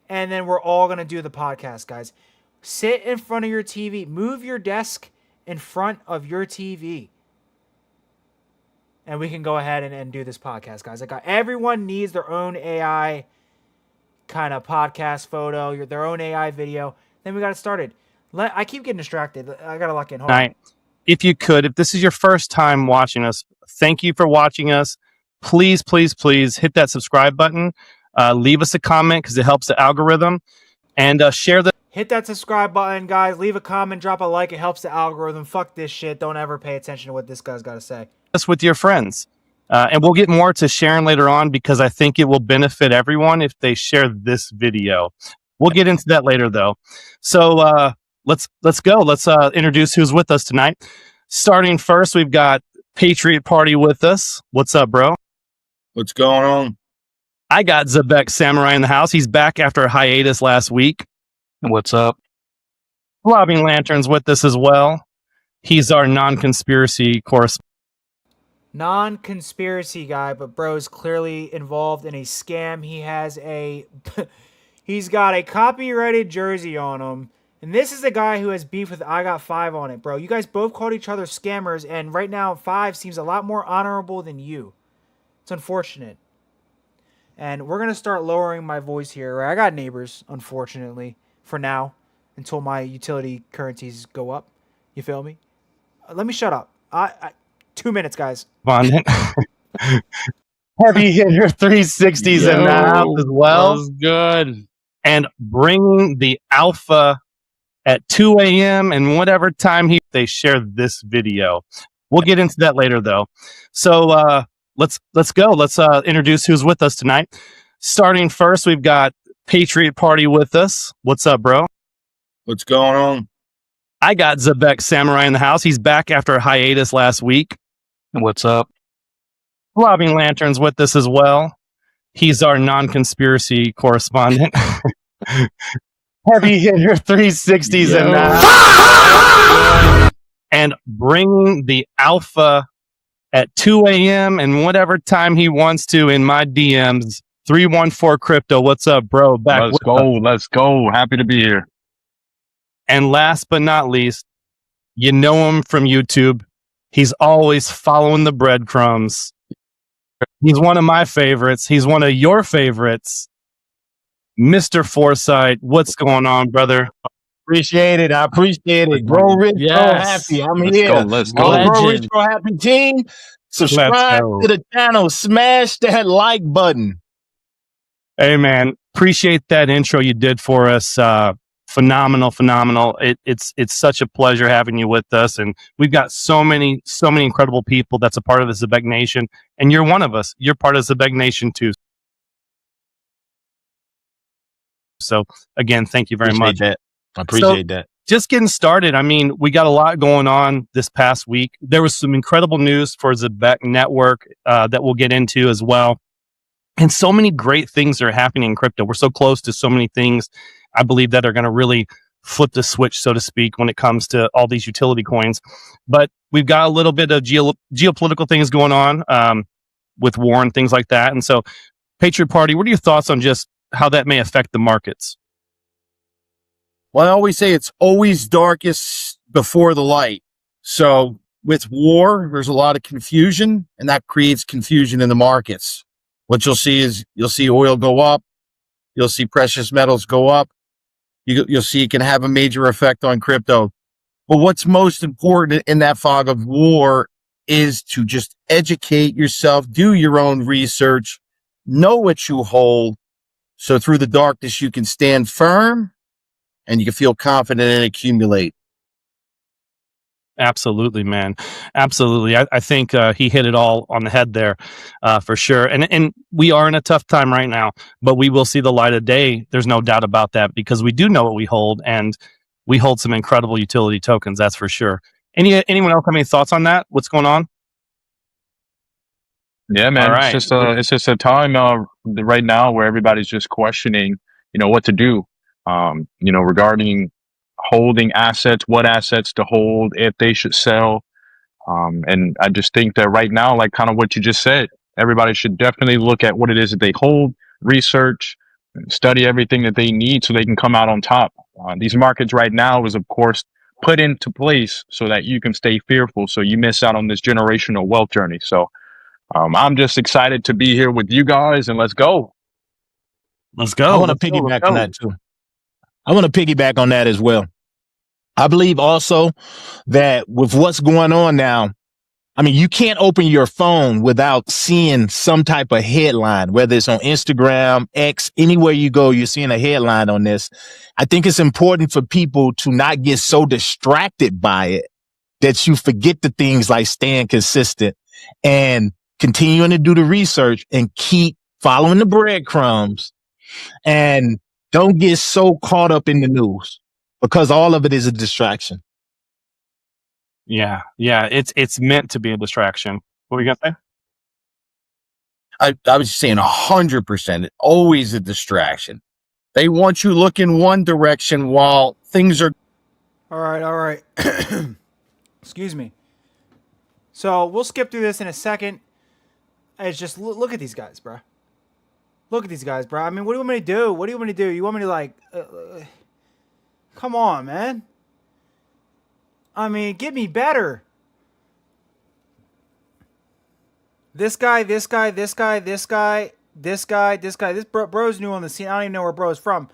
and then we're all going to do the podcast, guys. Sit in front of your TV. Move your desk in front of your TV. And we can go ahead and do this podcast, guys. Everyone needs their own AI kind of podcast photo, their own AI video. Then we got it started. I keep getting distracted. I got to lock in. Hold on. if you could, if this is your first time watching us, thank you for watching us. Please, please, please hit that subscribe button. Leave us a comment because it helps the algorithm. And share the... Hit that subscribe button, guys. Leave a comment, drop a like. It helps the algorithm. Fuck this shit. Don't ever pay attention to what this guy's got to say. This with your friends. And we'll get more to sharing later on because I think it will benefit everyone if they share this video. We'll get into that later, though. So let's go. Let's introduce who's with us tonight. Starting first, we've got Patriot Party with us. What's up, bro? What's going on? I got Zebec Samurai in the house. He's back after a hiatus last week. What's up? Robbing Lantern's with us as well. He's our non-conspiracy correspondent. Non-conspiracy guy, but bro's clearly involved in a scam. He's got a copyrighted jersey on him. And this is the guy who has beef with I Got 5 on it, bro. You guys both called each other scammers, and right now 5 seems a lot more honorable than you. It's unfortunate. And we're going to start lowering my voice here. I got neighbors, unfortunately, for now, until my utility currencies go up. You feel me? Let me shut up. 2 minutes, guys. Heavy hitter 360s in the house as well. That was good. And bringing the alpha at 2 a.m. and whatever time they share this video. We'll get into that later, though. So let's go. Let's introduce who's with us tonight. Starting first, we've got Patriot Party with us. What's up, bro? What's going on? I got Zebec Samurai in the house. He's back after a hiatus last week. What's up? Robbing Lantern's with us as well. He's our non-conspiracy correspondent. Heavy hitter 360s in that. And bringing the alpha at 2 a.m. and whatever time he wants to in my DMs. 314 Crypto. What's up, bro? Let's go. Let's go. Happy to be here. And last but not least, you know him from YouTube. He's always following the breadcrumbs. He's one of my favorites. He's one of your favorites. Mr. Foresight, what's going on, brother? Appreciate it. I appreciate it. Grow Rich, Grow Happy. I'm here. Let's go. Grow Rich, Grow Happy team. Subscribe to the channel. Smash that like button. Hey, man. Appreciate that intro you did for us. phenomenal. It's such a pleasure having you with us, and we've got so many incredible people that's a part of the Zebec Nation, and you're one of us. You're part of Zebec Nation too. So again, thank you very much. That. I appreciate that. Just getting started. I mean, we got a lot going on this past week. There was some incredible news for Zebec Network that we'll get into as well. And so many great things are happening in crypto. We're so close to so many things, I believe, that are going to really flip the switch, so to speak, when it comes to all these utility coins. But we've got a little bit of geopolitical things going on with war and things like that. And so, Patriot Party, what are your thoughts on just how that may affect the markets? Well, I always say it's always darkest before the light. So with war, there's a lot of confusion, and that creates confusion in the markets. What you'll see is you'll see oil go up. You'll see precious metals go up. You'll see it can have a major effect on crypto. But what's most important in that fog of war is to just educate yourself, do your own research, know what you hold. So through the darkness, you can stand firm and you can feel confident and accumulate. Absolutely, man. Absolutely. I think he hit it all on the head there for sure. And we are in a tough time right now, but we will see the light of day. There's no doubt about that, because we do know what we hold, and we hold some incredible utility tokens. That's for sure. Anyone else have any thoughts on that? What's going on? Yeah, man. All right. It's just a time right now where everybody's just questioning, what to do. Regarding holding assets, what assets to hold, if they should sell. And I just think that right now, like kind of what you just said, everybody should definitely look at what it is that they hold, research, study everything that they need so they can come out on top. These markets right now is, of course, put into place so that you can stay fearful, so you miss out on this generational wealth journey. So I'm just excited to be here with you guys, and let's go. Let's go. I want to piggyback on that too. I want to piggyback on that as well. I believe also that with what's going on now, I mean, you can't open your phone without seeing some type of headline, whether it's on Instagram, X, anywhere you go, you're seeing a headline on this. I think it's important for people to not get so distracted by it that you forget the things like staying consistent and continuing to do the research and keep following the breadcrumbs, and don't get so caught up in the news, because all of it is a distraction. Yeah. It's meant to be a distraction. What were you gonna say? I was saying 100%. Always a distraction. They want you looking one direction while things are. All right. Excuse me. So we'll skip through this in a second. It's just look at these guys, bro. Look at these guys, bro. I mean, what do you want me to do? What do you want me to do? You want me to like? Come on, man. I mean, get me better. This guy. This bro's new on the scene. I don't even know where bro's from.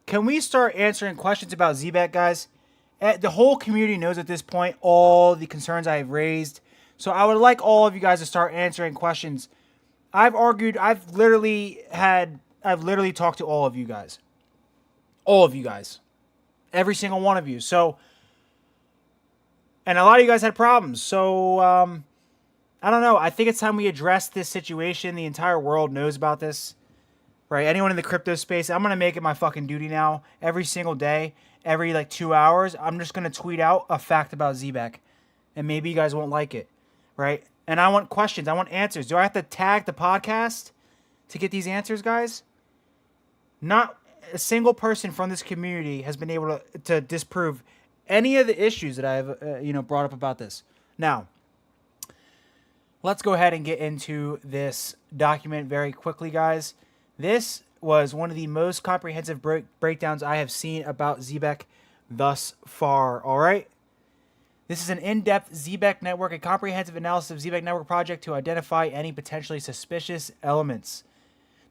Can we start answering questions about Zebec, guys? The whole community knows at this point all the concerns I have raised. So I would like all of you guys to start answering questions. I've literally talked to all of you guys. All of you guys. Every single one of you. So, and a lot of you guys had problems. So, I don't know. I think it's time we address this situation. The entire world knows about this. Right? Anyone in the crypto space, I'm going to make it my fucking duty now. Every single day, every like 2 hours, I'm just going to tweet out a fact about Zebec. And maybe you guys won't like it. Right? And I want questions. I want answers. Do I have to tag the podcast to get these answers, guys? Not a single person from this community has been able to disprove any of the issues that I have brought up about this. Now, let's go ahead and get into this document very quickly, guys. This was one of the most comprehensive breakdowns I have seen about Zebec thus far, all right? This is an in-depth Zebec Network, a comprehensive analysis of Zebec Network project to identify any potentially suspicious elements.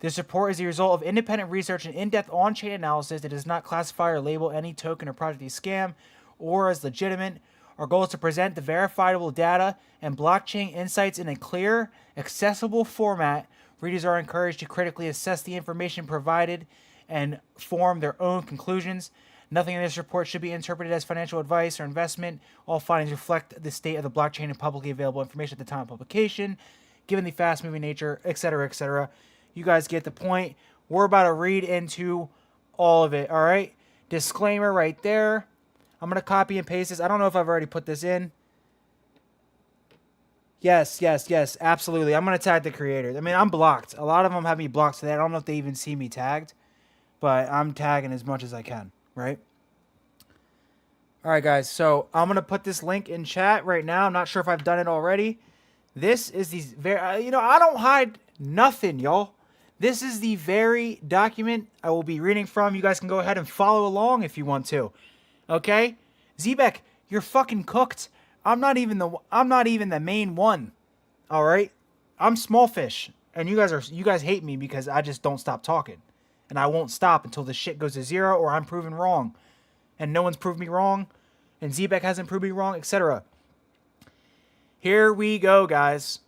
This report is the result of independent research and in-depth on-chain analysis. It does not classify or label any token or project as scam or as legitimate. Our goal is to present the verifiable data and blockchain insights in a clear, accessible format. Readers are encouraged to critically assess the information provided and form their own conclusions. Nothing in this report should be interpreted as financial advice or investment. All findings reflect the state of the blockchain and publicly available information at the time of publication, given the fast-moving nature, etc., etc. You guys get the point. We're about to read into all of it, all right? Disclaimer right there. I'm going to copy and paste this. I don't know if I've already put this in. Yes, absolutely. I'm going to tag the creators. I mean, I'm blocked. A lot of them have me blocked today. I don't know if they even see me tagged, but I'm tagging as much as I can, right? All right, guys. So I'm going to put this link in chat right now. I'm not sure if I've done it already. This is the very, I don't hide nothing, y'all. This is the very document I will be reading from. You guys can go ahead and follow along if you want to. Okay? Zebec, you're fucking cooked. I'm not even the main one. All right? I'm small fish, and you guys hate me because I just don't stop talking. And I won't stop until the shit goes to zero or I'm proven wrong. And no one's proved me wrong, and Zebec hasn't proved me wrong, etc. Here we go, guys.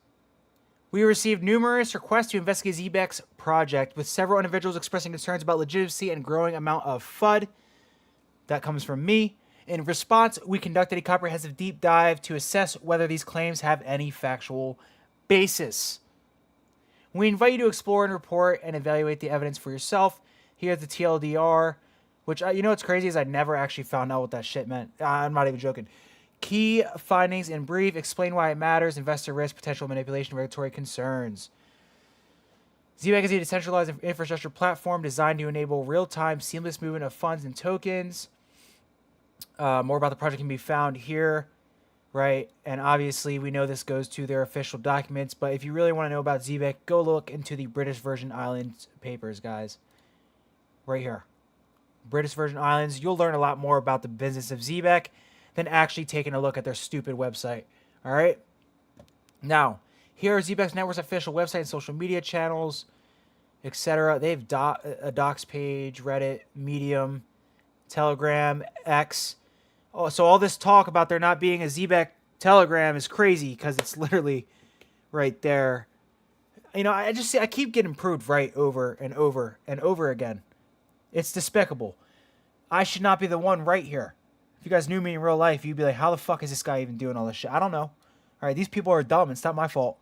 We received numerous requests to investigate Zebec's project, with several individuals expressing concerns about legitimacy and growing amount of FUD. That comes from me. In response, we conducted a comprehensive deep dive to assess whether these claims have any factual basis. We invite you to explore and report and evaluate the evidence for yourself. Here's the TLDR, which, what's crazy is I never actually found out what that shit meant. I'm not even joking. Key findings in brief, explain why it matters, investor risk, potential manipulation, regulatory concerns. Zebec is a decentralized infrastructure platform designed to enable real-time, seamless movement of funds and tokens. More about the project can be found here, right? And obviously, we know this goes to their official documents, but if you really want to know about Zebec, go look into the British Virgin Islands papers, guys. Right here. British Virgin Islands. You'll learn a lot more about the business of Zebec than actually taking a look at their stupid website. All right? Now, here are Zebec Network's official website and social media channels, etc. They have a docs page, Reddit, Medium, Telegram, X. Oh, so all this talk about there not being a Zebec Telegram is crazy because it's literally right there. I keep getting proved right over and over and over again. It's despicable. I should not be the one right here. If you guys knew me in real life, you'd be like, how the fuck is this guy even doing all this shit? I don't know. All right, these people are dumb. It's not my fault.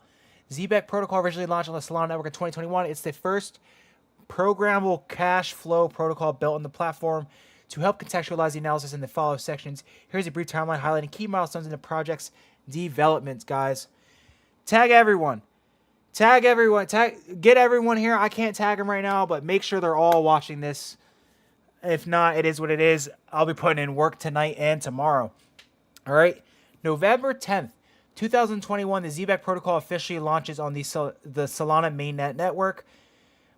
Zebec protocol originally launched on the Solana network in 2021. It's the first programmable cash flow protocol built on the platform to help contextualize the analysis in the follow sections. Here's a brief timeline highlighting key milestones in the project's development, guys. Tag everyone. Get everyone here. I can't tag them right now, but make sure they're all watching this. If not, it is what it is. I'll be putting in work tonight and tomorrow. All right. November 10th, 2021, the Zebec protocol officially launches on the Solana mainnet network.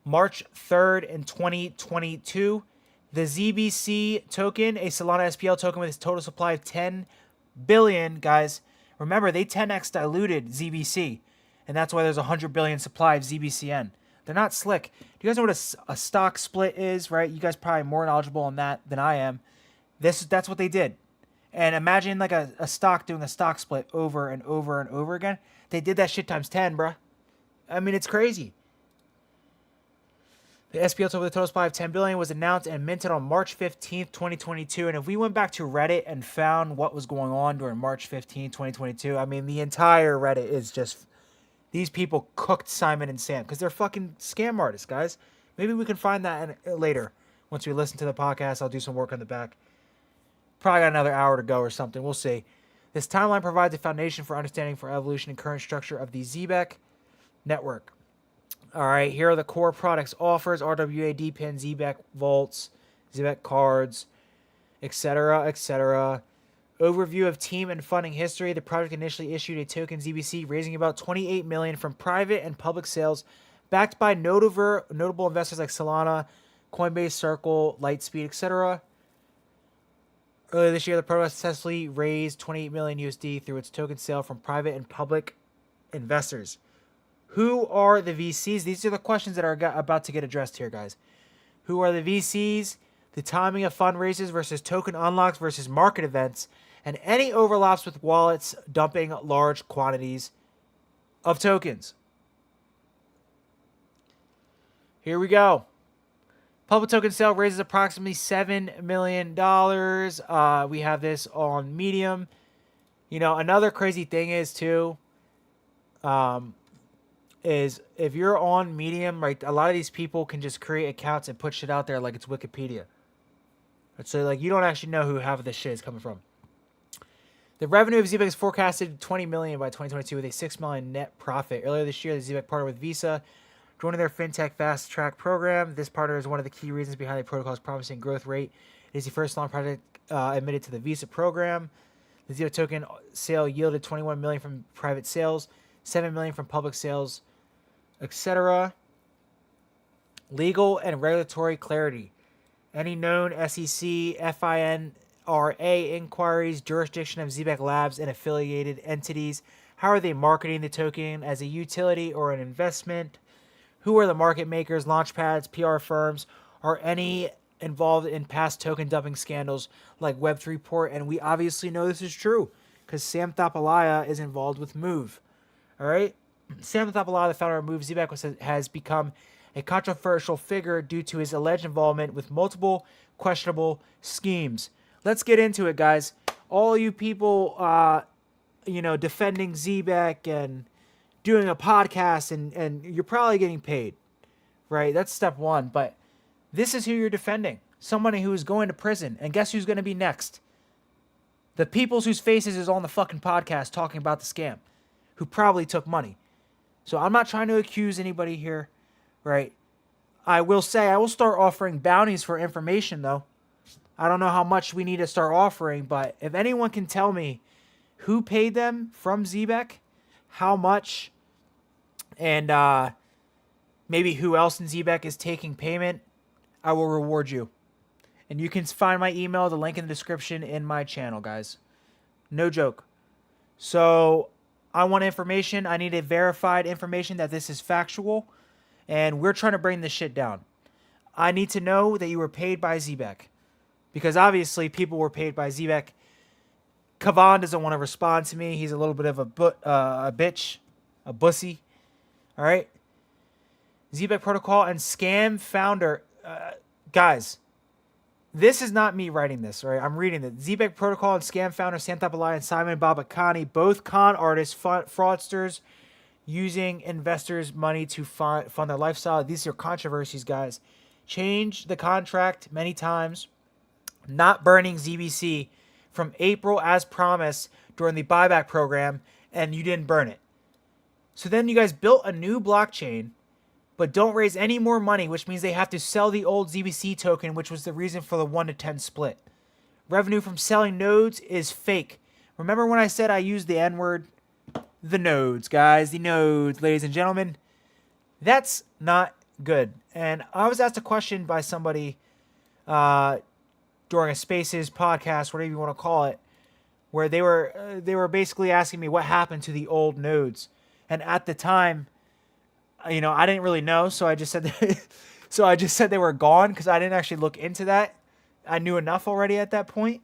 March 3rd in 2022, the ZBC token, a Solana SPL token with its total supply of 10 billion, guys. Remember, they 10x diluted ZBC, and that's why there's 100 billion supply of ZBCN. They're not slick. Do you guys know what a stock split is, right? You guys probably more knowledgeable on that than I am. That's what they did. And imagine like a stock doing a stock split over and over and over again. They did that shit times 10, bruh. I mean, it's crazy. The SPL token with a total supply of 10 billion was announced and minted on March 15th, 2022. And if we went back to Reddit and found what was going on during March 15th, 2022, I mean, the entire Reddit is just... These people cooked Simon and Sam because they're fucking scam artists, guys. Maybe we can find that later. Once we listen to the podcast, I'll do some work on the back. Probably got another hour to go or something. We'll see. This timeline provides a foundation for understanding for evolution and current structure of the Zebec network. All right, here are the core products offers: RWA, DPIN, Zebec vaults, Zebec cards, etc., etc. Overview of team and funding history. The project initially issued a token ZBC, raising about $28 million from private and public sales, backed by notable investors like Solana, Coinbase, Circle, Lightspeed, etc. Earlier this year, the program successfully raised 28 million USD through its token sale from private and public investors. Who are the VCs? These are the questions that are about to get addressed here, guys. Who are the VCs? The timing of fundraisers versus token unlocks versus market events, and any overlaps with wallets dumping large quantities of tokens. Here we go. Public token sale raises approximately $7 million. We have this on Medium. You know, another crazy thing is too, is if you're on Medium, right, a lot of these people can just create accounts and put shit out there like it's Wikipedia. So like you don't actually know who half of this shit is coming from. The revenue of Zebec is forecasted $20 million by 2022 with a $6 million net profit. Earlier this year, the Zebec partnered with Visa, joining their FinTech Fast Track program. This partner is one of the key reasons behind the protocol's promising growth rate. It is the first long project admitted to the Visa program. The Zebec token sale yielded $21 million from private sales, $7 million from public sales, etc. Legal and regulatory clarity. Any known SEC, FINRA inquiries, jurisdiction of Zebec Labs and affiliated entities. How are they marketing the token as a utility or an investment? Who are the market makers, launchpads, PR firms? Are any involved in past token dumping scandals like Web3 Port? And we obviously know this is true because Sam Thapalaya is involved with Move. All right? Sam Thapalaya, the founder of Move, Zebec has become a controversial figure due to his alleged involvement with multiple questionable schemes. Let's get into it, guys. All you people, defending Zebec and doing a podcast, and you're probably getting paid, right? That's step one. But this is who you're defending. Somebody who is going to prison. And guess who's going to be next? The peoples whose faces is on the fucking podcast talking about the scam, who probably took money. So I'm not trying to accuse anybody here, right? I will say I will start offering bounties for information, though. I don't know how much we need to start offering, but if anyone can tell me who paid them from Zebec, how much, and maybe who else in Zebec is taking payment, I will reward you. And you can find my email, the link in the description in my channel, guys. No joke. So I want information. I need a verified information that this is factual. And we're trying to bring this shit down. I need to know that you were paid by Zebec. Because obviously people were paid by Zebec. Kavan doesn't want to respond to me. He's a little bit of a bitch. A bussy. All right? Zebec protocol and scam founder. Guys, this is not me writing this, right? I'm reading it. Zebec protocol and scam founder Sam Thapalaya and Simon Babakani, both con artists, fraudsters, using investors' money to fund their lifestyle. These are controversies, guys. Change the contract many times. Not burning ZBC from April as promised during the buyback program, and you didn't burn it. So then you guys built a new blockchain, but don't raise any more money, which means they have to sell the old ZBC token, which was the reason for the 1-to-10 split. Revenue from selling nodes is fake. Remember when I said I used the N-word? The nodes, guys. The nodes, ladies and gentlemen. That's not good. And I was asked a question by somebody during a Spaces podcast, whatever you want to call it, where they were basically asking me what happened to the old nodes. And at the time, I didn't really know, so I just said they were gone because I didn't actually look into that. I knew enough already at that point.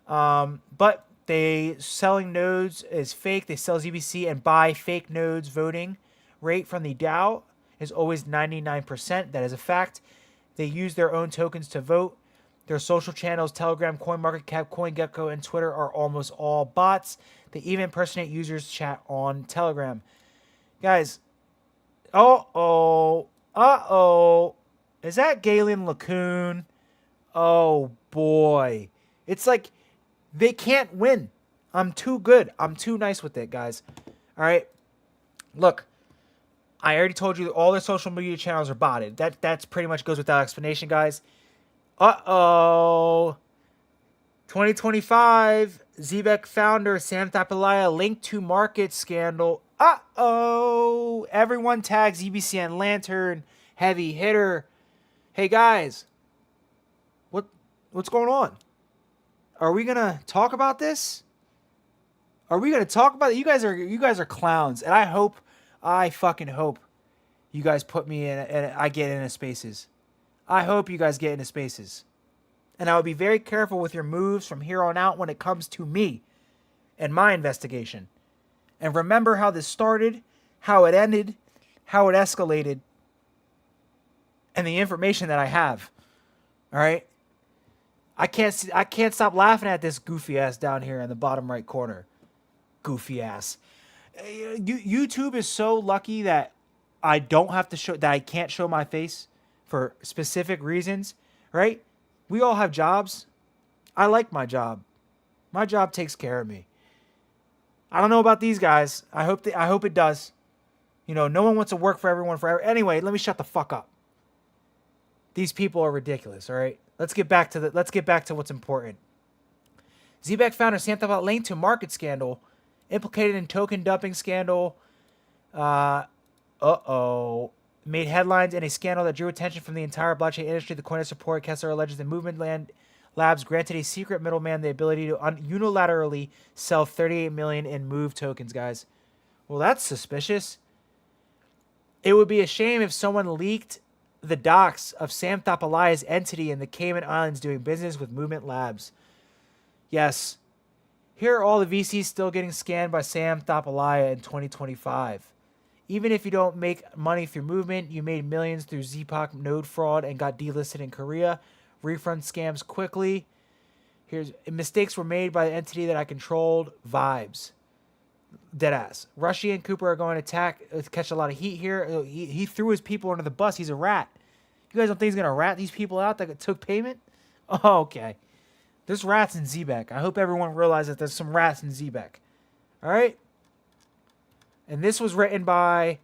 But they selling nodes is fake. They sell ZBC and buy fake nodes. Voting rate from the DAO is always 99%. That is a fact. They use their own tokens to vote. Their social channels, Telegram, CoinMarketCap, CoinGecko, and Twitter are almost all bots. They even impersonate users' chat on Telegram. Guys, uh-oh. Is that Galen LaCoon? Oh, boy. It's like they can't win. I'm too good. I'm too nice with it, guys. All right? Look, I already told you all their social media channels are botted. That's pretty much goes without explanation, guys. Uh-oh. 2025, Zebec founder Sam Thapalaya linked to market scandal. Uh-oh. Everyone tags EBC and Lantern, heavy hitter. Hey, guys. What's going on? Are we going to talk about this? Are we going to talk about it? You guys are clowns. And I fucking hope you guys put me in and I get into spaces. I hope you guys get into spaces. And I would be very careful with your moves from here on out when it comes to me and my investigation. And remember how this started, how it ended, how it escalated, and the information that I have. All right. I can't stop laughing at this goofy ass down here in the bottom right corner. Goofy ass. YouTube is so lucky that I don't have to show that I can't show my face for specific reasons, right? We all have jobs. I like my job. My job takes care of me. I don't know about these guys. I hope it does. You know, no one wants to work for everyone forever. Anyway, let me shut the fuck up. These people are ridiculous, all right? Let's get back to what's important. Zebec founder Sam Thapala linked to market scandal, implicated in token dumping scandal. Made headlines in a scandal that drew attention from the entire blockchain industry. The Coindesk report, Kessler alleges the Movement Labs granted a secret middleman the ability to unilaterally sell 38 million in Move tokens, guys. Well, that's suspicious. It would be a shame if someone leaked the docs of Sam Thapala's entity in the Cayman Islands doing business with Movement Labs. Yes. Here are all the VCs still getting scanned by Sam Thapala in 2025. Even if you don't make money through Movement, you made millions through Zebec node fraud and got delisted in Korea. Refund scams quickly. Mistakes were made by the entity that I controlled. Vibes. Deadass. Rushy and Cooper are going to catch a lot of heat here. He threw his people under the bus. He's a rat. You guys don't think he's going to rat these people out that took payment? Oh, okay. There's rats in Zebec. I hope everyone realizes that there's some rats in Zebec. All right? And this was written by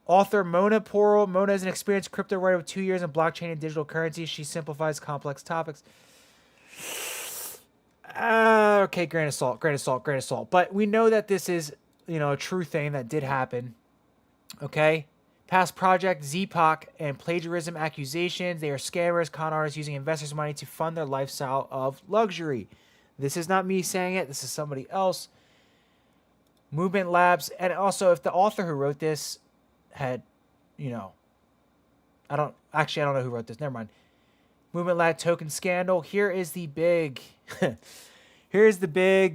author Mona Porl. Mona is an experienced crypto writer with 2 years in blockchain and digital currency. She simplifies complex topics. Okay, grain of salt. But we know that this is, a true thing that did happen. Okay? Past project, Zebec, and plagiarism accusations. They are scammers, con artists using investors' money to fund their lifestyle of luxury. This is not me saying it. This is somebody else. Movement Labs, and also if the author who wrote this had, I don't know who wrote this. Never mind. Movement Lab token scandal. Here's the big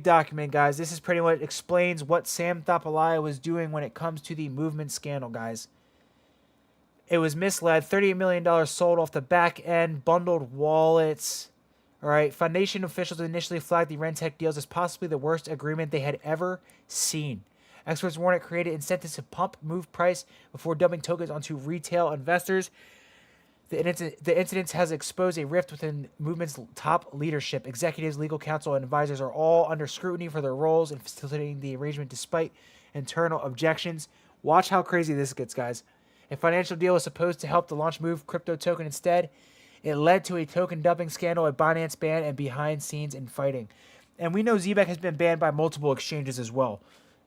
document, guys. This is pretty much explains what Sam Thapala was doing when it comes to the Movement scandal, guys. It was misled. $38 million sold off the back end, bundled wallets. All right, Foundation officials initially flagged the Rentec deals as possibly the worst agreement they had ever seen. Experts warn it created incentives to pump Move price before dumping tokens onto retail investors. The incident has exposed a rift within Movement's top leadership. Executives, legal counsel, and advisors are all under scrutiny for their roles in facilitating the arrangement despite internal objections. Watch how crazy this gets, guys. A financial deal was supposed to help the launch Move crypto token instead. It led to a token dumping scandal, a Binance ban, and behind scenes in fighting. And we know Zebec has been banned by multiple exchanges as well.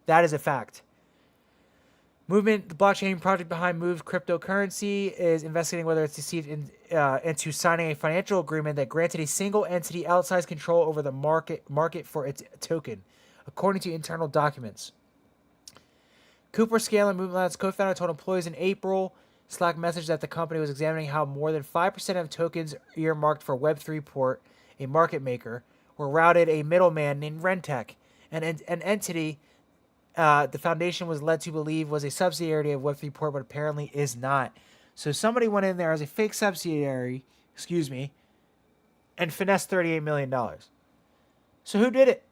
That is a fact. Movement, the blockchain project behind Move cryptocurrency, is investigating whether it's deceived into signing a financial agreement that granted a single entity outsized control over the market for its token, according to internal documents. Cooper Scanlon, Movement Labs co-founder, told employees in April Slack message that the company was examining how more than 5% of tokens earmarked for Web3 port, a market maker, were routed a middleman named Rentec, an entity the foundation was led to believe was a subsidiary of Web3 port, but apparently is not. So somebody went in there as a fake subsidiary, and finessed $38 million. So who did it?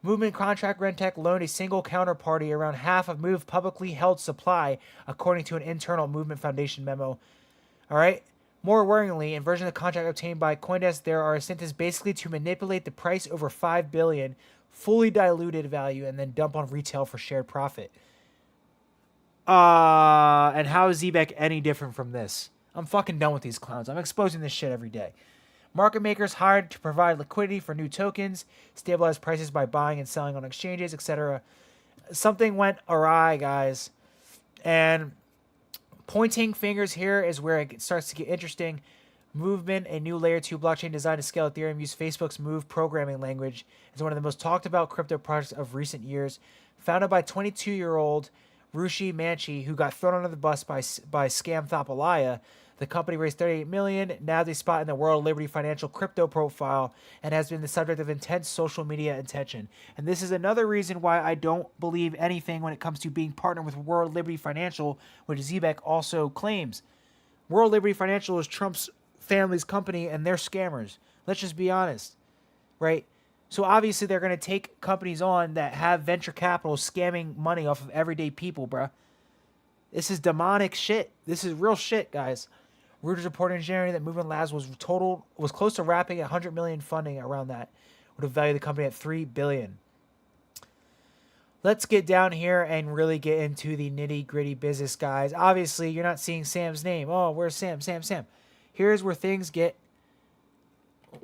Movement contract Rentec loaned a single counterparty around half of Move publicly held supply, according to an internal Movement Foundation memo. All right. More worryingly, in version of the contract obtained by CoinDesk, there are incentives basically to manipulate the price over $5 billion, fully diluted value, and then dump on retail for shared profit. And how is Zebec any different from this? I'm fucking done with these clowns. I'm exposing this shit every day. Market makers hired to provide liquidity for new tokens, stabilize prices by buying and selling on exchanges, etc. Something went awry, guys. And pointing fingers here is where it starts to get interesting. Movement, a new layer 2 blockchain designed to scale Ethereum, use Facebook's Move programming language, is one of the most talked about crypto projects of recent years. Founded by 22-year-old Rushi Manchi, who got thrown under the bus by Scam Thapala, the company raised $38 million, nabbed a spot in the World Liberty Financial crypto profile, and has been the subject of intense social media attention. And this is another reason why I don't believe anything when it comes to being partnered with World Liberty Financial, which Zebec also claims. World Liberty Financial is Trump's family's company and they're scammers. Let's just be honest, right? So obviously they're going to take companies on that have venture capital scamming money off of everyday people, bruh. This is demonic shit. This is real shit, guys. Reuters reported in January that Movement Labs was close to wrapping 100 million funding around that, would have valued the company at $3 billion. Let's get down here and really get into the nitty gritty business, guys. Obviously, you're not seeing Sam's name. Oh, where's Sam? Sam. Here's where things get.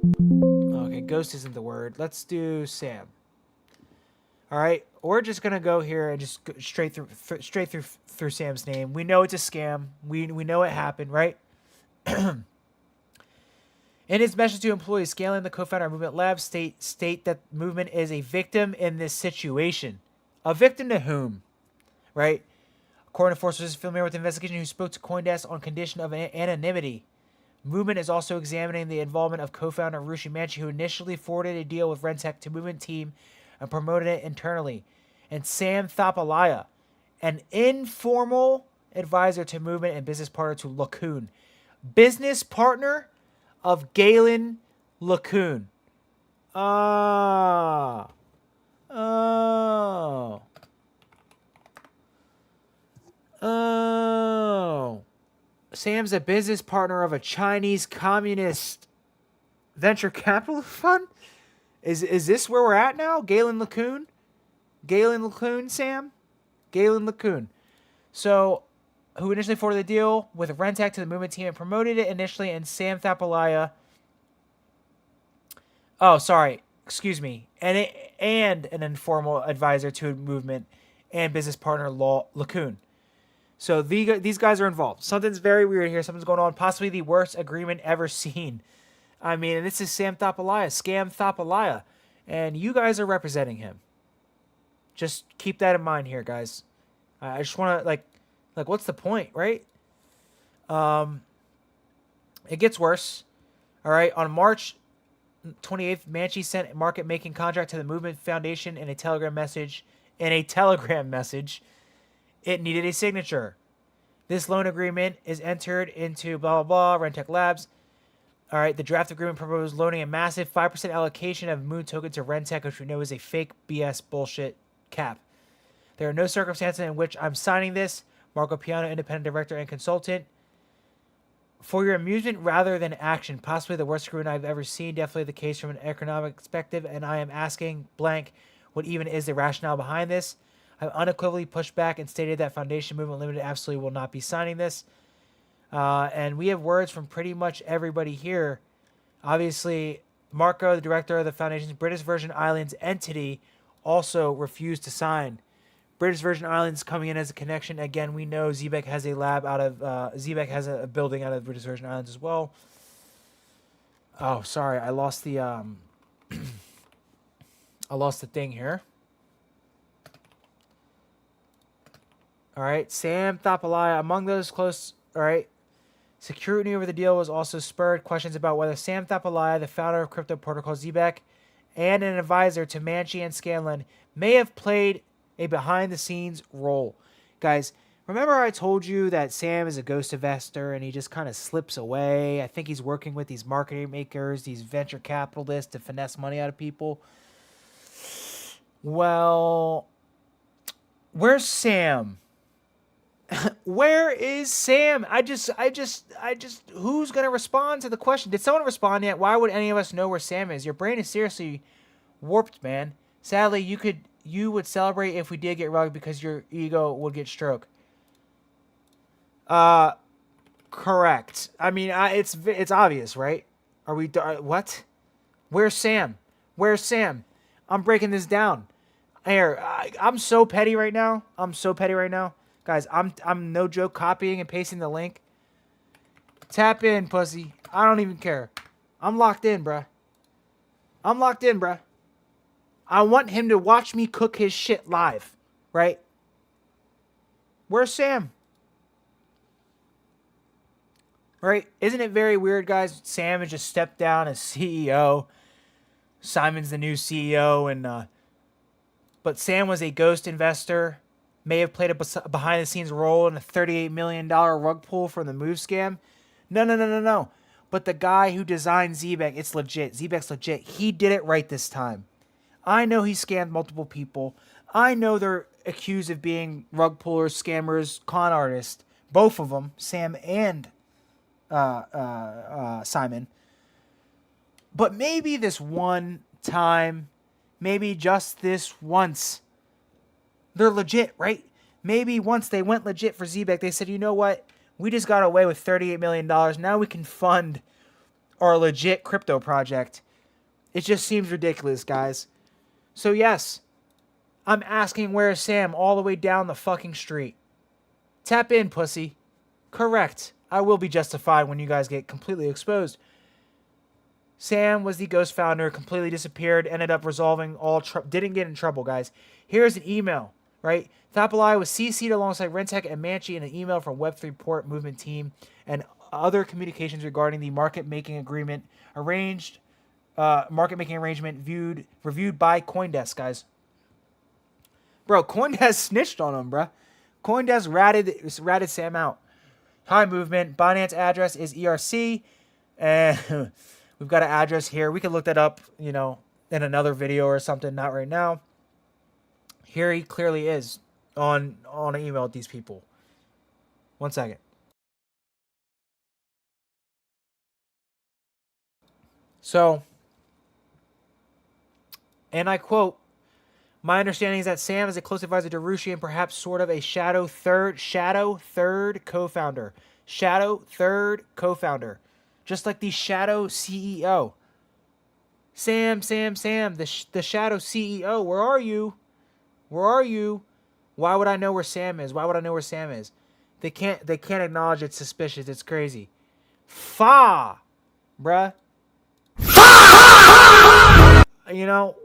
Okay, ghost isn't the word. Let's do Sam. All right, we're just gonna go here and just go straight through Sam's name. We know it's a scam. We know it happened, right? In his message to employees, Scanlon, the co-founder of Movement Labs, state that Movement is a victim in this situation. A victim to whom? Right? According to forces familiar with the investigation who spoke to CoinDesk on condition of anonymity. Movement is also examining the involvement of co-founder Rushi Manchi, who initially forwarded a deal with Rentec to Movement team and promoted it internally, and Sam Thapalaya, an informal advisor to Movement and business partner to LeCun. Business partner of Galen LeCun. Oh. Sam's a business partner of a Chinese communist venture capital fund? Is this where we're at now? Galen LeCun? Sam? Galen LeCun. So, who initially forwarded the deal with Rentec to the Movement team and promoted it initially, and Sam Thapalaya. Oh, sorry. Excuse me. And an informal advisor to Movement and business partner LeCun. So these guys are involved. Something's very weird here. Something's going on. Possibly the worst agreement ever seen. I mean, and this is Sam Thapalaya, Scam Thapalaya, and you guys are representing him. Just keep that in mind here, guys. I just want to like, what's the point, right? It gets worse. All right, on March 28th, Manchi sent a market-making contract to the Movement Foundation in a Telegram message. It needed a signature. This loan agreement is entered into blah, blah, blah, Rentec Labs. All right, the draft agreement proposed loaning a massive 5% allocation of Moon token to Rentec, which we know is a fake BS bullshit cap. There are no circumstances in which I'm signing this. Marco Piano, independent director and consultant. For your amusement rather than action, possibly the worst agreement I've ever seen. Definitely the case from an economic perspective, and I am asking blank what even is the rationale behind this. I've unequivocally pushed back and stated that Foundation Movement Limited absolutely will not be signing this. And we have words from pretty much everybody here. Obviously, Marco, the director of the Foundation's British Virgin Islands entity, also refused to sign. British Virgin Islands coming in as a connection. Again, we know Zebec has a lab out of Zebec has a building out of British Virgin Islands as well. Oh, sorry, I lost the I lost the thing here. All right, Sam Thapalaya, among those close. All right, scrutiny over the deal was also spurred questions about whether Sam Thapalaya, the founder of crypto protocol Zebec, and an advisor to Manchi and Scanlon, may have played a behind-the-scenes role. Guys, remember I told you that Sam is a ghost investor and he just kind of slips away? I think he's working with these marketing makers, these venture capitalists to finesse money out of people. Well, where's Sam? Where is Sam? I just, who's going to respond to the question? Did someone respond yet? Why would any of us know where Sam is? Your brain is seriously warped, man. Sadly, you would celebrate if we did get rugged because your ego would get stroked. Correct. I mean, it's obvious, right? Are we, what? Where's Sam? Where's Sam? I'm breaking this down. Here, I'm so petty right now. Guys, I'm no joke copying and pasting the link. Tap in, pussy. I don't even care. I'm locked in, bruh. I want him to watch me cook his shit live, right? Where's Sam? Right? Isn't it very weird, guys? Sam has just stepped down as CEO. Simon's the new CEO, and but Sam was a ghost investor. May have played a behind-the-scenes role in a $38 million rug pull from the Move scam. No. But the guy who designed Zebec, it's legit. Zebec's legit. He did it right this time. I know he scammed multiple people. I know they're accused of being rug pullers, scammers, con artists. Both of them, Sam and Simon. But maybe this one time, maybe just this once, they're legit, right? Maybe once they went legit for Zebec, they said, you know what? We just got away with $38 million. Now we can fund our legit crypto project. It just seems ridiculous, guys. So yes, I'm asking where is Sam all the way down the fucking street. Tap in, pussy. Correct. I will be justified when you guys get completely exposed. Sam was the Ghost founder, completely disappeared, ended up resolving all didn't get in trouble, guys. Here's an email, right? Thapalai was CC'd alongside Rentek and Manchi in an email from Web3 Port Movement team and other communications regarding the market-making agreement reviewed by CoinDesk, guys. Bro, CoinDesk snitched on him, bro. CoinDesk ratted Sam out. Hi, movement. Binance address is ERC, and we've got an address here. We can look that up, in another video or something. Not right now. Here he clearly is on an email with these people. 1 second. So, and I quote, my understanding is that Sam is a close advisor to Rushi and perhaps sort of a shadow third co-founder. Shadow third co-founder. Just like the shadow CEO. Sam, the shadow CEO, where are you? Where are you? Why would I know where Sam is? Why would I know where Sam is? They can't acknowledge it's suspicious. It's crazy. Bruh.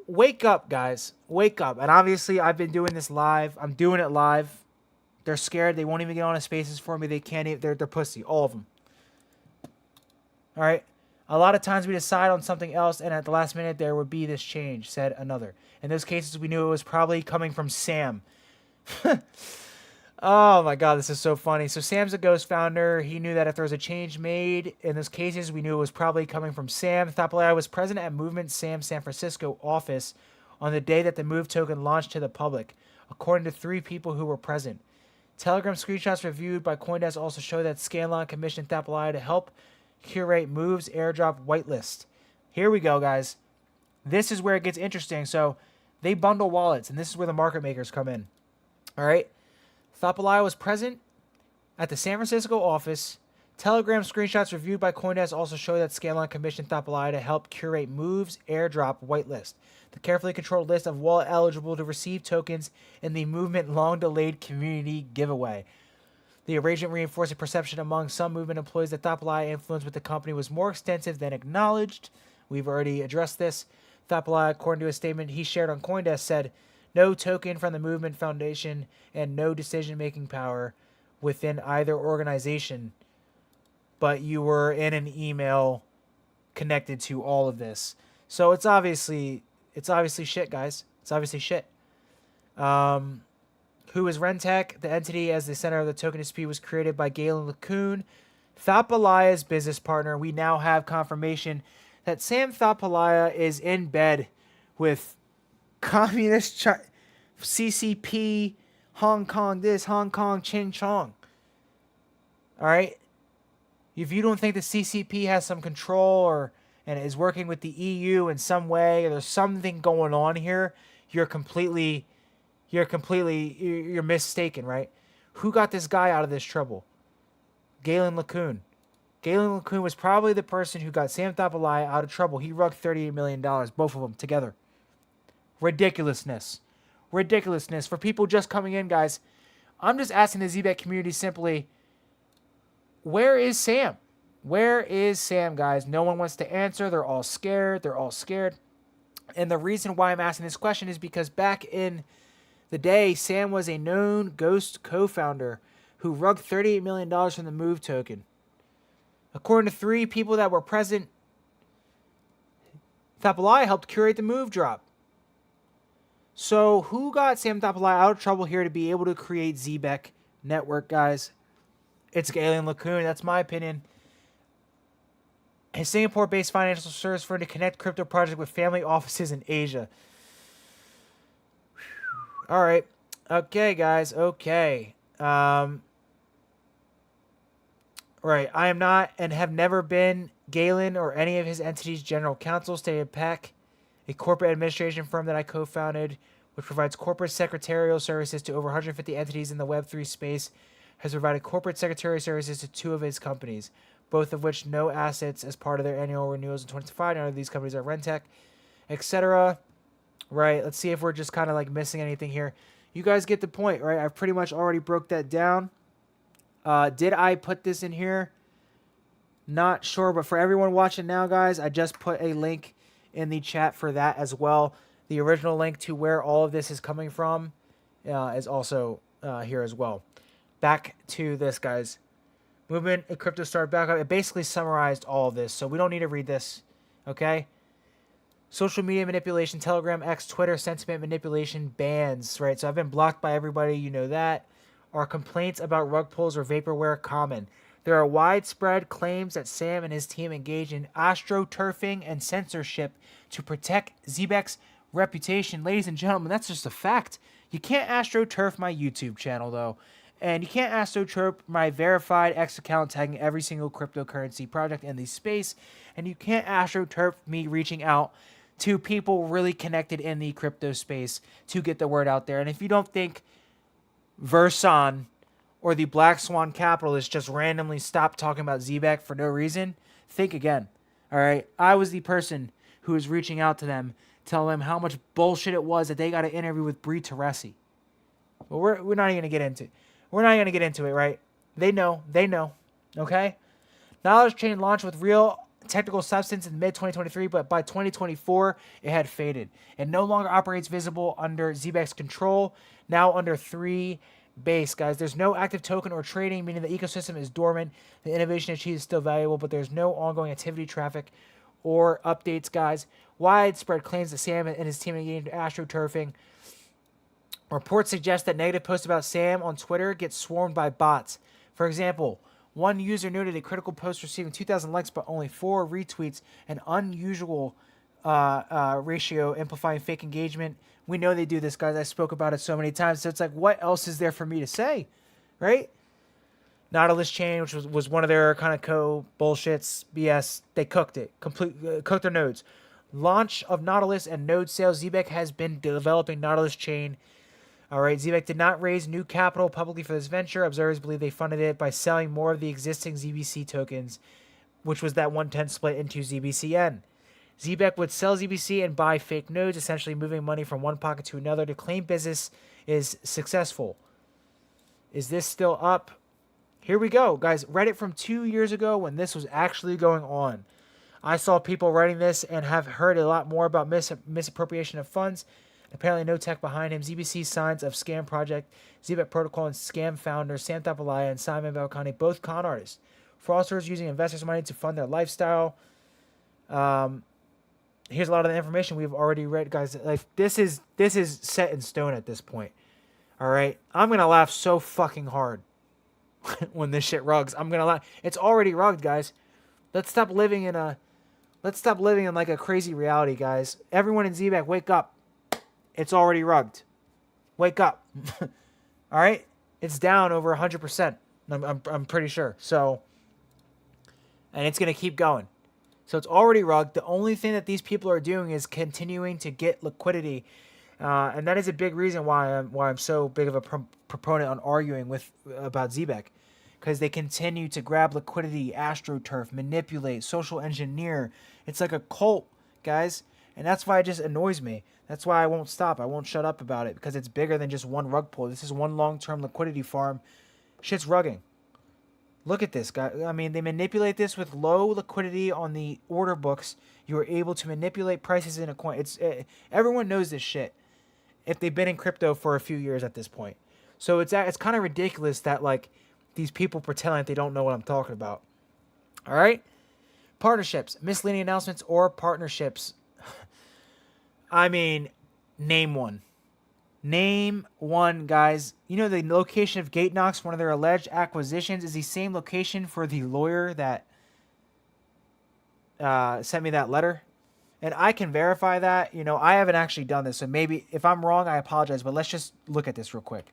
Wake up, guys. Wake up. And obviously, I've been doing this live. I'm doing it live. They're scared. They won't even get on a spaces for me. They can't even. They're pussy. All of them. All right? A lot of times we decide on something else, and at the last minute, there would be this change, said another. In those cases, we knew it was probably coming from Sam. Oh my god, this is so funny. So Sam's a Ghost founder. He knew that if there was a change made in those cases, we knew it was probably coming from Sam. Thapalai was present at Movement Sam's San Francisco office on the day that the Move token launched to the public, according to 3 people who were present. Telegram screenshots reviewed by CoinDesk also show that Scanlon commissioned Thapalai to help curate Move's airdrop whitelist. Here we go, guys. This is where it gets interesting. So they bundle wallets, and this is where the market makers come in. All right? Thapalai was present at the San Francisco office. Telegram screenshots reviewed by CoinDesk also show that Scanlon commissioned Thapalai to help curate Move's airdrop whitelist, the carefully controlled list of wallet eligible to receive tokens in the Movement long-delayed community giveaway. The arrangement reinforced a perception among some Movement employees that Thapalai influence with the company was more extensive than acknowledged. We've already addressed this. Thapalai, according to a statement he shared on CoinDesk, said, no token from the Movement Foundation and no decision-making power within either organization. But you were in an email connected to all of this. So it's obviously shit, guys. It's obviously shit. Who is Rentek? The entity as the center of the token dispute was created by Galen LeCun, Thapalaia's business partner. We now have confirmation that Sam Thapalaia is in bed with communist CCP, Hong Kong this, Hong Kong Ching Chong. All right? If you don't think the CCP has some control and is working with the EU in some way, or there's something going on here, you're mistaken, right? Who got this guy out of this trouble? Galen LeCun. Galen LeCun was probably the person who got Sam Thapalai out of trouble. He rugged $38 million, both of them together. Ridiculousness. Ridiculousness. For people just coming in, guys, I'm just asking the Zebec community simply, where is Sam? Where is Sam, guys? No one wants to answer. They're all scared. They're all scared. And the reason why I'm asking this question is because back in the day, Sam was a known Ghost co-founder who rugged $38 million from the Move token. According to 3 people that were present, Thapalai helped curate the Move drop. So who got Sam Thapalai out of trouble here to be able to create Zebec Network, guys? It's Galen LeCun. That's my opinion. a Singapore-based financial service firm to connect crypto project with family offices in Asia. All right. Okay, guys. Okay. Right. I am not and have never been Galen or any of his entities' general counsel, stated Peck, a corporate administration firm that I co-founded, which provides corporate secretarial services to over 150 entities in the Web3 space, has provided corporate secretarial services to 2 of its companies, both of which no assets as part of their annual renewals in 2025. None of these companies are Rentec, etc. Right. Let's see if we're just kind of like missing anything here. You guys get the point, right? I've pretty much already broke that down. Did I put this in here? Not sure, but for everyone watching now, guys, I just put a link in the chat for that as well. The original link to where all of this is coming from is also here as well. Back to this, guys. Movement in crypto started back up. It basically summarized all of this, so we don't need to read this, okay? Social media manipulation, Telegram, X, Twitter, sentiment manipulation, bans, right? So I've been blocked by everybody, you know that. Are complaints about rug pulls or vaporware common? There are widespread claims that Sam and his team engage in astroturfing and censorship to protect Zebec's reputation. Ladies and gentlemen, that's just a fact. You can't astroturf my YouTube channel, though. And you can't astroturf my verified X account tagging every single cryptocurrency project in the space. And you can't astroturf me reaching out to people really connected in the crypto space to get the word out there. And if you don't think Verson or the Black Swan capitalists just randomly stopped talking about Zebec for no reason, think again. All right, I was the person who was reaching out to them, telling them how much bullshit it was that they got an interview with Bree Teresi. But we're not even gonna get into it. We're not gonna get into it, right? They know. Okay. Knowledge Chain launched with real technical substance in mid-2023, but by 2024, it had faded. It no longer operates visible under Zebec's control, now under 3 base, guys. There's no active token or trading, meaning the ecosystem is dormant. The innovation achieved is still valuable, but there's no ongoing activity, traffic, or updates, guys. Widespread claims that Sam and his team engaged in astroturfing. Reports suggest that negative posts about Sam on Twitter get swarmed by bots. For example, one user noted a critical post receiving 2,000 likes but only 4 retweets, an unusual ratio amplifying fake engagement. We know they do this, guys. I spoke about it so many times. So it's like, what else is there for me to say, right? Nautilus Chain, which was one of their kind of bullshits, BS. They cooked it, cooked their nodes. Launch of Nautilus and node sales. Zebec has been developing Nautilus Chain. All right, Zebec did not raise new capital publicly for this venture. Observers believe they funded it by selling more of the existing ZBC tokens, which was that 1/10 split into ZBCN. Zebec would sell ZBC and buy fake nodes, essentially moving money from one pocket to another to claim business is successful. Is this still up? Here we go, guys. Reddit from 2 years ago when this was actually going on. I saw people writing this and have heard a lot more about misappropriation of funds. Apparently no tech behind him. ZBC signs of scam project. Zebec protocol and scam founder Sam Tapalaya and Simon Balcani, both con artists. Fraudsters using investors' money to fund their lifestyle. Here's a lot of the information we've already read, guys. Like this is set in stone at this point. All right, I'm gonna laugh so fucking hard when this shit rugs. I'm gonna laugh. It's already rugged, guys. Let's stop living in like a crazy reality, guys. Everyone in Zebec, wake up. It's already rugged. Wake up. All right? It's down over 100%. I'm pretty sure. So, and it's going to keep going. So it's already rugged. The only thing that these people are doing is continuing to get liquidity. And that is a big reason why I'm so big of a proponent on arguing about Zebec. Because they continue to grab liquidity, astroturf, manipulate, social engineer. It's like a cult, guys. And that's why it just annoys me. That's why I won't stop. I won't shut up about it because it's bigger than just one rug pull. This is one long-term liquidity farm. Shit's rugging. Look at this, guy. I mean, they manipulate this with low liquidity on the order books. You are able to manipulate prices in a coin. Everyone knows this shit if they've been in crypto for a few years at this point. So it's kind of ridiculous that like these people pretend like they don't know what I'm talking about. All right? Partnerships, misleading announcements or partnerships. I mean, name one. Name one, guys. You know the location of Gatenox, one of their alleged acquisitions, is the same location for the lawyer that sent me that letter, and I can verify that. You know, I haven't actually done this, so maybe if I'm wrong, I apologize. But let's just look at this real quick.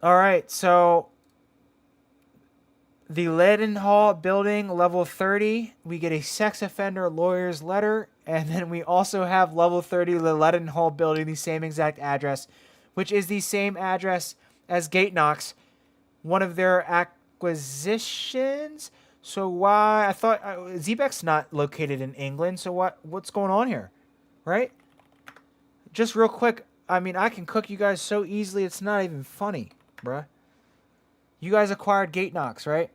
All right, so the Leadenhall building, level 30, we get a sex offender lawyer's letter, and then we also have level 30, the Leadenhall building, the same exact address, which is the same address as Gate Knox, one of their acquisitions. So why? I thought Zebec's not located in England, so what's going on here, right? Just real quick, I mean, I can cook you guys so easily, it's not even funny, bruh. You guys acquired Gate Knox, right?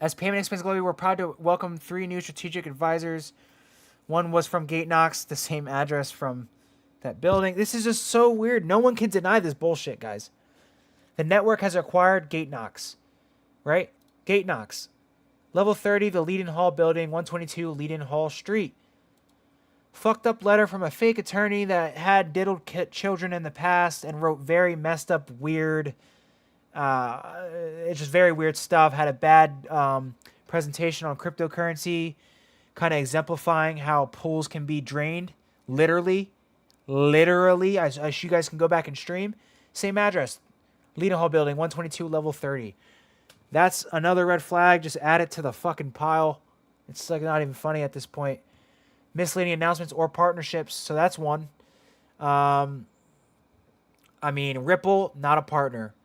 As payment expense globally, we're proud to welcome 3 new strategic advisors. One was from Gate Knox, the same address from that building. This is just so weird. No one can deny this bullshit, guys. The network has acquired Gate Knox, right? Gate Knox. Level 30, the Leadenhall building, 122 Leadenhall Street. Fucked up letter from a fake attorney that had diddled children in the past and wrote very messed up, weird, it's just very weird stuff. Had a bad presentation on cryptocurrency, kind of exemplifying how pools can be drained. Literally. As you guys can go back and stream. Same address. Leadenhall building, 122, level 30. That's another red flag. Just add it to the fucking pile. It's like not even funny at this point. Misleading announcements or partnerships. So that's one. I mean, Ripple, not a partner.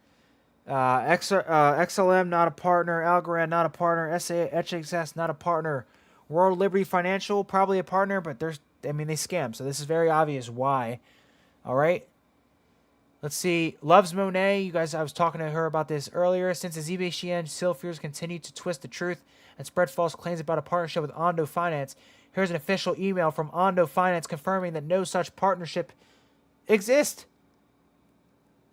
XLM, not a partner. Algorand, not a partner. HXS, not a partner. World Liberty Financial, probably a partner, but they scam. So this is very obvious why. All right. Let's see. Loves Monet. You guys, I was talking to her about this earlier. Since the ZBCN Silfiers continue to twist the truth and spread false claims about a partnership with Ondo Finance, here's an official email from Ondo Finance confirming that no such partnership exists.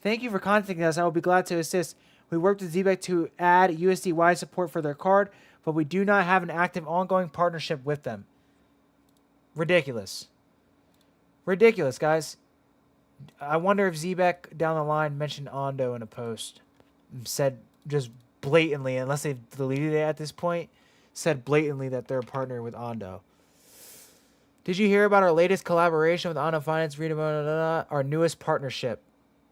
Thank you for contacting us. I will be glad to assist. We worked with Zebec to add USDY support for their card, but we do not have an active ongoing partnership with them. Ridiculous. Ridiculous, guys. I wonder if Zebec down the line mentioned Ondo in a post. Said just blatantly, unless they've deleted it at this point, said blatantly that they're a partner with Ondo. Did you hear about our latest collaboration with Ondo Finance? Read about our newest partnership.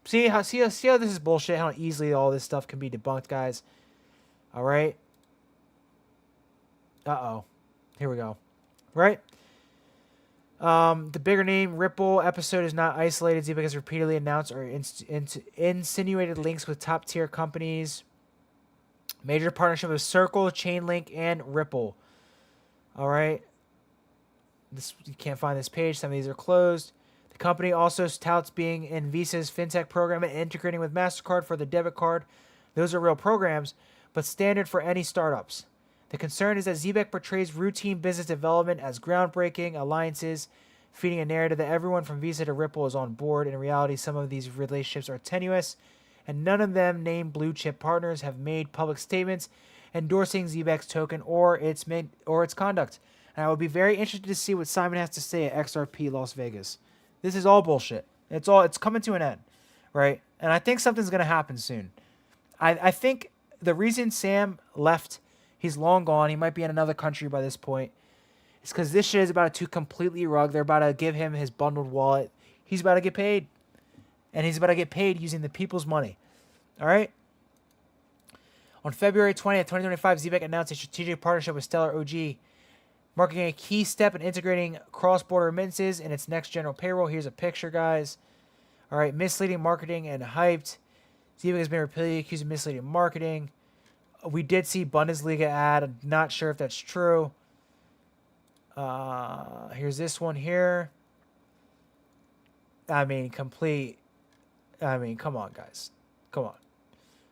See how this is bullshit, how easily all this stuff can be debunked, guys. All right. Uh-oh. Here we go. Right? The bigger name, Ripple, episode is not isolated. Zebec has repeatedly announced or insinuated links with top-tier companies. Major partnership with Circle, Chainlink, and Ripple. All right. You can't find this page. Some of these are closed. The company also touts being in Visa's fintech program and integrating with MasterCard for the debit card. Those are real programs, but standard for any startups. The concern is that Zebec portrays routine business development as groundbreaking alliances, feeding a narrative that everyone from Visa to Ripple is on board. In reality, some of these relationships are tenuous, and none of them named blue-chip partners have made public statements endorsing Zebec's token or its conduct. And I would be very interested to see what Simon has to say at XRP Las Vegas. This is all bullshit. It's coming to an end, right? And I think something's going to happen soon. I think the reason Sam left, he's long gone. He might be in another country by this point. It's because this shit is about to completely rug. They're about to give him his bundled wallet. He's about to get paid. And he's about to get paid using the people's money. All right? On February 20th, 2025, Zebec announced a strategic partnership with Stellar OG, marking a key step in integrating cross-border remittances in its next general payroll. Here's a picture, guys. All right, misleading marketing and hyped. Zebec has been repeatedly accused of misleading marketing. We did see Bundesliga ad. I'm not sure if that's true. Here's this one here. I mean, come on, guys. Come on.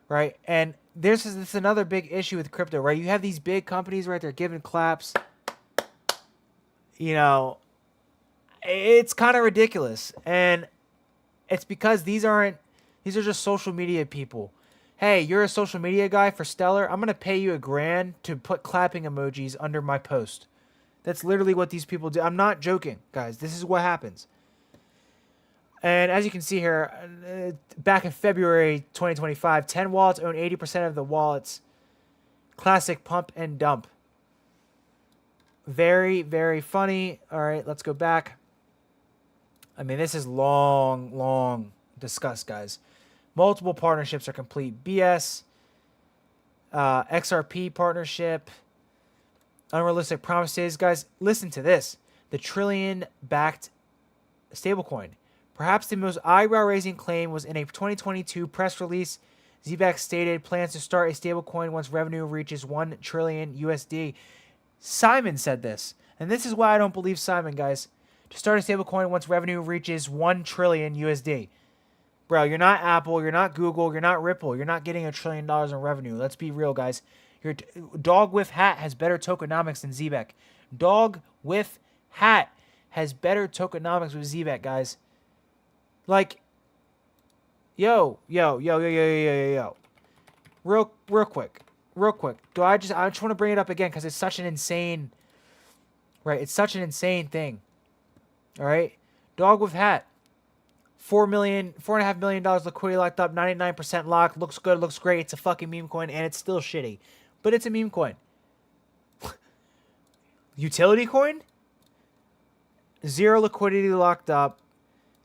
Right? And this is another big issue with crypto, right? You have these big companies, right? They're giving claps. You know, it's kind of ridiculous. And it's because these are just social media people. Hey, you're a social media guy for Stellar. I'm going to pay you $1,000 to put clapping emojis under my post. That's literally what these people do. I'm not joking, guys. This is what happens. And as you can see here, back in February 2025, 10 wallets own 80% of the wallets. Classic pump and dump. Very, very funny. All right, let's go back. I mean, this is long discussed, guys. Multiple partnerships are complete. BS, XRP partnership, unrealistic promises. Guys, listen to this. The trillion-backed stablecoin. Perhaps the most eyebrow-raising claim was in a 2022 press release. Zebec stated plans to start a stablecoin once revenue reaches 1 trillion USD. Simon said this, and this is why I don't believe Simon, guys. To start a stablecoin once revenue reaches 1 trillion USD. Bro, you're not Apple, you're not Google, you're not Ripple, you're not getting $1 trillion in revenue. Let's be real, guys. Your Dog with Hat has better tokenomics than Zebec. Dog with Hat has better tokenomics with Zebec, guys. Like, yo. Real quick. I just want to bring it up again because it's such an insane, right? It's such an insane thing. All right, Dog with Hat, $4.5 million liquidity locked up, 99% locked. Looks good, looks great. It's a fucking meme coin, and it's still shitty, but it's a meme coin. Utility coin, zero liquidity locked up,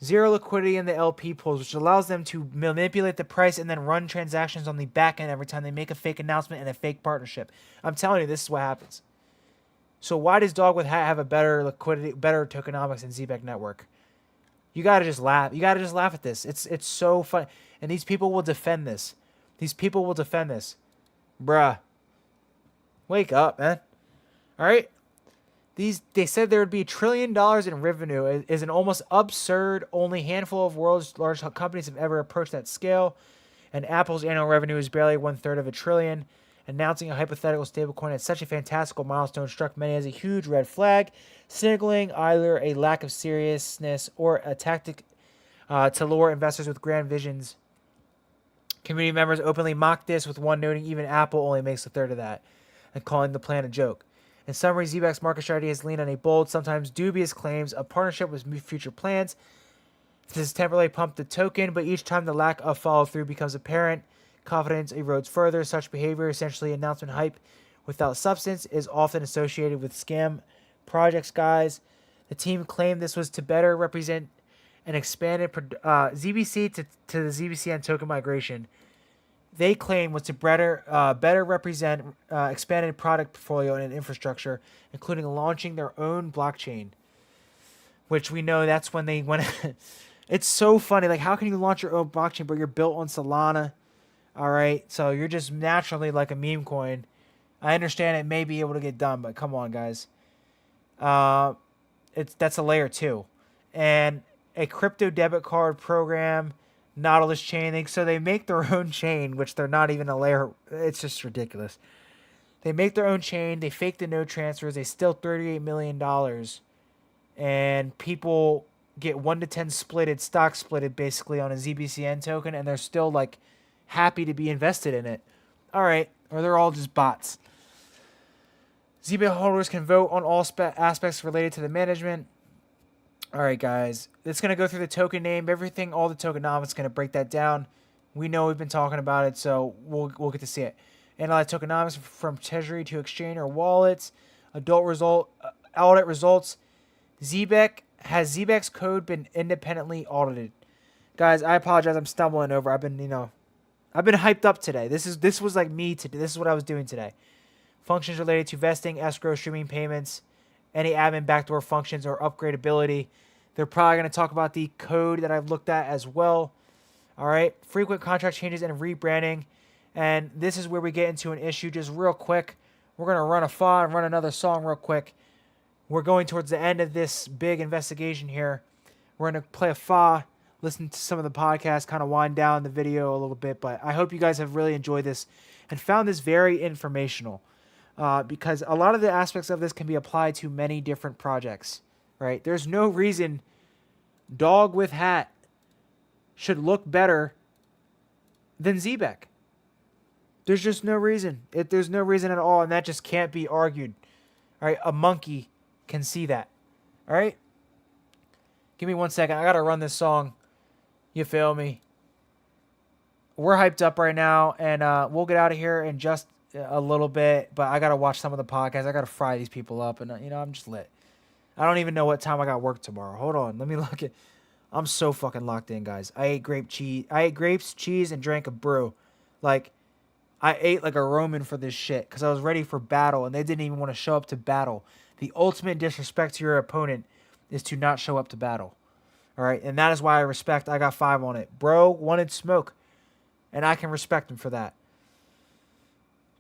zero liquidity in the LP pools, which allows them to manipulate the price and then run transactions on the back end every time they make a fake announcement and a fake partnership. I'm telling you, this is what happens. So why does Dog with Hat have a better liquidity, better tokenomics than Zebec Network? You gotta just laugh. You gotta just laugh at this. It's so funny. And these people will defend this. Bruh. Wake up, man. Alright? They said there would be $1 trillion in revenue. It is an almost absurd. Only handful of world's largest companies have ever approached that scale. And Apple's annual revenue is barely 1/3 of $1 trillion. Announcing a hypothetical stablecoin at such a fantastical milestone struck many as a huge red flag, signaling either a lack of seriousness or a tactic to lure investors with grand visions. Community members openly mocked this, with one noting even Apple only makes 1/3 of that, and calling the plan a joke. In summary, Zebec's market strategy has leaned on a bold, sometimes dubious claims of partnership with future plans. This has temporarily pumped the token, but each time the lack of follow-through becomes apparent, confidence erodes further. Such behavior, essentially announcement hype without substance, is often associated with scam projects, guys. The team claimed this was to better represent an expanded ZBC to the ZBCN token migration. They claim was to better represent expanded product portfolio and infrastructure, including launching their own blockchain, which we know that's when they went. It's so funny. Like, how can you launch your own blockchain, but you're built on Solana? All right, so you're just naturally like a meme coin. I understand it may be able to get done, but come on, guys. That's a layer 2, and a crypto debit card program, Nautilus chain. So they make their own chain, which they're not even a layer. It's just ridiculous. They make their own chain. They fake the no transfers. They steal $38 million, and people get 1 to 10 stock splitted basically on a ZBCN token, and they're still like happy to be invested in it. All right, or they're all just bots. Zebec holders can vote on all aspects related to the management. All right, guys, it's going to go through the token name, everything, all the tokenomics, going to break that down. We know we've been talking about it, so we'll get to see it. Analyze tokenomics from treasury to exchange or wallets. Audit results. Has Zebec's code been independently audited? Guys, I apologize. I'm stumbling over. I've been hyped up today. This was like me today. This is what I was doing today. Functions related to vesting, escrow, streaming payments, any admin backdoor functions or upgradability. They're probably going to talk about the code that I've looked at as well. All right. Frequent contract changes and rebranding. And this is where we get into an issue just real quick. We're going to run a FA and run another song real quick. We're going towards the end of this big investigation here. We're going to play a FA, listen to some of the podcasts, kind of wind down the video a little bit. But I hope you guys have really enjoyed this and found this very informational. Because a lot of the aspects of this can be applied to many different projects, right? There's no reason Dog with Hat should look better than Zebec. There's just no reason. There's no reason at all, and that just can't be argued. All right, a monkey can see that. All right? Give me 1 second. I got to run this song. You feel me? We're hyped up right now, and we'll get out of here in just a little bit. But I gotta watch some of the podcasts. I gotta fry these people up, and I'm just lit. I don't even know what time I got work tomorrow. Hold on, let me look at. I'm so fucking locked in, guys. I ate grapes, cheese, and drank a brew. Like, I ate like a Roman for this shit because I was ready for battle, and they didn't even want to show up to battle. The ultimate disrespect to your opponent is to not show up to battle. All right, and that is why I got 5 on it. Bro wanted smoke, and I can respect him for that.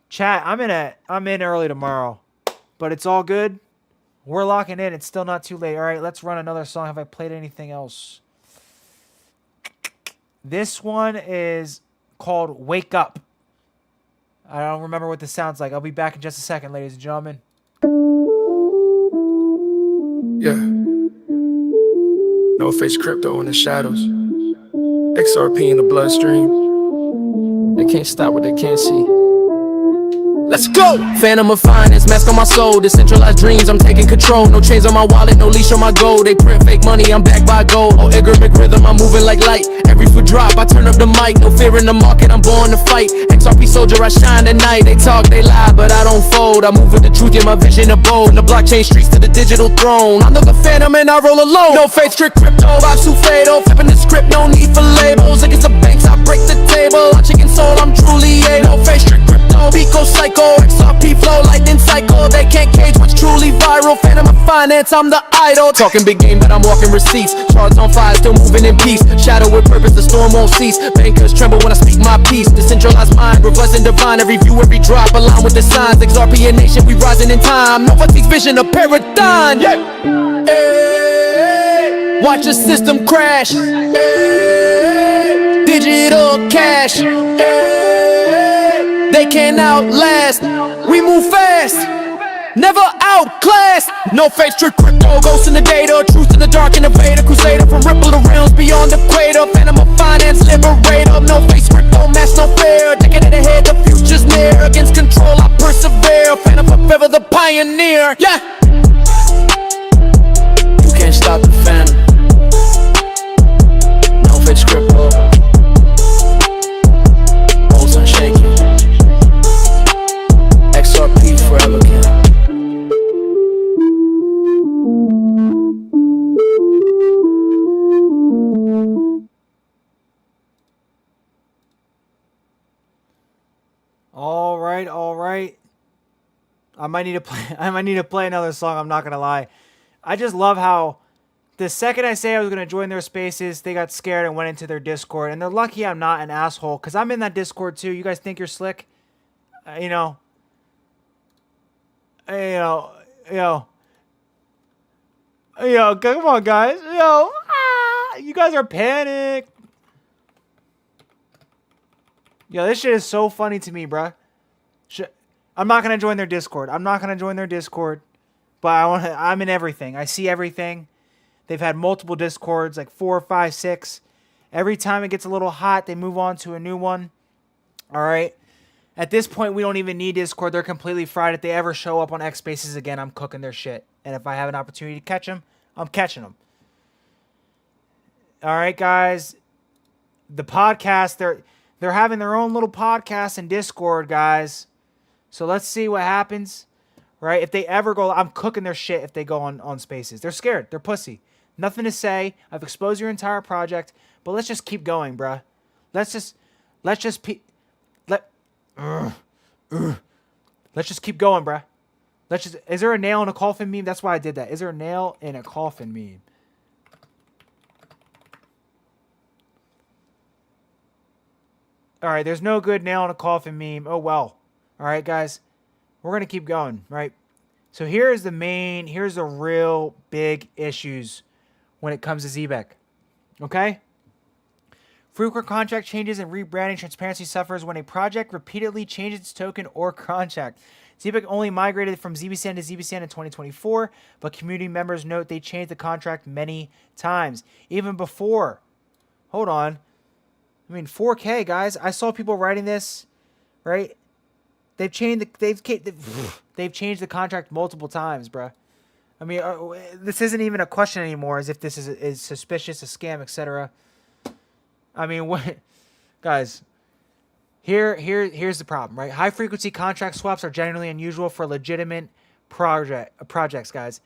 Chat, I'm in early tomorrow, but it's all good. We're locking in. It's still not too late. All right, let's run another song. Have I played anything else? This one is called Wake Up. I don't remember what this sounds like. I'll be back in just a second, ladies and gentlemen. Yeah. No face crypto in the shadows. XRP in the bloodstream. They can't stop what they can't see. Let's go! Phantom of finance, mask on my soul. Decentralized dreams, I'm taking control. No chains on my wallet, no leash on my gold. They print fake money, I'm backed by gold. Oh, algorithmic rhythm, I'm moving like light. Every foot drop, I turn up the mic. No fear in the market, I'm born to fight. XRP soldier, I shine at night. They talk, they lie, but I don't fold. I move with the truth, yeah, my vision of bold. From the blockchain streets to the digital throne. I'm the phantom and I roll alone. No faith, strict crypto, vibes too fatal. Flipping the script, no need for labels. Against the banks, I break the table. I'm chicken soul, I'm truly a no faith, strict crypto. Pico psycho, XRP flow, lightning cycle. They can't cage what's truly viral. Phantom of finance, I'm the idol. Talking big game, but I'm walking receipts. Charts on fire, still moving in peace. Shadow with purpose, the storm won't cease. Bankers tremble when I speak my piece. Decentralized mind, reversing divine. Every view, every drop, align with the signs. XRP nation, we rising in time. No fatigue vision, a paradigm. Yeah. Hey. Watch the system crash. Hey. Digital cash. Hey. They can't outlast. We move fast. Never outclassed. No fake, strict crypto. Ghosts in the data. Truth in the dark, innovator. Crusader from ripple to realms beyond the equator. Phantom of finance, liberator. No fake, crypto, mass, no fair. Decade ahead, the future's near. Against control, I persevere. Phantom forever, the pioneer. Yeah. You can't stop the phantom. No fake, crypto. Bolts unshaken. XRP forever, king. All right. I might need to play another song, I'm not gonna lie. I just love how the second I say I was gonna join their spaces, they got scared and went into their Discord. And they're lucky I'm not an asshole, because I'm in that Discord too. You guys think you're slick? You know, come on, guys. You guys are panicked. Yo, this shit is so funny to me, bruh. I'm not gonna join their Discord. But I'm in everything. I see everything. They've had multiple Discords, like 4, 5, 6. Every time it gets a little hot, they move on to a new one. All right. At this point, we don't even need Discord. They're completely fried. If they ever show up on X Spaces again, I'm cooking their shit. And if I have an opportunity to catch them, I'm catching them. All right, guys. The podcast, they're having their own little podcast in Discord, guys. So let's see what happens. Right? If they ever go, I'm cooking their shit if they go on Spaces. They're scared. They're pussy. Nothing to say. I've exposed your entire project, but let's just keep going, bruh. Let's just keep going, bruh. Is there a nail in a coffin meme? That's why I did that. Is there a nail in a coffin meme? All right, there's no good nail in a coffin meme. Oh, well. All right, guys. We're going to keep going, right? So here's the real big issues when it comes to Zebec. Okay? Frequent contract changes and rebranding transparency suffers when a project repeatedly changes its token or contract. Zebec only migrated from ZBCN to ZBCN in 2024, but community members note they changed the contract many times. Even before. Hold on. 4K, guys. I saw people writing this, right? They've changed the contract multiple times, bruh. This isn't even a question anymore, as if this is suspicious, a scam, etc. I mean, what, guys? Here's the problem, right? High frequency contract swaps are generally unusual for legitimate projects, guys.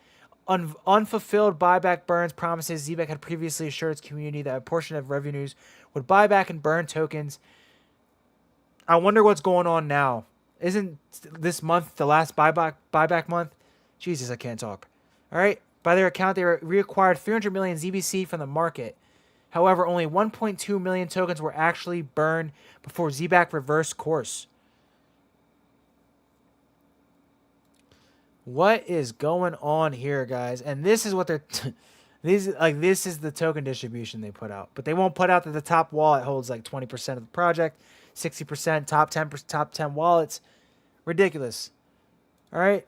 Unfulfilled buyback burns promises. Zebec had previously assured its community that a portion of revenues would buy back and burn tokens. I wonder what's going on now. Isn't this month the last buyback month? Jesus, I can't talk. All right. By their account, they reacquired 300 million ZBC from the market. However, only 1.2 million tokens were actually burned before Zebec reversed course. What is going on here, guys? And this is what they're this is the token distribution they put out. But they won't put out that the top wallet holds like 20% of the project, 60%, top 10 wallets. Ridiculous. All right.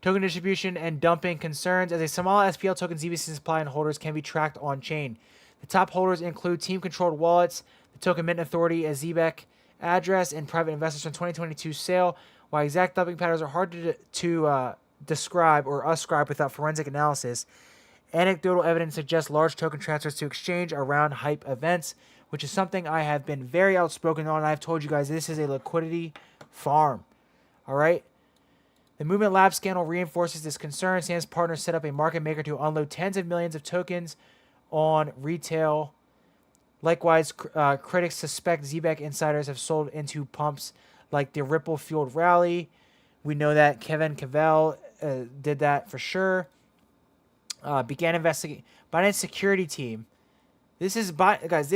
Token distribution and dumping concerns. As a small SPL token ZBC supply and holders can be tracked on chain. The top holders include team-controlled wallets, the token mint authority, a Zebec address, and private investors from 2022 sale. While exact dumping patterns are hard to describe or ascribe without forensic analysis, anecdotal evidence suggests large token transfers to exchange around hype events, which is something I have been very outspoken on. I've told you guys this is a liquidity farm. All right? The Movement Lab scandal reinforces this concern. Sam's partners set up a market maker to unload tens of millions of tokens on retail. Likewise, critics suspect Zebec insiders have sold into pumps like the Ripple-fueled rally. We know that Kevin Cavell did that for sure. Began investigating. Binance security team. This is, guys,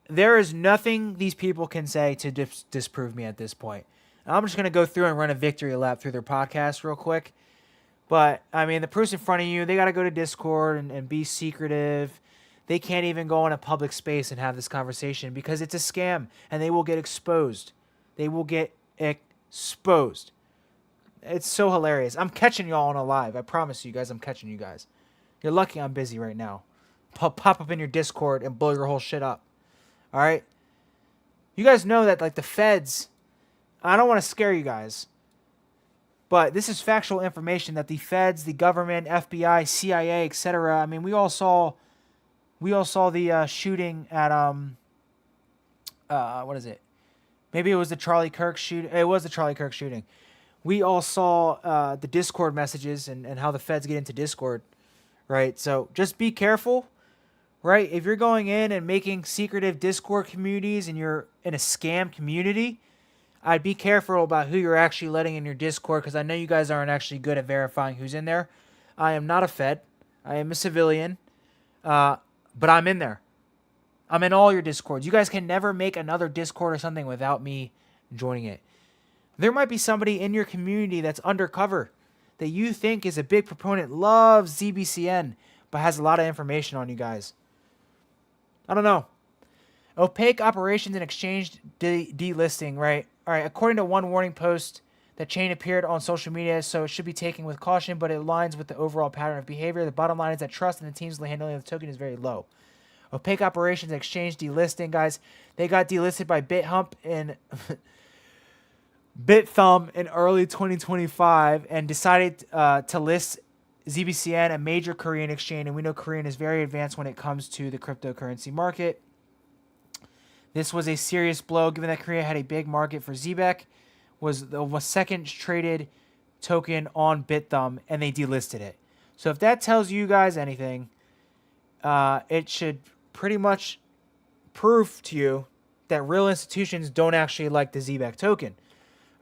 there is nothing these people can say to disprove me at this point. I'm just going to go through and run a victory lap through their podcast real quick. But, I mean, the proof's in front of you. They got to go to Discord and be secretive. They can't even go in a public space and have this conversation because it's a scam and they will get exposed. They will get exposed. It's so hilarious. I'm catching y'all on a live. I promise you guys I'm catching you guys. You're lucky I'm busy right now. Pop up in your Discord and blow your whole shit up. All right? You guys know that, like, the feds, I don't want to scare you guys, but this is factual information that the feds, the government, FBI, CIA, etc. I mean, we all saw the shooting at what is it? Maybe it was the Charlie Kirk shooting. It was the Charlie Kirk shooting. We all saw the Discord messages and how the feds get into Discord, right? So just be careful, right? If you're going in and making secretive Discord communities and you're in a scam community, I'd be careful about who you're actually letting in your Discord because I know you guys aren't actually good at verifying who's in there. I am not a Fed. I am a civilian. But I'm in there. I'm in all your Discords. You guys can never make another Discord or something without me joining it. There might be somebody in your community that's undercover that you think is a big proponent, loves ZBCN, but has a lot of information on you guys. I don't know. Opaque operations and exchange delisting, right? All right, according to one warning post, that chain appeared on social media, so it should be taken with caution, but it aligns with the overall pattern of behavior. The bottom line is that trust in the team's handling of the token is very low. Opaque operations and exchange delisting, guys. They got delisted by BitHump and BitThumb in early 2025 and decided to list ZBCN, a major Korean exchange, and we know Korean is very advanced when it comes to the cryptocurrency market. This was a serious blow, given that Korea had a big market for Zebec, was the second traded token on BitThumb, and they delisted it. So if that tells you guys anything, it should pretty much prove to you that real institutions don't actually like the Zebec token.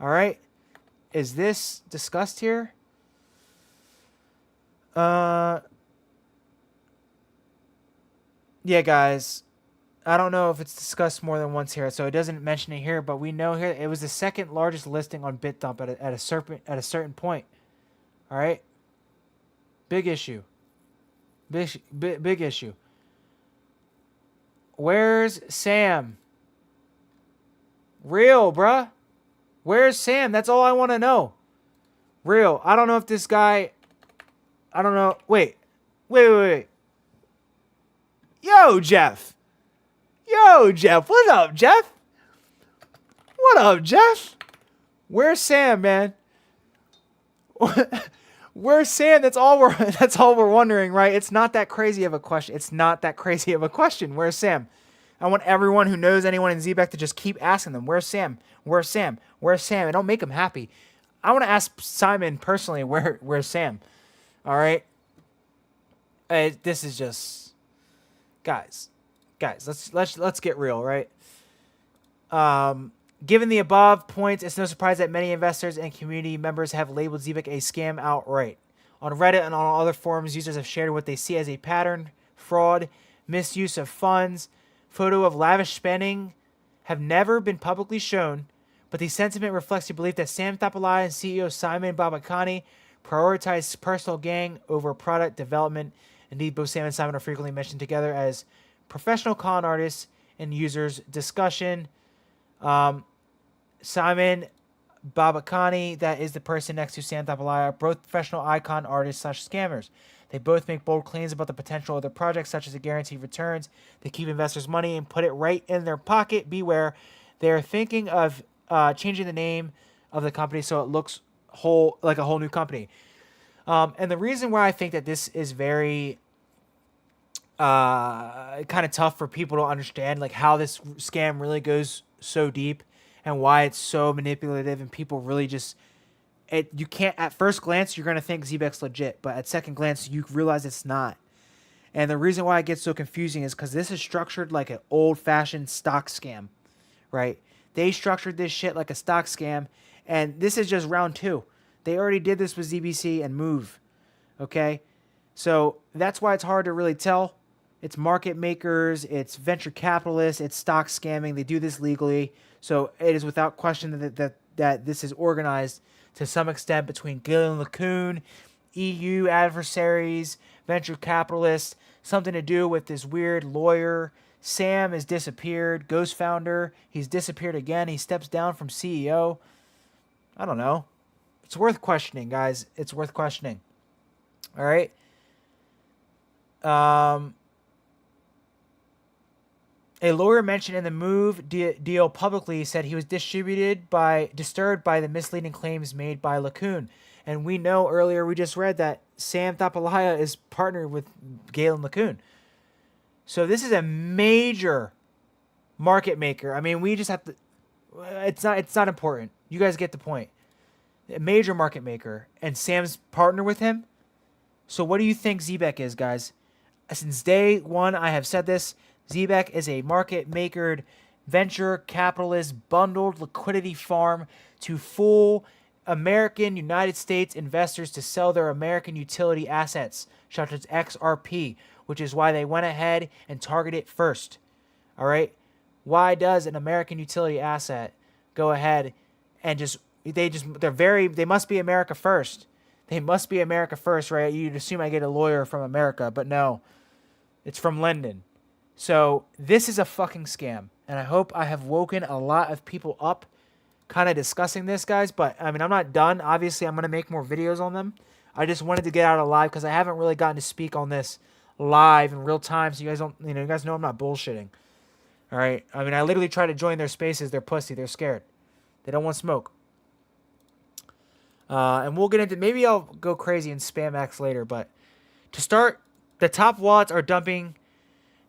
All right? Is this discussed here? Yeah, guys. I don't know if it's discussed more than once here, so it doesn't mention it here, but we know here it was the second largest listing on BitThump at a certain point. All right? Big issue. Big issue. Where's Sam? Real, bruh. Where's Sam? That's all I want to know. Real. I don't know if this guy... I don't know. Wait. Yo, Jeff. What's up, Jeff? What up, Jeff? Where's Sam, man? Where's Sam? That's all we're wondering, right? It's not that crazy of a question. It's not that crazy of a question. Where's Sam? I want everyone who knows anyone in Zebec to just keep asking them, "Where's Sam? Where's Sam? Where's Sam?" And don't make them happy. I want to ask Simon personally, where's Sam? All right. This is just, guys. Let's get real, right? Given the above points, it's no surprise that many investors and community members have labeled Zebec a scam outright. On Reddit and on other forums, users have shared what they see as a pattern, fraud, misuse of funds. Photo of lavish spending have never been publicly shown, but the sentiment reflects the belief that Sam Thapalai and CEO Simon Babakani prioritize personal gain over product development. Indeed, both Sam and Simon are frequently mentioned together as professional con artists in users' discussion. Simon Babakani, that is the person next to Sam Thapalai, are both professional icon artists / scammers. They both make bold claims about the potential of their projects, such as the guaranteed returns. They keep investors' money and put it right in their pocket. Beware. They are thinking of changing the name of the company so it looks like a whole new company. And the reason why I think that this is very kind of tough for people to understand, like how this scam really goes so deep and why it's so manipulative and people really just... you can't, at first glance, you're going to think Zebec's legit, but at second glance, you realize it's not. And the reason why it gets so confusing is because this is structured like an old-fashioned stock scam, right? They structured this shit like a stock scam, and this is just round 2. They already did this with ZBC and Move, okay? So that's why it's hard to really tell. It's market makers, it's venture capitalists, it's stock scamming. They do this legally. So it is without question that this is organized to some extent between Gillian LeCun, EU adversaries, venture capitalists, something to do with this weird lawyer. Sam has disappeared, Ghost founder. He's disappeared again. He steps down from CEO. I don't know. It's worth questioning, guys. It's worth questioning. All right. A lawyer mentioned in the Move deal publicly said he was disturbed by the misleading claims made by LeCun. And we know earlier, we just read that Sam Thapalaya is partnered with Galen LeCun. So this is a major market maker. I mean, we just have to... It's not important. You guys get the point. A major market maker. And Sam's partner with him. So what do you think Zebec is, guys? Since day one, I have said this. Zebec is a market-makered venture capitalist bundled liquidity farm to fool American United States investors to sell their American utility assets, such as XRP, which is why they went ahead and targeted it first. All right? Why does an American utility asset go ahead and they must be America first. They must be America first, right? You'd assume I get a lawyer from America, but no. It's from London. So this is a fucking scam, and I hope I have woken a lot of people up kind of discussing this, guys, but I mean, I'm not done. Obviously, I'm going to make more videos on them. I just wanted to get out of live because I haven't really gotten to speak on this live in real time, so you guys know I'm not bullshitting. All right? I mean, I literally try to join their spaces. They're pussy. They're scared. They don't want smoke. And we'll get into... Maybe I'll go crazy and spam X later, but to start, the top wallets are dumping...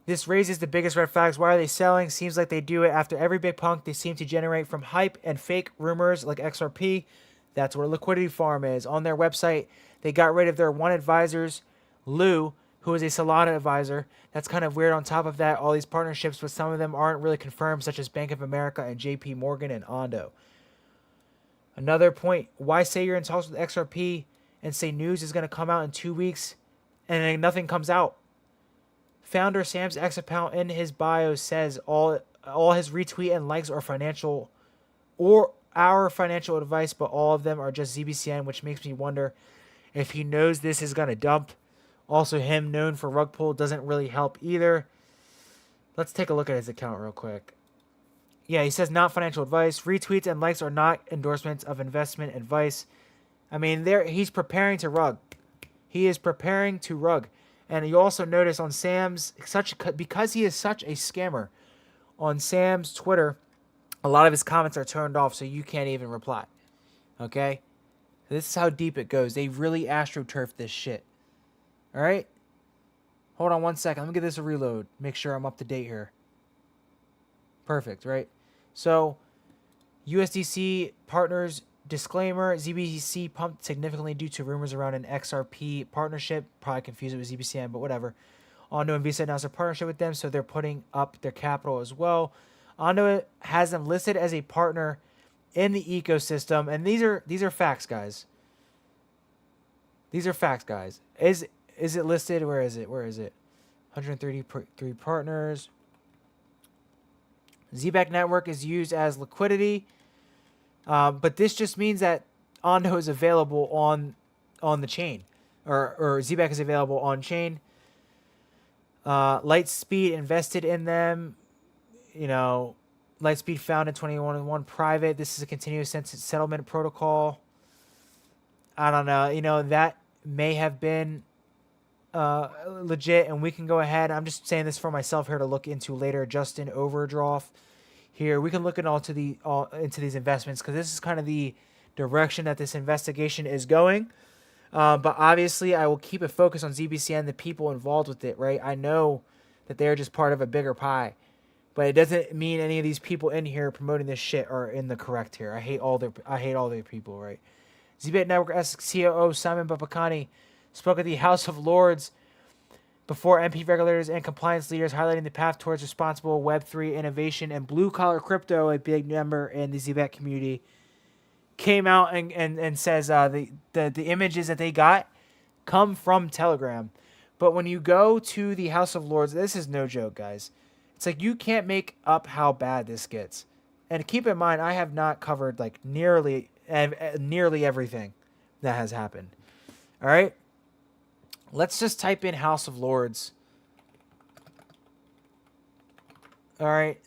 This raises the biggest red flags. Why are they selling? Seems like they do it after every big punk they seem to generate from hype and fake rumors like XRP. That's what a liquidity farm is. On their website, they got rid of their one advisors, Lou, who is a Solana advisor. That's kind of weird. On top of that, all these partnerships, but some of them aren't really confirmed, such as Bank of America and JP Morgan and Ondo. Another point, why say you're in talks with XRP and say news is going to come out in 2 weeks and then nothing comes out? Founder Sam's X account in his bio says all his retweet and likes are financial or our financial advice, but all of them are just ZBCN, which makes me wonder if he knows this is going to dump. Also, him known for rug pull doesn't really help either. Let's take a look at his account real quick. Yeah, he says not financial advice. Retweets and likes are not endorsements of investment advice. I mean, he's preparing to rug. He is preparing to rug. And you also notice on Sam's, because he is such a scammer, on Sam's Twitter, a lot of his comments are turned off, so you can't even reply. Okay? This is how deep it goes. They really astroturfed this shit. All right? Hold on 1 second. Let me get this a reload. Make sure I'm up to date here. Perfect, right? So, USDC partners disclaimer: ZBC pumped significantly due to rumors around an XRP partnership. Probably confused it with ZBCN, but whatever. Ondo and Visa announced a partnership with them, so they're putting up their capital as well. Ondo has them listed as a partner in the ecosystem, and these are facts, guys. These are facts, guys. Is it listed? Where is it? 133 partners. Zebec Network is used as liquidity, but this just means that Ondo is available on the chain, or Zebec is available on chain. Lightspeed invested in them. You know, Lightspeed founded 2021 private. This is a continuous settlement protocol. I don't know. You know, that may have been legit, and we can go ahead. I'm just saying this for myself here to look into later. Justin Overdroff here. We can look at into these investments, because this is kind of the direction that this investigation is going. But obviously, I will keep a focus on ZBCN, the people involved with it, right? I know that they're just part of a bigger pie, but it doesn't mean any of these people in here promoting this shit are in the correct here. I hate all their people, right? Zebec Network COO Simon Babakani spoke at the House of Lords before MP regulators and compliance leaders, highlighting the path towards responsible Web3 innovation and blue-collar crypto, a big number in the Zebec community. Came out and says the images that they got come from Telegram. But when you go to the House of Lords, this is no joke, guys. It's like you can't make up how bad this gets. And keep in mind, I have not covered like nearly everything that has happened. All right? Let's just type in House of Lords. All right.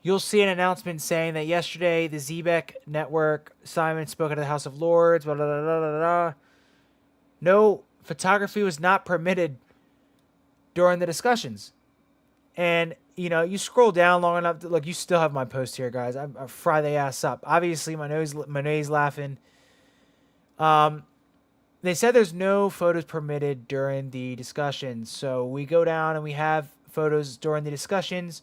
You'll see an announcement saying that yesterday the Zebec Network, Simon spoke at the House of Lords, blah, blah, blah, blah, blah, blah. No photography was not permitted during the discussions. And, you know, you scroll down long enough, look, you still have my post here, guys. I fry the ass up. Obviously, my nose laughing. They said there's no photos permitted during the discussions. So we go down and we have photos during the discussions.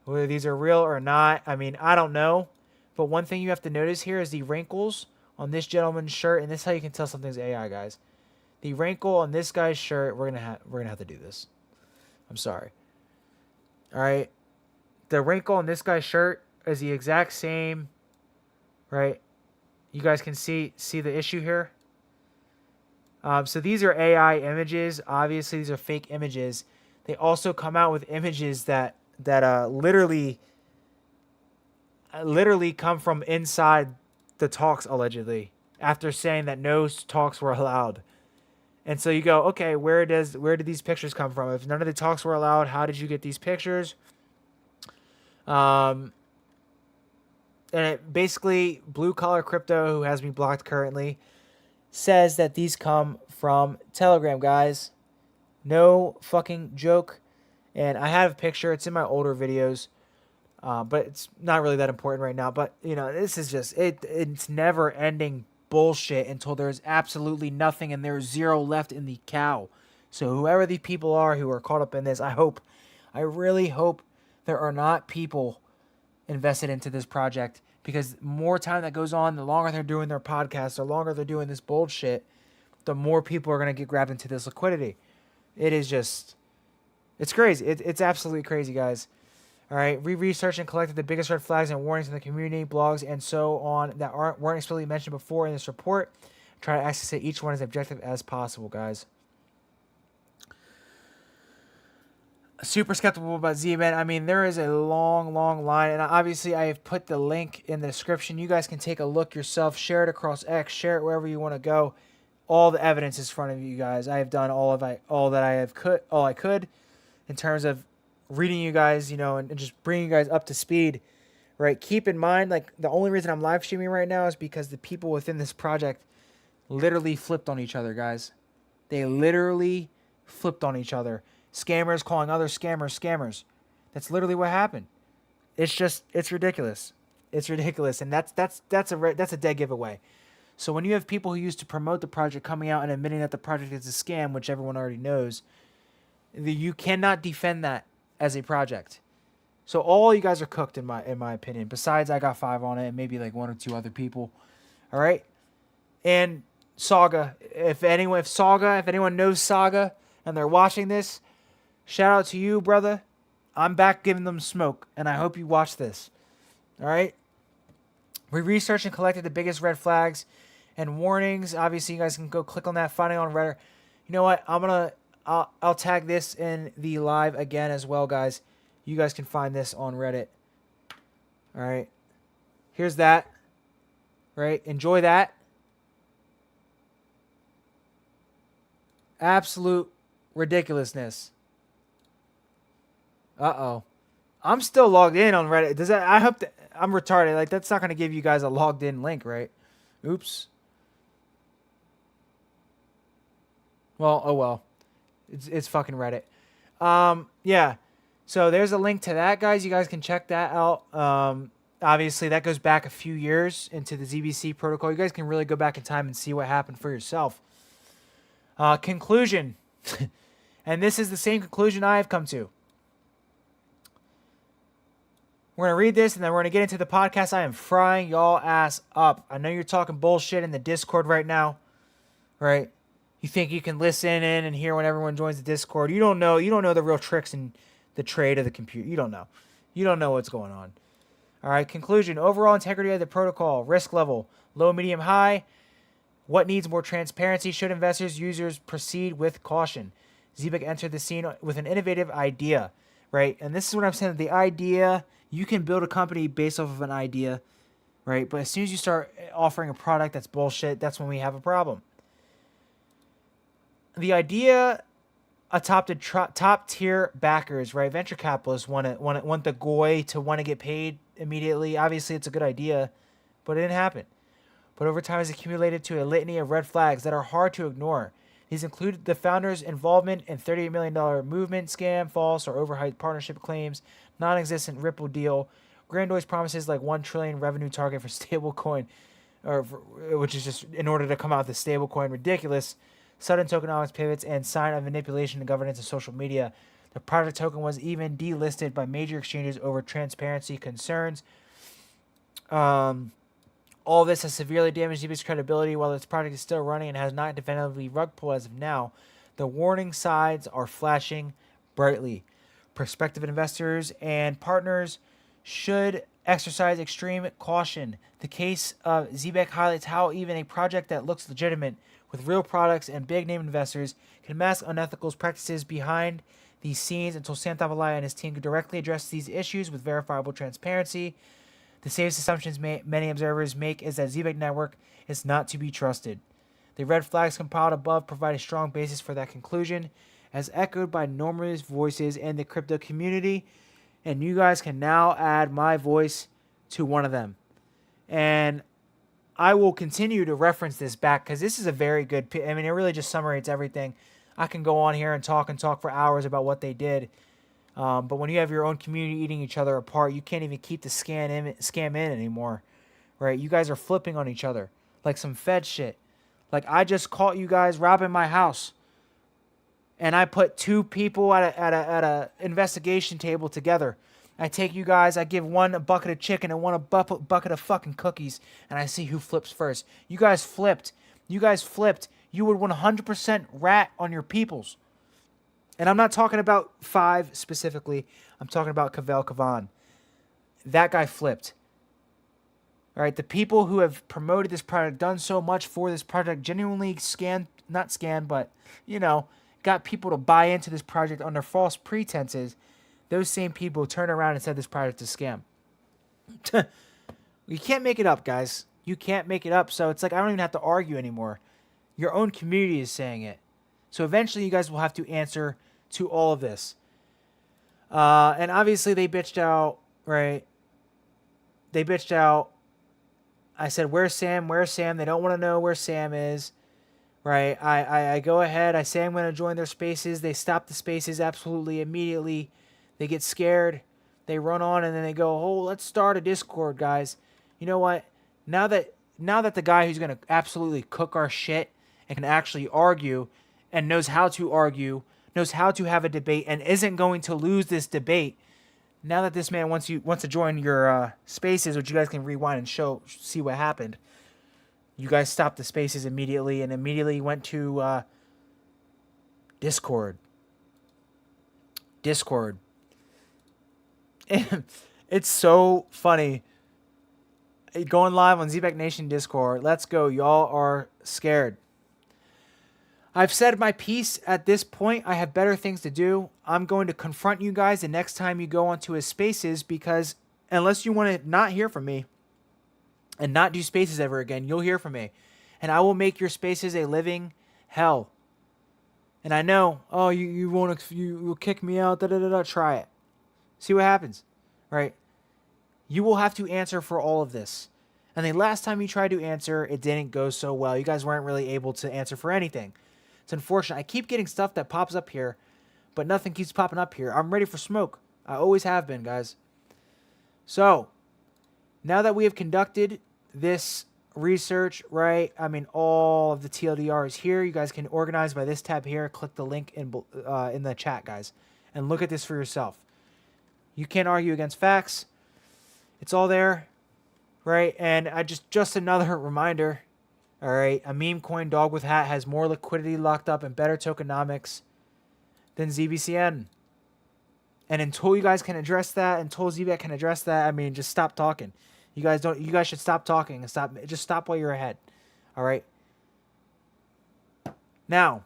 Whether these are real or not, I mean, I don't know. But one thing you have to notice here is the wrinkles on this gentleman's shirt, and this is how you can tell something's AI, guys. The wrinkle on this guy's shirt, we're gonna have to do this. I'm sorry. All right, the wrinkle on this guy's shirt is the exact same. Right, you guys can see the issue here. So these are AI images. Obviously, these are fake images. They also come out with images that literally come from inside the talks, allegedly, after saying that no talks were allowed. And so you go, okay, where did these pictures come from? If none of the talks were allowed, how did you get these pictures? And it basically, Blue Collar Crypto, who has me blocked currently, says that these come from Telegram, guys. No fucking joke. And I have a picture. It's in my older videos. But it's not really that important right now. But, you know, this is just, it's never-ending bullshit until there's absolutely nothing and there's zero left in the cow. So whoever the people are who are caught up in this, I really hope there are not people invested into this project, because the more time that goes on, the longer they're doing their podcasts, the longer they're doing this bullshit, the more people are going to get grabbed into this liquidity. It is just, it's crazy. It's absolutely crazy, guys. All right, we researched and collected the biggest red flags and warnings in the community, blogs, and so on that weren't explicitly mentioned before in this report. Try to access it each one as objective as possible, guys. Super skeptical about Z-Man. I mean, there is a long, long line, and obviously I have put the link in the description. You guys can take a look yourself, share it across X, share it wherever you want to go. All the evidence is in front of you guys. I have done all I could in terms of reading you guys, you know, and just bringing you guys up to speed, right? Keep in mind, like, the only reason I'm live streaming right now is because the people within this project literally flipped on each other, guys. They literally flipped on each other. Scammers calling other scammers. That's literally what happened. It's ridiculous. It's ridiculous, and that's a dead giveaway. So when you have people who used to promote the project coming out and admitting that the project is a scam, which everyone already knows, you cannot defend that as a project. So all you guys are cooked in my opinion. Besides, I got 5 on it, and maybe like 1 or 2 other people. All right, and Saga. If anyone knows Saga and they're watching this, shout out to you, brother. I'm back giving them smoke, and I hope you watch this. All right. We researched and collected the biggest red flags and warnings. Obviously, you guys can go click on that, find it on Reddit. You know what? I'll tag this in the live again as well, guys. You guys can find this on Reddit. All right. Here's that. Right? Enjoy that. Absolute ridiculousness. Uh-oh. I'm still logged in on Reddit. Does that? I hope that I'm retarded. Like, that's not going to give you guys a logged in link, right? Oops. Well, oh well. It's fucking Reddit. Yeah. So there's a link to that, guys. You guys can check that out. Obviously, that goes back a few years into the ZBC protocol. You guys can really go back in time and see what happened for yourself. Conclusion. And this is the same conclusion I have come to. We're going to read this, and then we're going to get into the podcast. I am frying y'all ass up. I know you're talking bullshit in the Discord right now, right? You think you can listen in and hear when everyone joins the Discord. You don't know the real tricks in the trade of the computer. You don't know. You don't know what's going on. All right, conclusion. Overall integrity of the protocol. Risk level. Low, medium, high. What needs more transparency? Should investors, users proceed with caution? Zebec entered the scene with an innovative idea, right? And this is what I'm saying. The idea, you can build a company based off of an idea, right? But as soon as you start offering a product that's bullshit, that's when we have a problem. The idea atop the top tier backers, right? Venture capitalists want the goy to want to get paid immediately. Obviously, it's a good idea, but it didn't happen. But over time, it's accumulated to a litany of red flags that are hard to ignore. These include the founder's involvement in $38 million movement scam, false or overhyped partnership claims, non-existent Ripple deal, grandiose promises like $1 trillion revenue target for stablecoin, which is just in order to come out with the stablecoin, ridiculous. Sudden tokenomics pivots and sign of manipulation and governance of social media. The project token was even delisted by major exchanges over transparency concerns. All this has severely damaged Zebec's credibility. While its project is still running and has not definitively rug pulled as of now, the warning signs are flashing brightly. Prospective investors and partners should exercise extreme caution. The case of Zebec highlights how even a project that looks legitimate with real products and big-name investors can mask unethical practices behind these scenes until Santavalaya and his team can directly address these issues with verifiable transparency. The safest assumptions many observers make is that Zebec Network is not to be trusted. The red flags compiled above provide a strong basis for that conclusion, as echoed by numerous voices in the crypto community, and you guys can now add my voice to one of them. And I will continue to reference this back because this is a very good. I mean, it really just summarizes everything. I can go on here and talk for hours about what they did. But when you have your own community eating each other apart, you can't even keep the scam in anymore, right? You guys are flipping on each other like some Fed shit. Like, I just caught you guys robbing my house, and I put 2 people at a investigation table together. I take you guys, I give one a bucket of chicken and one a bucket of fucking cookies, and I see who flips first. You guys flipped. You would 100% rat on your peoples. And I'm not talking about 5 specifically. I'm talking about Kavel Kavan. That guy flipped. All right, the people who have promoted this product, done so much for this project, genuinely got people to buy into this project under false pretenses. Those same people turned around and said this project is a scam. You can't make it up, guys. You can't make it up. So it's like I don't even have to argue anymore. Your own community is saying it. So eventually you guys will have to answer to all of this. And obviously they bitched out, right? They bitched out. I said, where's Sam? Where's Sam? They don't want to know where Sam is, right? I go ahead. I say I'm going to join their spaces. They stop the spaces absolutely immediately. They get scared. They run on and then they go, oh, let's start a Discord, guys. You know what? Now that now that the guy who's going to absolutely cook our shit and can actually argue and knows how to argue, knows how to have a debate, and isn't going to lose this debate, now that this man wants to join your spaces, which you guys can rewind and see what happened. You guys stopped the spaces immediately and immediately went to Discord. It's so funny. Going live on Zebec Nation Discord. Let's go. Y'all are scared. I've said my piece at this point. I have better things to do. I'm going to confront you guys the next time you go onto his spaces, because unless you want to not hear from me and not do spaces ever again, you'll hear from me. And I will make your spaces a living hell. And I know, oh, you will kick me out, try it. See what happens, right? You will have to answer for all of this. And the last time you tried to answer, it didn't go so well. You guys weren't really able to answer for anything. It's unfortunate. I keep getting stuff that pops up here, but nothing keeps popping up here. I'm ready for smoke. I always have been, guys. So, now that we have conducted this research, right? I mean, all of the TLDR is here. You guys can organize by this tab here. Click the link in the chat, guys, and look at this for yourself. You can't argue against facts. It's all there, right? And I just another reminder, all right? A meme coin dog with hat has more liquidity locked up and better tokenomics than ZBCN. And until you guys can address that, until Zebec can address that, I mean, just stop talking. You guys should stop talking and just stop while you're ahead. All right? Now,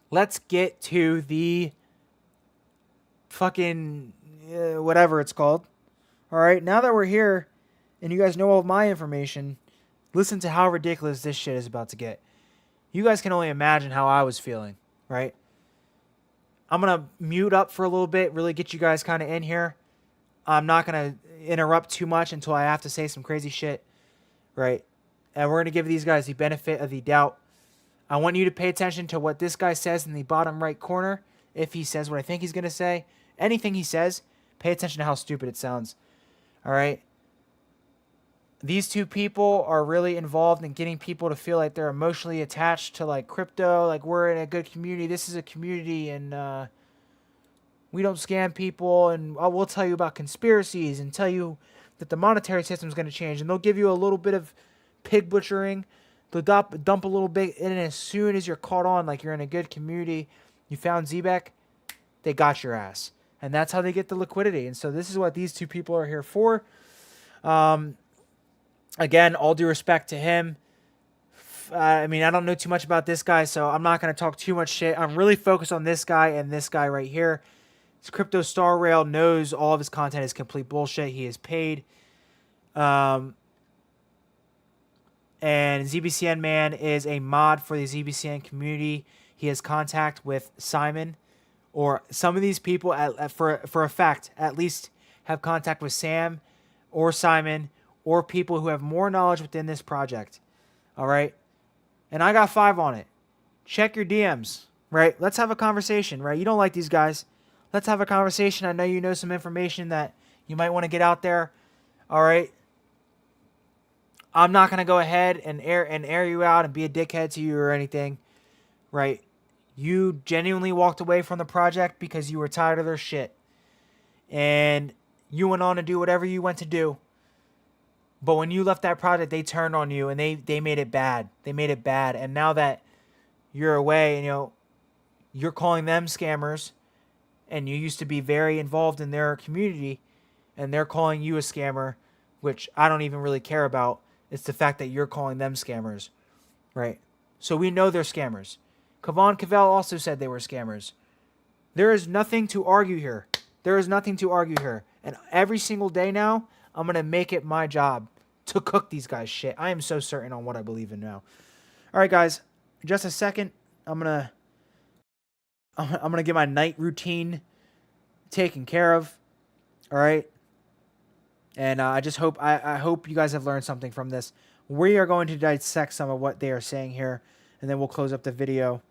let's get to the fucking whatever it's called. All right? Now that we're here and you guys know all of my information, listen to how ridiculous this shit is about to get. You guys can only imagine how I was feeling, right? I'm going to mute up for a little bit, really get you guys kind of in here. I'm not going to interrupt too much until I have to say some crazy shit, right? And we're going to give these guys the benefit of the doubt. I want you to pay attention to what this guy says in the bottom right corner. If he says what I think he's going to say, anything he says, pay attention to how stupid it sounds, all right? These two people are really involved in getting people to feel like they're emotionally attached to like crypto, like we're in a good community. This is a community, and we don't scam people, and we'll tell you about conspiracies and tell you that the monetary system is going to change, and they'll give you a little bit of pig butchering. They'll dump a little bit, and as soon as you're caught on, like you're in a good community, you found Zebec, they got your ass, and that's how they get the liquidity. And so this is what these two people are here for. Again, all due respect to him. I mean, I don't know too much about this guy, so I'm not going to talk too much shit. I'm really focused on this guy and this guy right here. This Crypto Star Rail knows all of his content is complete bullshit. He is paid. And ZBCN Man is a mod for the ZBCN community. He has contact with Simon, or some of these people, for a fact, at least have contact with Sam or Simon, or people who have more knowledge within this project. All right? And I got 5 on it. Check your DMs, right? Let's have a conversation, right? You don't like these guys. Let's have a conversation. I know you know some information that you might want to get out there. All right? I'm not going to go ahead and air you out and be a dickhead to you or anything, right? You genuinely walked away from the project because you were tired of their shit. And you went on to do whatever you went to do. But when you left that project, they turned on you and they made it bad. They made it bad. And now that you're away, and you're calling them scammers, and you used to be very involved in their community, and they're calling you a scammer, which I don't even really care about. It's the fact that you're calling them scammers, right? So we know they're scammers. Kavan Cavell also said they were scammers. There is nothing to argue here. There is nothing to argue here. And every single day now, I'm going to make it my job to cook these guys shit. I am so certain on what I believe in now. All right, guys, just a second. I'm going to get my night routine taken care of. All right. And I just hope, I hope you guys have learned something from this. We are going to dissect some of what they are saying here, and then we'll close up the video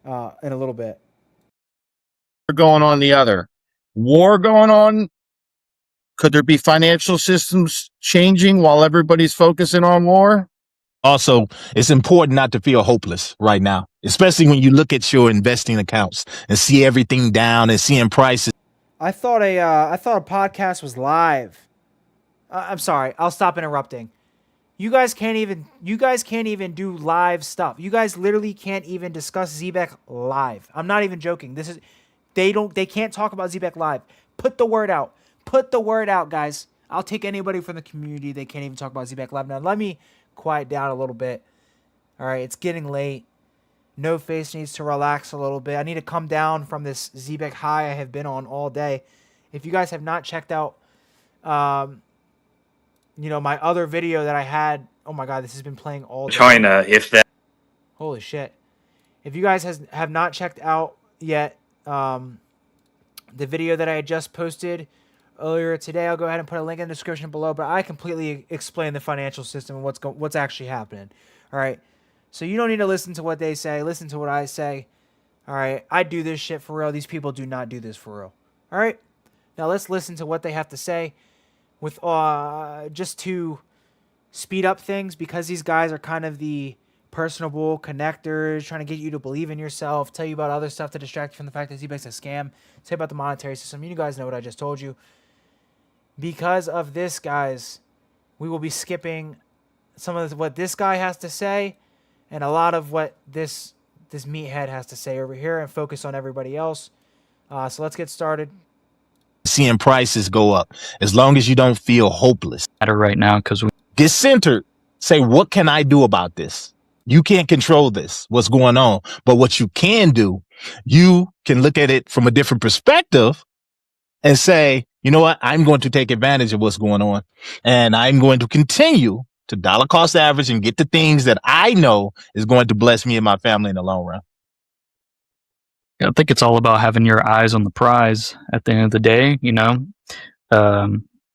in a little bit. Going on the other. War going on Could there be financial systems changing while everybody's focusing on war? Also, it's important not to feel hopeless right now, especially when you look at your investing accounts and see everything down and seeing prices. I thought a podcast was live. I'm sorry. I'll stop interrupting. You guys can't even do live stuff. You guys literally can't even discuss Zebec live. I'm not even joking. They can't talk about Zebec live. Put the word out. Put the word out, guys. I'll take anybody from the community. They can't even talk about Zebec live. Now let me quiet down a little bit. All right, it's getting late. No Face needs to relax a little bit. I need to come down from this Zebec high I have been on all day. If you guys have not checked out, my other video that I had. Oh my God, this has been playing all day. China, if they're Holy shit. If you guys have not checked out yet the video that I had just posted earlier today, I'll go ahead and put a link in the description below, but I completely explain the financial system and what's actually happening. All right. So you don't need to listen to what they say. Listen to what I say. All right. I do this shit for real. These people do not do this for real. All right. Now let's listen to what they have to say with just to speed up things, because these guys are kind of the personable connectors, trying to get you to believe in yourself, tell you about other stuff to distract you from the fact that Zebec's a scam, tell you about the monetary system. You guys know what I just told you. Because of this, guys, we will be skipping some of what this guy has to say and a lot of what this meathead has to say over here, and focus on everybody else. So let's get started. Seeing prices go up, as long as you don't feel hopeless right now, because we get centered. Say, what can I do about this? You can't control this, what's going on. But what you can do, you can look at it from a different perspective and say, you know what? I'm going to take advantage of what's going on, and I'm going to continue to dollar cost average and get the things that I know is going to bless me and my family in the long run. I think it's all about having your eyes on the prize at the end of the day,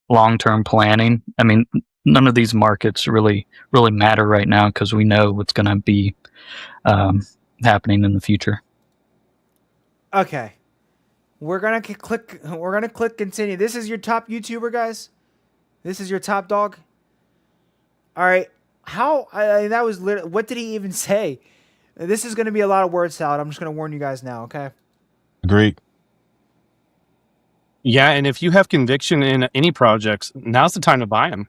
long-term planning. I mean, none of these markets really matter right now, because we know what's going to be happening in the future. Okay. We're going to click continue. This is your top YouTuber, guys. This is your top dog. All right. That was literally, what did he even say? This is going to be a lot of word salad. I'm just going to warn you guys now, okay? Agreed. Yeah, and if you have conviction in any projects, now's the time to buy them.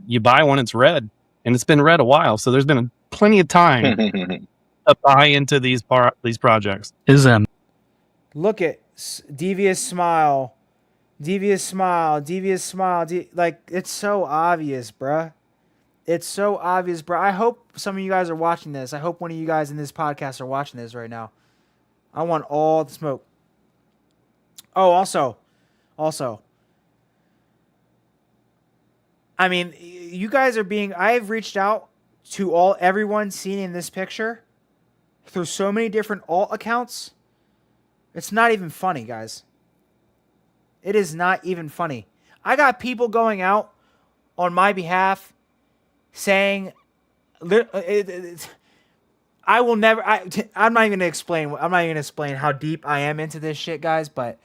You buy when it's red, and it's been red a while, so there's been plenty of time to buy into these projects. Look at devious smile, devious smile, devious smile. Like, it's so obvious, bruh. It's so obvious, bro. I hope some of you guys are watching this. I hope one of you guys in this podcast are watching this right now. I want all the smoke. Oh, also, I mean, you guys are being, I've reached out to everyone seen in this picture through so many different alt accounts. It's not even funny, guys. It is not even funny. I got people going out on my behalf saying, I will never, I'm not even going to explain how deep I am into this shit, guys, but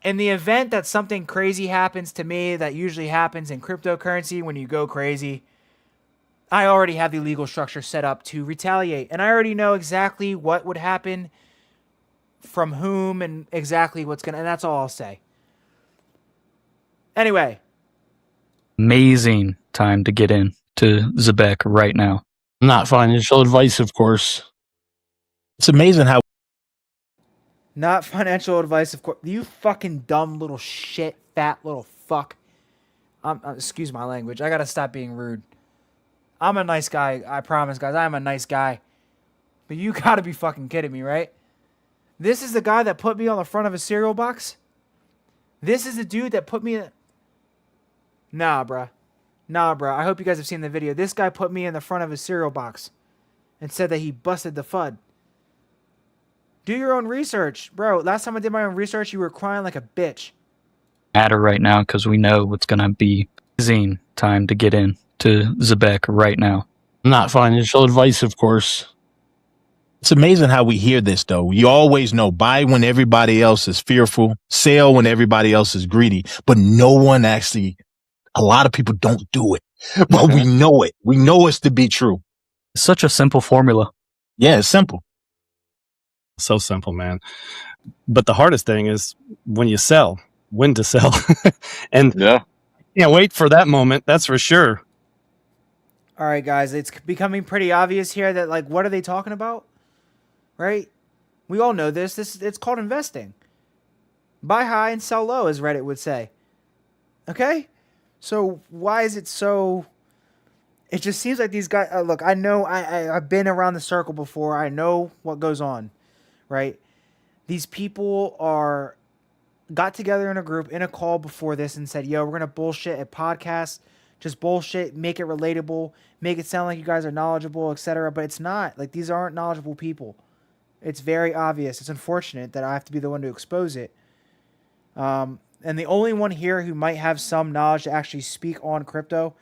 in the event that something crazy happens to me, that usually happens in cryptocurrency when you go crazy, I already have the legal structure set up to retaliate, and I already know exactly what would happen, from whom, and exactly what's going to, and that's all I'll say. Anyway. Amazing time to get in to Zebec right now. Not financial advice, of course. It's amazing how. Not financial advice, of course. You fucking dumb little shit, fat little fuck. Excuse my language. I gotta stop being rude. I'm a nice guy. I promise, guys. I'm a nice guy. But you gotta be fucking kidding me, right? This is the guy that put me on the front of a cereal box? This is the dude that put me in... Nah, bruh. I hope you guys have seen the video. This guy put me in the front of his cereal box and said that he busted the FUD. Do your own research. Bro, last time I did my own research, you were crying like a bitch. Matter right now, because we know what's going to be. Amazing time to get in to Zebec right now. Not financial advice, of course. It's amazing how we hear this, though. You always know buy when everybody else is fearful, sell when everybody else is greedy, but no one actually, a lot of people don't do it, but we know it. We know it's to be true. It's such a simple formula. Yeah, it's simple. So simple, man. But the hardest thing is when you sell, when to sell. And wait for that moment. That's for sure. All right, guys, it's becoming pretty obvious here that, like, what are they talking about? Right? We all know this. It's called investing. Buy high and sell low, as Reddit would say. Okay? So why is it so... It just seems like these guys... look, I know I've been around the circle before. I know what goes on, right? These people got together in a group, in a call before this and said, yo, we're going to bullshit at podcasts. Just bullshit, make it relatable, make it sound like you guys are knowledgeable, etc. But it's not. Like, these aren't knowledgeable people. It's very obvious. It's unfortunate that I have to be the one to expose it. And the only one here who might have some knowledge to actually speak on crypto,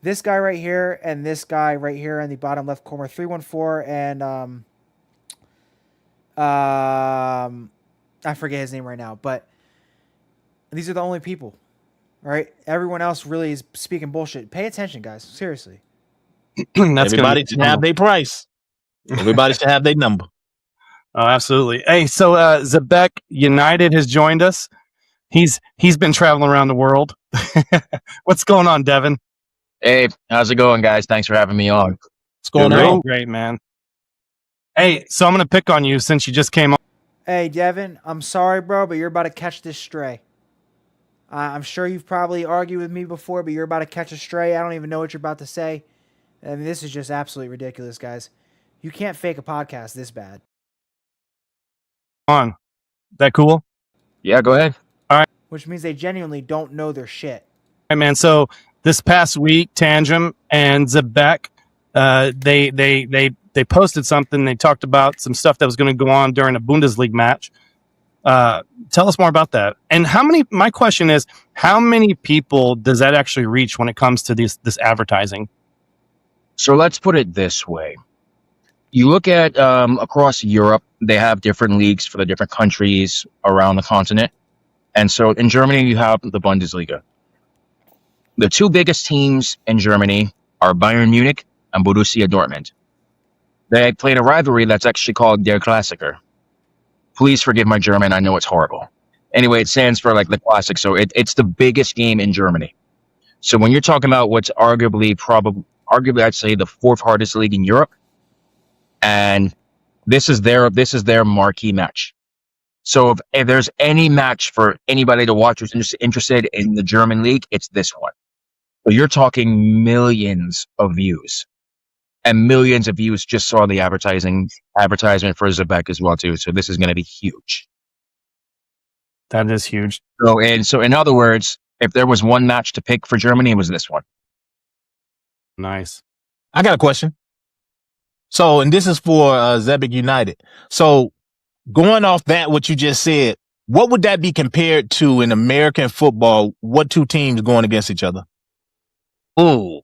this guy right here and this guy right here in the bottom left corner, 314, and I forget his name right now, but these are the only people, right? Everyone else really is speaking bullshit. Pay attention, guys. Seriously. Everybody should have their price. Everybody should have their number. Oh, absolutely. Hey, so Zebec United has joined us. He's been traveling around the world. What's going on, Devin? Hey, how's it going, guys? Thanks for having me on. What's going on? Great, man. Hey, so I'm going to pick on you since you just came on. Hey, Devin, I'm sorry, bro, but you're about to catch this stray. I'm sure you've probably argued with me before, but you're about to catch a stray. I don't even know what you're about to say. I mean, this is just absolutely ridiculous, guys. You can't fake a podcast this bad. On. That cool? Yeah, go ahead. All right. Which means they genuinely don't know their shit. All right, man. So this past week, Tangem and Zebec, they posted something. They talked about some stuff that was going to go on during a Bundesliga match. Tell us more about that. And my question is, how many people does that actually reach when it comes to this advertising? So let's put it this way. You look at across Europe, they have different leagues for the different countries around the continent. And so in Germany, you have the Bundesliga. The two biggest teams in Germany are Bayern Munich and Borussia Dortmund. They played a rivalry that's actually called Der Klassiker. Please forgive my German. I know it's horrible. Anyway, it stands for like the classic. So it's the biggest game in Germany. So when you're talking about what's arguably I'd say the fourth hardest league in Europe, and this is their marquee match. So if there's any match for anybody to watch who's interested in the German league, it's this one. So you're talking millions of views, and millions of views just saw the advertisement for Zebec as well too. So this is going to be huge. That is huge. So in other words, if there was one match to pick for Germany, it was this one. Nice. I got a question. So, and this is for Zebec United. So, going off that, what you just said, what would that be compared to in American football? What two teams going against each other? Ooh.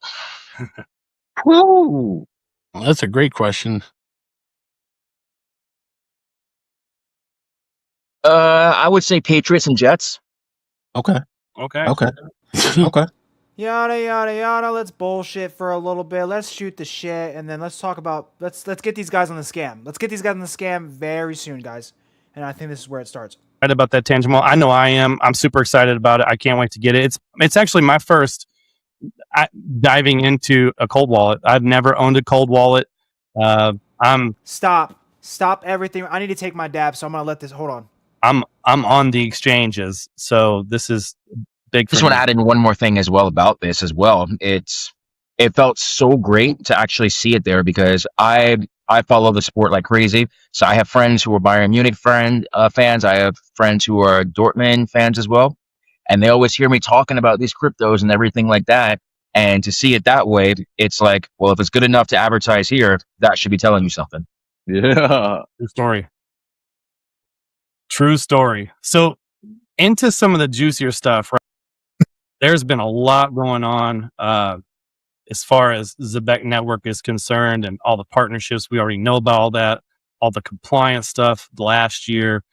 Well, that's a great question. I would say Patriots and Jets. Okay. Okay. Yada yada yada. Let's bullshit for a little bit. Let's shoot the shit, and then let's talk about let's get these guys on the scam. Let's get these guys on the scam very soon, guys. And I think this is where it starts. Right about that tangible. I know I am. I'm super excited about it. I can't wait to get it. It's actually my first diving into a cold wallet. I've never owned a cold wallet. Stop everything. I need to take my dab, so I'm gonna let this. Hold on. I'm on the exchanges, so this is big. Just want to add in one more thing as well about this as well. It felt so great to actually see it there because I follow the sport like crazy. So I have friends who are Bayern Munich fans. I have friends who are Dortmund fans as well, and they always hear me talking about these cryptos and everything like that. And to see it that way, it's like, well, if it's good enough to advertise here, that should be telling you something. Yeah, true story. So into some of the juicier stuff, right? There's been a lot going on as far as Zebec Network is concerned and all the partnerships. We already know about all that. all the compliance stuff last year.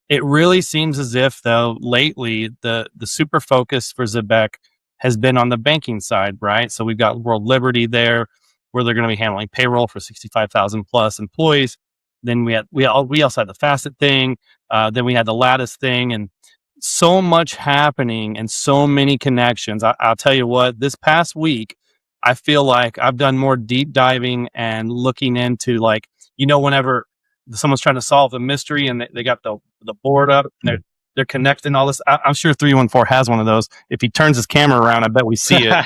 It really seems as if, though, lately the super focus for Zebec has been on the banking side, right? So we've got World Liberty there, where they're going to be handling payroll for 65,000 plus employees. Then we also had the Facet thing. Then we had the Lattice thing, and so much happening and so many connections. I'll tell you what, this past week, I feel like I've done more deep diving and looking into, like, whenever someone's trying to solve a mystery and they got the board up and they're connecting all this. I'm sure 314 has one of those. If he turns his camera around, I bet we see it.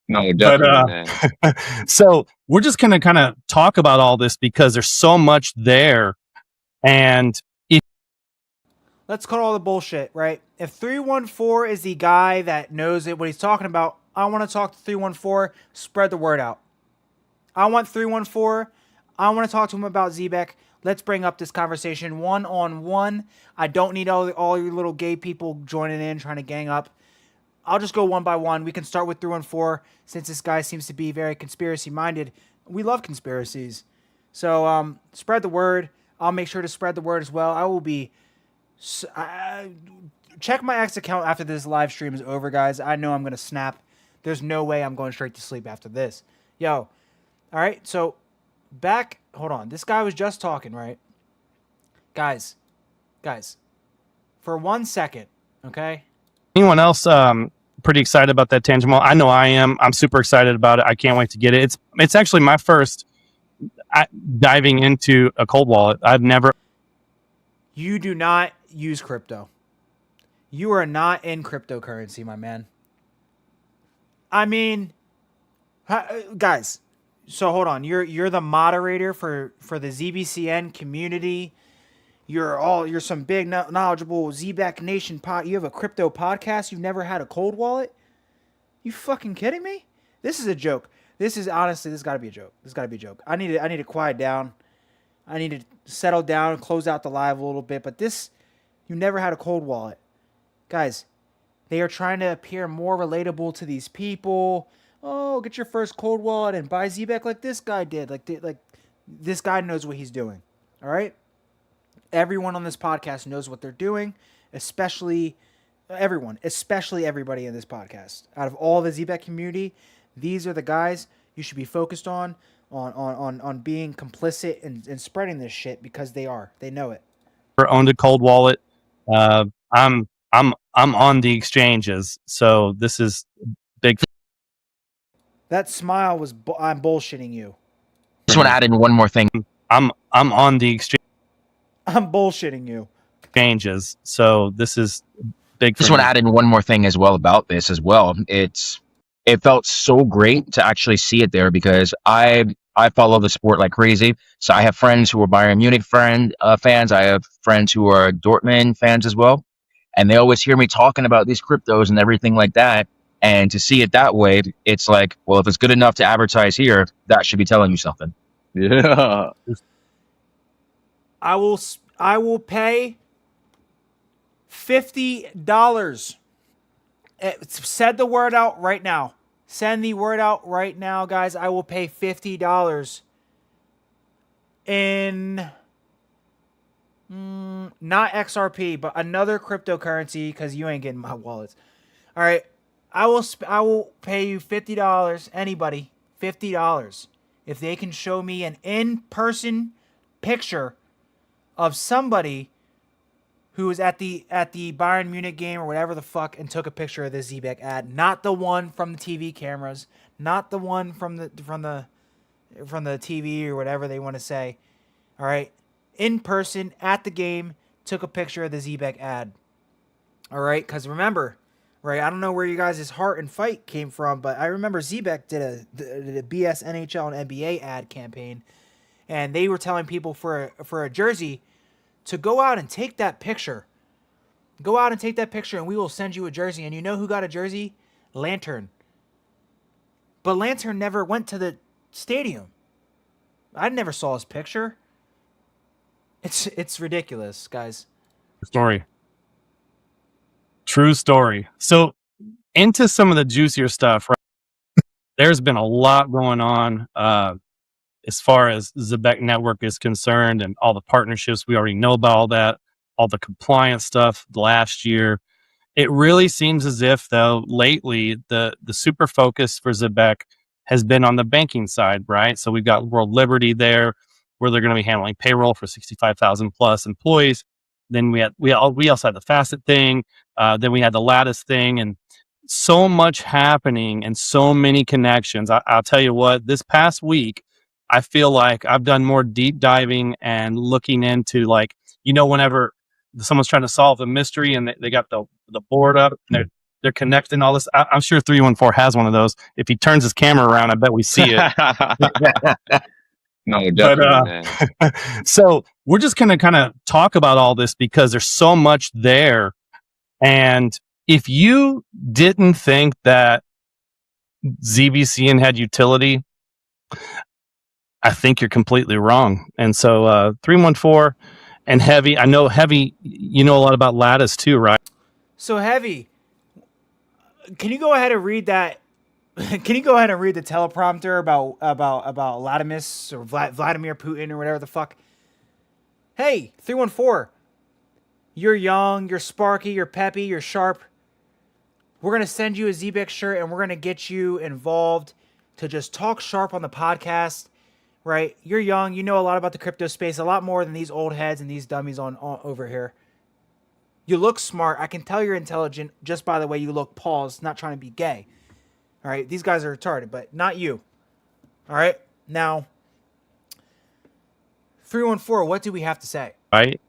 No, definitely, man. So we're just going to kind of talk about all this because there's so much there. And let's cut all the bullshit, right? If 314 is the guy that knows what he's talking about, I want to talk to 314, spread the word out. I want 314, I want to talk to him about Zebec. Let's bring up this conversation one-on-one. I don't need all you little gay people joining in, trying to gang up. I'll just go one by one. We can start with 314, since this guy seems to be very conspiracy-minded. We love conspiracies. So spread the word. I'll make sure to spread the word as well. I will be... check my X account after this live stream is over, guys. I know I'm going to snap. There's no way I'm going straight to sleep after this. Yo. All right, so back... Hold on. This guy was just talking, right? Guys. For 1 second, okay? Anyone else pretty excited about that tangible? I know I am. I'm super excited about it. I can't wait to get it. It's actually my first diving into a cold wallet. I've never... You do not use crypto. You are not in cryptocurrency, my man. I mean, guys, so hold on. You're the moderator for the ZBCN community. You're some big knowledgeable Zebec Nation You have a crypto podcast. You've never had a cold wallet? You fucking kidding me? This is a joke. This got to be a joke. I need to quiet down. I need to settle down and close out the live a little bit. But you never had a cold wallet. Guys, they are trying to appear more relatable to these people. Oh, get your first cold wallet and buy Zebec like this guy did. Like this guy knows what he's doing. All right? Everyone on this podcast knows what they're doing, especially everybody in this podcast. Out of all the Zebec community, these are the guys you should be focused on being complicit and spreading this shit, because they know it. Owned a cold wallet. I'm on the exchanges, so this is big. That smile was I'm bullshitting you. Just want to add in one more thing. I'm on the exchange. I'm bullshitting you. Exchanges, so this is big. Just want to add in one more thing as well about this as well. It felt so great to actually see it there, because I follow the sport like crazy. So I have friends who are Bayern Munich fans. I have friends who are Dortmund fans as well. And they always hear me talking about these cryptos and everything like that. And to see it that way, it's like, well, if it's good enough to advertise here, that should be telling you something. Yeah. I will pay $50. Send the word out right now. Send the word out right now, guys. I will pay $50 in not XRP, but another cryptocurrency, because you ain't getting my wallets. All right, I will pay you $50. Anybody, $50, if they can show me an in-person picture of somebody who was at the Bayern Munich game or whatever the fuck and took a picture of the Zebec ad, not the one from the TV cameras, not the one from the TV or whatever they want to say. All right, in person at the game, took a picture of the Zebec ad. All right, because remember, right? I don't know where you guys' heart and fight came from, but I remember Zebec did a BS NHL and NBA ad campaign, and they were telling people for a jersey to go out and take that picture. Go out and take that picture, and we will send you a jersey. And you know who got a jersey? Lantern. But Lantern never went to the stadium. I never saw his picture. It's ridiculous, guys. True story. So into some of the juicier stuff, right? There's been a lot going on as far as Zebec Network is concerned and all the partnerships. We already know about all that, all the compliance stuff last year. It really seems as if, though, lately the super focus for Zebec has been on the banking side, right? So we've got World Liberty there, where they're going to be handling payroll for 65,000 plus employees. Then we also had the Facet thing. Then we had the Lattice thing, and so much happening and so many connections. I'll tell you what, this past week, I feel like I've done more deep diving and looking into, like, whenever someone's trying to solve a mystery and they got the board up and they're connecting all this. I'm sure 314 has one of those. If he turns his camera around, I bet we see it. No, definitely, man. So we're just going to kind of talk about all this because there's so much there. And if you didn't think that ZBCN had utility, I think you're completely wrong. And so 314 and Heavy, I know Heavy, you know a lot about Lattice too, right? So Heavy, can you go ahead and read that? Can you go ahead and read the teleprompter about Latimus or Vladimir Putin or whatever the fuck? Hey, 314. You're young, you're sparky, you're peppy, you're sharp. We're going to send you a Zebec shirt and we're going to get you involved to just talk sharp on the podcast, right? You're young, you know a lot about the crypto space, a lot more than these old heads and these dummies on over here. You look smart. I can tell you're intelligent just by the way you look. Pause, not trying to be gay. All right, these guys are retarded, but not you. All right, now 314. What do we have to say? Right.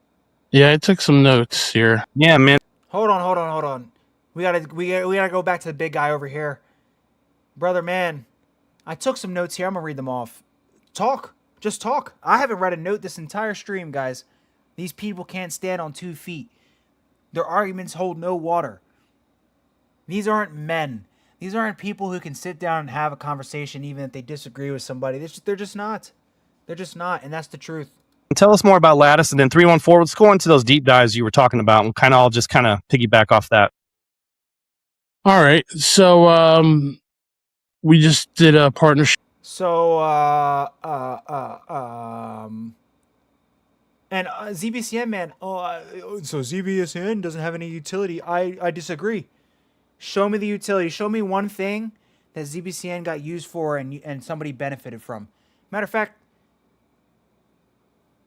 Yeah, I took some notes here. Yeah, man. Hold on. We gotta go back to the big guy over here, brother. Man, I took some notes here. I'm gonna read them off. Just talk. I haven't read a note this entire stream, guys. These people can't stand on 2 feet. Their arguments hold no water. These aren't men. These aren't people who can sit down and have a conversation even if they disagree with somebody. They're just not. They're just not, and that's the truth. Tell us more about Lattice, and then 314. Let's go into those deep dives you were talking about, and I'll just piggyback off that. All right, so we just did a partnership. So and ZBCN, man. So ZBCN doesn't have any utility. I disagree. Show me the utility. Show me one thing that ZBCN got used for and somebody benefited from. Matter of fact,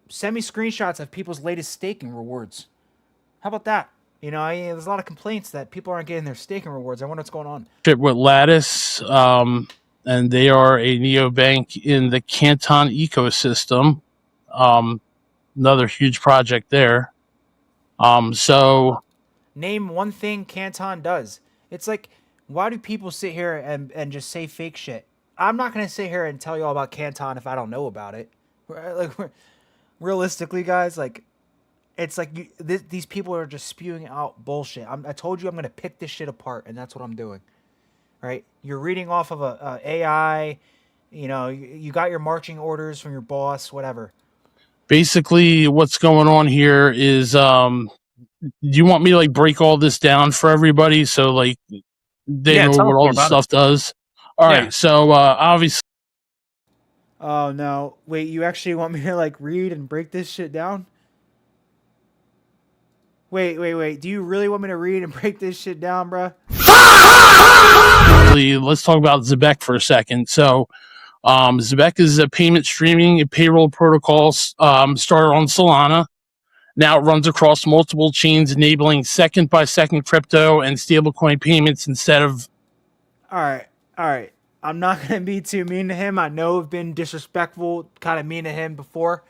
send me screenshots of people's latest staking rewards. How about that? There's a lot of complaints that people aren't getting their staking rewards. I wonder what's going on. With Lattice, and they are a neobank in the Canton ecosystem. Another huge project there. So name one thing Canton does. It's like, why do people sit here and just say fake shit? I'm not going to sit here and tell you all about Canton if I don't know about it. Like, realistically, guys, like, it's like these people are just spewing out bullshit. I told you I'm going to pick this shit apart, and that's what I'm doing. Right? You're reading off of a AI. You got your marching orders from your boss, whatever. Basically, what's going on here is, do you want me to break all this down for everybody so they know what all this stuff does? All right, so obviously. Oh no! Wait, you actually want me to read and break this shit down? Wait. Do you really want me to read and break this shit down, bruh? Let's talk about Zebec for a second. So, Zebec is a payment streaming and payroll protocol started on Solana. Now it runs across multiple chains, enabling second-by-second crypto and stablecoin payments instead of. All right. I'm not going to be too mean to him. I know I've been disrespectful, kind of mean to him before.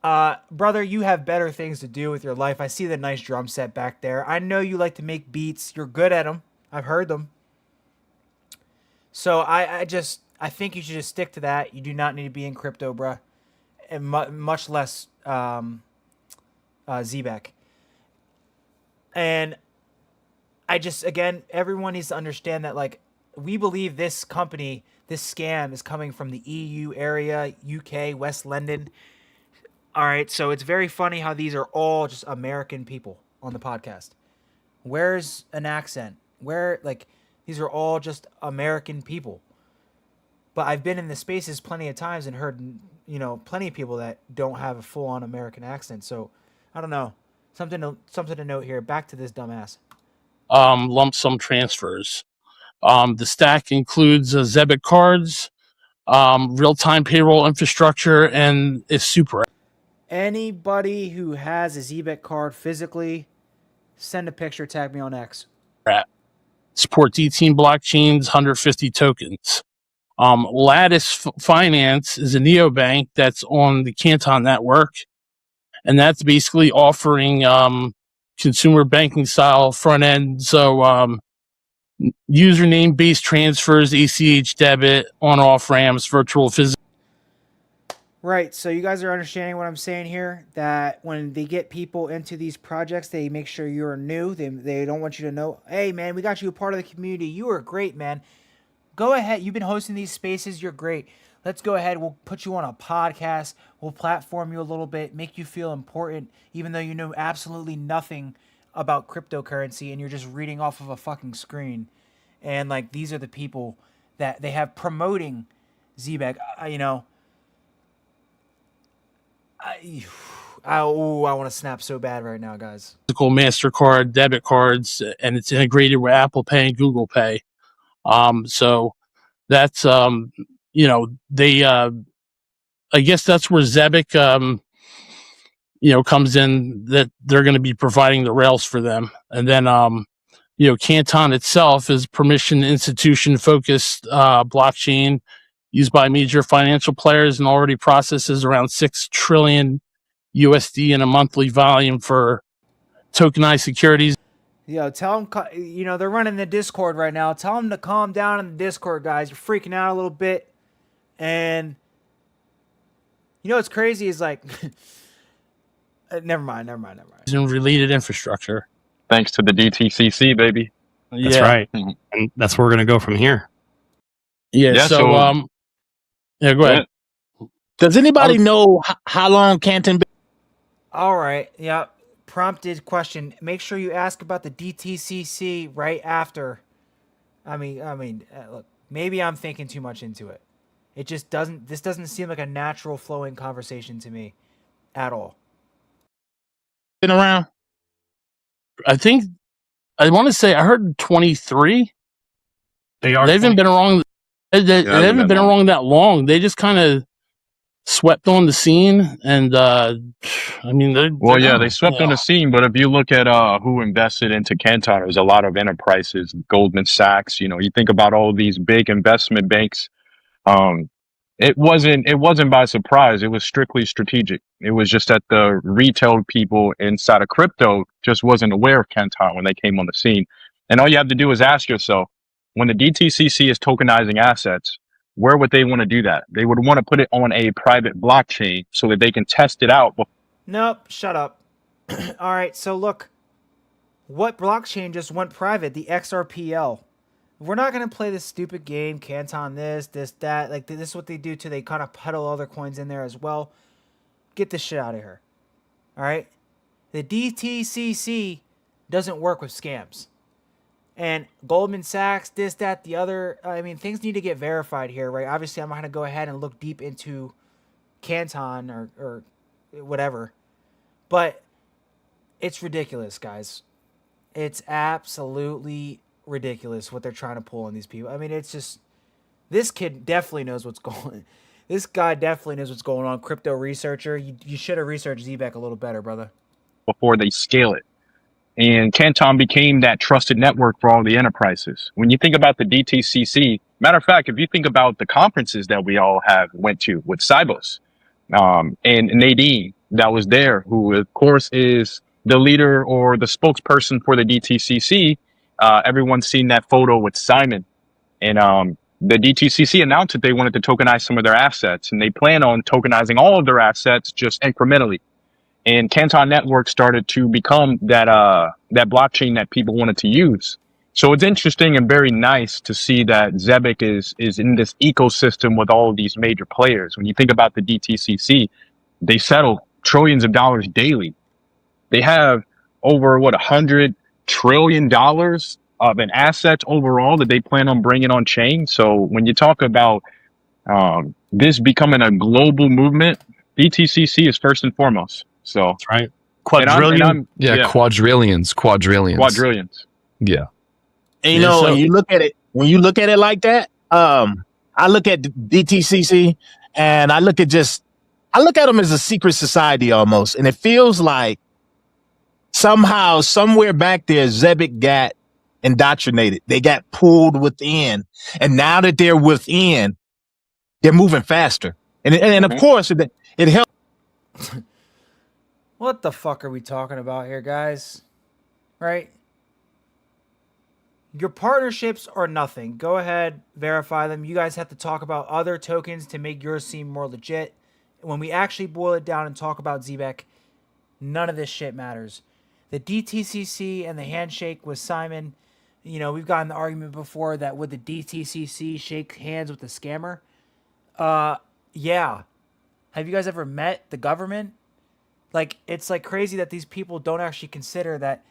Brother, you have better things to do with your life. I see the nice drum set back there. I know you like to make beats. You're good at them. I've heard them. So I think you should just stick to that. You do not need to be in crypto, bruh. And much less Zebec. And again, everyone needs to understand that, we believe this company, this scam is coming from the EU area, UK, West London. All right, so it's very funny how these are all just American people on the podcast. Where's an accent? These are all just American people. But I've been in the spaces plenty of times and heard, plenty of people that don't have a full on American accent. So I don't know. Something to note here. Back to this dumbass. Lump sum transfers. The stack includes Zebec cards, real-time payroll infrastructure, and is super. Anybody who has a Zebec card physically, send a picture, tag me on X. Supports 18 blockchains, 150 tokens. Lattice Finance is a neobank that's on the Canton network, and that's basically offering consumer banking style front end. So username based transfers, ACH debit, on off ramps, virtual physical. Right, so you guys are understanding what I'm saying here, that when they get people into these projects, they make sure you're new. They don't want you to know, hey, man, we got you a part of the community. You are great, man. Go ahead. You've been hosting these spaces. You're great. Let's go ahead. We'll put you on a podcast. We'll platform you a little bit, make you feel important, even though you know absolutely nothing about cryptocurrency and you're just reading off of a fucking screen. And, like, these are the people that they have promoting Zebec. I want to snap so bad right now, guys. MasterCard, debit cards, and it's integrated with Apple Pay and Google Pay. So that's they I guess that's where Zebec comes in, that they're going to be providing the rails for them. And then Canton itself is permission institution focused blockchain used by major financial players and already processes around 6 trillion USD in a monthly volume for tokenized securities. Tell them, they're running the Discord right now. Tell them to calm down in the Discord, guys. You're freaking out a little bit. And, what's crazy is, like, never mind. And related infrastructure. Thanks to the DTCC, baby. That's right. And that's where we're going to go from here. Yeah, go ahead. Does anybody know how long Canton been? All right. Yeah. Prompted question. Make sure you ask about the DTCC right after. Look, maybe I'm thinking too much into it. It just doesn't. This doesn't seem like a natural flowing conversation to me, at all. Been around? I want to say I heard 23. They haven't been around. They haven't been around that long. They just kind of swept on the scene, and they swept on the scene. But if you look at who invested into Canton, there's a lot of enterprises, Goldman Sachs. You think about all these big investment banks. It wasn't by surprise. It was strictly strategic. It was just that the retail people inside of crypto just wasn't aware of Canton when they came on the scene. And all you have to do is ask yourself, when the DTCC is tokenizing assets, where would they want to do that? They would want to put it on a private blockchain so that they can test it out. Nope, shut up. All right, so look, what blockchain just went private? The XRPL. We're not going to play this stupid game, Canton this, that. Like, this is what they do too. They kind of peddle other coins in there as well. Get this shit out of here. All right? The DTCC doesn't work with scams. And Goldman Sachs, this, that, the other. Things need to get verified here, right? Obviously, I'm not going to go ahead and look deep into Canton or whatever. But it's ridiculous, guys. It's absolutely ridiculous what they're trying to pull on these people. It's just, this kid definitely knows what's going on. This guy definitely knows what's going on. Crypto researcher. You should have researched Zebec a little better, brother. Before they scale it. And Canton became that trusted network for all the enterprises. When you think about the DTCC, matter of fact, if you think about the conferences that we all went to with Cybos, and Nadine that was there, who of course is the leader or the spokesperson for the DTCC, everyone's seen that photo with Simon. And the DTCC announced that they wanted to tokenize some of their assets, and they plan on tokenizing all of their assets just incrementally. And Canton Network started to become that blockchain that people wanted to use. So it's interesting and very nice to see that Zebec is in this ecosystem with all of these major players. When you think about the DTCC, they settle trillions of dollars daily. They have over $100 trillion of an asset overall that they plan on bringing on chain. So when you talk about this becoming a global movement, BTCC is first and foremost. So That's right. I'm Yeah, quadrillions. quadrillions. Yeah. And you Yeah, know, so- when you look at it like that, I look at DTCC and I look at them as a secret society almost, and it feels like somehow, somewhere back there, Zebec got indoctrinated. They got pulled within, and now that they're within, they're moving faster. And of course, it helps. What the fuck are we talking about here, guys? Right? Your partnerships are nothing. Go ahead, verify them. You guys have to talk about other tokens to make yours seem more legit. When we actually boil it down and talk about Zebec, none of this shit matters. The DTCC and the handshake with Simon, you know, we've gotten the argument before that would the DTCC shake hands with the scammer? Yeah. Have you guys ever met the government? Like, it's like crazy that these people don't actually consider that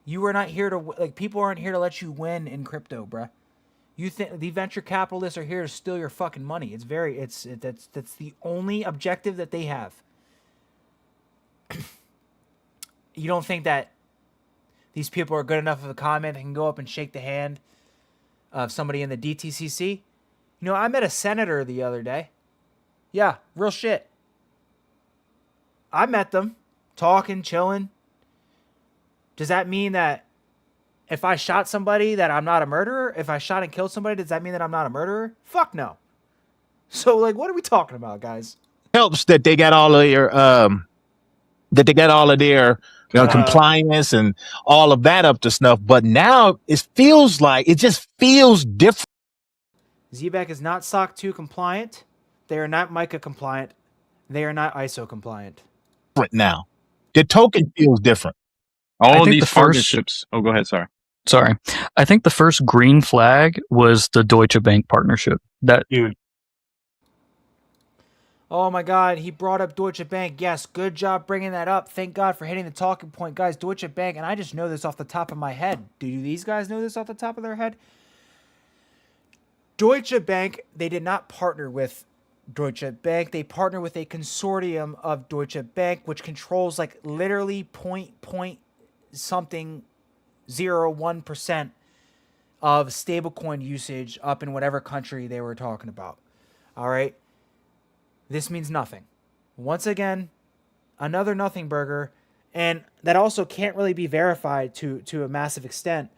you are not here to, like, people aren't here to let you win in crypto, bruh. You think the venture capitalists are here to steal your fucking money. That's the only objective that they have. You don't think that these people are good enough of a comment and can go up and shake the hand of somebody in the DTCC? You know, I met a senator the other day. Yeah, real shit. I met them, talking, chilling. Does that mean that if I shot somebody that I'm not a murderer? If I shot and killed somebody, does that mean that I'm not a murderer? Fuck no. So, like, what are we talking about, guys? Helps that they got all of their compliance and all of that up to snuff. But now it just feels different. Zebec is not SOC 2 compliant. They are not MiCA compliant. They are not ISO compliant. Now, the token feels different. All of these partnerships. Oh, go ahead. Sorry. I think the first green flag was the Deutsche Bank partnership. That dude. Oh my God, he brought up Deutsche Bank. Yes, good job bringing that up. Thank God for hitting the talking point, guys. Deutsche Bank, and I just know this off the top of my head. Do these guys know this off the top of their head? Deutsche Bank, they did not partner with Deutsche Bank. They partner with a consortium of Deutsche Bank, which controls like literally point something 0.01% of stablecoin usage up in whatever country they were talking about. All right. This means nothing. Once again, another nothing burger, and that also can't really be verified to a massive extent.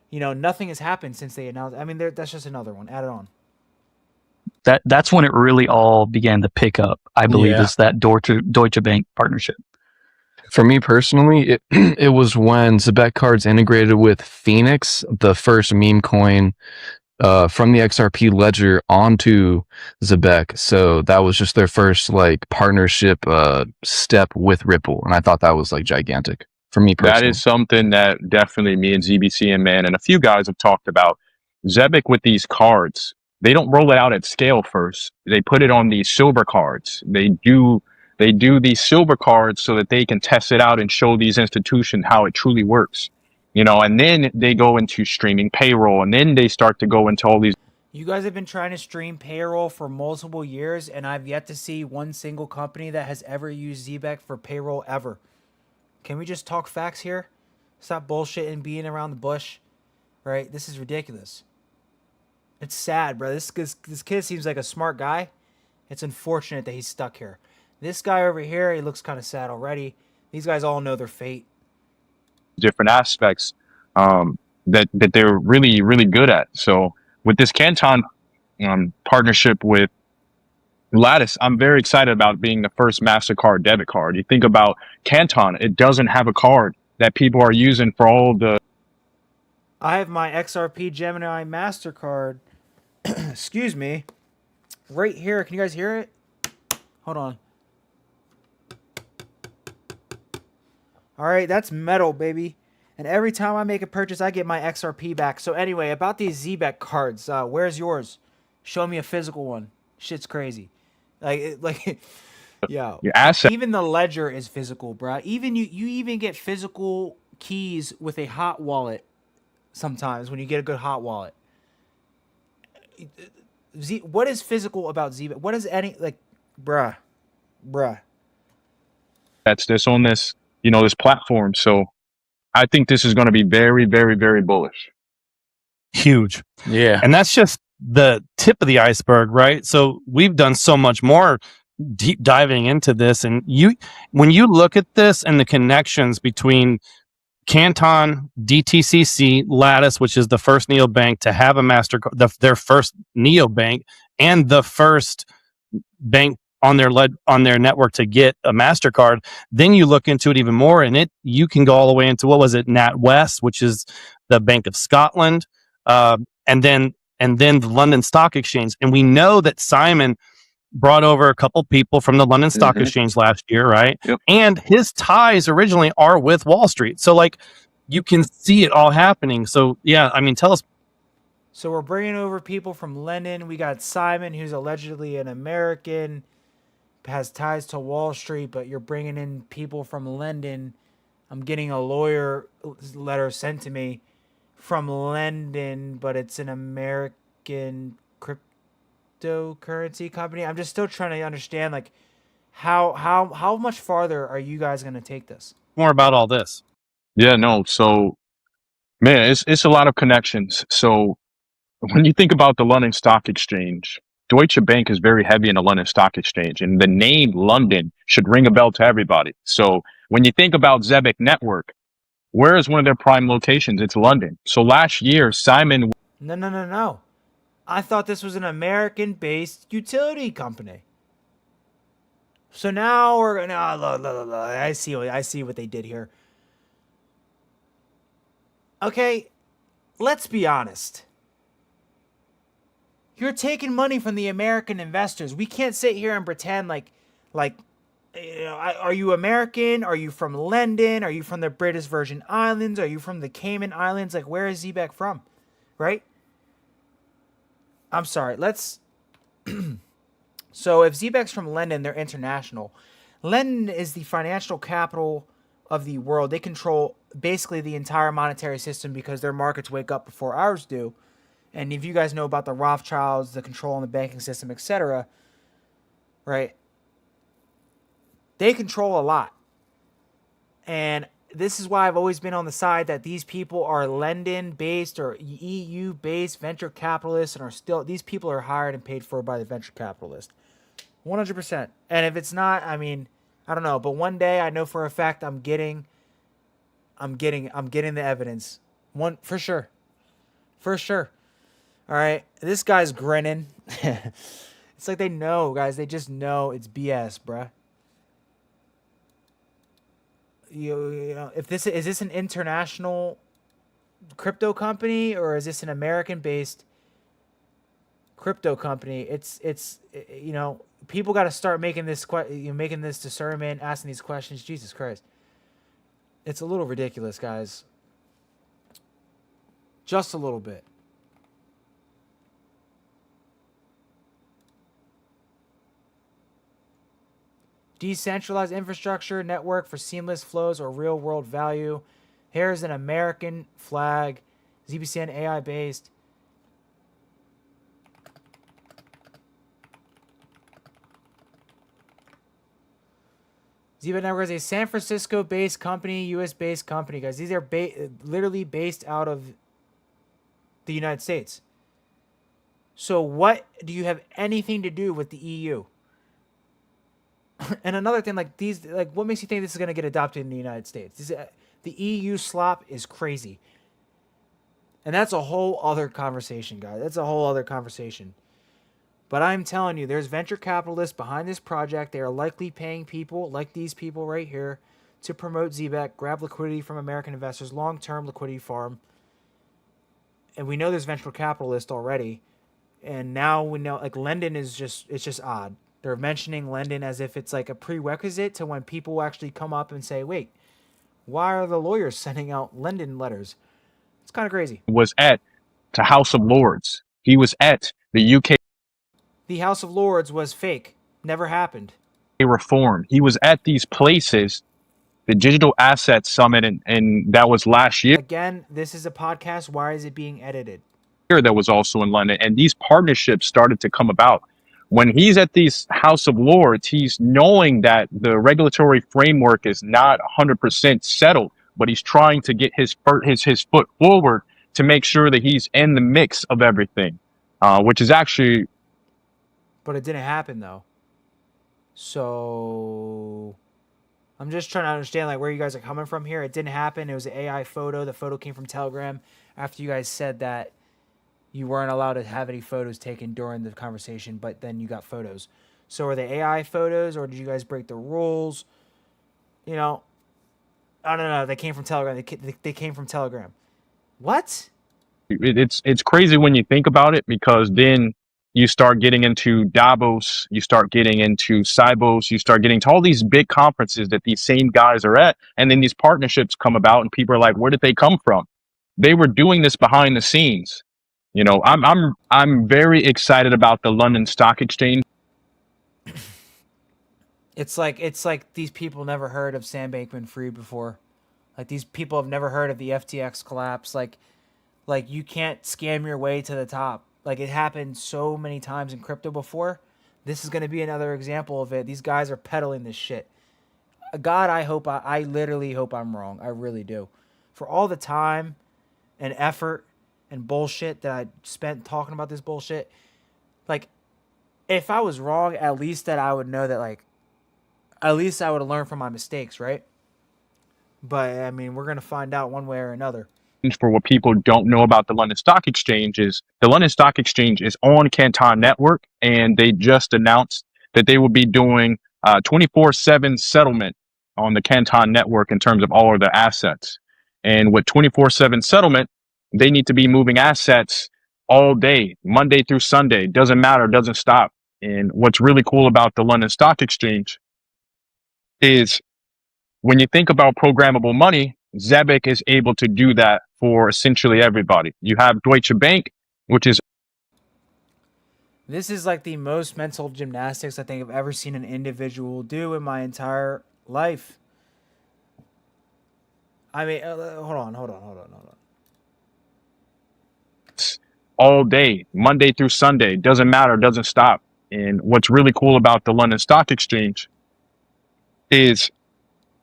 You know, nothing has happened since they announced. I mean, that's just another one. Add it on. that's when it really all began to pick up. I believe is that Deutsche Bank partnership. For me personally, it was when Zebec cards integrated with Phoenix, the first meme coin from the XRP ledger onto Zebec. So that was just their first like partnership step with Ripple, and I thought that was like gigantic for me personally. That is something that definitely me and ZBC and Man and a few guys have talked about. Zebec with these cards, they don't roll it out at scale first. They put it on these silver cards. They do these silver cards so that they can test it out and show these institutions how it truly works. You know, and then they go into streaming payroll, and then they start to go into all these. You guys have been trying to stream payroll for multiple years, and I've yet to see one single company that has ever used Zebec for payroll ever. Can we just talk facts here? Stop bullshitting, being around the bush, right? This is ridiculous. It's sad, bro. This kid seems like a smart guy. It's unfortunate that he's stuck here. This guy over here, he looks kind of sad already. These guys all know their fate. Different aspects that they're really, really good at. So with this Canton partnership with Lattice, I'm very excited about being the first MasterCard debit card. You think about Canton, it doesn't have a card that people are using for all the... I have my XRP Gemini MasterCard, excuse me, right here. Can you guys hear it? Hold on. All right, that's metal, baby. And every time I make a purchase, I get my XRP back. So anyway, about these Zebec cards, where's yours? Show me a physical one. Shit's crazy. Yeah. Your asset. Even the ledger is physical, bro. Even you even get physical keys with a hot wallet sometimes when you get a good hot wallet. What is physical about Zebec? What is any like, bruh? That's on this, this platform. So I think this is going to be very, very, very bullish. Huge. Yeah. And that's just the tip of the iceberg, right? So we've done so much more deep diving into this. And when you look at this and the connections between Canton, DTCC, Lattice, which is the first neobank to have a MasterCard, their first neobank, and the first bank on their network to get a MasterCard, then you look into it even more, and you can go all the way into, what was it, NatWest, which is the Bank of Scotland, and then the London Stock Exchange. And we know that Simon brought over a couple people from the London Stock Exchange last year, right? Yep. And his ties originally are with Wall Street. So like you can see it all happening. So yeah, I mean, tell us. So we're bringing over people from London. We got Simon, who's allegedly an American, has ties to Wall Street, but you're bringing in people from London. I'm getting a lawyer letter sent to me from London, but it's an American cryptocurrency company. I'm just still trying to understand, like, how much farther are you guys going to take this? More about all this. Yeah, no. So, man, it's a lot of connections. So when you think about the London Stock Exchange, Deutsche Bank is very heavy in the London Stock Exchange, and the name London should ring a bell to everybody. So when you think about Zebec Network, where is one of their prime locations? It's London. So last year, Simon. No. I thought this was an American-based utility company. So now we're gonna. I see what they did here. Okay, let's be honest. You're taking money from the American investors. We can't sit here and pretend like, are you American? Are you from London? Are you from the British Virgin Islands? Are you from the Cayman Islands? Like, where is Zebec from? Right? I'm sorry. Let's. So if Zebec's from London, they're international. London is the financial capital of the world. They control basically the entire monetary system because their markets wake up before ours do. And if you guys know about the Rothschilds, the control in the banking system, etc., right? They control a lot. And this is why I've always been on the side that these people are London-based or EU-based venture capitalists, and these people are hired and paid for by the venture capitalist. 100%. And if it's not, I mean, I don't know. But one day I know for a fact I'm getting the evidence. For sure. All right. This guy's grinning. It's like they know, guys. They just know it's BS, bruh. You know, if is this an international crypto company or is this an American-based crypto company? It's people got to start making this discernment, asking these questions. Jesus Christ, it's a little ridiculous, guys. Just a little bit. Decentralized infrastructure network for seamless flows or real world value. Here's an American flag. ZBCN AI based. Zebec Network is a San Francisco based company, US based company, guys. These are literally based out of the United States. So what do you have anything to do with the EU? And another thing, what makes you think this is going to get adopted in the United States? The EU slop is crazy. And that's a whole other conversation, guys. That's a whole other conversation. But I'm telling you, there's venture capitalists behind this project. They are likely paying people like these people right here to promote Zebec, grab liquidity from American investors, long-term liquidity farm. And we know there's venture capitalists already. And now we know, like, London it's just odd. They're mentioning London as if it's like a prerequisite to when people actually come up and say, wait, why are the lawyers sending out London letters? It's kind of crazy. Was at the House of Lords. He was at the UK. The House of Lords was fake. Never happened. Reform. He was at these places, the Digital Asset Summit, and that was last year. Again, this is a podcast. Why is it being edited? that was also in London, and these partnerships started to come about. When he's at these House of Lords, he's knowing that the regulatory framework is not 100% settled, but he's trying to get his foot forward to make sure that he's in the mix of everything, which is actually. But it didn't happen though. So I'm just trying to understand like where you guys are coming from here. It didn't happen. It was an AI photo. The photo came from Telegram after you guys said that you weren't allowed to have any photos taken during the conversation, but then you got photos. So are they AI photos or did you guys break the rules? You know, I don't know. They came from Telegram. They came from Telegram. What? It's crazy when you think about it, because then you start getting into Davos, you start getting into Cybos, you start getting to all these big conferences that these same guys are at, and then these partnerships come about, and people are like, "Where did they come from?" They were doing this behind the scenes. You know, I'm very excited about the London Stock Exchange. It's like these people never heard of Sam Bankman-Fried before. Like these people have never heard of the FTX collapse. Like you can't scam your way to the top. Like it happened so many times in crypto before. This is going to be another example of it. These guys are peddling this shit. God, I literally hope I'm wrong. I really do. For all the time and effort and bullshit that I spent talking about this bullshit, like if I was wrong, at least that I would know that like at least I would have learned from my mistakes, right? But I mean, we're going to find out one way or another. For what people don't know about the London Stock Exchange is the London Stock Exchange is on Canton Network, and they just announced that they will be doing 24/7 settlement on the Canton Network in terms of all of their assets. And with 24/7 settlement, they need to be moving assets all day, Monday through Sunday. Doesn't matter, doesn't stop. And what's really cool about the London Stock Exchange is when you think about programmable money, Zebec is able to do that for essentially everybody. You have Deutsche Bank, which is. This is like the most mental gymnastics I think I've ever seen an individual do in my entire life. I mean, hold on. All day, Monday through Sunday, doesn't matter, doesn't stop. And what's really cool about the London Stock Exchange is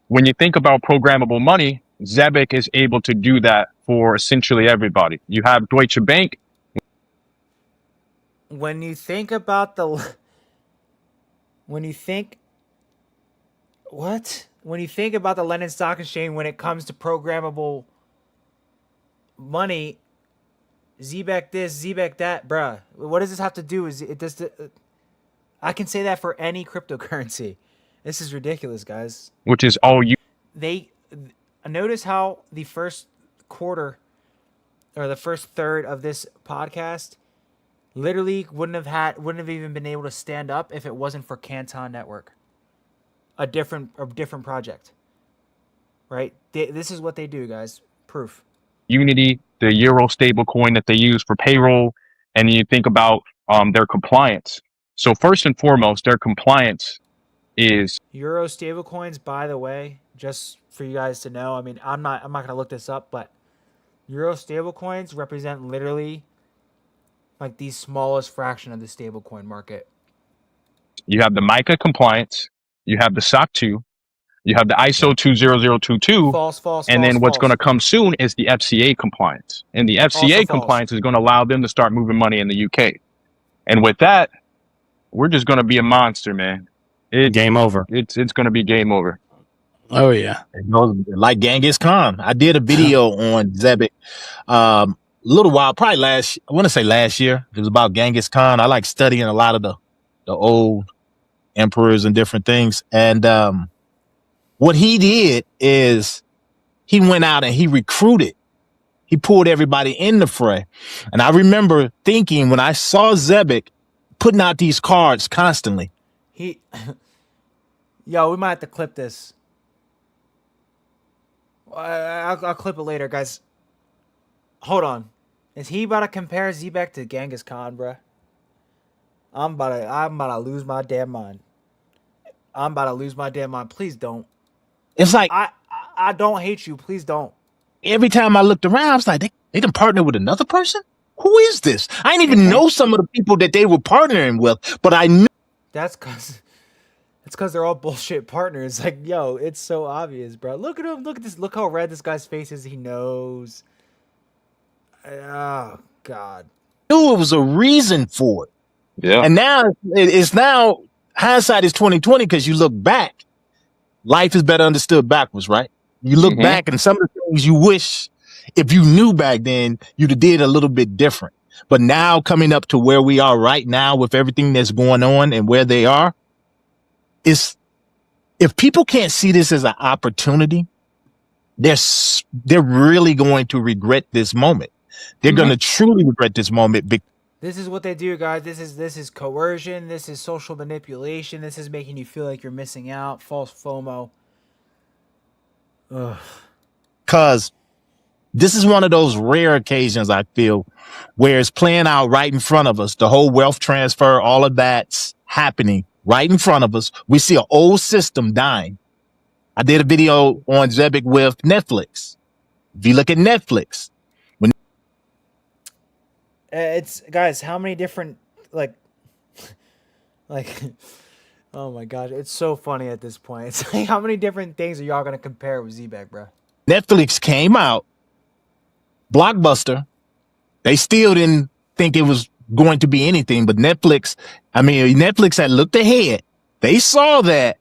when you think about programmable money, Zebec is able to do that for essentially everybody. You have Deutsche Bank. When you think about the, when you think about the London Stock Exchange when it comes to programmable money, Zebec this, Zebec that, bruh. What does this have to do? Is it does? I can say that for any cryptocurrency. This is ridiculous, guys. Which is all you. They notice how the first quarter or the first third of this podcast literally wouldn't have even been able to stand up if it wasn't for Canton Network. A different project. Right? This is what they do, guys. Proof. Unity, the Euro stable coin that they use for payroll, and you think about their compliance. So first and foremost, their compliance is Euro stablecoins, by the way, just for you guys to know. I mean, I'm not gonna look this up, but Euro stablecoins represent literally like the smallest fraction of the stablecoin market. You have the MiCA compliance, you have the SOC 2, you have the ISO 20022, and then what's going to come soon is the FCA compliance. And the FCA compliance is going to allow them to start moving money in the UK. And with that, we're just going to be a monster, man. Game over. It's going to be game over. Oh yeah, it goes like Genghis Khan. I did a video on Zebec a little while, probably last year. It was about Genghis Khan. I like studying a lot of the old emperors and different things. And what he did is he went out and he recruited. He pulled everybody in the fray. And I remember thinking when I saw Zebec putting out these cards constantly. Yo, we might have to clip this. I'll clip it later, guys. Hold on. Is he about to compare Zebec to Genghis Khan, bruh? I'm about to lose my damn mind. Please don't. It's like I don't hate you. Please don't. Every time I looked around, I was like, they done partnered with another person? who is this? I didn't even know some of the people that they were partnering with, but I knew. That's because they're all bullshit partners. Like, yo, it's so obvious, bro. Look at him. Look at this. Look how red this guy's face is. He knows. Oh God. Knew it was a reason for it. Yeah. And now it's now hindsight is 2020 because you look back. Life is better understood backwards, right? You look back and some of the things you wish if you knew back then you'd have did a little bit different. But now coming up to where we are right now with everything that's going on and where they are, is if people can't see this as an opportunity, they're really going to regret this moment. They're going to truly regret this moment. This is what they do, guys. This is coercion. This is social manipulation. This is making you feel like you're missing out. False FOMO. Ugh. Because this is one of those rare occasions, I feel, where it's playing out right in front of us. The whole wealth transfer, all of that's happening right in front of us. We see an old system dying. I did a video on Zebec with Netflix. If you look at Netflix, It's, guys, how many different, like, oh my gosh, it's so funny at this point. It's like, how many different things are y'all gonna compare with Zebec, bro? Netflix came out, blockbuster. They still didn't think it was going to be anything, but Netflix had looked ahead. They saw that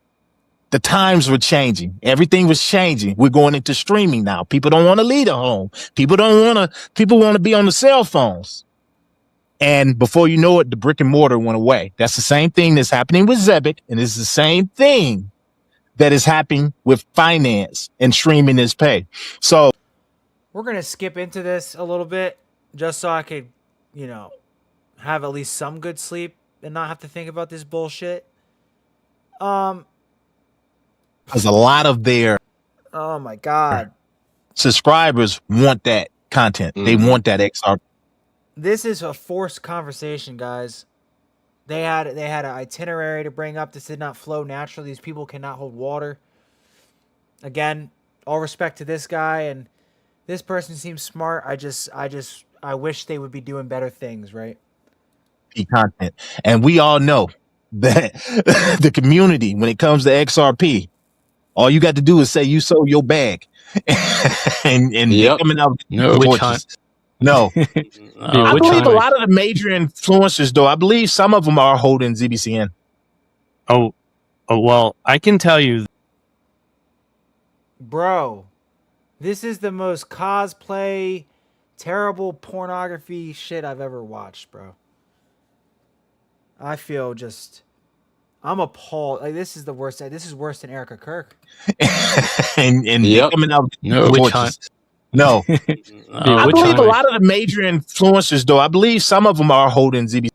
the times were changing. Everything was changing. We're going into streaming now. People don't want to leave the home. People want to be on the cell phones. And before you know it, the brick and mortar went away. That's the same thing that's happening with Zebec, and it's the same thing that is happening with finance and streaming is pay. So we're gonna skip into this a little bit just so I could, have at least some good sleep and not have to think about this bullshit. Because a lot of their oh my God, subscribers want that content. They want that XR. This is a forced conversation, guys. They had an itinerary to bring up. This did not flow naturally. These people cannot hold water. Again, all respect to this guy, and this person seems smart. I wish they would be doing better things, right? Content. And we all know that the community, when it comes to XRP, all you got to do is say you sold your bag. and they're coming out with torches. No. I believe a lot of the major influencers, though, I believe some of them are holding ZBCN. Oh, well, I can tell you. Bro, this is the most cosplay, terrible pornography shit I've ever watched, bro. I feel I'm appalled. Like, this is the worst. This is worse than Erica Kirk. and they're coming out with torches. No. I believe a lot of the major influencers, though, I believe some of them are holding ZB.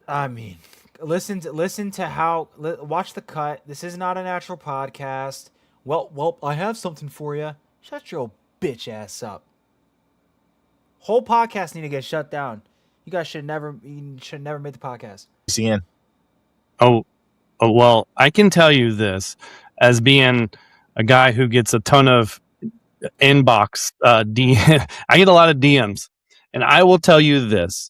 I mean, listen to how, watch the cut. This is not a natural podcast. Well, I have something for you. Shut your bitch ass up. Whole podcast need to get shut down. You guys should never made the podcast. CN. Oh, well, I can tell you this as being a guy who gets a ton of inbox I get a lot of DMs, and I will tell you this: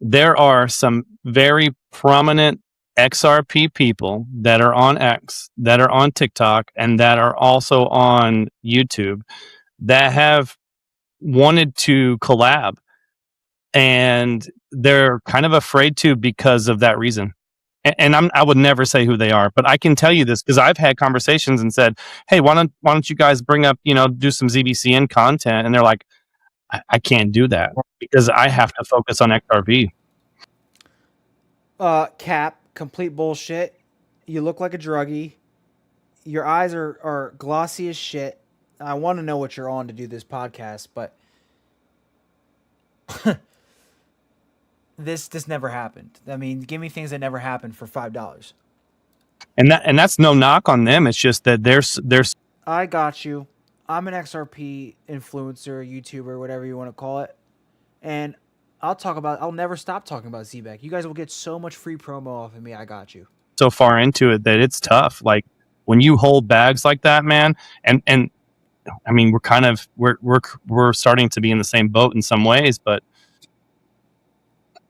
there are some very prominent XRP people that are on X, that are on TikTok, and that are also on YouTube that have wanted to collab, and they're kind of afraid to because of that reason. And I would never say who they are, but I can tell you this because I've had conversations and said, "Hey, why don't you guys bring up, do some ZBCN content?" And they're like, "I can't do that because I have to focus on XRP." Cap, complete bullshit. You look like a druggie. Your eyes are glossy as shit. I want to know what you're on to do this podcast, but this never happened. I mean, give me things that never happened for $5. And that's no knock on them. It's just that there's. I got you. I'm an XRP influencer, YouTuber, whatever you want to call it, and I'll never stop talking about Zebec. You guys will get so much free promo off of me. I got you. So far into it that it's tough. Like when you hold bags like that, man, and I mean, we're starting to be in the same boat in some ways, but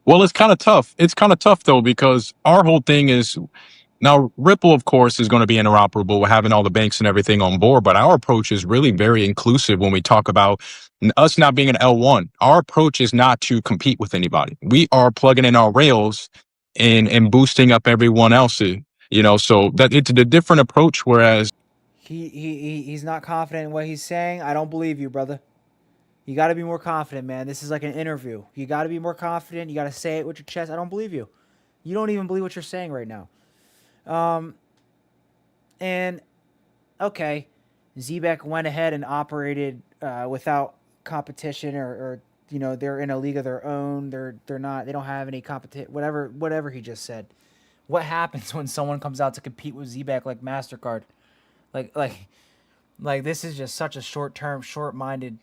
Well, it's kind of tough. It's kind of tough though, because our whole thing is now Ripple, of course, is going to be interoperable. We're having all the banks and everything on board, but our approach is really very inclusive when we talk about us not being an L1. Our approach is not to compete with anybody. We are plugging in our rails and boosting up everyone else's, so that it's a different approach. Whereas He's not confident in what he's saying. I don't believe you, brother. You got to be more confident, man. This is like an interview. You got to be more confident. You got to say it with your chest. I don't believe you. You don't even believe what you're saying right now. And okay, Zebec went ahead and operated without competition, or they're in a league of their own. They don't have any competition. Whatever he just said. What happens when someone comes out to compete with Zebec like MasterCard? Like this is just such a short-term, short-minded.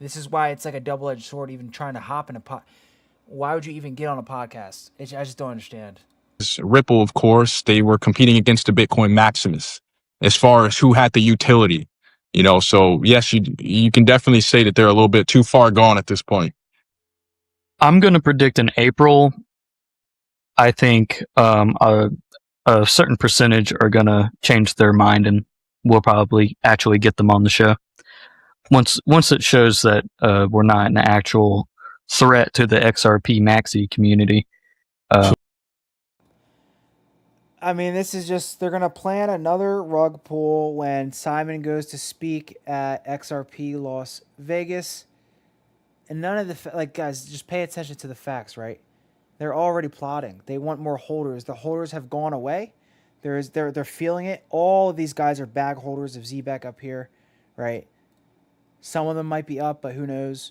This is why it's like a double-edged sword. Even trying to hop in a pot. Why would you even get on a podcast? I just don't understand. Ripple, of course, they were competing against the Bitcoin Maximus as far as who had the utility, so yes, you can definitely say that they're a little bit too far gone at this point. I'm going to predict in April, I think a certain percentage are going to change their mind, and we'll probably actually get them on the show. Once it shows that we're not an actual threat to the XRP maxi community. I mean, this is just, they're going to plan another rug pull when Simon goes to speak at XRP Las Vegas. And none of the, guys, just pay attention to the facts, right? They're already plotting. They want more holders. The holders have gone away. They're feeling it. All of these guys are bag holders of Zebec up here, right? Some of them might be up, but who knows?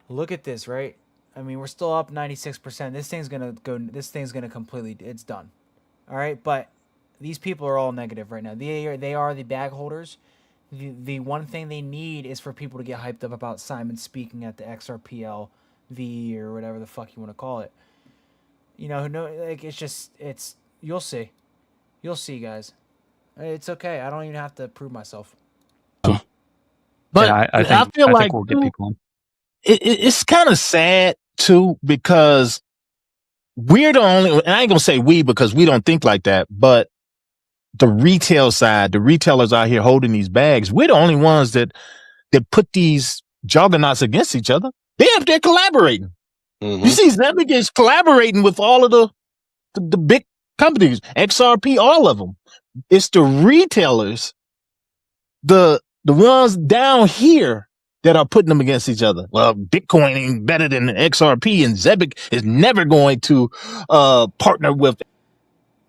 Look at this, right? I mean, we're still up 96%. This thing's gonna completely, it's done. All right, but these people are all negative right now. They are the bag holders. The one thing they need is for people to get hyped up about Simon speaking at the XRPL V or whatever the fuck you want to call it. It's you'll see. You'll see, guys. It's okay. I don't even have to prove myself. But yeah, I feel like we'll get people on. It's kind of sad too, because we're the only, and I ain't gonna say we because we don't think like that, but the retail side, the retailers out here holding these bags, we're the only ones that put these juggernauts against each other. They're collaborating. Mm-hmm. You see, Zebec is collaborating with all of the big companies, XRP, all of them. It's the retailers, the ones down here that are putting them against each other. Well, Bitcoin ain't better than XRP, and Zebec is never going to partner with.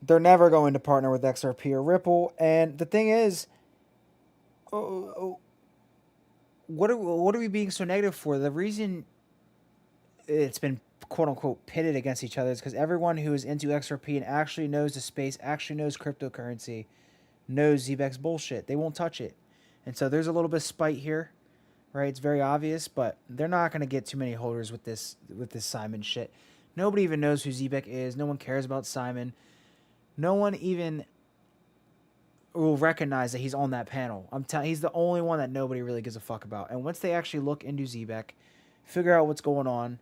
They're never going to partner with XRP or Ripple. And the thing is, what are we being so negative for? The reason it's been quote unquote pitted against each other is because everyone who is into XRP and actually knows the space, actually knows cryptocurrency, knows Zebec's bullshit. They won't touch it. And so there's a little bit of spite here, right? It's very obvious, but they're not going to get too many holders with this Simon shit. Nobody even knows who Zebec is. No one cares about Simon. No one even will recognize that he's on that panel. He's the only one that nobody really gives a fuck about. And once they actually look into Zebec, figure out what's going on,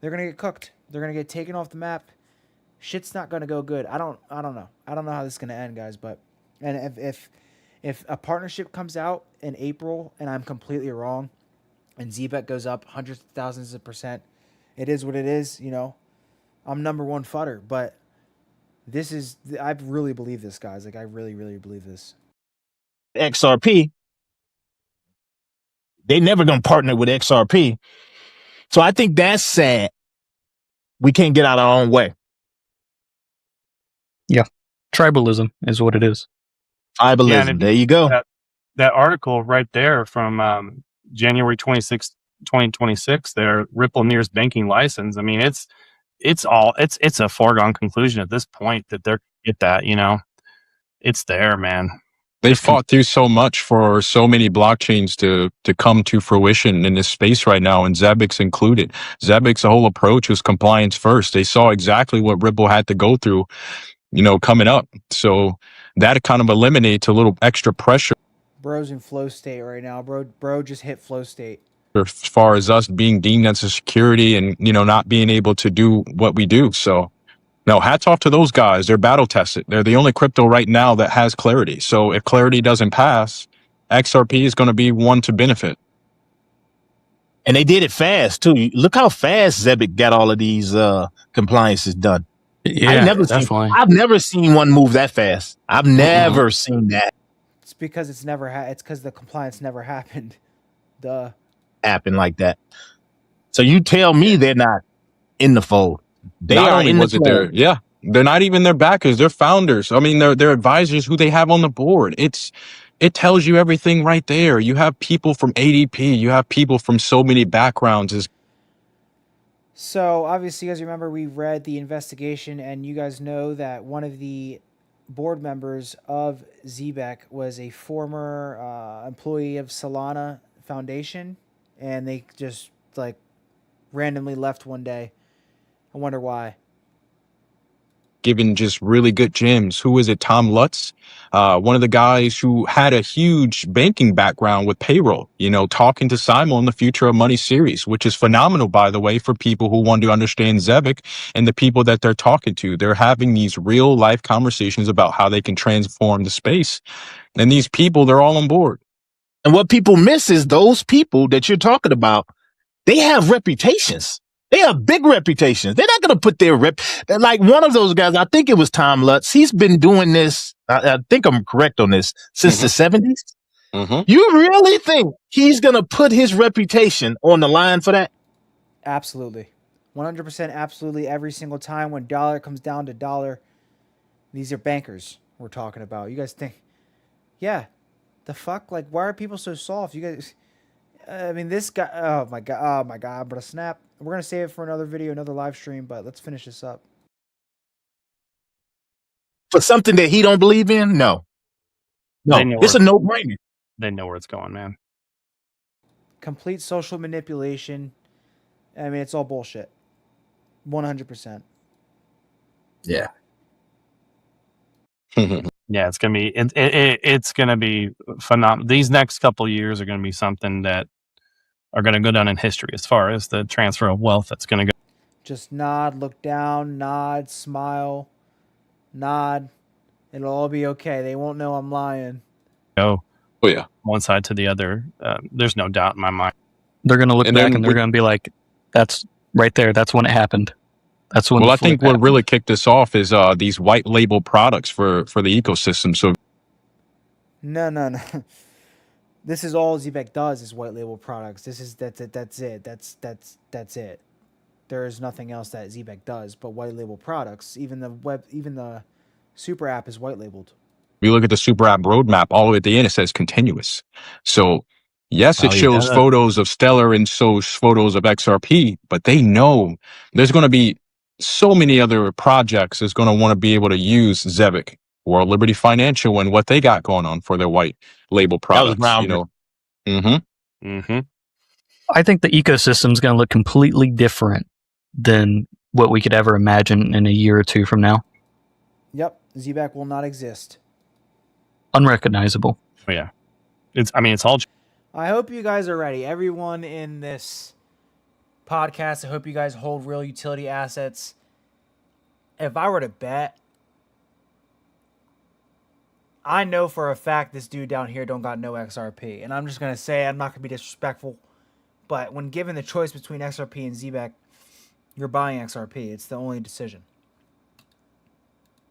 they're gonna get cooked. They're gonna get taken off the map. Shit's not gonna go good. I don't know. I don't know how this is gonna end, guys. But and if a partnership comes out in April and I'm completely wrong, and Zebec goes up hundreds of thousands of %, it is what it is. I'm number one fodder, but. I really believe this, guys. I really, really believe this. XRP, they never gonna partner with XRP. So I think that's sad. We can't get out our own way. Yeah. Tribalism is what it is. Tribalism. Yeah, there you go. That article right there from January 26th, 2026, their Ripple nears banking license. I mean, it's a foregone conclusion at this point that they're get that, it's there, man. They fought through so much for so many blockchains to come to fruition in this space right now, and Zebec's included. Zebec's whole approach was compliance first. They saw exactly what Ripple had to go through, coming up. So that kind of eliminates a little extra pressure. Bro's in flow state right now. Bro just hit flow state. As far as us being deemed as a security and, not being able to do what we do. So, no, hats off to those guys. They're battle tested. They're the only crypto right now that has clarity. So if clarity doesn't pass, XRP is going to be one to benefit. And they did it fast too. Look how fast Zebec got all of these compliances done. Yeah, definitely. I've never seen one move that fast. I've never seen that It's because it's because the compliance never happened. Duh. happen like that. So you tell me they're not in the fold. They Not are only in was the it fold. their, they're not even their backers. They're founders. I mean, they're advisors who they have on the board. It tells you everything right there. You have people from ADP. You have people from so many backgrounds. So obviously, you guys remember we read the investigation, and you guys know that one of the board members of Zebec was a former employee of Solana Foundation, and they just like randomly left one day. I wonder why. Given just really good gems. Who is it? Tom Lutz, one of the guys who had a huge banking background with payroll, talking to Simon on the Future of Money series, which is phenomenal, by the way, for people who want to understand Zebec and the people that they're talking to. They're having these real life conversations about how they can transform the space. And these people, they're all on board. And what people miss is those people that you're talking about, they have reputations. They have big reputations. They're not going to put their like one of those guys, I think it was Tom Lutz. He's been doing this. I think I'm correct on this since the 70s. You really think he's going to put his reputation on the line for that? Absolutely. 100% absolutely every single time when dollar comes down to dollar. These are bankers we're talking about. You guys think, yeah, the fuck? Like, why are people so soft? You guys, I mean, this guy, oh my God, I'm going to snap. We're going to save it for another video, another live stream, but let's finish this up. For something that he don't believe in? No. It's a no-brainer. They know where it's going, man. Complete social manipulation. I mean, it's all bullshit. 100%. Yeah. Yeah, it's gonna be it's gonna be phenomenal. These next couple of years are gonna be something that are gonna go down in history as far as the transfer of wealth that's gonna go. Just nod, look down, nod, smile, nod. It'll all be okay. They won't know I'm lying. Oh yeah. One side to the other. There's no doubt in my mind. They're gonna look back and they're gonna be like, "That's right there. That's when it happened." That's when. Well, I think what really kicked this off is these white label products for the ecosystem. So No. This is all Zebec does is white label products. That's it. That's it. There is nothing else that Zebec does but white label products. Even the super app is white labeled. if you look at the super app roadmap, all the way at the end, it says continuous. So yes, it shows photos of Stellar and shows photos of XRP, but they know there's going to be so many other projects that's going to want to be able to use Zebec, World Liberty Financial, and what they got going on for their white label products. I think the ecosystem is going to look completely different than what we could ever imagine in a year or two from now. Yep, Zebec will not exist. Unrecognizable. Oh, yeah, it's all. I hope you guys are ready. Everyone in this podcast, I hope you guys hold real utility assets. If I were to bet, I know for a fact this dude down here don't got no XRP. And I'm just going to say, I'm not going to be disrespectful, but when given the choice between XRP and Zebec, you're buying XRP. It's the only decision.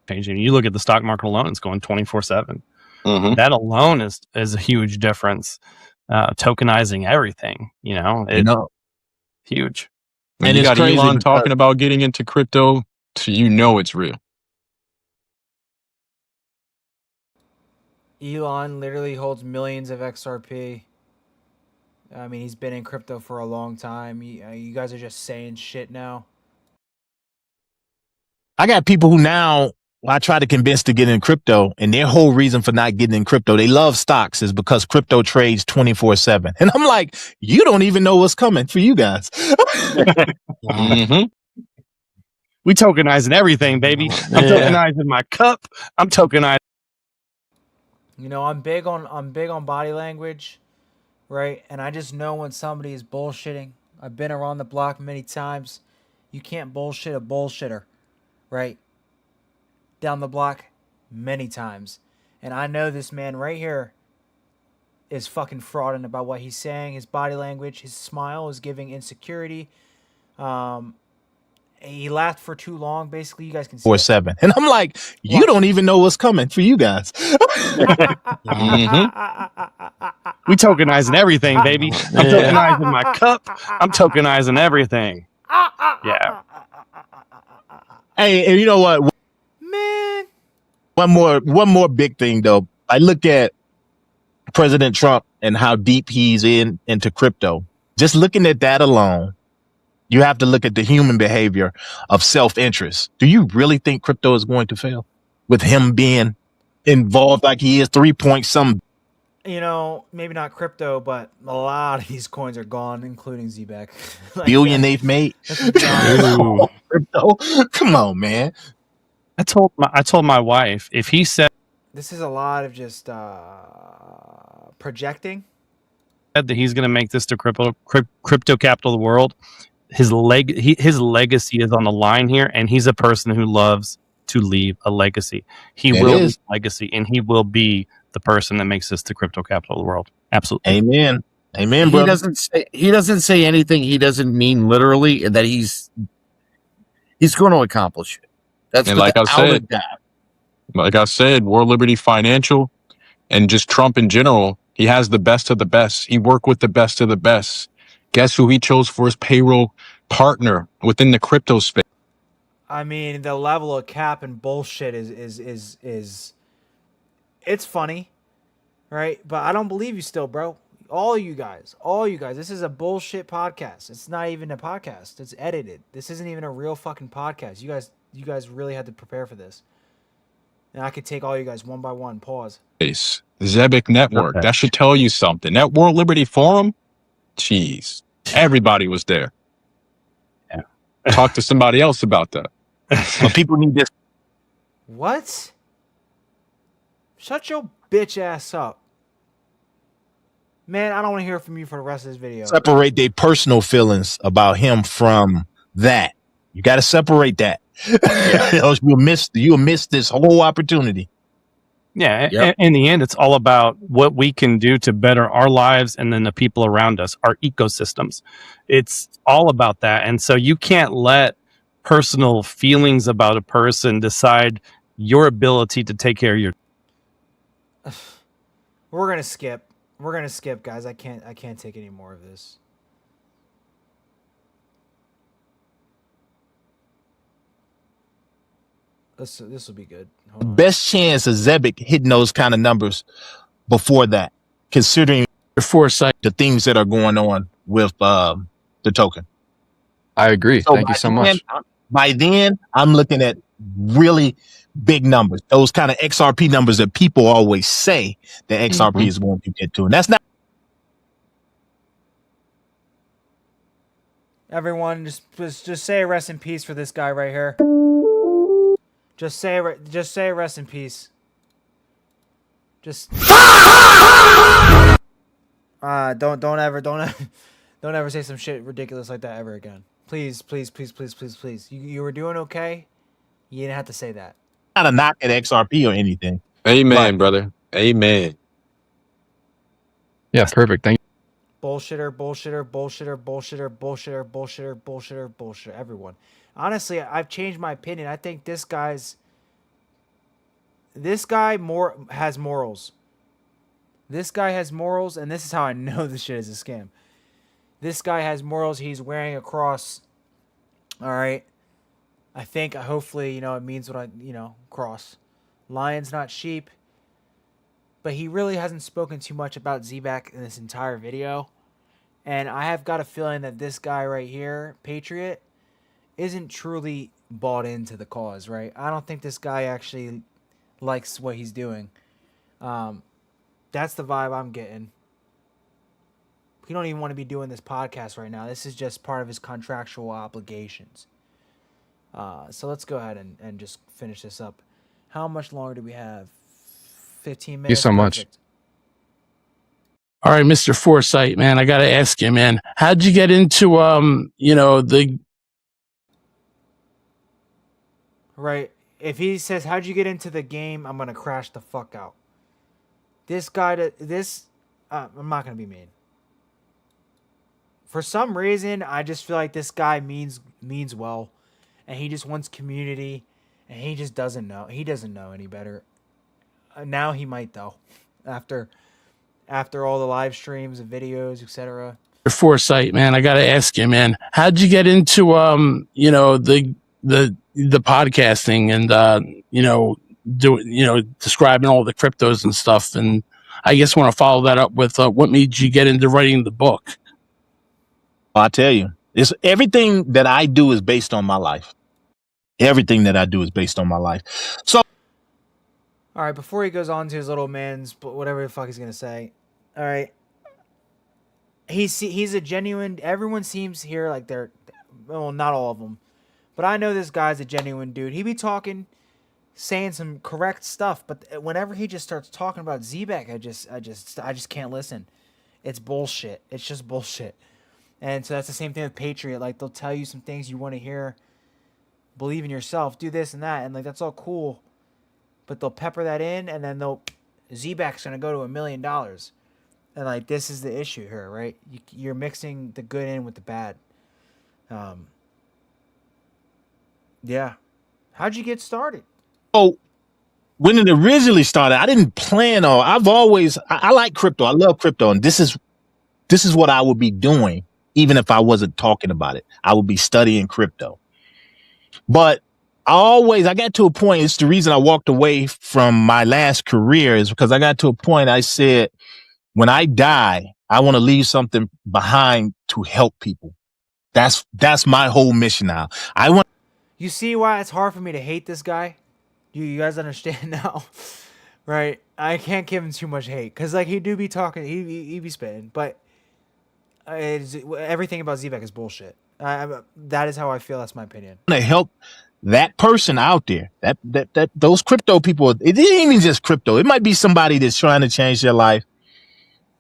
Changing. You look at the stock market alone, it's going 24/7. That alone is a huge difference. Tokenizing everything, huge. And you got Elon talking about getting into crypto, so it's real. Elon literally holds millions of XRP. I mean, he's been in crypto for a long time. You guys are just saying shit now. I got people who now I try to convince to get in crypto, and their whole reason for not getting in crypto, they love stocks, is because crypto trades 24/7. And I'm like, you don't even know what's coming for you guys. We tokenizing everything, baby. I'm tokenizing my cup. I'm tokenizing. You know, I'm big on body language, right? And I just know when somebody is bullshitting. I've been around the block many times. You can't bullshit a bullshitter, right? Down the block many times. And I know this man right here is fucking frauding about what he's saying. His body language, his smile is giving insecurity. He laughed for too long. Basically, you guys can see it. 4-7. And I'm like, you don't even know what's coming for you guys. We tokenizing everything, baby. I'm tokenizing my cup. I'm tokenizing everything. Yeah. Hey, and you know what? Man. One more big thing though. I look at President Trump and how deep he's into crypto. Just looking at that alone, you have to look at the human behavior of self-interest. Do you really think crypto is going to fail with him being involved like he is 3 point some? You know, maybe not crypto, but a lot of these coins are gone, including Zebec. Billion they've made. Crypto. Come on, man. I told my wife, if he said This is a lot of just projecting. that he's going to make this the crypto capital of the world, his legacy is on the line here, and he's a person who loves to leave a legacy. He will leave a legacy, and he will be the person that makes this the crypto capital of the world. Absolutely. Amen. Amen, He doesn't say anything he doesn't mean literally, and that he's going to accomplish it. That's And like I said, World Liberty Financial and just Trump in general, he has the best of the best. He worked with the best of the best. Guess who he chose for his payroll partner within the crypto space? I mean, the level of cap and bullshit is it's funny, right? But I don't believe you still, bro. All you guys. This is a bullshit podcast. It's not even a podcast. It's edited. This isn't even a real fucking podcast. You guys really had to prepare for this. And I could take all you guys one by one. Pause. Zebec Network. That should tell you something. That World Liberty Forum, jeez, everybody was there. Yeah. Talk to somebody else about that. But people need this. What? Shut your bitch ass up. Man, I don't want to hear from you for the rest of this video. Separate their personal feelings about him from that. You got to separate that. Else you'll miss this whole opportunity. Yeah. Yep. In the end, it's all about what we can do to better our lives and then the people around us, our ecosystems. It's all about that. And so you can't let personal feelings about a person decide your ability to take care of your. We're gonna skip. We're gonna skip, guys. I can't take any more of this. This will be good. Hold on. Best chance of Zebec hitting those kind of numbers before that, considering the foresight, the things that are going on with the token. I agree. Thank you so much. By then, I'm looking at really big numbers, those kind of XRP numbers that people always say that XRP is going to get to. And that's not. Everyone, just say rest in peace for this guy right here. Just say rest in peace. Just don't ever say some shit ridiculous like that ever again. Please. You were doing okay. You didn't have to say that. Not a knock at XRP or anything. Amen, brother. Amen. Yeah, perfect. Thank you. Bullshitter. Everyone. Honestly, I've changed my opinion. I think this guy has morals. This guy has morals, and this is how I know this shit is a scam. This guy has morals. He's wearing a cross. All right. I think, hopefully, it means what cross. Lions, not sheep. But he really hasn't spoken too much about Zebec in this entire video. And I have got a feeling that this guy right here, Patriot, isn't truly bought into the cause, right? I don't think this guy actually likes what he's doing. That's the vibe I'm getting. He don't even want to be doing this podcast right now. This is just part of his contractual obligations. So let's go ahead and just finish this up. How much longer do we have? 15 Thank you minutes. so much. Perfect. All right, Mr. Foresight, man, I gotta ask you, man, how'd you get into the Right. If he says, "How'd you get into the game?" I'm gonna crash the fuck out. This guy, I'm not gonna be mean. For some reason, I just feel like this guy means well, and he just wants community, and he just doesn't know. He doesn't know any better. Now he might though, after all the live streams and videos, etc. Foresight, man, I gotta ask you, man, how'd you get into the podcasting and describing all the cryptos and stuff? And I guess want to follow that up with what made you get into writing the book? I tell you, it's everything that I do is based on my life. Everything that I do is based on my life. So, All right, before he goes on to his little man's, whatever the fuck he's gonna say. All right, he's a genuine. Everyone seems here like they're, well, not all of them, but I know this guy's a genuine dude. He be talking, saying some correct stuff, but whenever he just starts talking about Zebec, I just can't listen. It's bullshit. It's just bullshit. And so that's the same thing with Patriot. Like, they'll tell you some things you want to hear. Believe in yourself. Do this and that. And, like, that's all cool. But they'll pepper that in, and then Zebec's going to go to $1 million. And, like, this is the issue here, right? You're mixing the good in with the bad. Yeah. How'd you get started? Oh, when it originally started, I didn't plan on. I like crypto. I love crypto, and this is what I would be doing, even if I wasn't talking about it. I would be studying crypto. But I got to a point. It's the reason I walked away from my last career is because I got to a point. I said, when I die, I want to leave something behind to help people. That's my whole mission now. You see why it's hard for me to hate this guy? You guys understand now? Right? I can't give him too much hate. Because, like, he do be talking. He be spitting. But everything about Zebec is bullshit. That is how I feel. That's my opinion. I want to help that person out there, that those crypto people. It ain't even just crypto. It might be somebody that's trying to change their life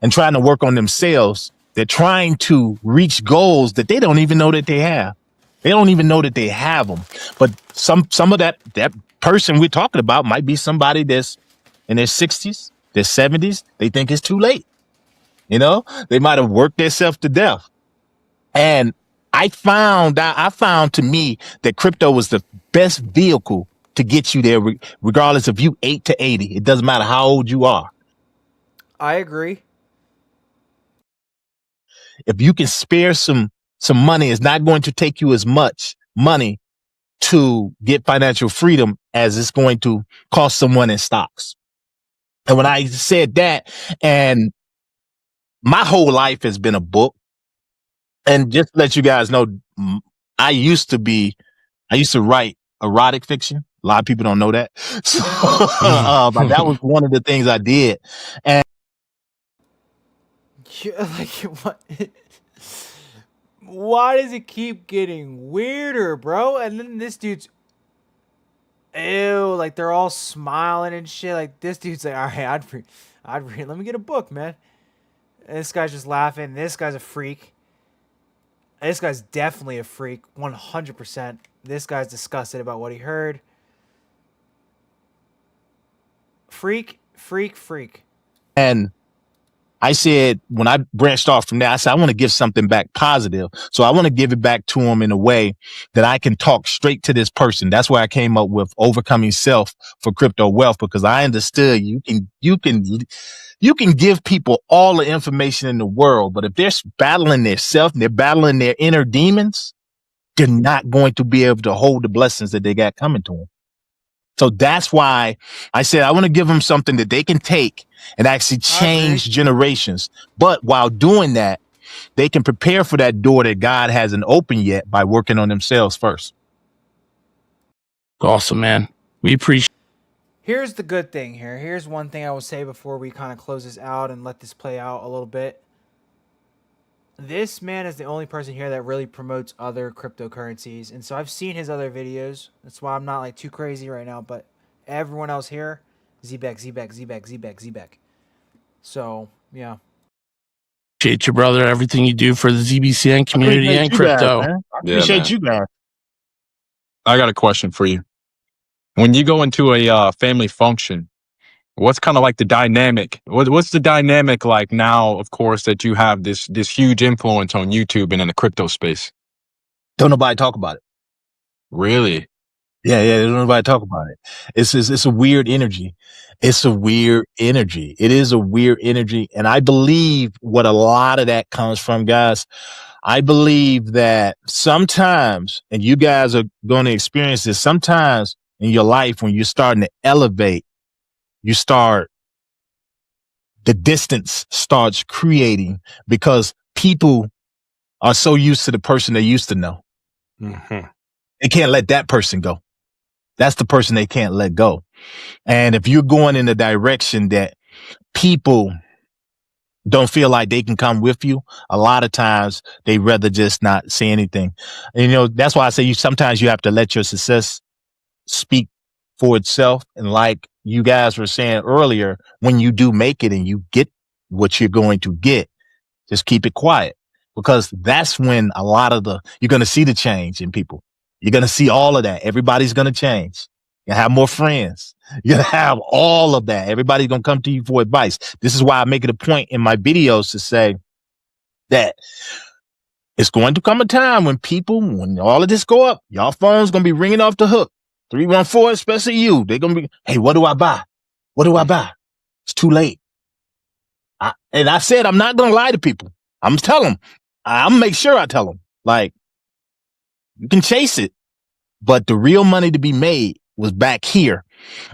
and trying to work on themselves. They're trying to reach goals that they don't even know that they have. They don't even know that they have them. But some of that person we're talking about might be somebody that's in their 60s, their 70s. They think it's too late. They might have worked themselves to death. And I found to me that crypto was the best vehicle to get you there, regardless of you 8 to 80. It doesn't matter how old you are. I agree. If you can spare some money, it's not going to take you as much money to get financial freedom as it's going to cost someone in stocks. And when I said that, and my whole life has been a book, and just to let you guys know, I used to write erotic fiction. A lot of people don't know that. So that was one of the things I did. And like, what? Why does it keep getting weirder, bro? And then this dude's, ew, like they're all smiling and shit. Like, this dude's like, all right, I'd read. Let me get a book, man. And this guy's just laughing. This guy's a freak. This guy's definitely a freak, 100%. This guy's disgusted about what he heard. Freak. And I said, when I branched off from there, I said, I want to give something back positive. So I want to give it back to him in a way that I can talk straight to this person. That's why I came up with Overcoming Self for Crypto Wealth, because I understood you can give people all the information in the world, but if they're battling their self and they're battling their inner demons, they're not going to be able to hold the blessings that they got coming to them. So that's why I said, I want to give them something that they can take and actually change generations. But while doing that, they can prepare for that door that God hasn't opened yet by working on themselves first. Awesome, man. We appreciate. Here's the good thing here. Here's one thing I will say before we kind of close this out and let this play out a little bit. This man is the only person here that really promotes other cryptocurrencies. And so I've seen his other videos. That's why I'm not like too crazy right now. But everyone else here, Zebec. So yeah. Appreciate you, brother. Everything you do for the ZBCN community Appreciate and you guys, crypto. man. I Yeah, appreciate man. you guys. I got a question for you. When you go into a family function, what's kind of like the dynamic? What's the dynamic like now? Of course, that you have this huge influence on YouTube and in the crypto space. Don't nobody talk about it. Really? Yeah, don't nobody talk about it. It's a weird energy. It's a weird energy. It is a weird energy. And I believe what a lot of that comes from, guys. I believe that sometimes, and you guys are going to experience this, sometimes in your life when you're starting to elevate, the distance starts creating because people are so used to the person they used to know. Mm-hmm. They can't let that person go. That's the person they can't let go. And if you're going in a direction that people don't feel like they can come with you, a lot of times they rather just not say anything. And, that's why I say sometimes you have to let your success speak for itself. And like you guys were saying earlier, when you do make it and you get what you're going to get, just keep it quiet, because that's when you're going to see the change in people. You're going to see all of that. Everybody's going to change. You have more friends. You're going to have all of that. Everybody's going to come to you for advice. This is why I make it a point in my videos to say that it's going to come a time when all of this go up, y'all phone's going to be ringing off the hook. 314, especially you. They're going to be, hey, what do I buy? What do I buy? It's too late. And I said, I'm not going to lie to people. I'm tell them. I'm make sure I tell them, like, you can chase it, but the real money to be made was back here.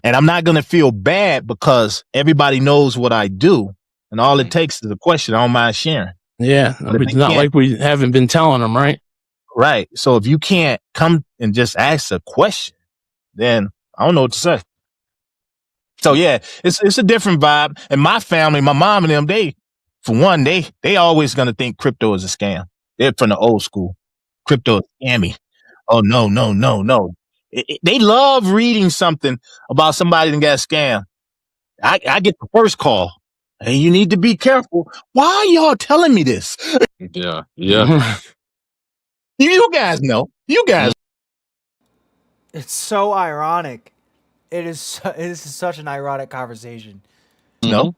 And I'm not going to feel bad because everybody knows what I do. And all it takes is a question. I don't mind sharing. Yeah. It's not like we haven't been telling them, right? Right. So if you can't come and just ask a question, then I don't know what to say. So yeah, it's a different vibe. And my family, my mom and them, they always going to think crypto is a scam. They're from the old school. Crypto is scammy. Oh, no. They love reading something about somebody that got scammed. I get the first call. Hey, you need to be careful. Why are y'all telling me this? Yeah. You guys know. You guys. It's so ironic. It is such an ironic conversation. No.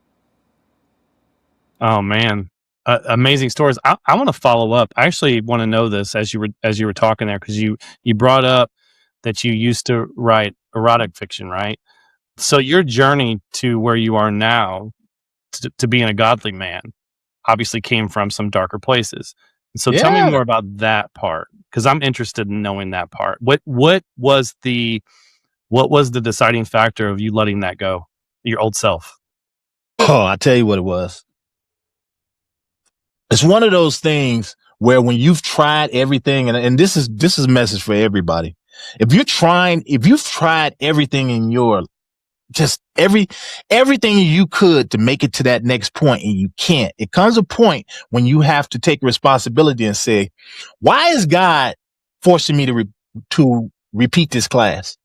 Oh man, amazing stories. I want to follow up. I actually want to know this as you were talking there, because you brought up that you used to write erotic fiction, right? So your journey to where you are now, to being a godly man, obviously came from some darker places. So tell me more about that part, because I'm interested in knowing that part. What was the deciding factor of you letting that go, your old self? Oh, I tell you what it was. It's one of those things where when you've tried everything, and this is a message for everybody. If you've tried everything in your everything you could to make it to that next point and you can't, it comes a point when you have to take responsibility and say, why is God forcing me to repeat this class?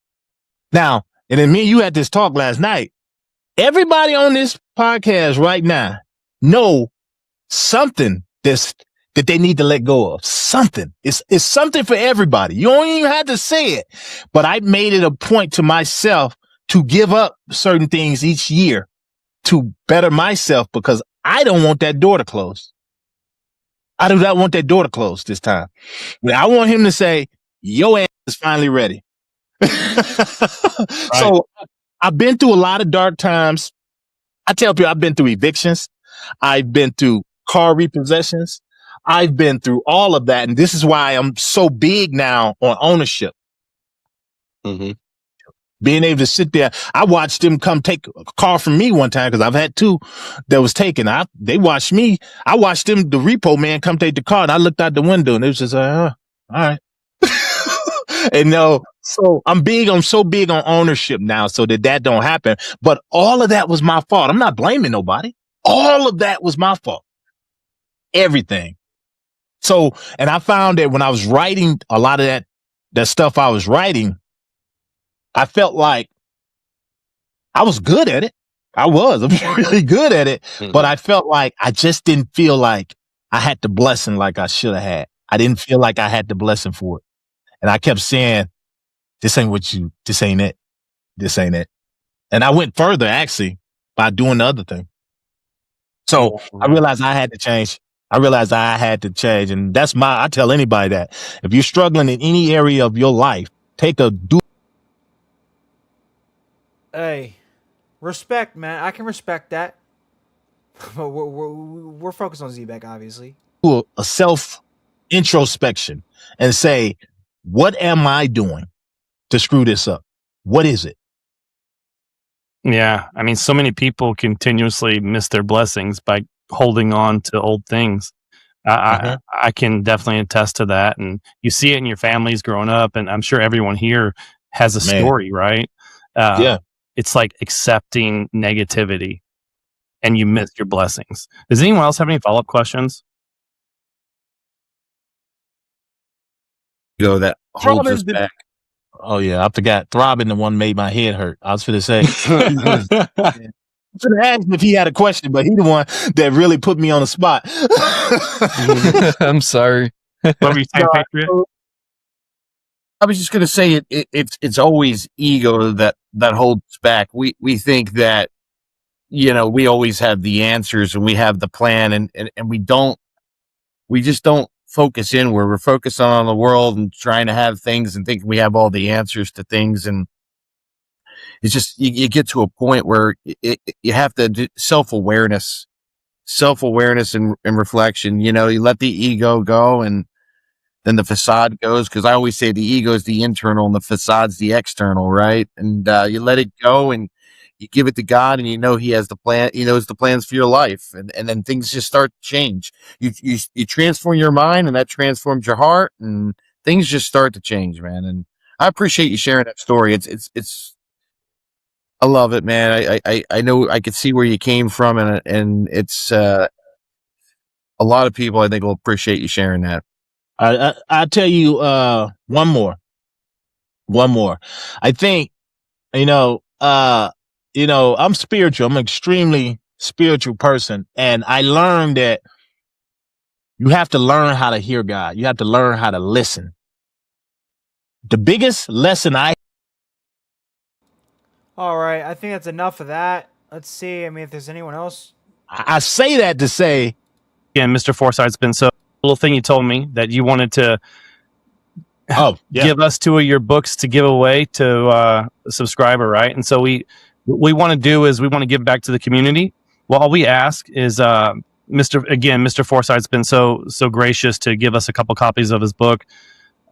Now, and then me and you had this talk last night. Everybody on this podcast right now know something that they need to let go of. Something. It's something for everybody. You don't even have to say it. But I made it a point to myself to give up certain things each year to better myself, because I don't want that door to close. I do not want that door to close this time. I want him to say, your ass is finally ready. So I've been through a lot of dark times. I tell people I've been through evictions. I've been through car repossessions. I've been through all of that. And this is why I'm so big now on ownership. Mm-hmm. Being able to sit there. I watched them come take a car from me one time, because I've had two that was taken. They watched me. I watched them, the repo man, come take the car, and I looked out the window and it was just like, all right. And no, so I'm so big on ownership now so that don't happen. But all of that was my fault. I'm not blaming nobody. All of that was my fault. Everything. So, and I found that when I was writing a lot of that stuff I was writing, I felt like I was good at it. I was really good at it, but I felt like I just didn't feel like I had the blessing like I should have had. I didn't feel like I had the blessing for it. And I kept saying, this ain't it. This ain't it. And I went further actually by doing the other thing. So I realized I had to change. And I tell anybody that if you're struggling in any area of your life, Hey, respect, man. I can respect that. But we're focused on Zebec, obviously. a self introspection and say, what am I doing to screw this up? What is it? Yeah, I mean, so many people continuously miss their blessings by holding on to old things. I can definitely attest to that, and you see it in your families growing up, and I'm sure everyone here has a story, right? Yeah. It's like accepting negativity, and you miss your blessings. Does anyone else have any follow-up questions? That holds us back. Oh yeah, I forgot. Throbbing the one made my head hurt. I was going to say. I should have asked him if he had a question, but he's the one that really put me on the spot. I'm sorry. What were you saying, Patriot? I was just going to say it's always ego that holds back. We think that, we always have the answers and we have the plan and we just don't focus inward. We're focused on the world and trying to have things and think we have all the answers to things. And it's just, you get to a point where you have to do self-awareness and reflection. You let the ego go and then the facade goes. Cause I always say the ego is the internal and the facade's the external, right? And, you let it go and you give it to God and he has the plan, he knows the plans for your life. And then things just start to change. You transform your mind and that transforms your heart and things just start to change, man. And I appreciate you sharing that story. It's, I love it, man. I know I could see where you came from and it's, a lot of people I think will appreciate you sharing that. I tell you, one more. I think, I'm spiritual. I'm an extremely spiritual person. And I learned that you have to learn how to hear God. You have to learn how to listen. The biggest lesson All right, I think that's enough of that. Let's see. I mean, if there's anyone else. I say that to say, yeah, Mr. Forsythe's been so little thing you told me that you wanted to give us 2 of your books to give away to a subscriber, right? And so we want to do is we want to give back to the community. Well, all we ask is Mr. Forsythe's been so gracious to give us a couple copies of his book,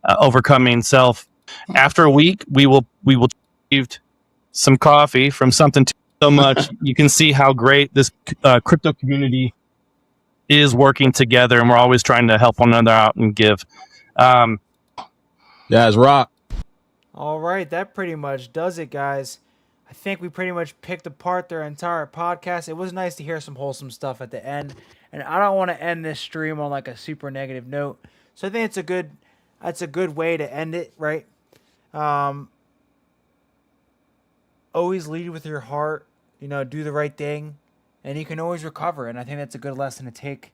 Overcoming Self. After a week, we will receive some coffee from something so much. You can see how great this crypto community is working together, and we're always trying to help one another out and give. Guys, rock. All right, that pretty much does it, guys. I think we pretty much picked apart their entire podcast. It was nice to hear some wholesome stuff at the end, and I don't want to end this stream on like a super negative note. So I think that's a good way to end it, right? Always lead with your heart. Do the right thing, and you can always recover. And I think that's a good lesson to take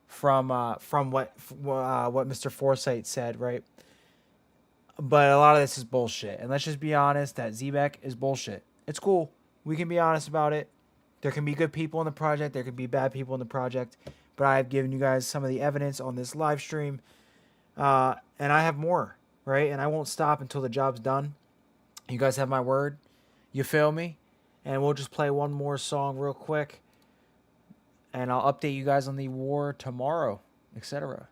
from what Mr. Forsythe said, right? But a lot of this is bullshit. And let's just be honest that Zebec is bullshit. It's cool. We can be honest about it. There can be good people in the project. There can be bad people in the project. But I've given you guys some of the evidence on this live stream. And I have more, right? And I won't stop until the job's done. You guys have my word. You feel me? And we'll just play one more song real quick. And I'll update you guys on the war tomorrow, etc.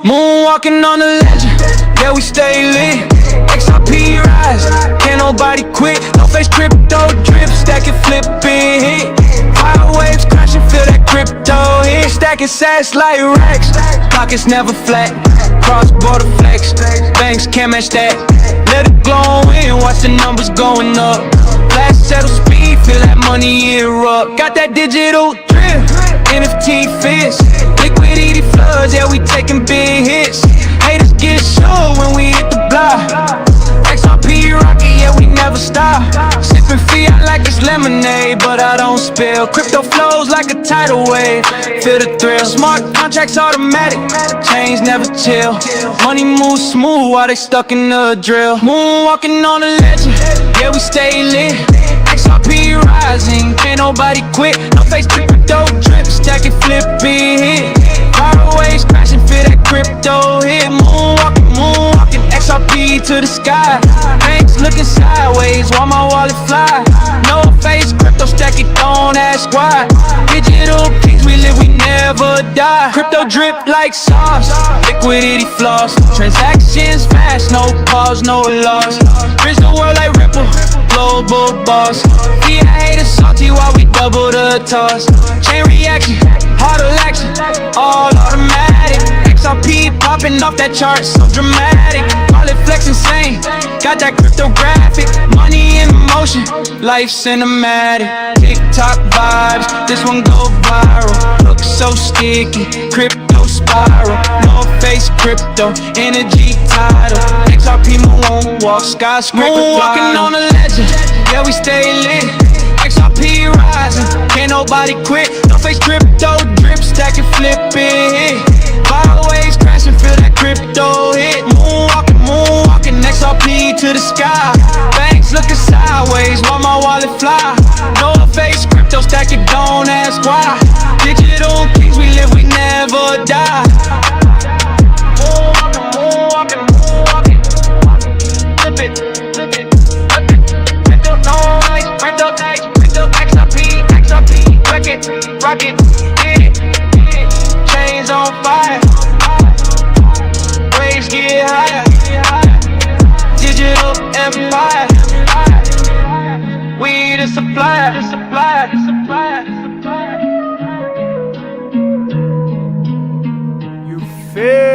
Moonwalking on the legend, yeah, we stay lit. XRP rise, can't nobody quit. No face crypto drip, stack it, flip it, hit. Power waves crashing, feel that crypto hit. Stacking sats like racks, pockets never flat. Cross-border flex, banks can't match that. Let it glow in, watch the numbers going up. Flash settle speed, feel that money erupt. Got that digital drip, NFT fits. Liquidity floods, yeah, we taking big hits. Haters get sure when we hit the block. XRP rocket, yeah, we never stop. Sipping fiat like it's lemonade, but I don't spill. Crypto flows like a tidal wave, feel the thrill. Smart contracts automatic, chains never chill. Money moves smooth while they stuck in the drill. Moonwalking on a legend, yeah, we stay lit. XRP rising, can't nobody quit. No face crypto drip, stack it, flip it, hit. Power waves crashing, feel that crypto hit. Moonwalking, moonwalking, XRP to the sky. Banks looking sideways while my wallet fly. No face crypto, stack it, don't ask why. Digital peace, we live, we never die. Crypto drip like sauce, liquidity floss. Transactions fast, no pause, no loss. Bridge the world like Ripple, global boss. Yeah, haters salty while we double the toss. Chain reaction, hodl action, all automatic. XRP popping off that chart, so dramatic. Call it flex insane, got that cryptographic. Money in motion, life cinematic. TikTok vibes, this one go viral. Look so sticky, crypto spiral. No face crypto, energy tidal. XRP moonwalk, skyscraper moonwalking on a legend, yeah, we stay lit. XRP rising, can't nobody quit. No face crypto drip, stack and flip it. Power waves crashing, feel that crypto hit. Moonwalking, moonwalking, XRP to the sky. Banks looking sideways while my wallet fly. No face crypto, stack it, don't ask why. Digital kings, we live, we never die. Moonwalking, moonwalking, moonwalking. Flip it, flip it, flip it. Crypto noise, crypto nice, crypto XRP, XRP, rocket, hit it, chains on fire. Waves get higher, digital empire. We the supplier, the supplier, the supplier. You feel